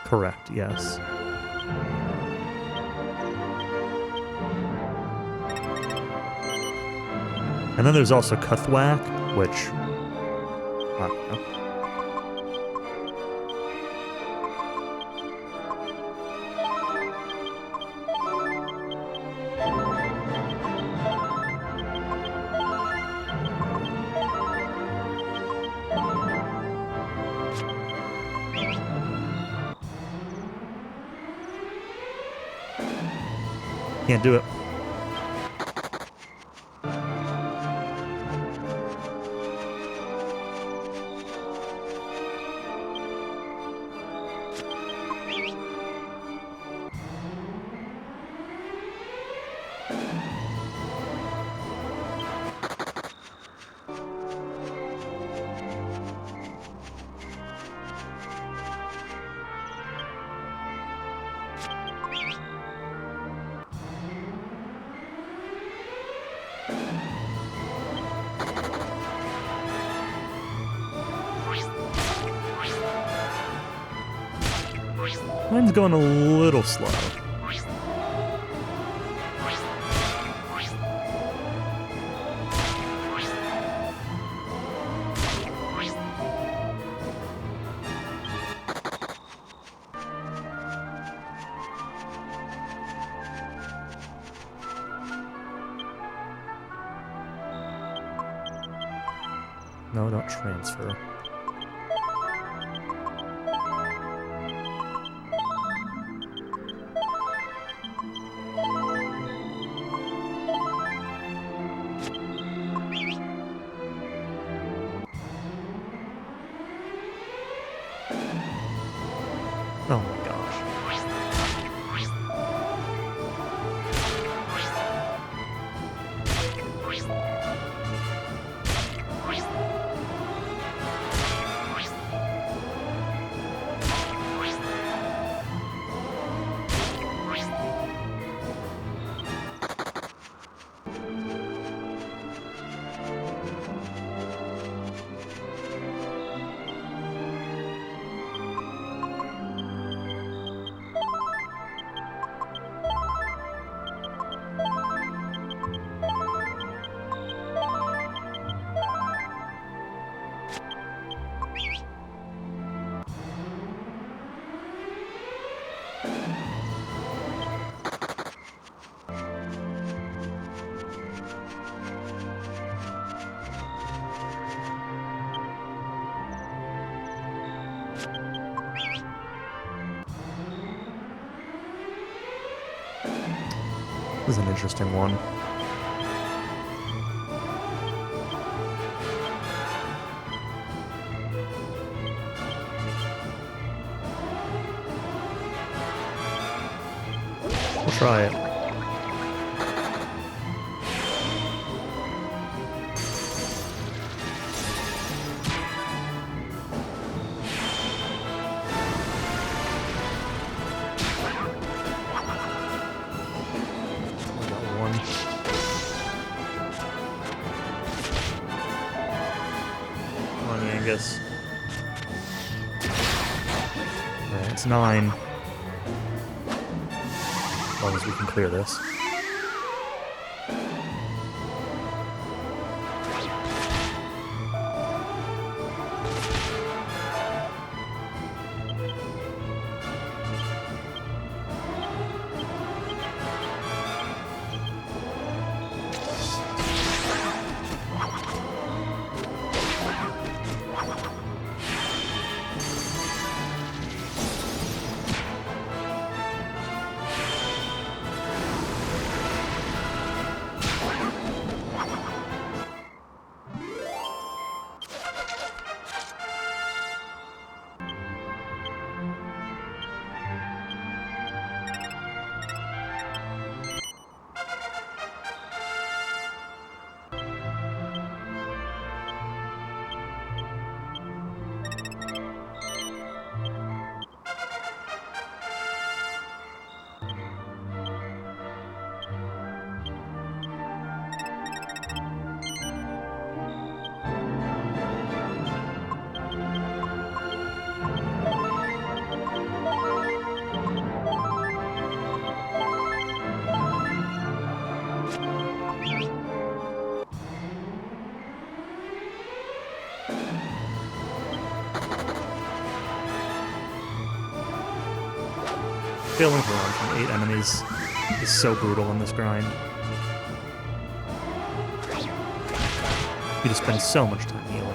Correct, yes. And then there's also Cuthwack, which... I don't know. Can't do it. Mine's going a little slow. No, don't transfer. Oh my gosh. This is an interesting one. We'll try it. Angus. Alright, it's 9. As long as we can clear this. Failing for one from 8 enemies is so brutal in this grind. You just spend so much time healing.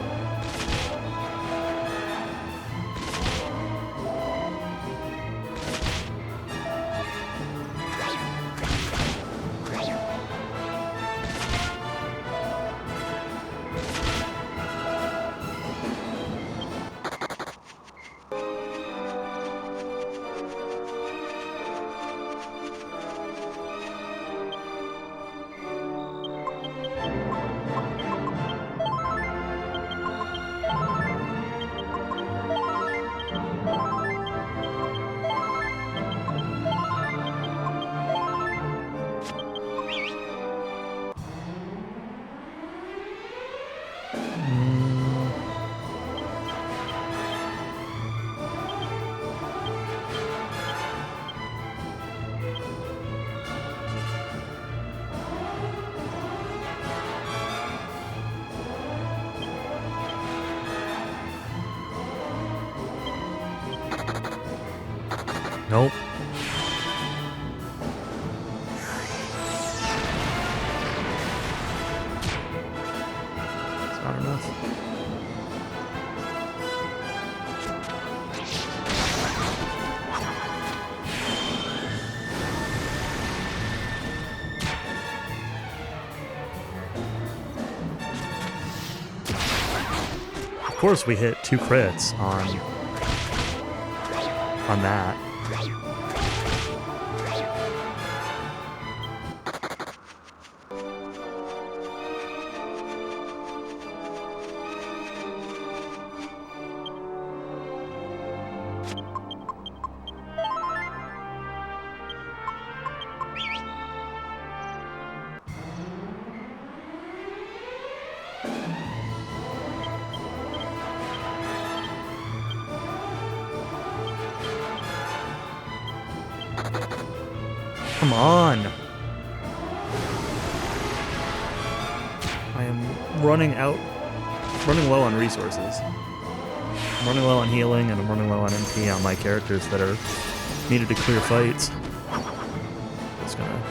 Nope. It's not enough. Of course we hit 2 crits on that. Come on. I am running low on resources. I'm running low on healing, and I'm running low on MP on my characters that are needed to clear fights. It's gonna...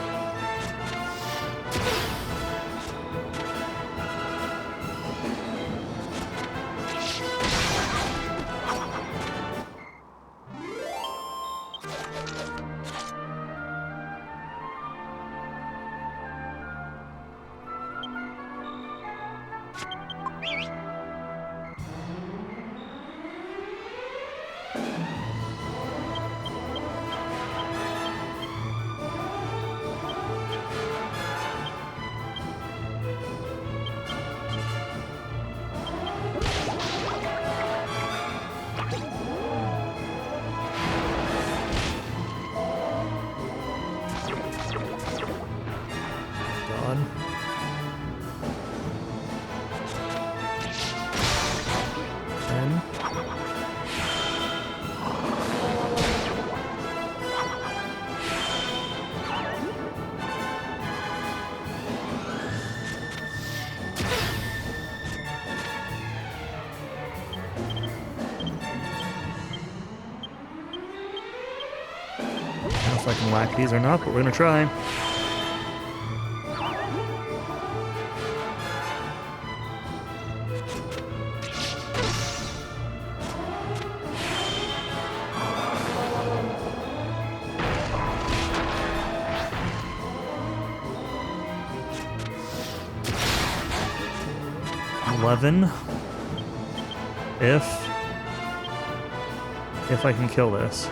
God. Ten. I don't know if I can whack these or not, but we're gonna try. If I can kill this.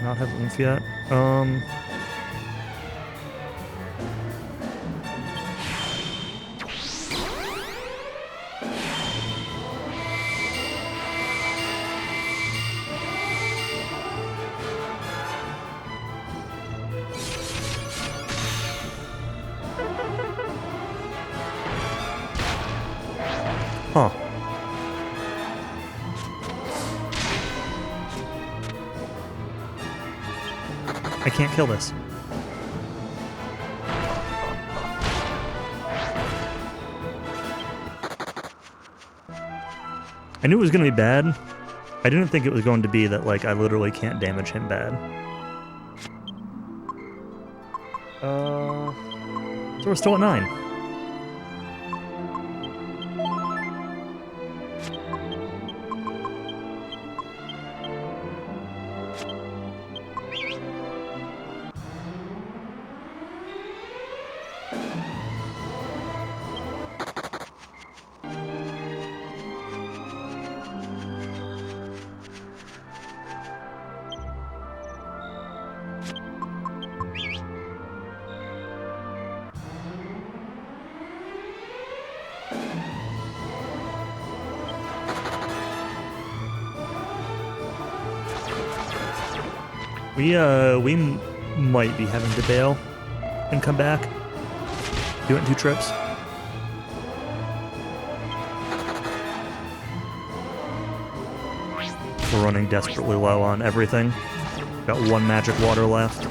Not have oomph yet. Huh. I can't kill this. I knew it was going to be bad. I didn't think it was going to be that, like, I literally can't damage him bad. So we're still at 9. We might be having to bail and come back. Do it in 2 trips. We're running desperately low on everything. Got 1 magic water left.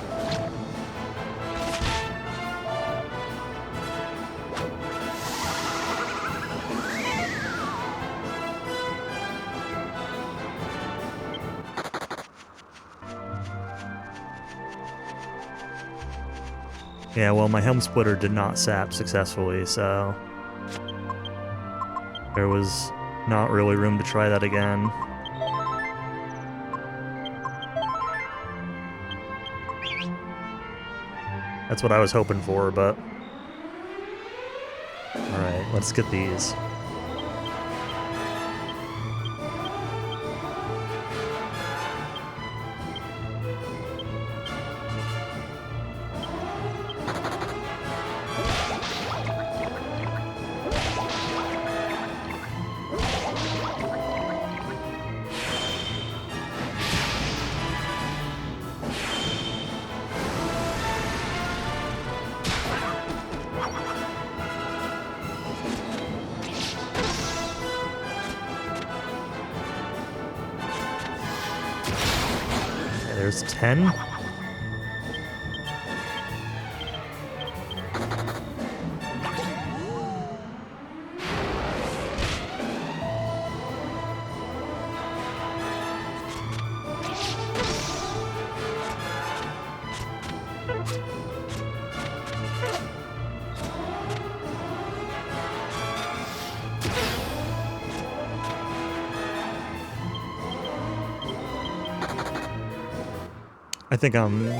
Yeah, well, my helm splitter did not sap successfully, so there was not really room to try that again. That's what I was hoping for, but... Alright, let's get these. There's 10. I think I'm...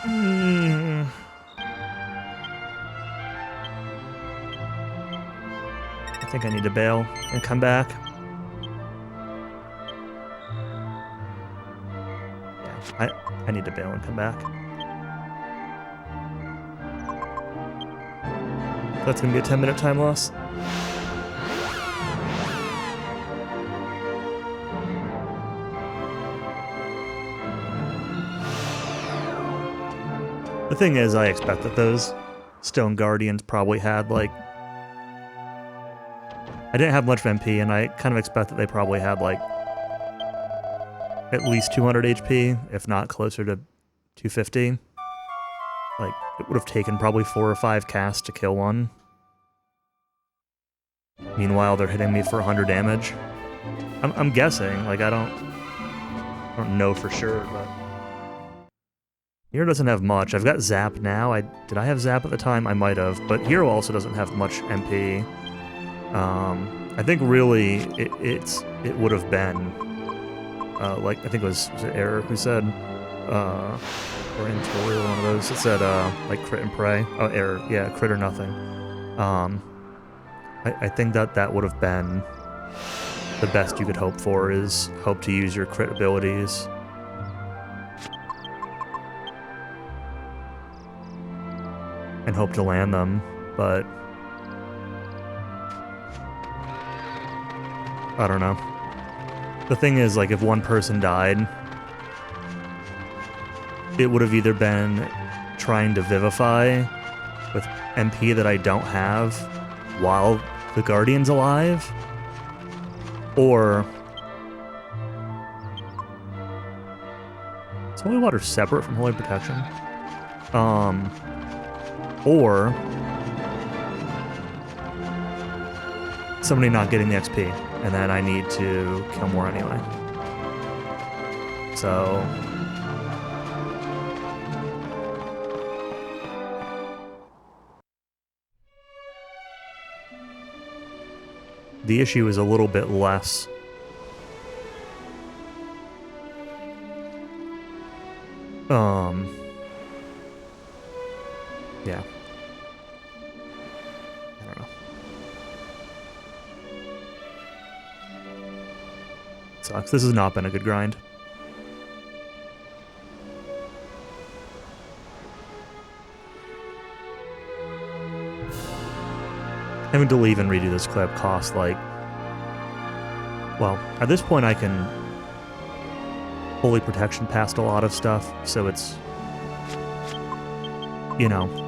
I think I need to bail and come back. Yeah, I need to bail and come back. That's gonna be a 10-minute time loss. The thing is, I expect that those Stone Guardians probably had, like... I didn't have much of MP, and I kind of expect that they probably had, like, at least 200 HP, if not closer to 250. Like, it would have taken probably 4 or 5 casts to kill one. Meanwhile, they're hitting me for 100 damage. I'm guessing, like, I don't know for sure, but... Hero doesn't have much. I've got Zap now. Did I have Zap at the time? I might have. But Hero also doesn't have much MP. I think really it would have been like I think was it Error who said or Intorial, one of those. It said like crit and pray. Oh, Error, yeah, crit or nothing. I think that would have been the best you could hope for, is hope to use your crit abilities. And hope to land them, but I don't know. The thing is, like, if one person died, it would have either been trying to Vivify with MP that I don't have while the Guardian's alive, or... Is Holy Water separate from Holy Protection? Or somebody not getting the XP, and then I need to kill more anyway. So... The issue is a little bit less... Yeah. I don't know. Sucks. This has not been a good grind. Having to leave and redo this clip costs, like... Well, at this point I can... Holy Protection past a lot of stuff, so it's... You know...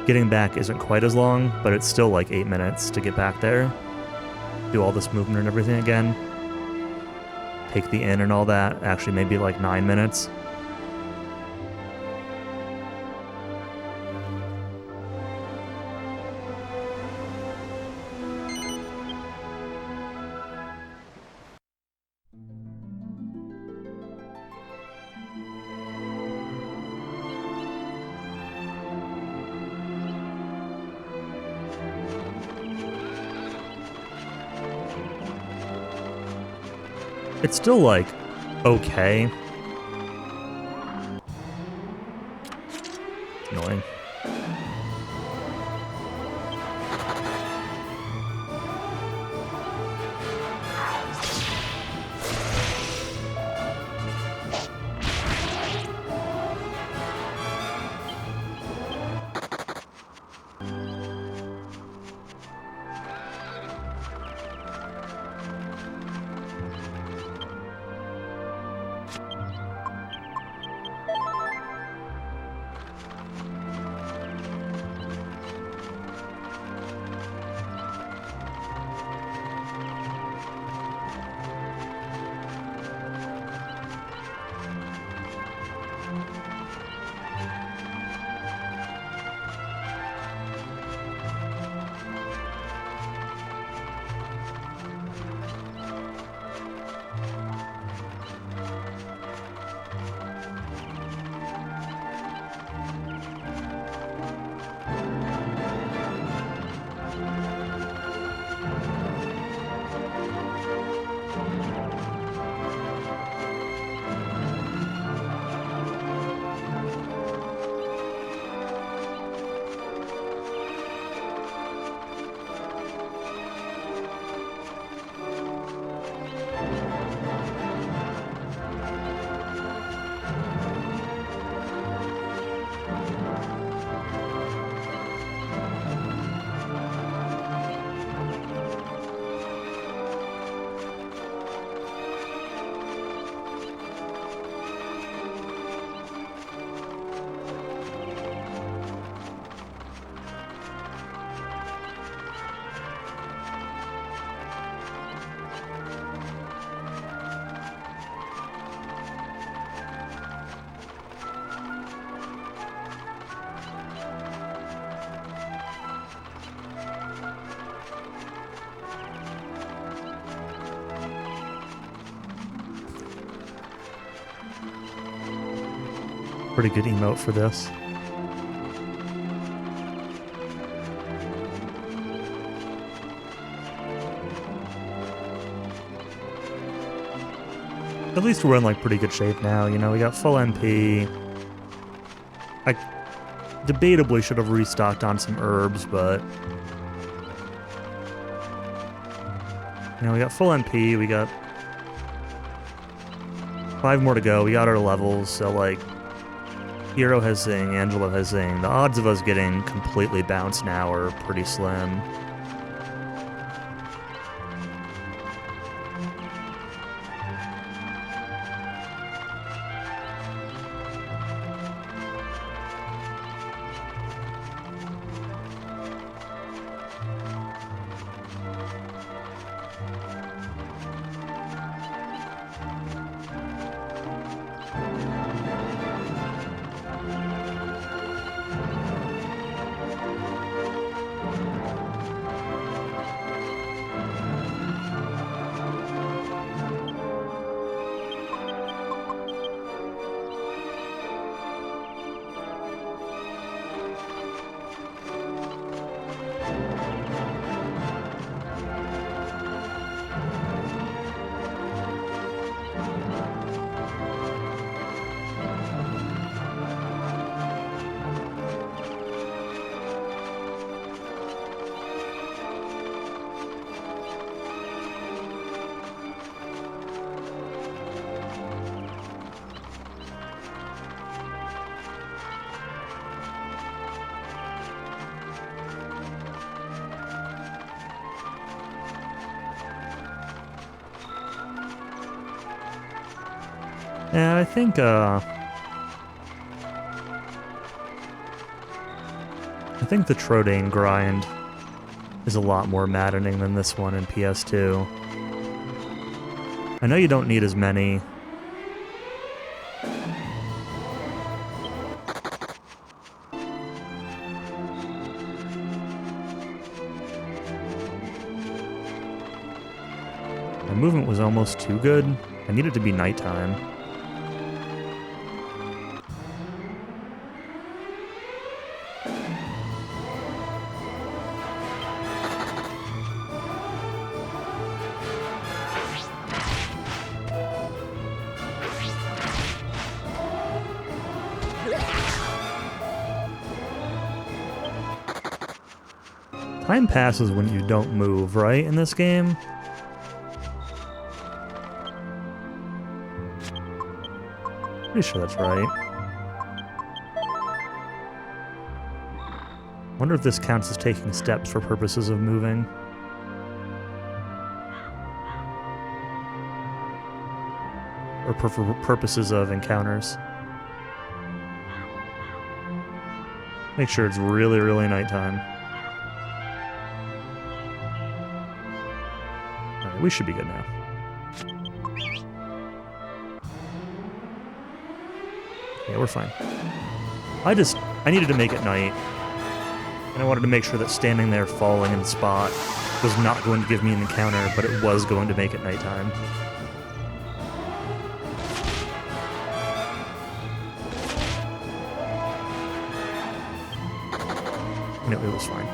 Getting back isn't quite as long, but it's still like 8 minutes to get back there. Do all this movement and everything again. Take the inn and all that. Actually, maybe like 9 minutes. It's still, like, okay. It's annoying. Pretty good emote for this. At least we're in like pretty good shape now, you know, we got full MP. I debatably should have restocked on some herbs, but you know, we got full MP, we got 5 more to go, we got our levels, so like Hero has Zing, Angelo has Zing. The odds of us getting completely bounced now are pretty slim. Yeah, I think the Trodaine grind is a lot more maddening than this one in PS2. I know you don't need as many. My movement was almost too good. I need it to be nighttime. Time passes when you don't move, right, in this game? Pretty sure that's right. Wonder if this counts as taking steps for purposes of moving. Or for purposes of encounters. Make sure it's really, really nighttime. Alright, we should be good now. Yeah, we're fine. I needed to make it night. And I wanted to make sure that standing there falling in the spot was not going to give me an encounter, but it was going to make it nighttime. And it was fine.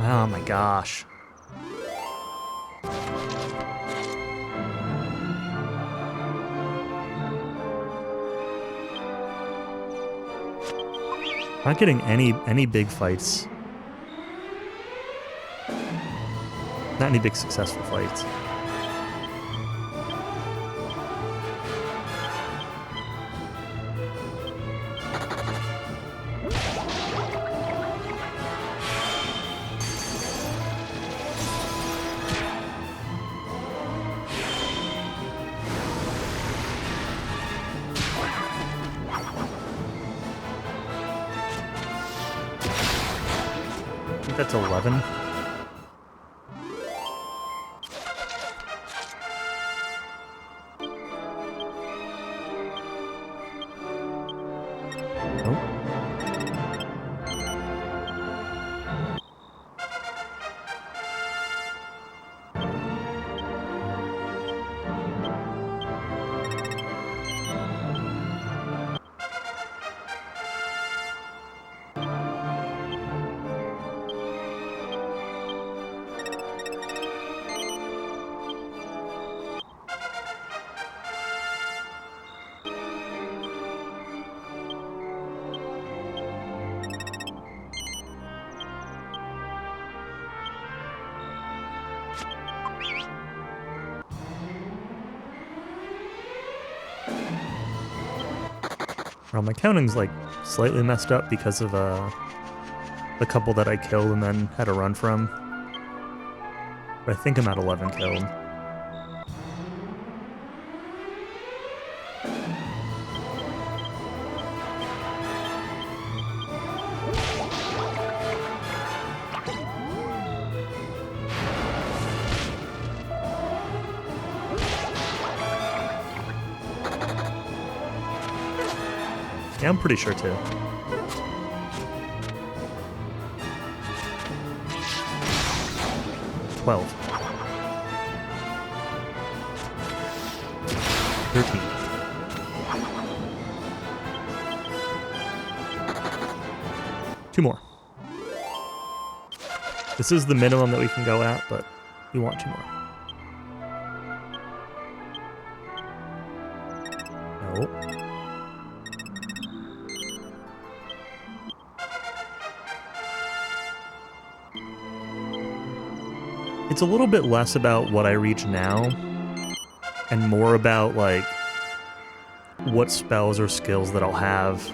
Oh my gosh. Not getting any big fights. Not any big successful fights. I think that's 11. Nope. Well, my counting's like slightly messed up because of the couple that I killed and then had to run from. But I think I'm at 11 killed. Yeah, I'm pretty sure too. $12. 13. Two more. This is the minimum that we can go at, but we want two more. Nope. It's a little bit less about what I reach now and more about like what spells or skills that I'll have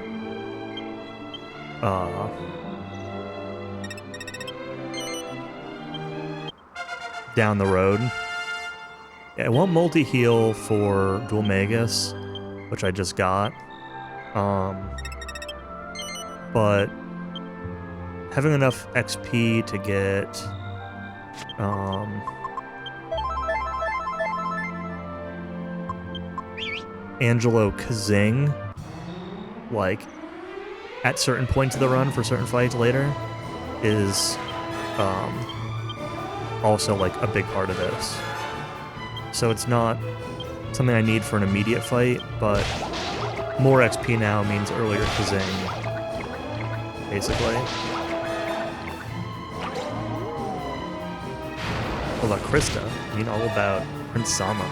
down the road. Yeah, I want multi-heal for Dual Magus, which I just got. But having enough XP to get Angelo Kazing, like, at certain points of the run for certain fights later, is also, like, a big part of this. So it's not something I need for an immediate fight, but more XP now means earlier Kazing, basically. All about Krista, I mean all about Prince Sama.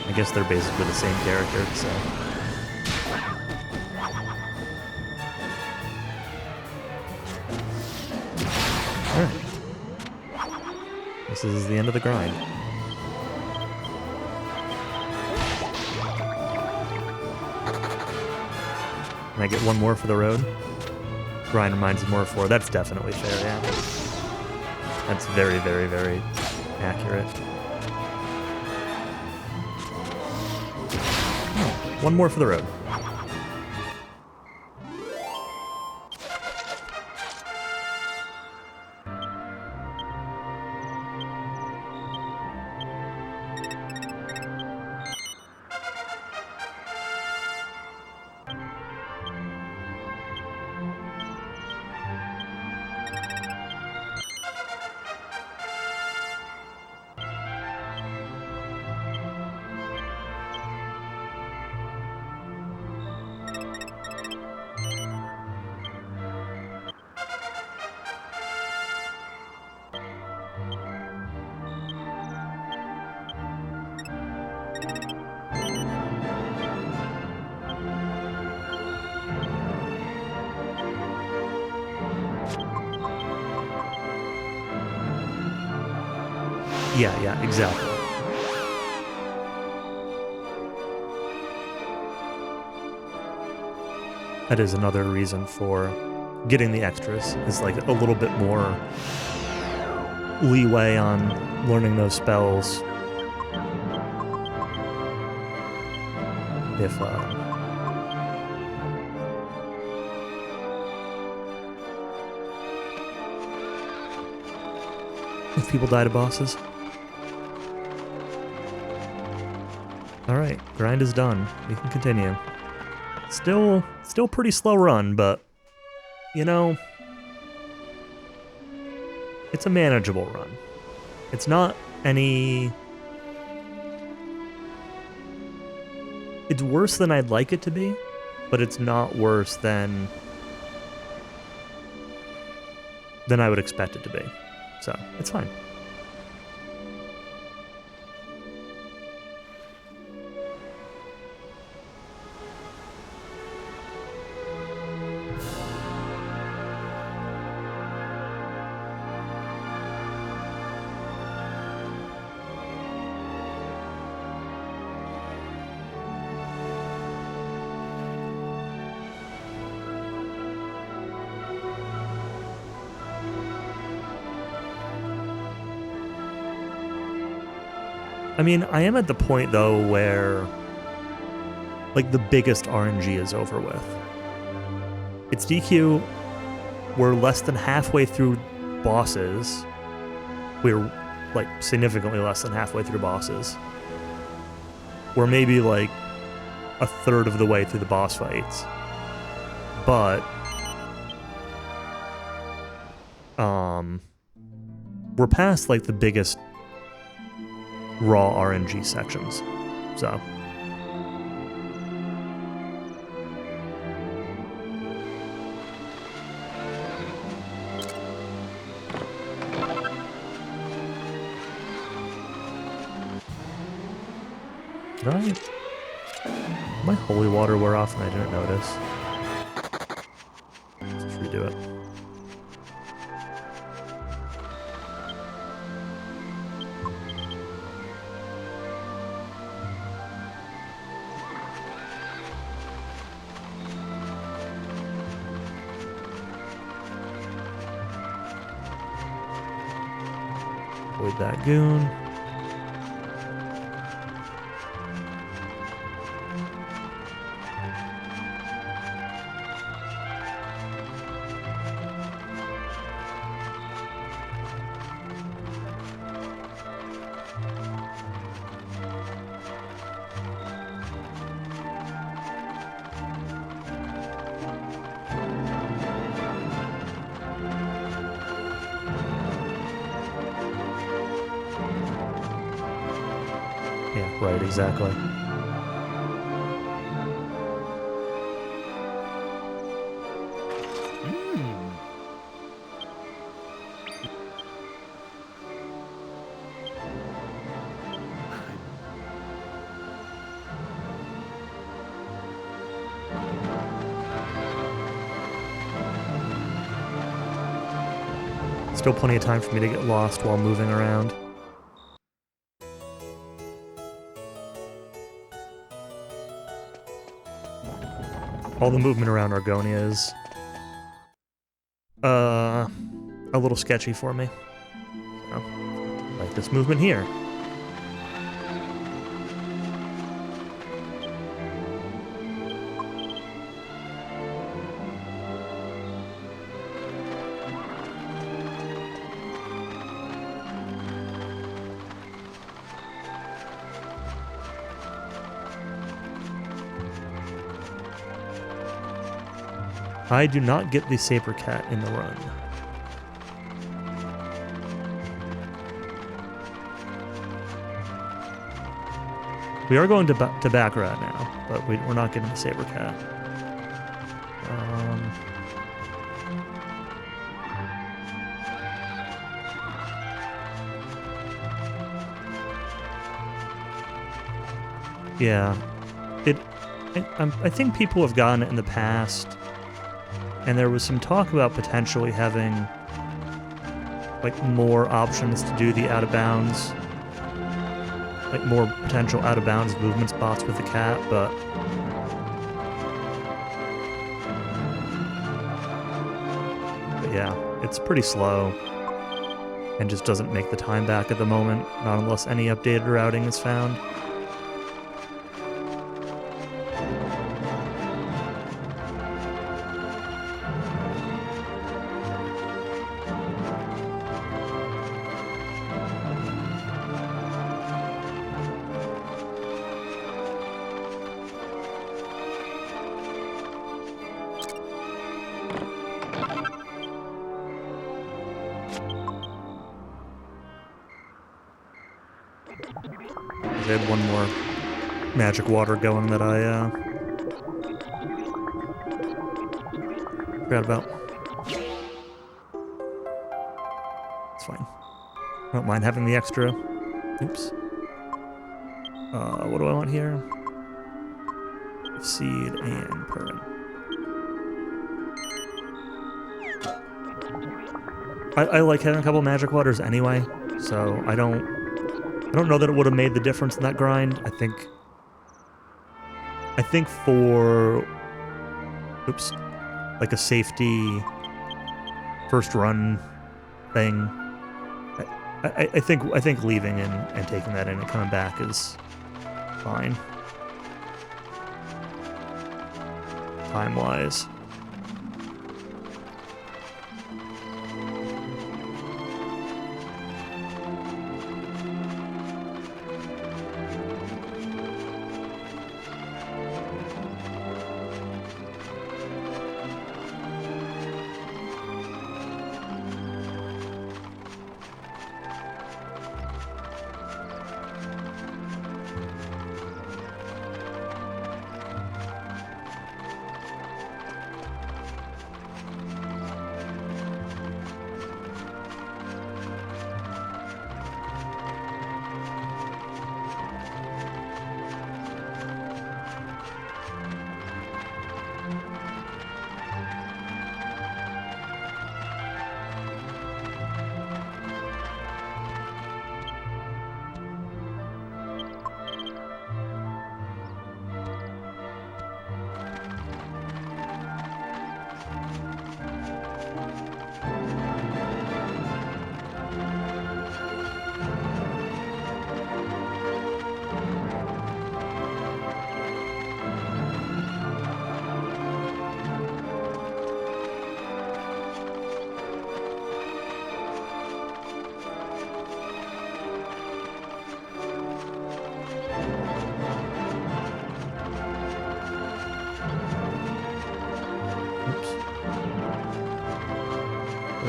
I guess they're basically the same character, so... Alright. This is the end of the grind. Can I get one more for the road? Grind reminds me more of 4. That's definitely fair, yeah. That's very, very, very accurate. Oh, one more for the road. Yeah, exactly. That is another reason for getting the extras, is like a little bit more leeway on learning those spells. If people die to bosses. Alright, grind is done. We can continue. Still pretty slow run, but, you know, it's a manageable run. It's not any... It's worse than I'd like it to be, but it's not worse than I would expect it to be. So, it's fine. I mean, I am at the point, though, where, like, the biggest RNG is over with. It's DQ, we're less than halfway through bosses. We're, like, significantly less than halfway through bosses. We're maybe, like, a third of the way through the boss fights. But, we're past, like, the biggest raw RNG sections, so. Did my holy water wear off and I didn't notice? Let's just redo it. Avoid that goon. Yeah, right, exactly. Still plenty of time for me to get lost while moving around. All the movement around Argonia is a little sketchy for me. So, like this movement here. I do not get the saber cat in the run. We are going to Baccarat now, but we're not getting the saber cat. Yeah, I think people have gotten it in the past. And there was some talk about potentially having, like, more options to do the out-of-bounds, like, more potential out-of-bounds movement spots with the cat, but yeah, it's pretty slow, and just doesn't make the time back at the moment, not unless any updated routing is found. I had one more magic water going that I forgot about. It's fine. I don't mind having the extra. Oops. What do I want here? Seed and permanent. I like having a couple magic waters anyway, so I don't know that it would have made the difference in that grind. I think for like a safety first run thing, I think leaving and taking that in and coming back is fine. Time-wise.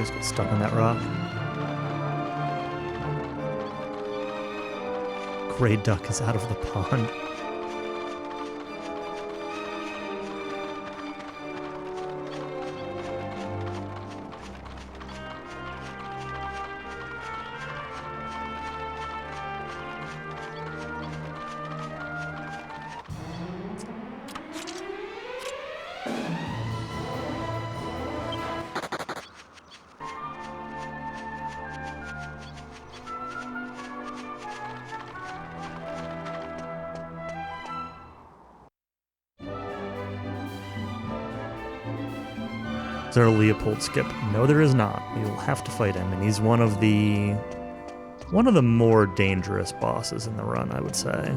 just get stuck on that rock. Gray duck is out of the pond. Is there a Leopold skip? No, there is not. We will have to fight him, and he's one of the more dangerous bosses in the run, I would say.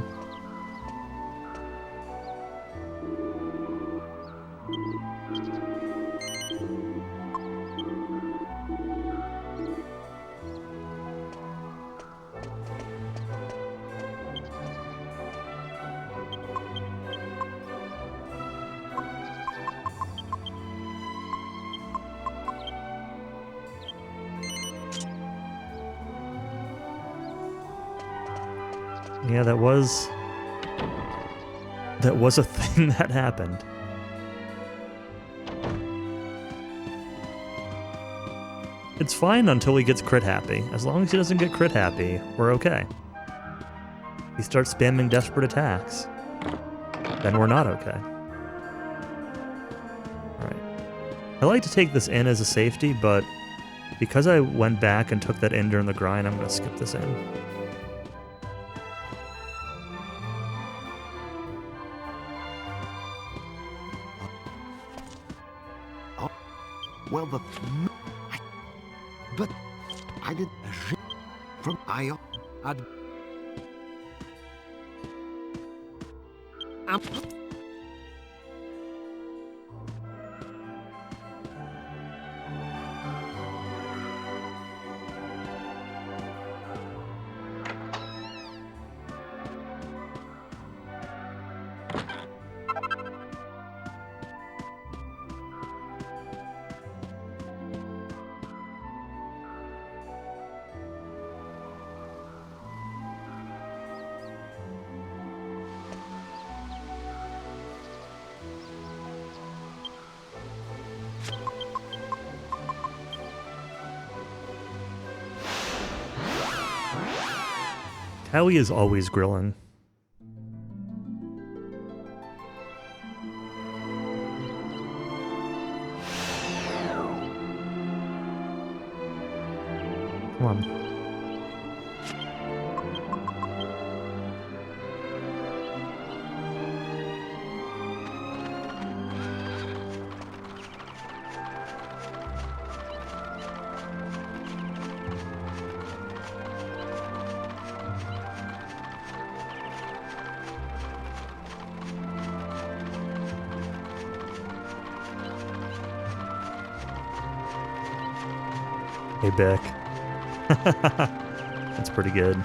Yeah, that was a thing that happened. It's fine until he gets crit happy. As long as he doesn't get crit happy, we're okay. He starts spamming desperate attacks, then we're not okay. Alright. I like to take this in as a safety, but because I went back and took that in during the grind, I'm going to skip this in. Well, but I did from I'd Howie is always grilling. Come on. Hey, Beck. That's pretty good.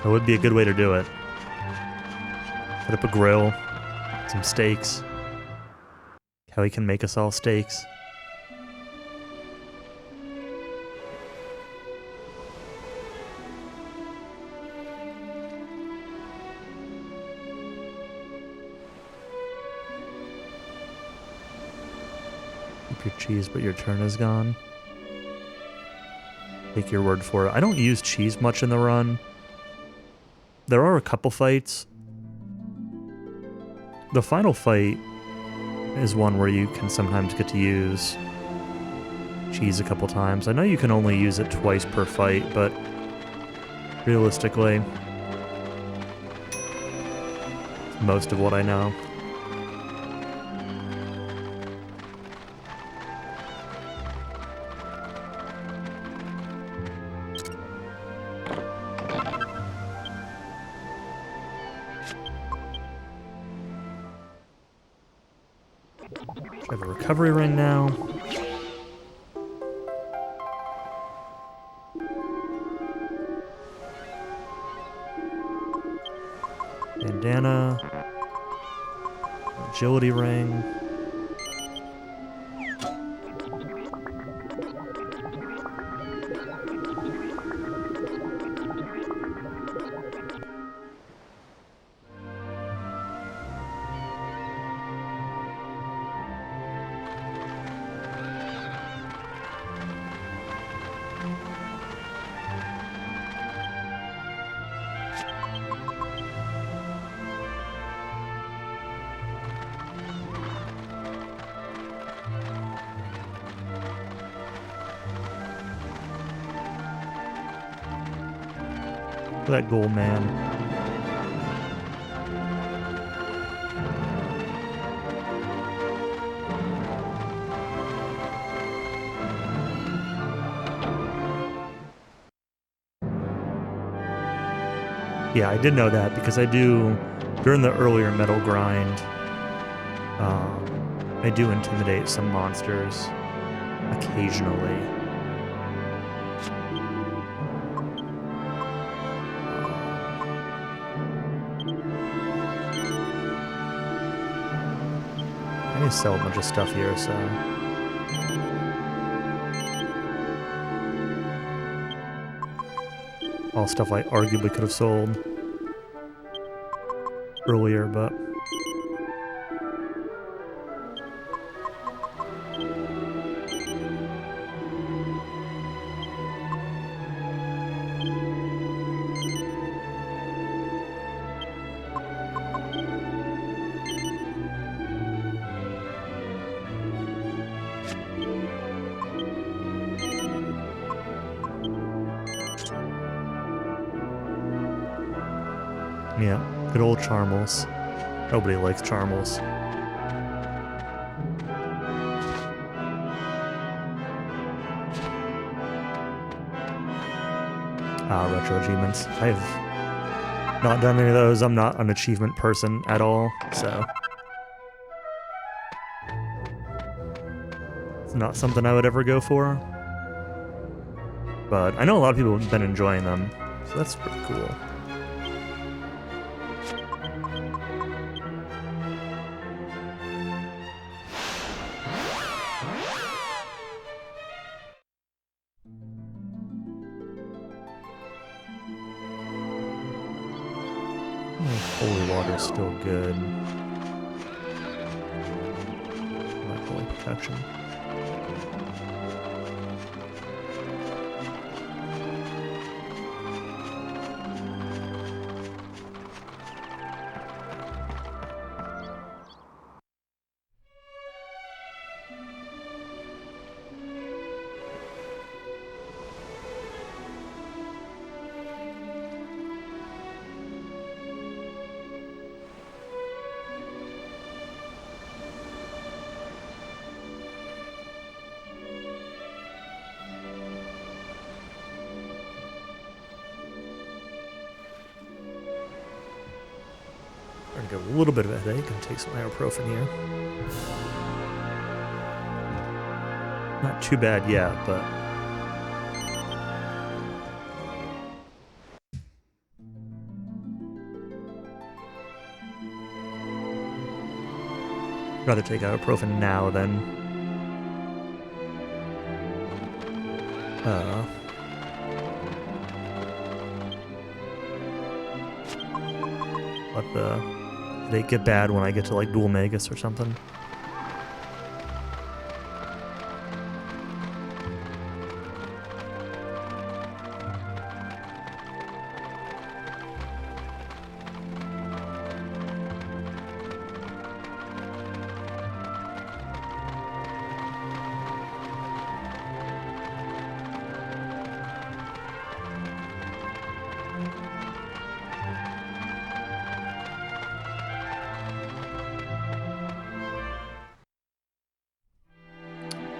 That would be a good way to do it. Put up a grill, some steaks. Howie can make us all steaks. Keep your cheese, but your turn is gone. Take your word for it. I don't use cheese much in the run. There are a couple fights. The final fight is one where you can sometimes get to use cheese a couple times. I know you can only use it twice per fight, but realistically, most of what I know. I have a recovery ring now. Bandana. Agility ring. That gold man. Yeah, I did know that because I do, during the earlier metal grind, I do intimidate some monsters occasionally. I need to sell a bunch of stuff here, so... all stuff I arguably could have sold earlier, but... yeah, good old Charmels. Nobody likes Charmels. Retro achievements. I've not done any of those. I'm not an achievement person at all, so... it's not something I would ever go for. But I know a lot of people have been enjoying them, so that's pretty cool. Holy water's still good. Not holy protection. I'm gonna get a little bit of a headache and take some ibuprofen here. Not too bad yet, but... rather take ibuprofen now than... let the headache get bad when I get to like Dual Magus or something.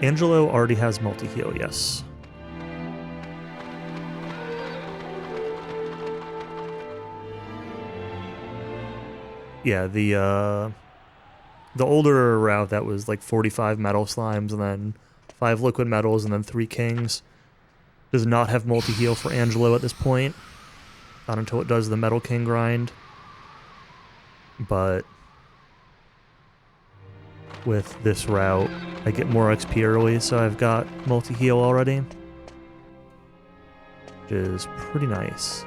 Angelo already has multi-heal, yes. Yeah, the older route that was like 45 metal slimes and then 5 liquid metals and then 3 kings does not have multi-heal for Angelo at this point. Not until it does the Metal King grind. But with this route, I get more XP early, so I've got multi-heal already. Which is pretty nice.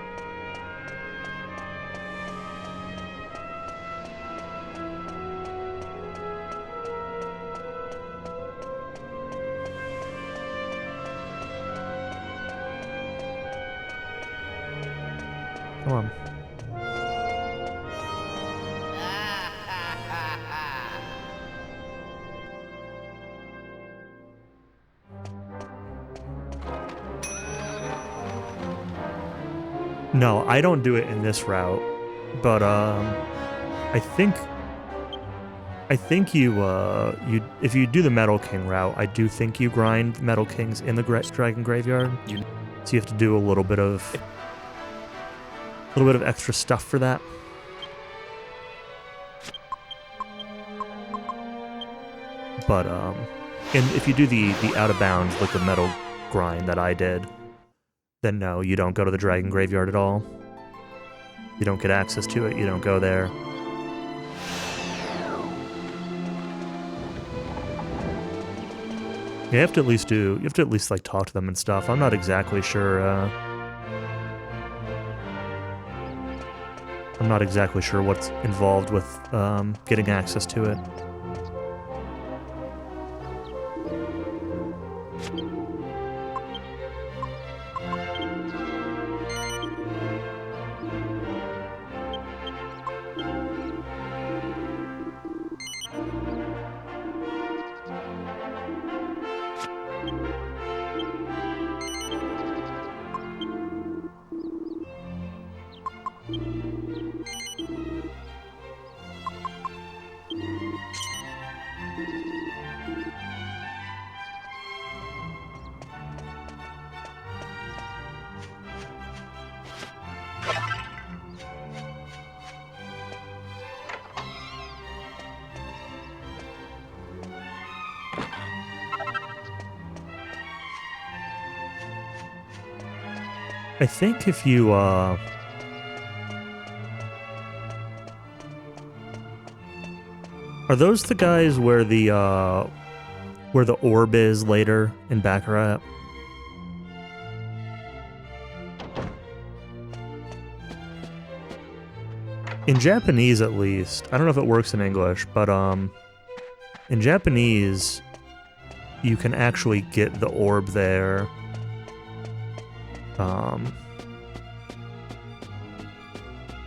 Come on. No, I don't do it in this route, but I think you if you do the Metal King route, I do think you grind Metal Kings in the Dragon Graveyard. So you have to do a little bit of extra stuff for that. But and if you do the out of bounds liquid metal grind that I did, then no, you don't go to the Dragon Graveyard at all. You don't get access to it. You don't go there. You have to at least like talk to them and stuff. I'm not exactly sure. I'm not exactly sure what's involved with getting access to it. I think if you, are those the guys where the orb is later in Baccarat? In Japanese, at least. I don't know if it works in English, but, in Japanese, you can actually get the orb there.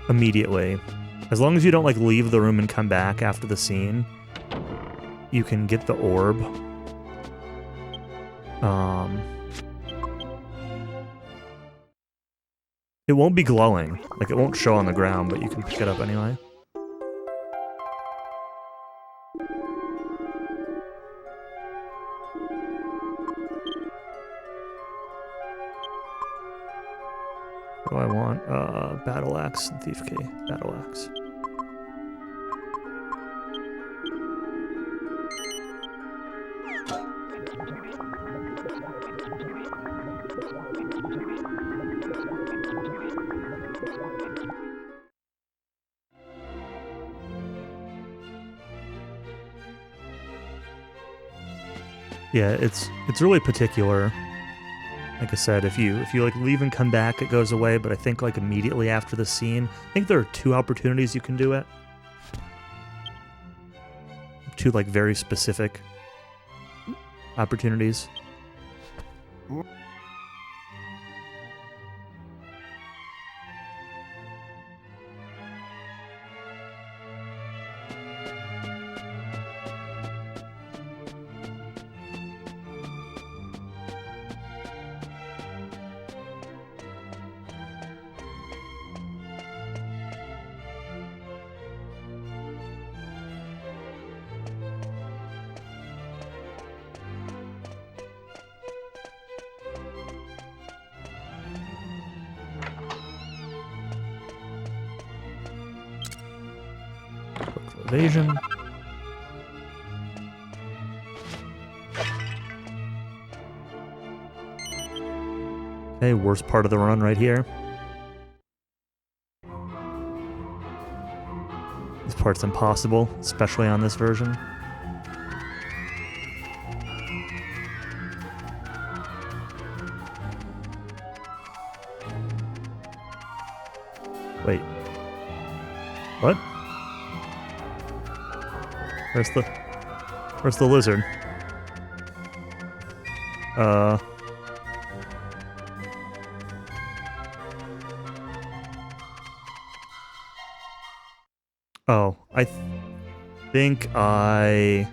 Immediately. As long as you don't, like, leave the room and come back after the scene, you can get the orb. It won't be glowing. Like, it won't show on the ground, but you can pick it up anyway. What do I want? Battle Axe and Thief Key. Battle Axe. Yeah, it's really particular. Like I said, if you like leave and come back, it goes away, but I think like immediately after the scene, I think there are 2 opportunities you can do it. 2 like very specific opportunities. Evasion. Okay, worst part of the run right here. This part's impossible, especially on this version. Wait. What? Where's the lizard? Oh, I think I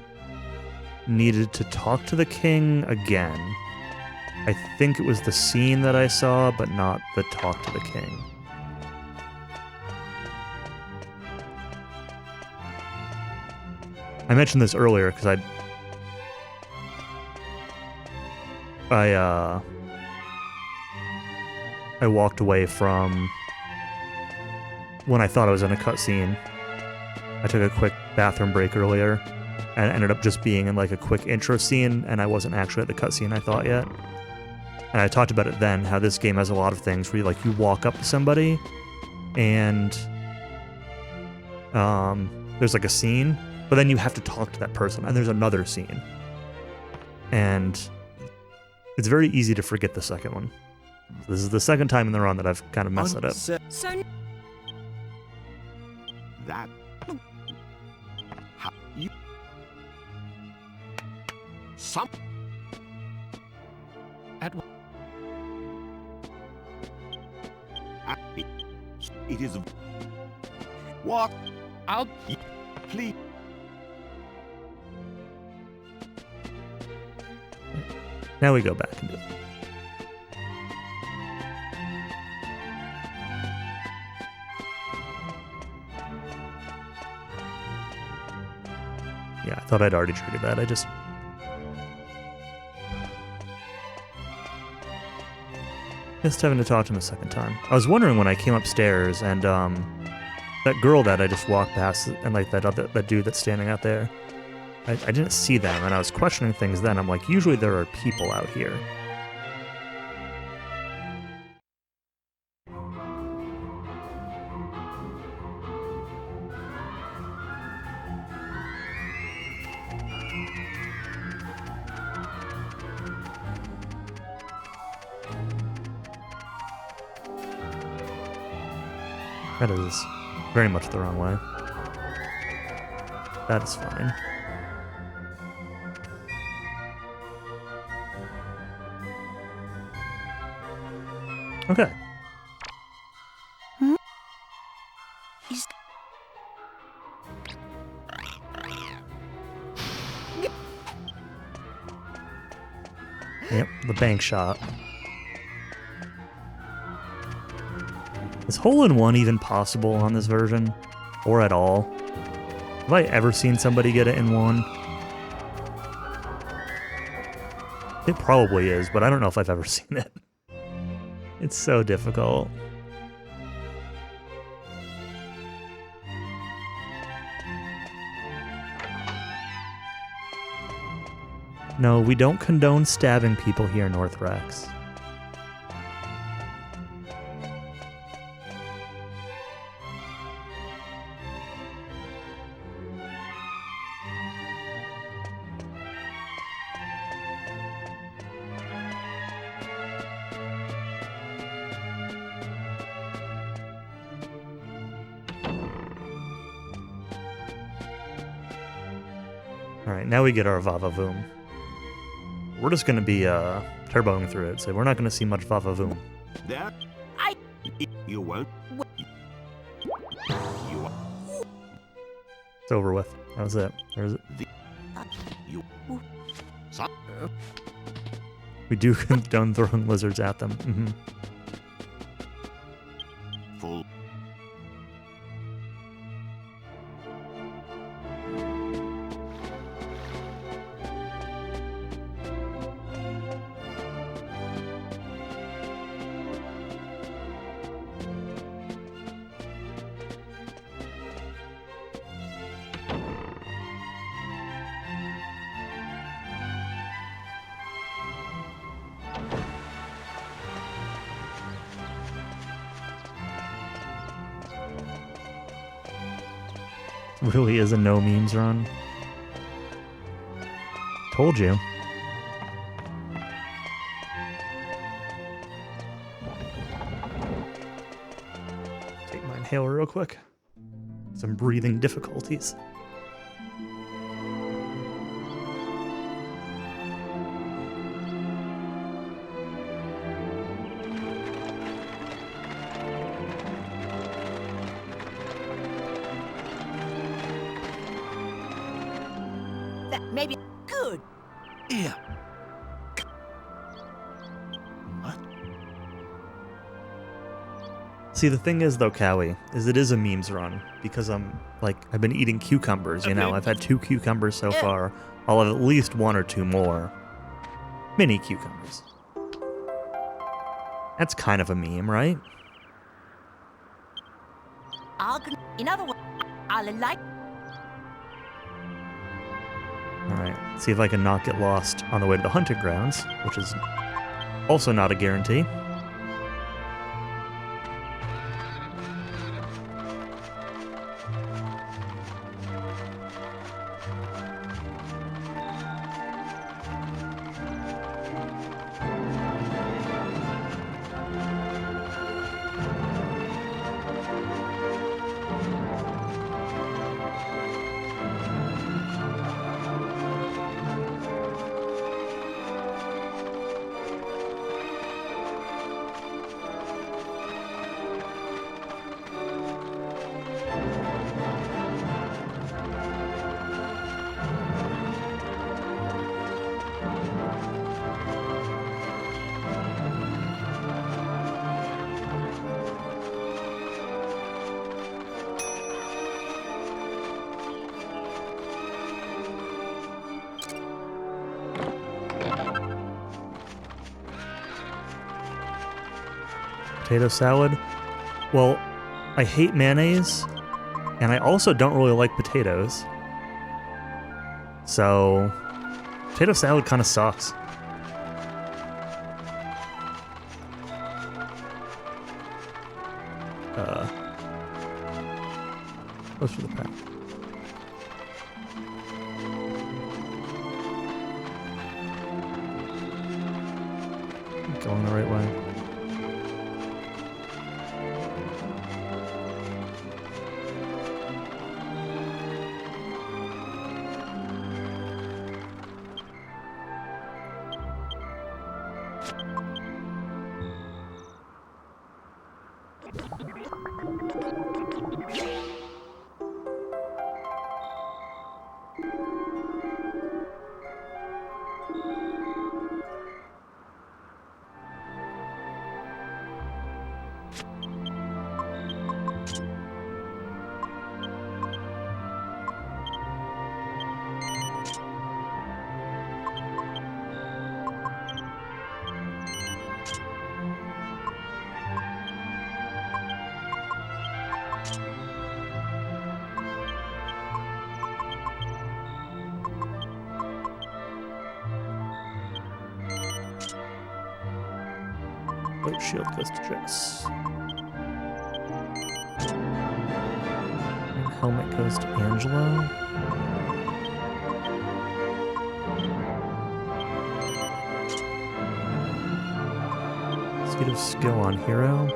needed to talk to the king again. I think it was the scene that I saw, but not the talk to the king. I mentioned this earlier because I walked away from when I thought I was in a cutscene. I took a quick bathroom break earlier and ended up just being in like a quick intro scene, and I wasn't actually at the cutscene I thought yet. And I talked about it then, how this game has a lot of things where you walk up to somebody and there's like a scene, but then you have to talk to that person, and there's another scene. And it's very easy to forget the second one. This is the second time in the run that I've kind of messed it up. So That. How you. Some. At It is. What? I'll. Please. Now we go back and do it. Yeah, I thought I'd already triggered that. I just... missed having to talk to him a second time. I was wondering when I came upstairs and that girl that I just walked past and like that dude that's standing out there, I didn't see them, and I was questioning things then. I'm like, usually there are people out here. That is very much the wrong way. That is fine. Okay. Yep, the bank shot. Is hole-in-one even possible on this version? Or at all? Have I ever seen somebody get it in one? It probably is, but I don't know if I've ever seen it. It's so difficult. No, we don't condone stabbing people here, North Rex. Alright, now we get our Vavavoom. We're just gonna be turboing through it, so we're not gonna see much Vavavoom. There. I- You won't. You. It's over with. That was it. There's it. You. Some. We do condone throwing lizards at them. Full. Really is a no memes run. Told you. Take my inhaler real quick. Some breathing difficulties. that maybe good. Here. What? See, the thing is, though, Cowie, is it is a memes run, because I've been eating cucumbers, you know? I've had 2 cucumbers so far. I'll have at least 1 or 2 more. Mini cucumbers. That's kind of a meme, right? In other words, I'll like. Alright, see if I can not get lost on the way to the hunting grounds, which is also not a guarantee. Potato salad? Well, I hate mayonnaise, and I also don't really like potatoes. So, potato salad kind of sucks. Close for the pack. Going the right way. White shield goes to Jess. And helmet goes to Angelo. Speed of skill on hero.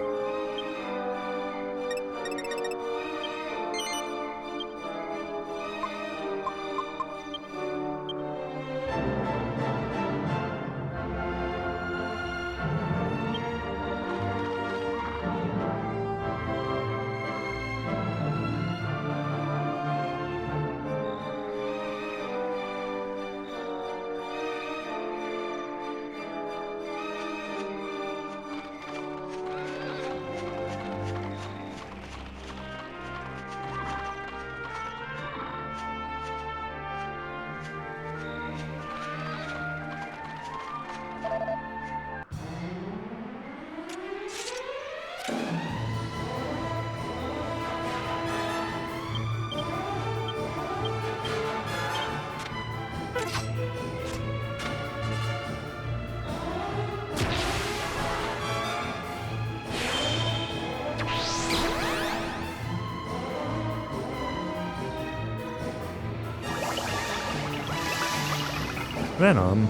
Venom?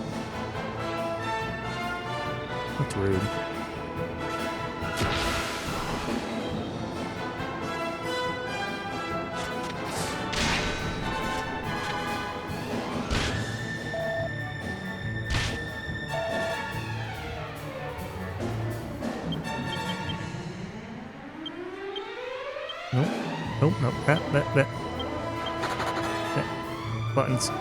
That's rude. Nope. Nope, nope. That. Buttons.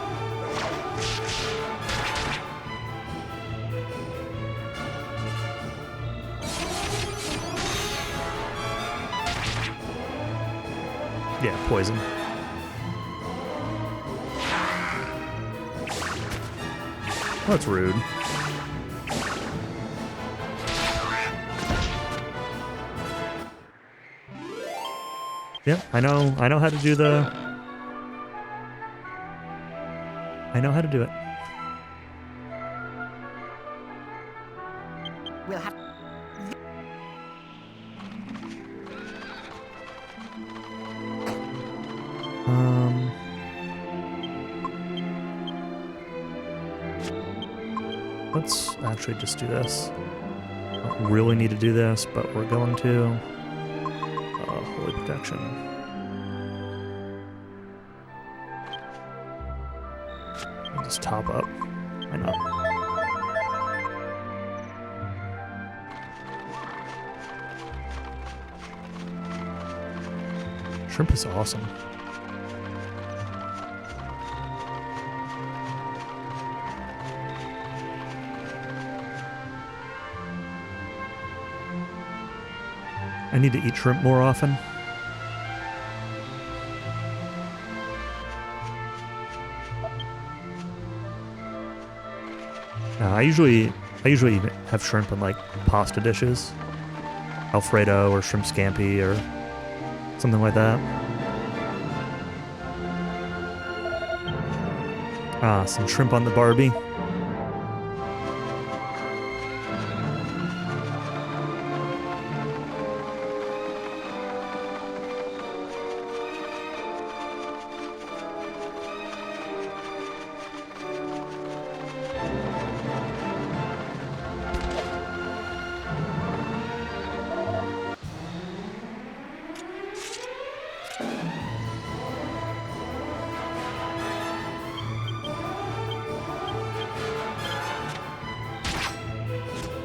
Yeah, poison. That's rude. Yeah, I know how to do the... I know how to do it. We'll have. Let's actually just do this. Don't really need to do this, but we're going to. Holy protection. I'll just top up. Why not? Shrimp is awesome. I need to eat shrimp more often. I usually have shrimp in like pasta dishes, Alfredo or shrimp scampi or something like that. Some shrimp on the Barbie.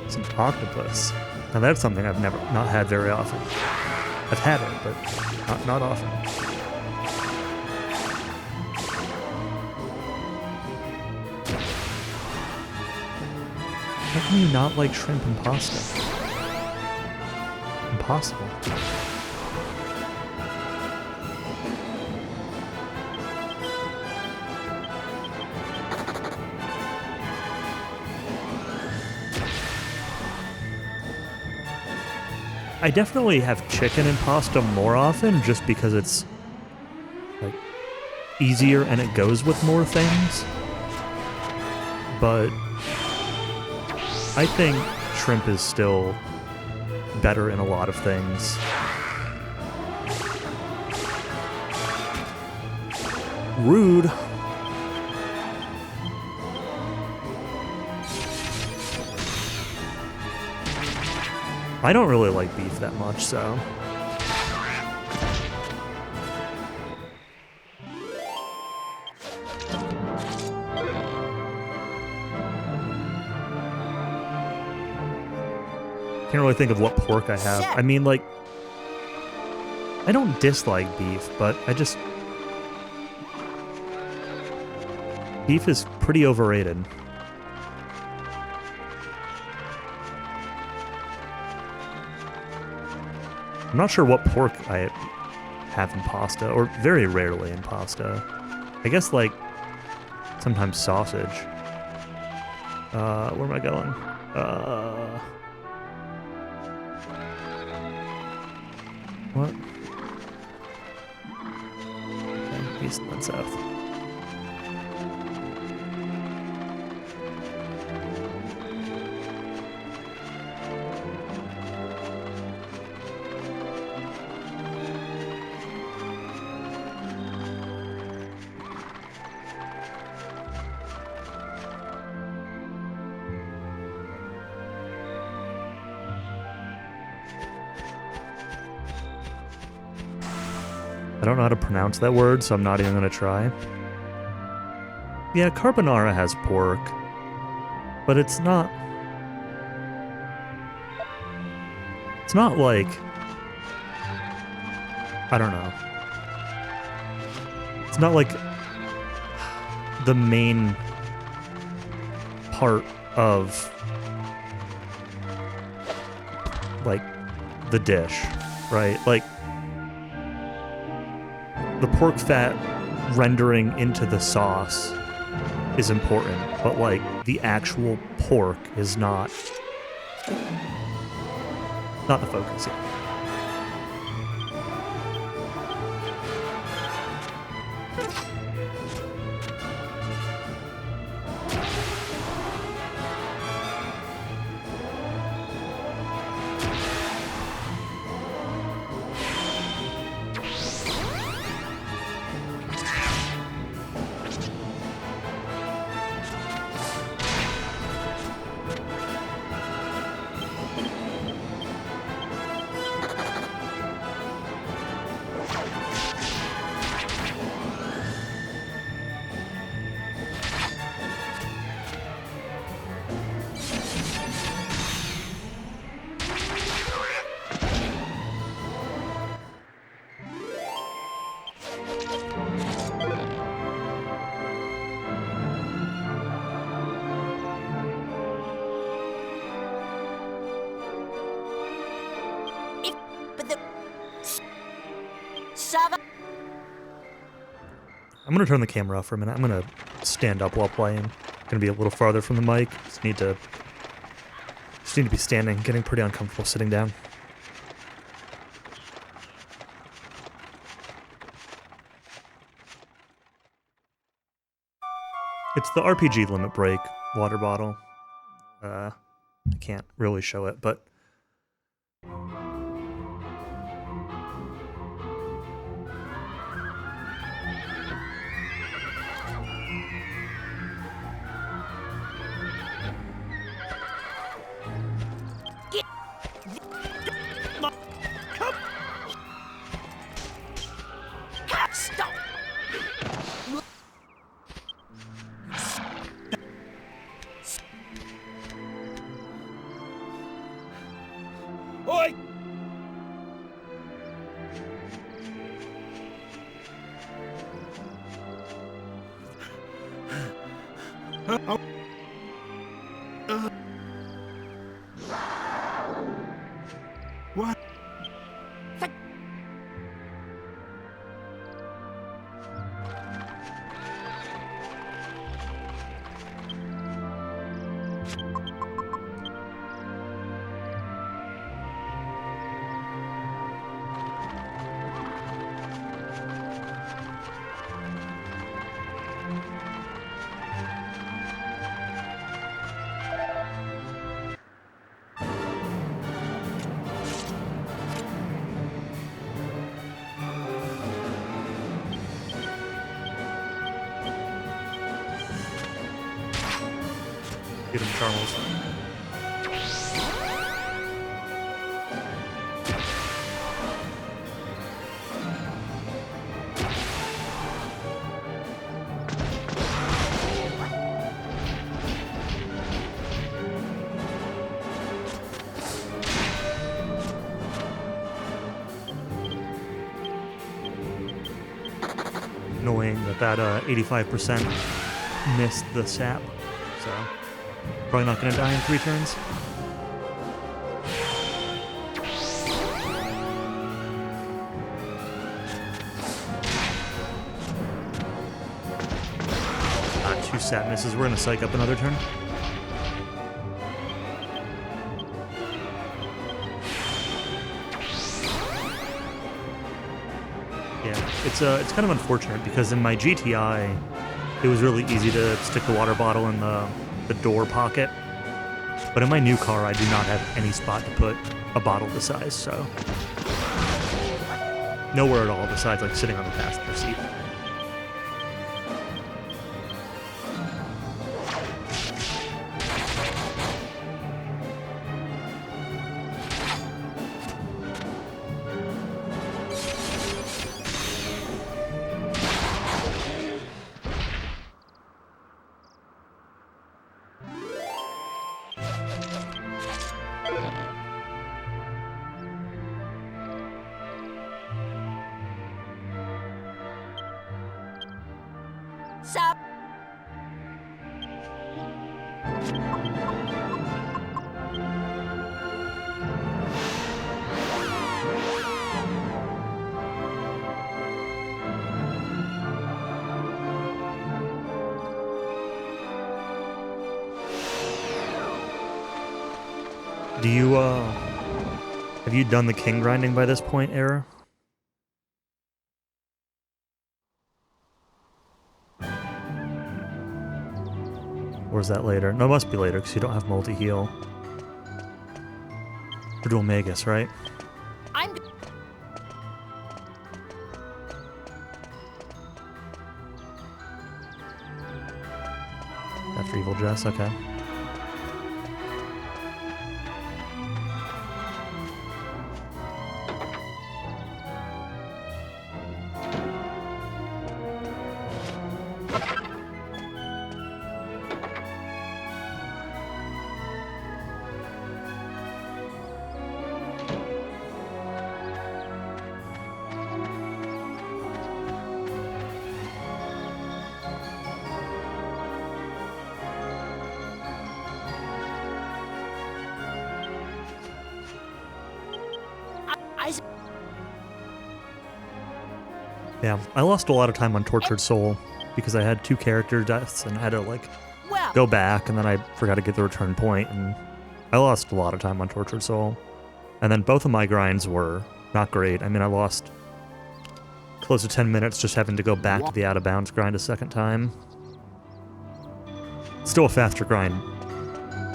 Some octopus. Now that's something I've not had very often. I've had it, but not often. How can you not like shrimp and pasta? Impossible. I definitely have chicken and pasta more often just because it's like easier and it goes with more things. But I think shrimp is still better in a lot of things. Rude. I don't really like beef that much, so... Can't really think of what pork I have. I mean, like... I don't dislike beef, but I just... Beef is pretty overrated. I'm not sure what pork I have in pasta, or very rarely in pasta. I guess, like, sometimes sausage. Where am I going? What? Okay, east and south. I don't know how to pronounce that word, so I'm not even going to try. Yeah, carbonara has pork, but it's not... It's not like... I don't know. It's not like the main part of, like, the dish, right? Like, the pork fat rendering into the sauce is important, but like the actual pork is not the focus yet. I'm gonna turn the camera off for a minute. I'm gonna stand up while playing. Gonna be a little farther from the mic. Just need to be standing. Getting pretty uncomfortable sitting down. It's the RPG limit break water bottle. I can't really show it, but Stop! Oi! What? get him, Charles. Annoying that 85% missed the sap, so probably not going to die in 3 turns. Two sap misses. We're going to psych up another turn. Yeah, it's kind of unfortunate because in my GTI, it was really easy to stick the water bottle in the door pocket. But in my new car, I do not have any spot to put a bottle this size, so nowhere at all besides like sitting on the passenger seat. Stop! Do you, have you done the king grinding by this point, Era? Or is that later? No, it must be later, because you don't have multi-heal. For dual Magus, right? I'm. After Evil Jess, okay. Yeah, I lost a lot of time on Tortured Soul because I had 2 character deaths and I had to like Well, go back, and then I forgot to get the return point, and I lost a lot of time on Tortured Soul. And then both of my grinds were not great. I mean, I lost close to 10 minutes just having to go back to the out of bounds grind a second time. Still a faster grind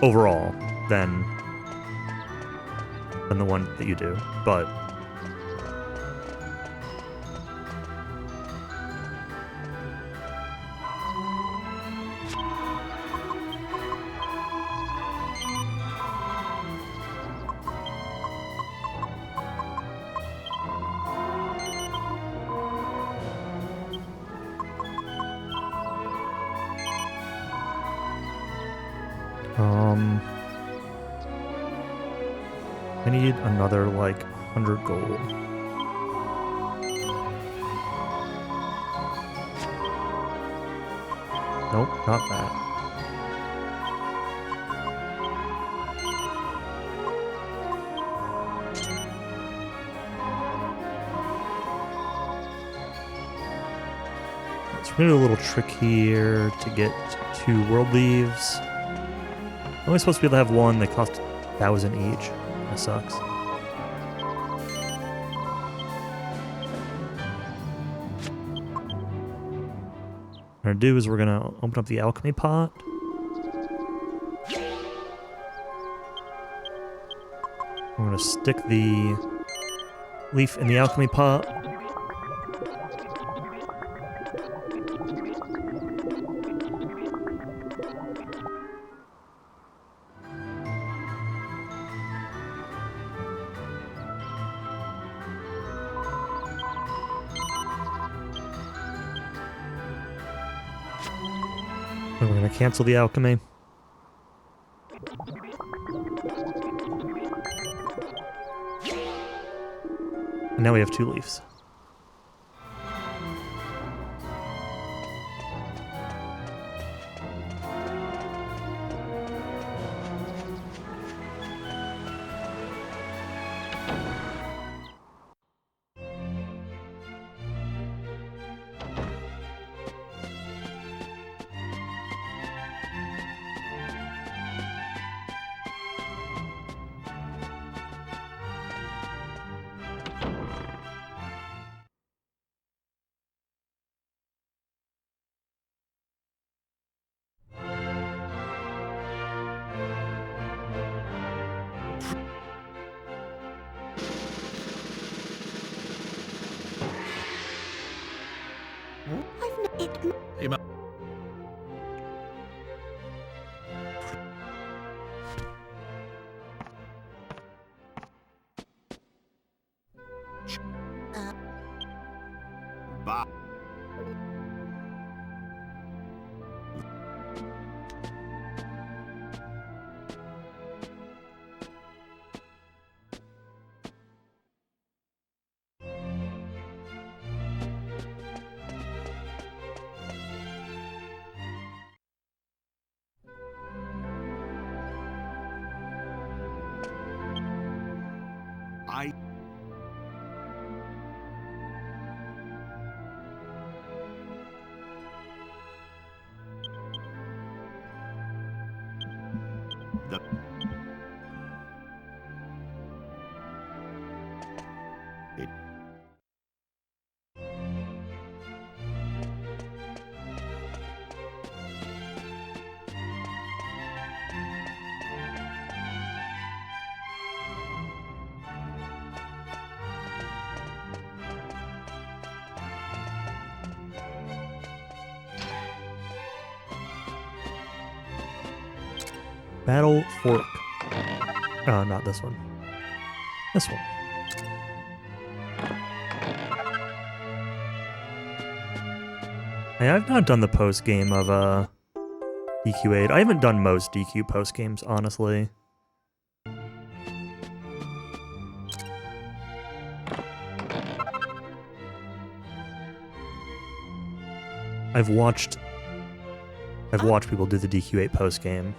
overall than the one that you do, but I need another, like, 100 gold. Nope, not that. So we're gonna do a little trick here to get 2 world leaves. Only supposed to be able to have 1, they cost 1,000 each. That sucks. What we're gonna do is we're gonna open up the alchemy pot. We're gonna stick the leaf in the alchemy pot. And we're going to cancel the alchemy. And now we have 2 leaves. Battle Fork. Oh, not this one. This one. Hey, I've not done the post game of DQ8. I haven't done most DQ post games, honestly. I've watched people do the DQ8 post game,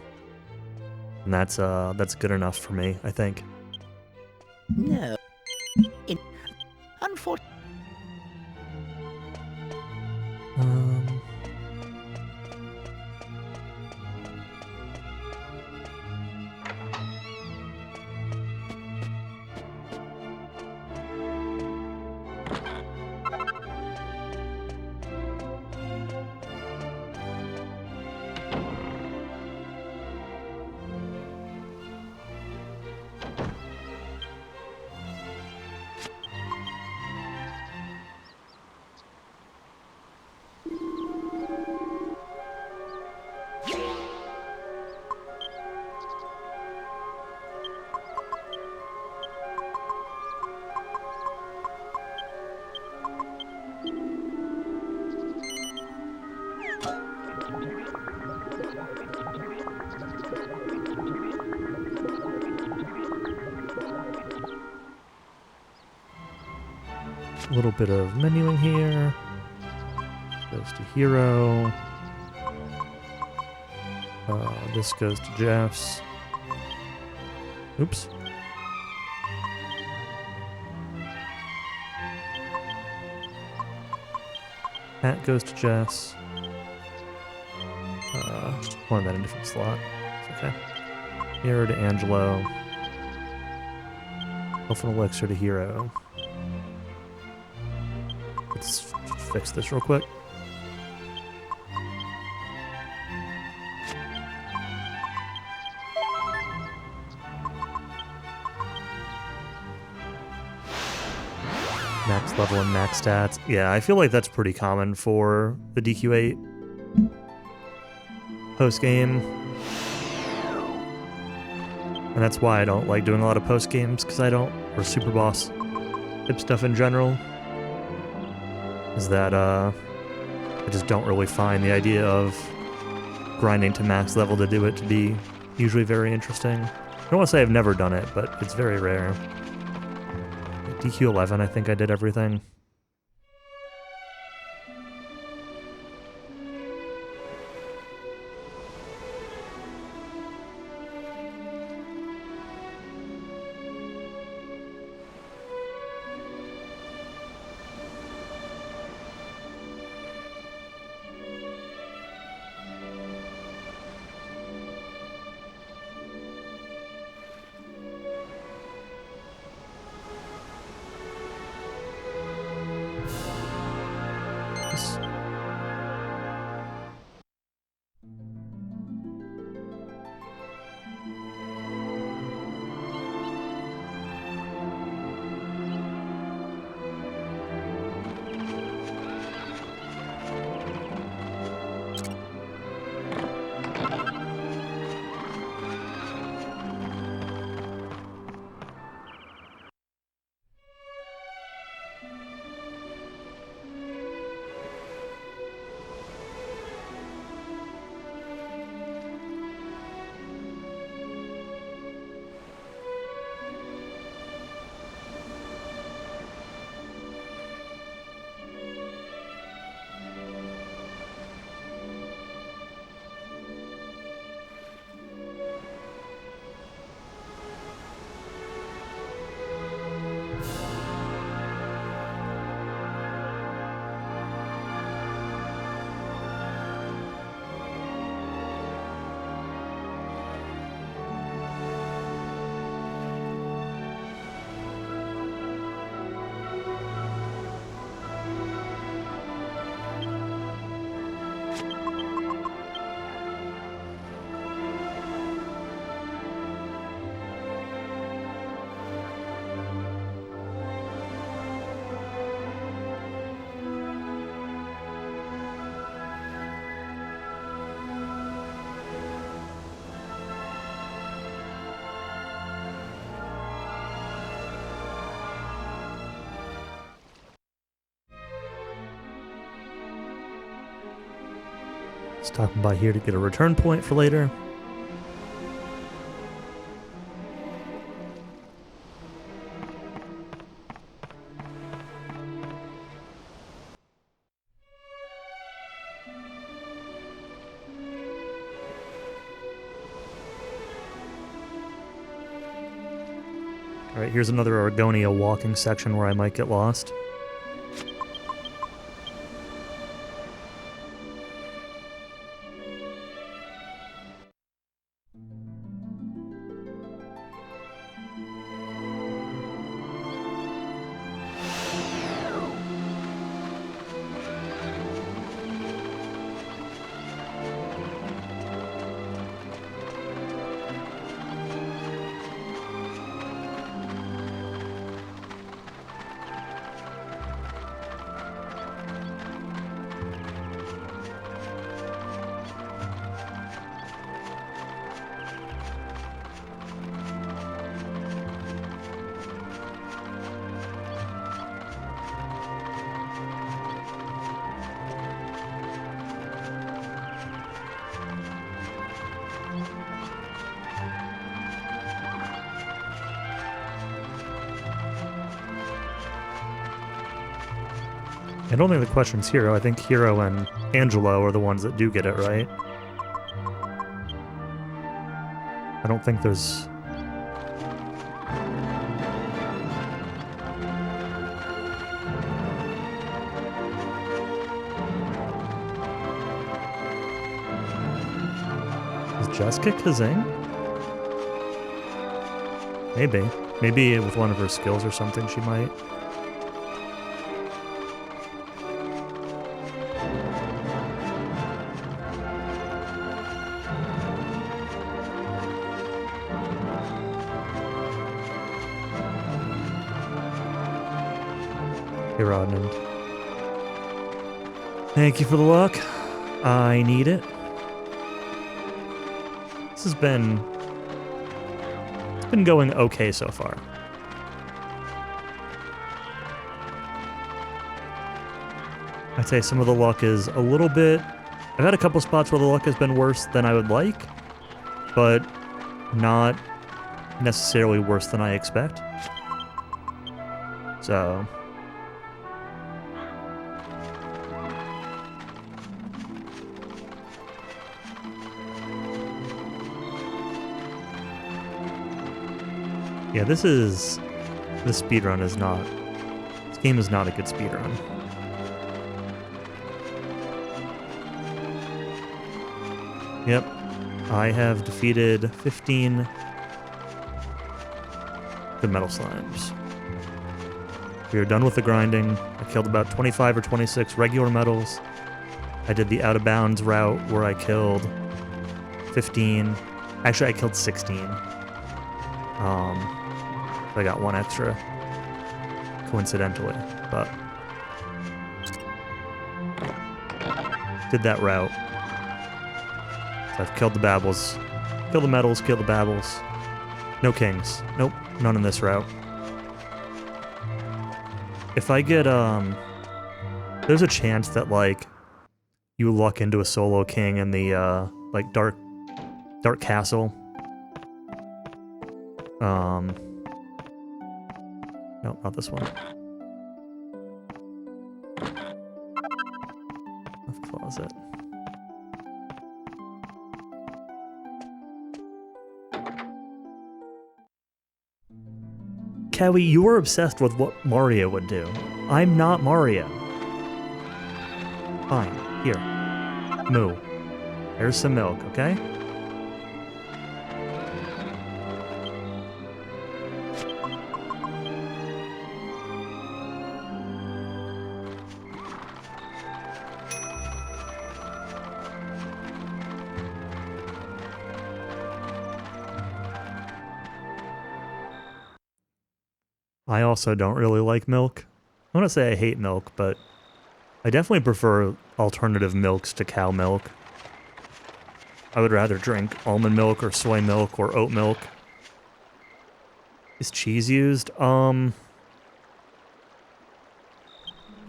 and that's good enough for me, I think. No. Unfortunately. A little bit of menuing here. Goes to Hero. This goes to Jeff's. Oops. That goes to Jess. One that in a different slot. It's okay. Hero to Angelo. Elf and Elixir to Hero. Let's fix this real quick. Max level and max stats. Yeah, I feel like that's pretty common for the DQ8 post game. And that's why I don't like doing a lot of post games, because I don't, or super boss type stuff in general. Is that I just don't really find the idea of grinding to max level to do it to be usually very interesting. I don't want to say I've never done it, but it's very rare. DQ11, I think I did everything. Stopping by here to get a return point for later. Alright, here's another Argonia walking section where I might get lost. I don't think the question's Hero. I think Hero and Angelo are the ones that do get it right. I don't think there's... Is Jessica Kazing? Maybe. Maybe with one of her skills or something she might. Hey, Rodman. Thank you for the luck. I need it. This has been... It's been going okay so far. I'd say some of the luck is a little bit... I've had a couple spots where the luck has been worse than I would like, but not necessarily worse than I expect. So... Yeah, this speedrun is not... This game is not a good speedrun. Yep. I have defeated 15 good metal slimes. We are done with the grinding. I killed about 25 or 26 regular metals. I did the out of bounds route where I killed 15. Actually, I killed 16. I got one extra, coincidentally, but did that route. So I've killed the babbles, killed the metals, killed the babbles. No kings. Nope, none in this route. If I get, there's a chance that, like, you luck into a solo king in the, like, dark castle. No, not this one. Left closet. Cowie, you were obsessed with what Mario would do. I'm not Mario. Fine. Here. Moo. Here's some milk, okay? I also don't really like milk. I want to say I hate milk, but I definitely prefer alternative milks to cow milk. I would rather drink almond milk or soy milk or oat milk. Is cheese used?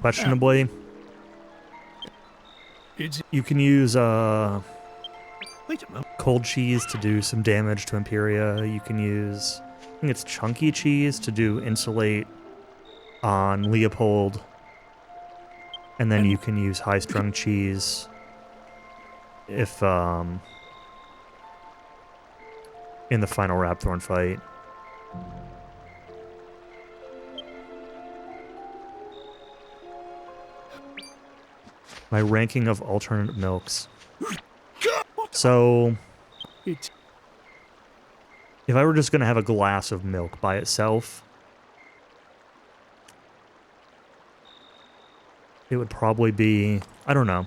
Questionably. It's... You can use Wait a moment. cold cheese to do some damage to Imperia. You can use, I think it's chunky cheese to do insulate on Leopold. And then you can use high-strung cheese if, in the final Rapthorn fight. My ranking of alternate milks. So, It's... if I were just going to have a glass of milk by itself, it would probably be, I don't know,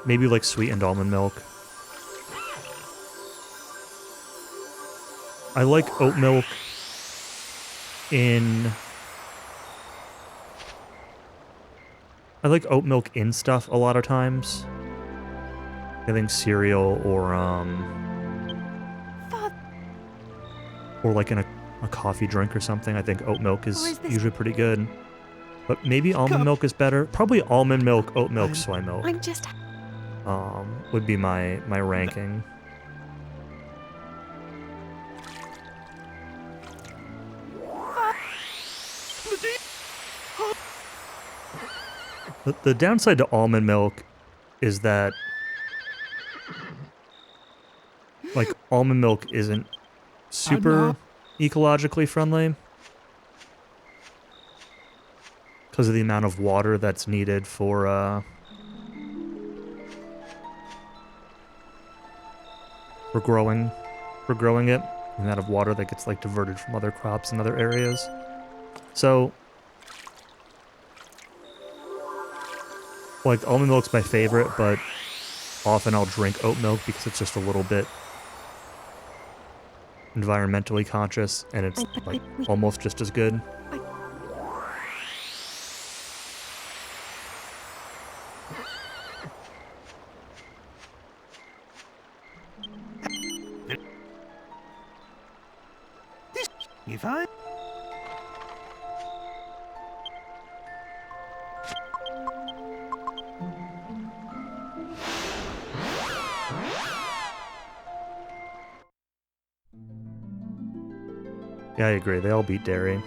maybe like sweetened almond milk. I like oat milk in... I like oat milk in stuff a lot of times. I think cereal or like in a coffee drink or something. I think oat milk is usually pretty good. But maybe almond milk is better. Probably almond milk, oat milk, soy milk. I'm just... Would be my ranking. The downside to almond milk is that, like, almond milk isn't super ecologically friendly because of the amount of water that's needed for growing it. The amount of water that gets, like, diverted from other crops in other areas. So, like, almond milk's my favorite, but often I'll drink oat milk because it's just a little bit environmentally conscious, and it's, like, almost just as good. You fine? Yeah, I agree. They all beat dairy.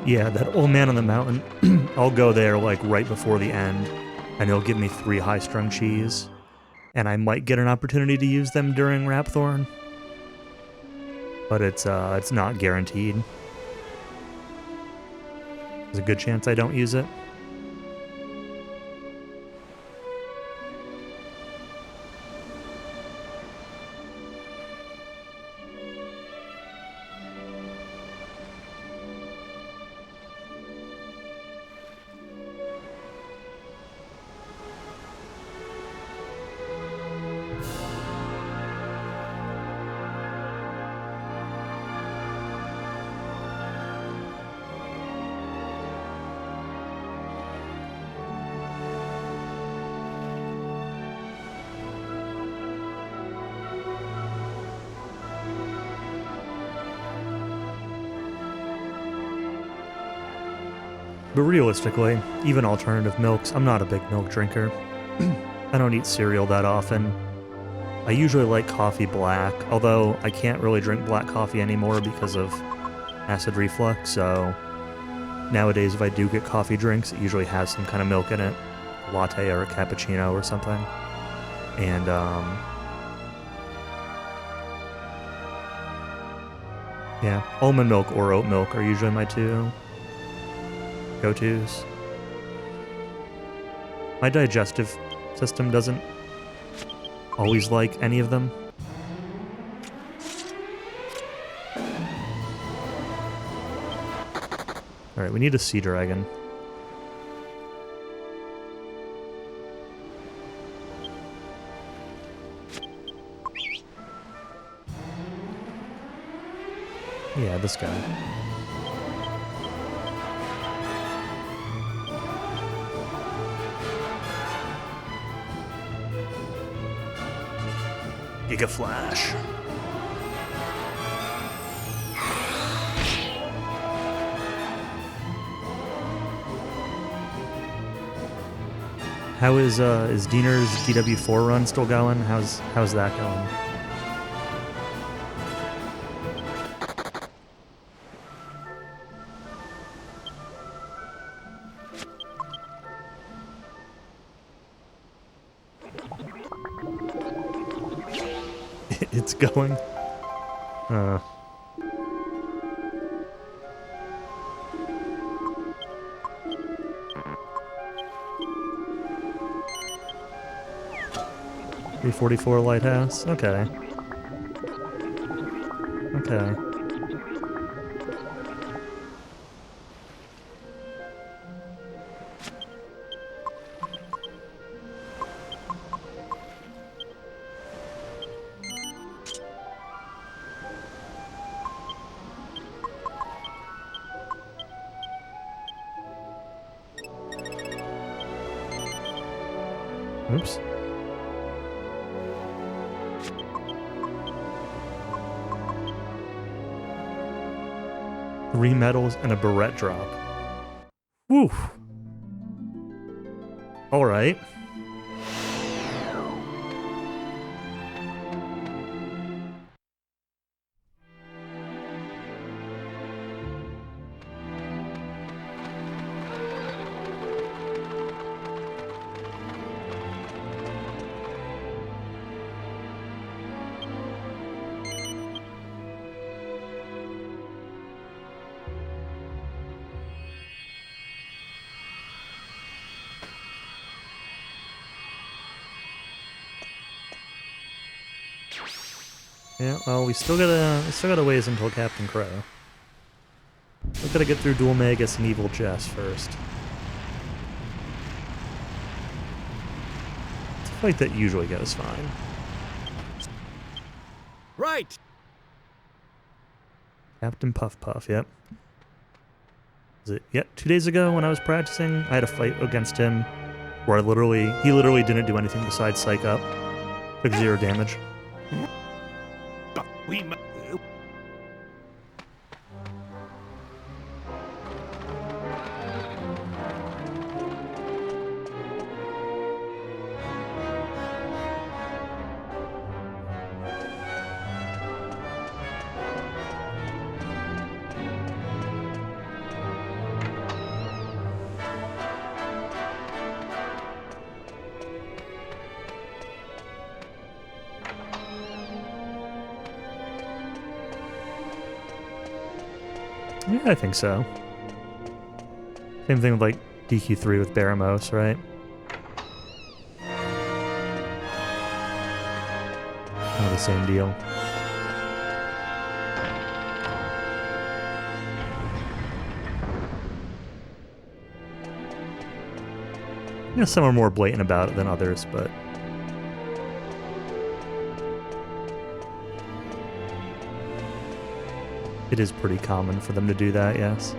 Yeah, that old man on the mountain, I'll go there, like, right before the end, and he'll give me 3 high-strung cheese, and I might get an opportunity to use them during Rapthorn, but it's not guaranteed. There's a good chance I don't use it. But realistically, even alternative milks, I'm not a big milk drinker. I don't eat cereal that often. I usually like coffee black, although I can't really drink black coffee anymore because of acid reflux, so nowadays if I do get coffee drinks, it usually has some kind of milk in it. A latte or a cappuccino or something. And, yeah, almond milk or oat milk are usually my 2 go-tos. My digestive system doesn't always like any of them. Alright, we need a sea dragon. Yeah, this guy. Giga Flash. How is Diener's DW4 run still going? How's that going? It's going. 344 Lighthouse. Okay. Okay. Oops. Three medals and a barrette drop. Woo. All right. Yeah, well, we still got a ways until Captain Crow. We've got to get through Dual Magus and Evil Jess first. It's a fight that usually goes fine. Right. Captain Puff Puff, yep. Was it? Yep, 2 days ago when I was practicing, I had a fight against him where he literally didn't do anything besides psych up. Took 0 damage. But we Yeah, I think so. Same thing with like DQ3 with Baramos, right? Kind of the same deal. You know, some are more blatant about it than others, but it is pretty common for them to do that, yes.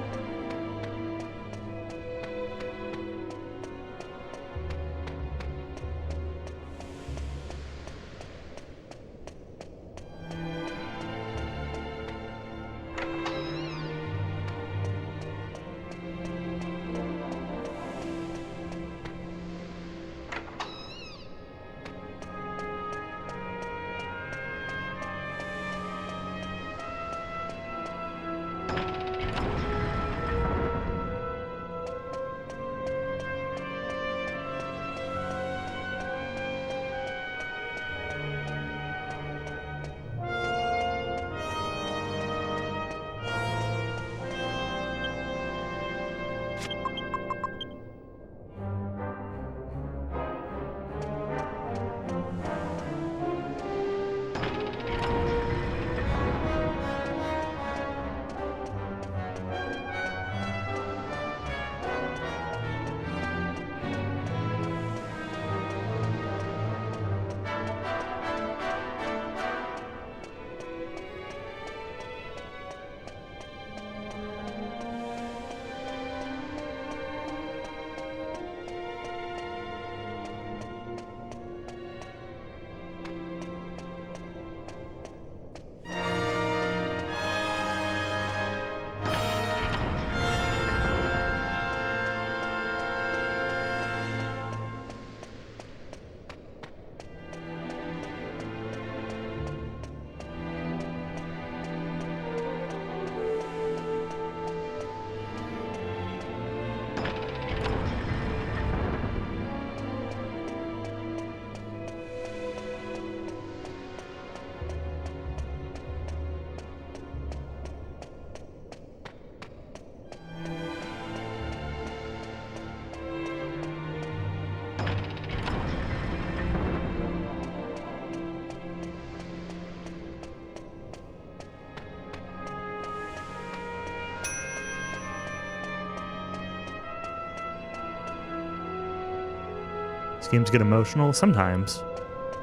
These games get emotional sometimes.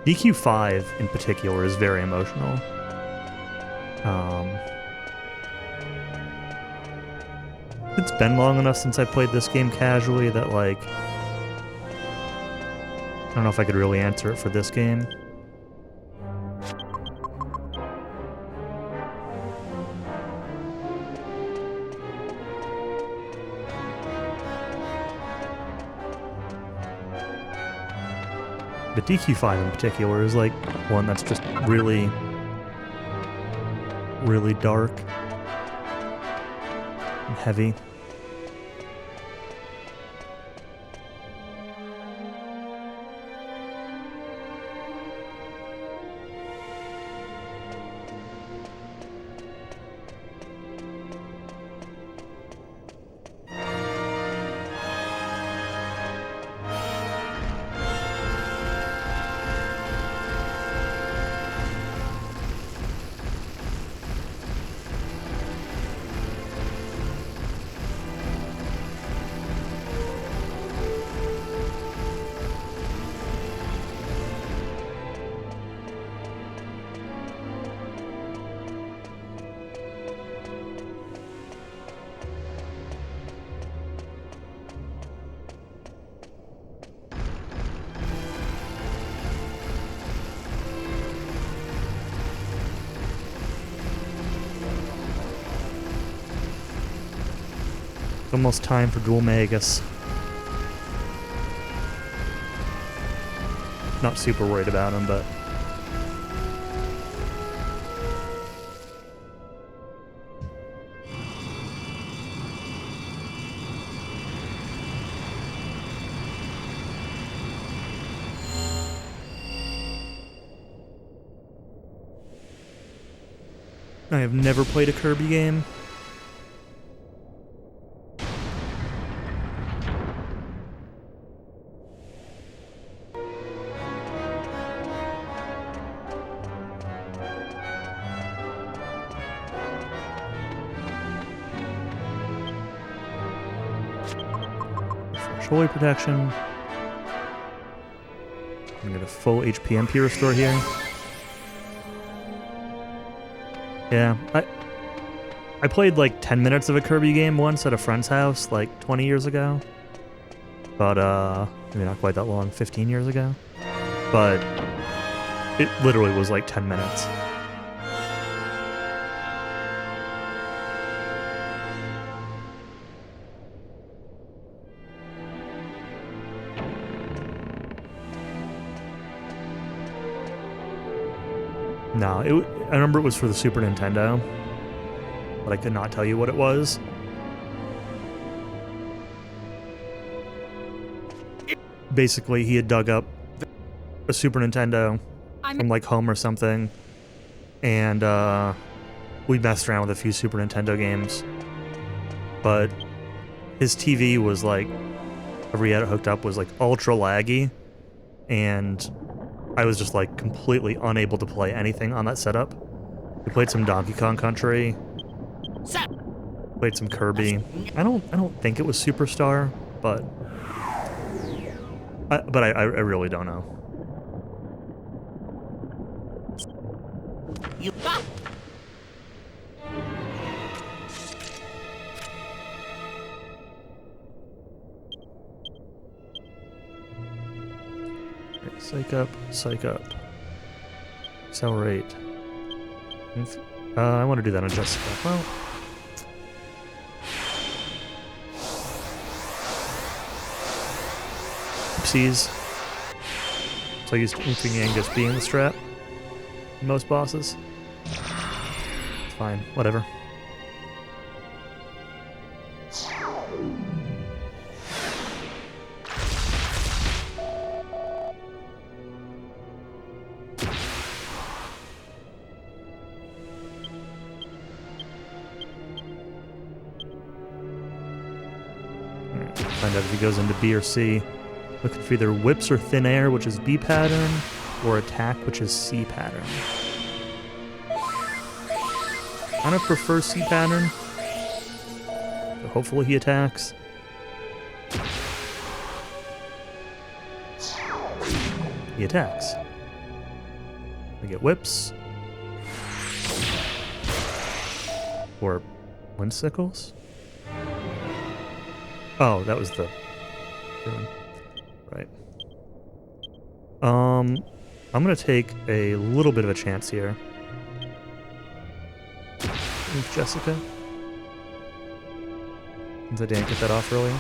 DQ5 in particular is very emotional. It's been long enough since I played this game casually that, like, I don't know if I could really answer it for this game. But DQ5 in particular is like one that's just really, really dark and heavy. Almost time for Dual Magus. Not super worried about him, but I have never played a Kirby game. Holy protection. I'm gonna get a full HP MP restore here. Yeah, I played like 10 minutes of a Kirby game once at a friend's house like 20 years ago. But maybe not quite that long, 15 years ago. But it literally was like 10 minutes. No, I remember it was for the Super Nintendo, but I could not tell you what it was. Basically, he had dug up a Super Nintendo from like home or something, and we messed around with a few Super Nintendo games, but his TV was like, wherever he had it hooked up was like ultra laggy, and I was just like completely unable to play anything on that setup. We played some Donkey Kong Country. Played some Kirby. I don't think it was Superstar, but I really don't know. You Psych up, psych up. Accelerate. I want to do that on Jessica. Well, oopsies. So I used Inking Angus being the strat. Most bosses. It's fine, whatever. Find out if he goes into B or C. Looking for either whips or thin air, which is B pattern, or attack, which is C pattern. Kind of prefer C pattern. So hopefully he attacks. he attacks. We get whips. Or winsicles? Oh, that was the... Right. I'm gonna take a little bit of a chance here. With Jessica. Since I didn't get that off earlier.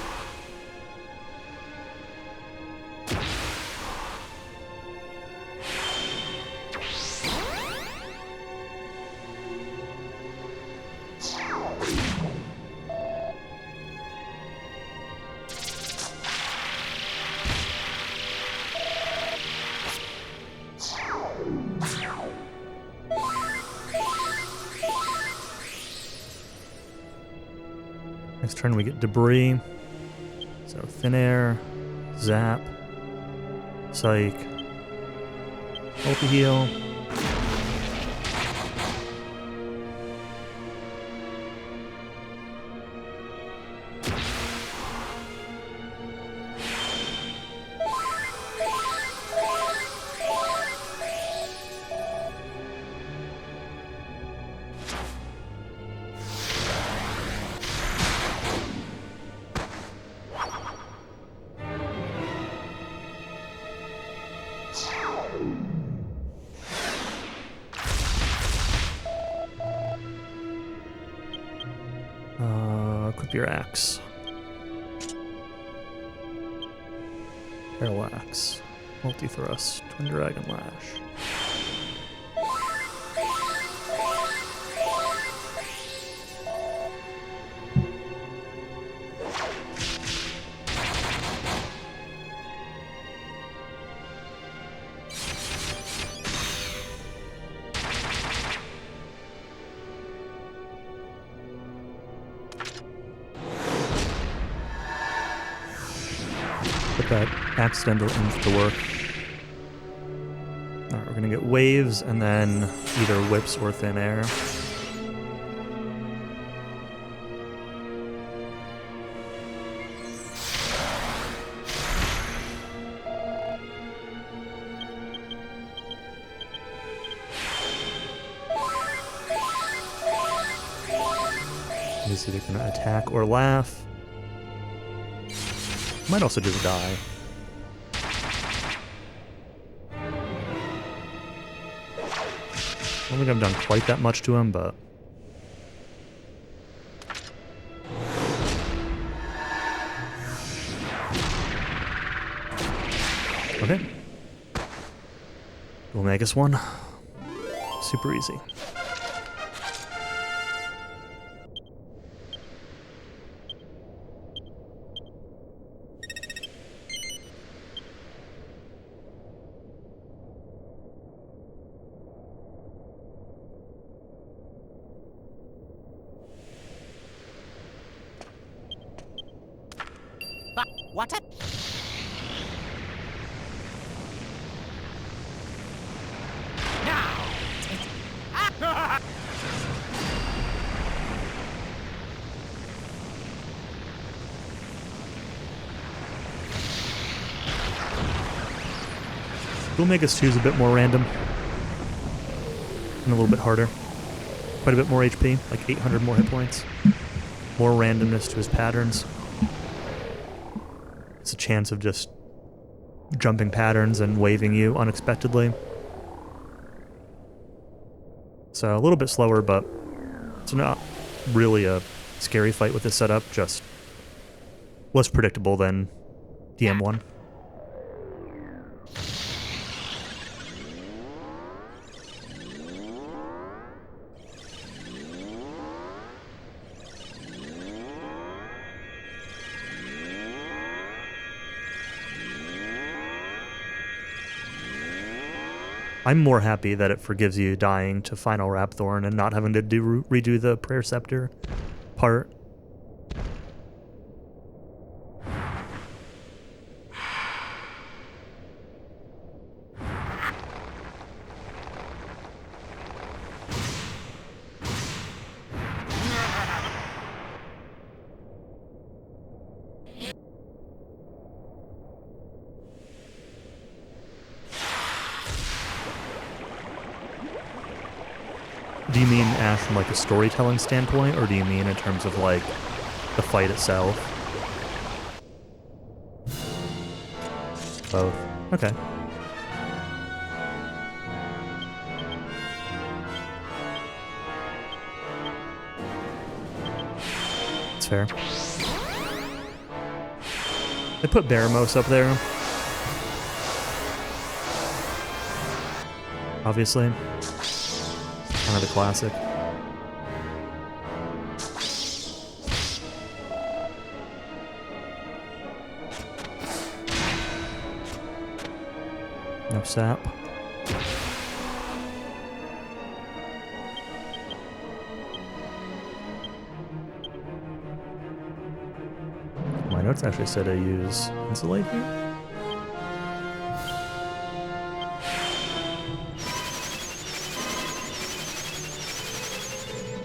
Next turn we get debris. So thin air, zap, psych, multi-heal. Equip your axe. Parallax. Multi-thrust. Twin Dragon Lash. Put that accidental oomph to work. Alright, we're gonna get waves and then either whips or thin air. He's either gonna attack or laugh. Might also just die. I don't think I've done quite that much to him, but... Okay. We'll make us one. Super easy. What? Omega's 2 is a bit more random. And a little bit harder. Quite a bit more HP, like 800 more hit points. More randomness to his patterns. It's a chance of just jumping patterns and waving you unexpectedly. So a little bit slower, but it's not really a scary fight with this setup, just less predictable than DM1. I'm more happy that it forgives you dying to Final Rapthorn and not having to redo the Prayer Scepter part. Do you mean, Ash, from like a storytelling standpoint, or do you mean in terms of like the fight itself? Both. Okay. That's fair. They put Baramos up there. Obviously. Kind of the classic. No sap. My notes actually said I use insulate here.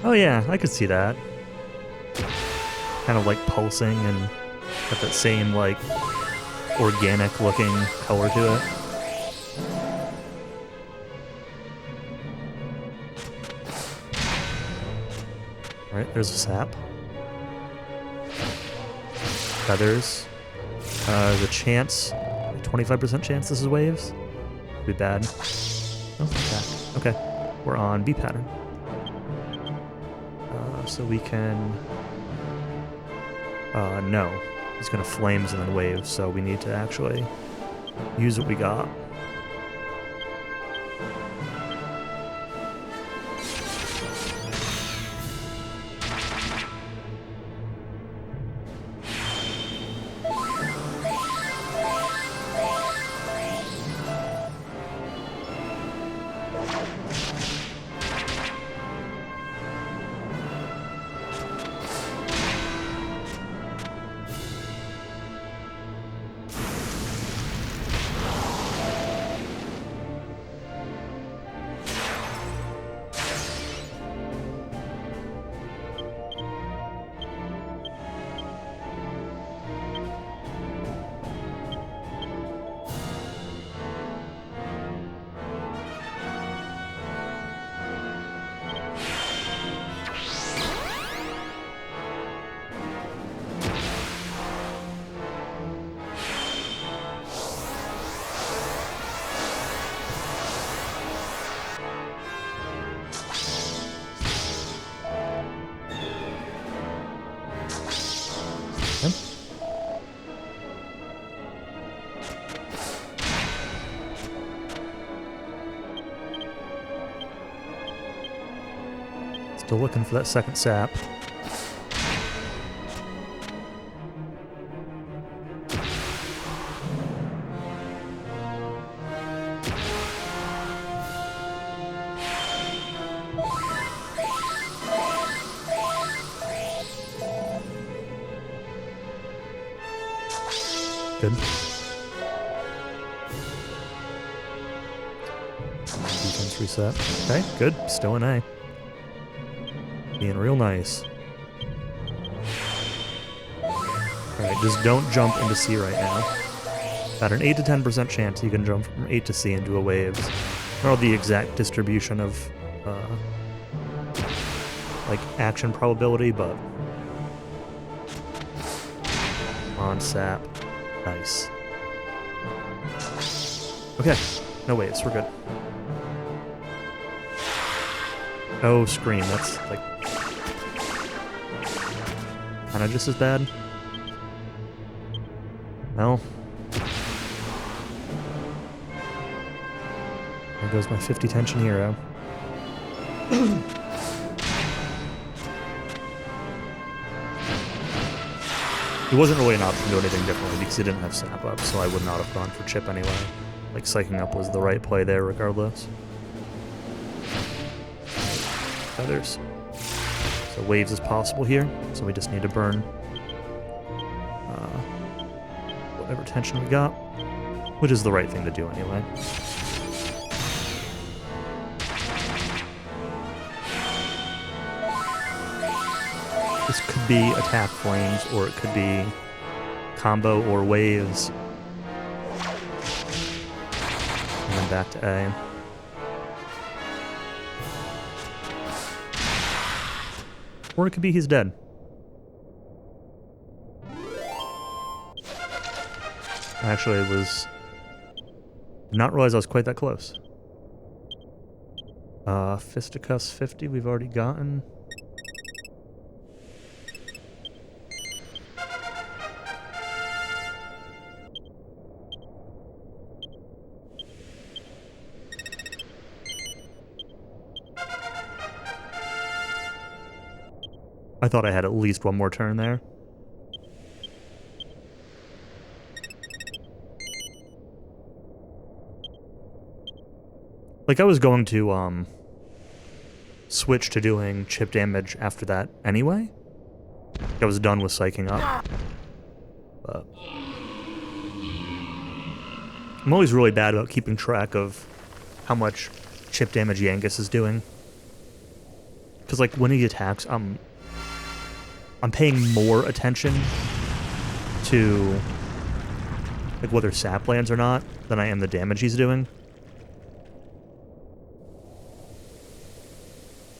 Oh yeah, I could see that. Kind of like pulsing and got that same like organic looking color to it. Alright, there's a sap. Feathers. There's a chance, a 25% chance this is waves. Could be bad. Oh, back. Okay, we're on B pattern. So we can... no. He's gonna flames and then waves, so we need to actually use what we got. Still looking for that second sap. Good. Defense reset. Okay, good. Still an A. Being real nice. Alright, just don't jump into C right now. At an 8 to 10% chance you can jump from 8 to C into a waves. I don't know the exact distribution of like action probability, but on sap. Nice. Okay, no waves, we're good. Oh, scream, that's like kinda just as bad. Well, there goes my 50 tension hero. It wasn't really an option to do anything differently because he didn't have sap up, so I would not have gone for chip anyway. Like, psyching up was the right play there regardless. Feathers. So waves is possible here, so we just need to burn whatever tension we got, which is the right thing to do anyway. This could be attack flames, or it could be combo or waves. And then back to A. Or it could be he's dead. Actually, I was... did not realize I was quite that close. Fisticuffs 50 we've already gotten. I thought I had at least one more turn there. Like, I was going to, switch to doing chip damage after that anyway. I was done with psyching up. But I'm always really bad about keeping track of how much chip damage Yangus is doing. Because, like, when he attacks, I'm paying more attention to, like, whether sap lands or not than I am the damage he's doing.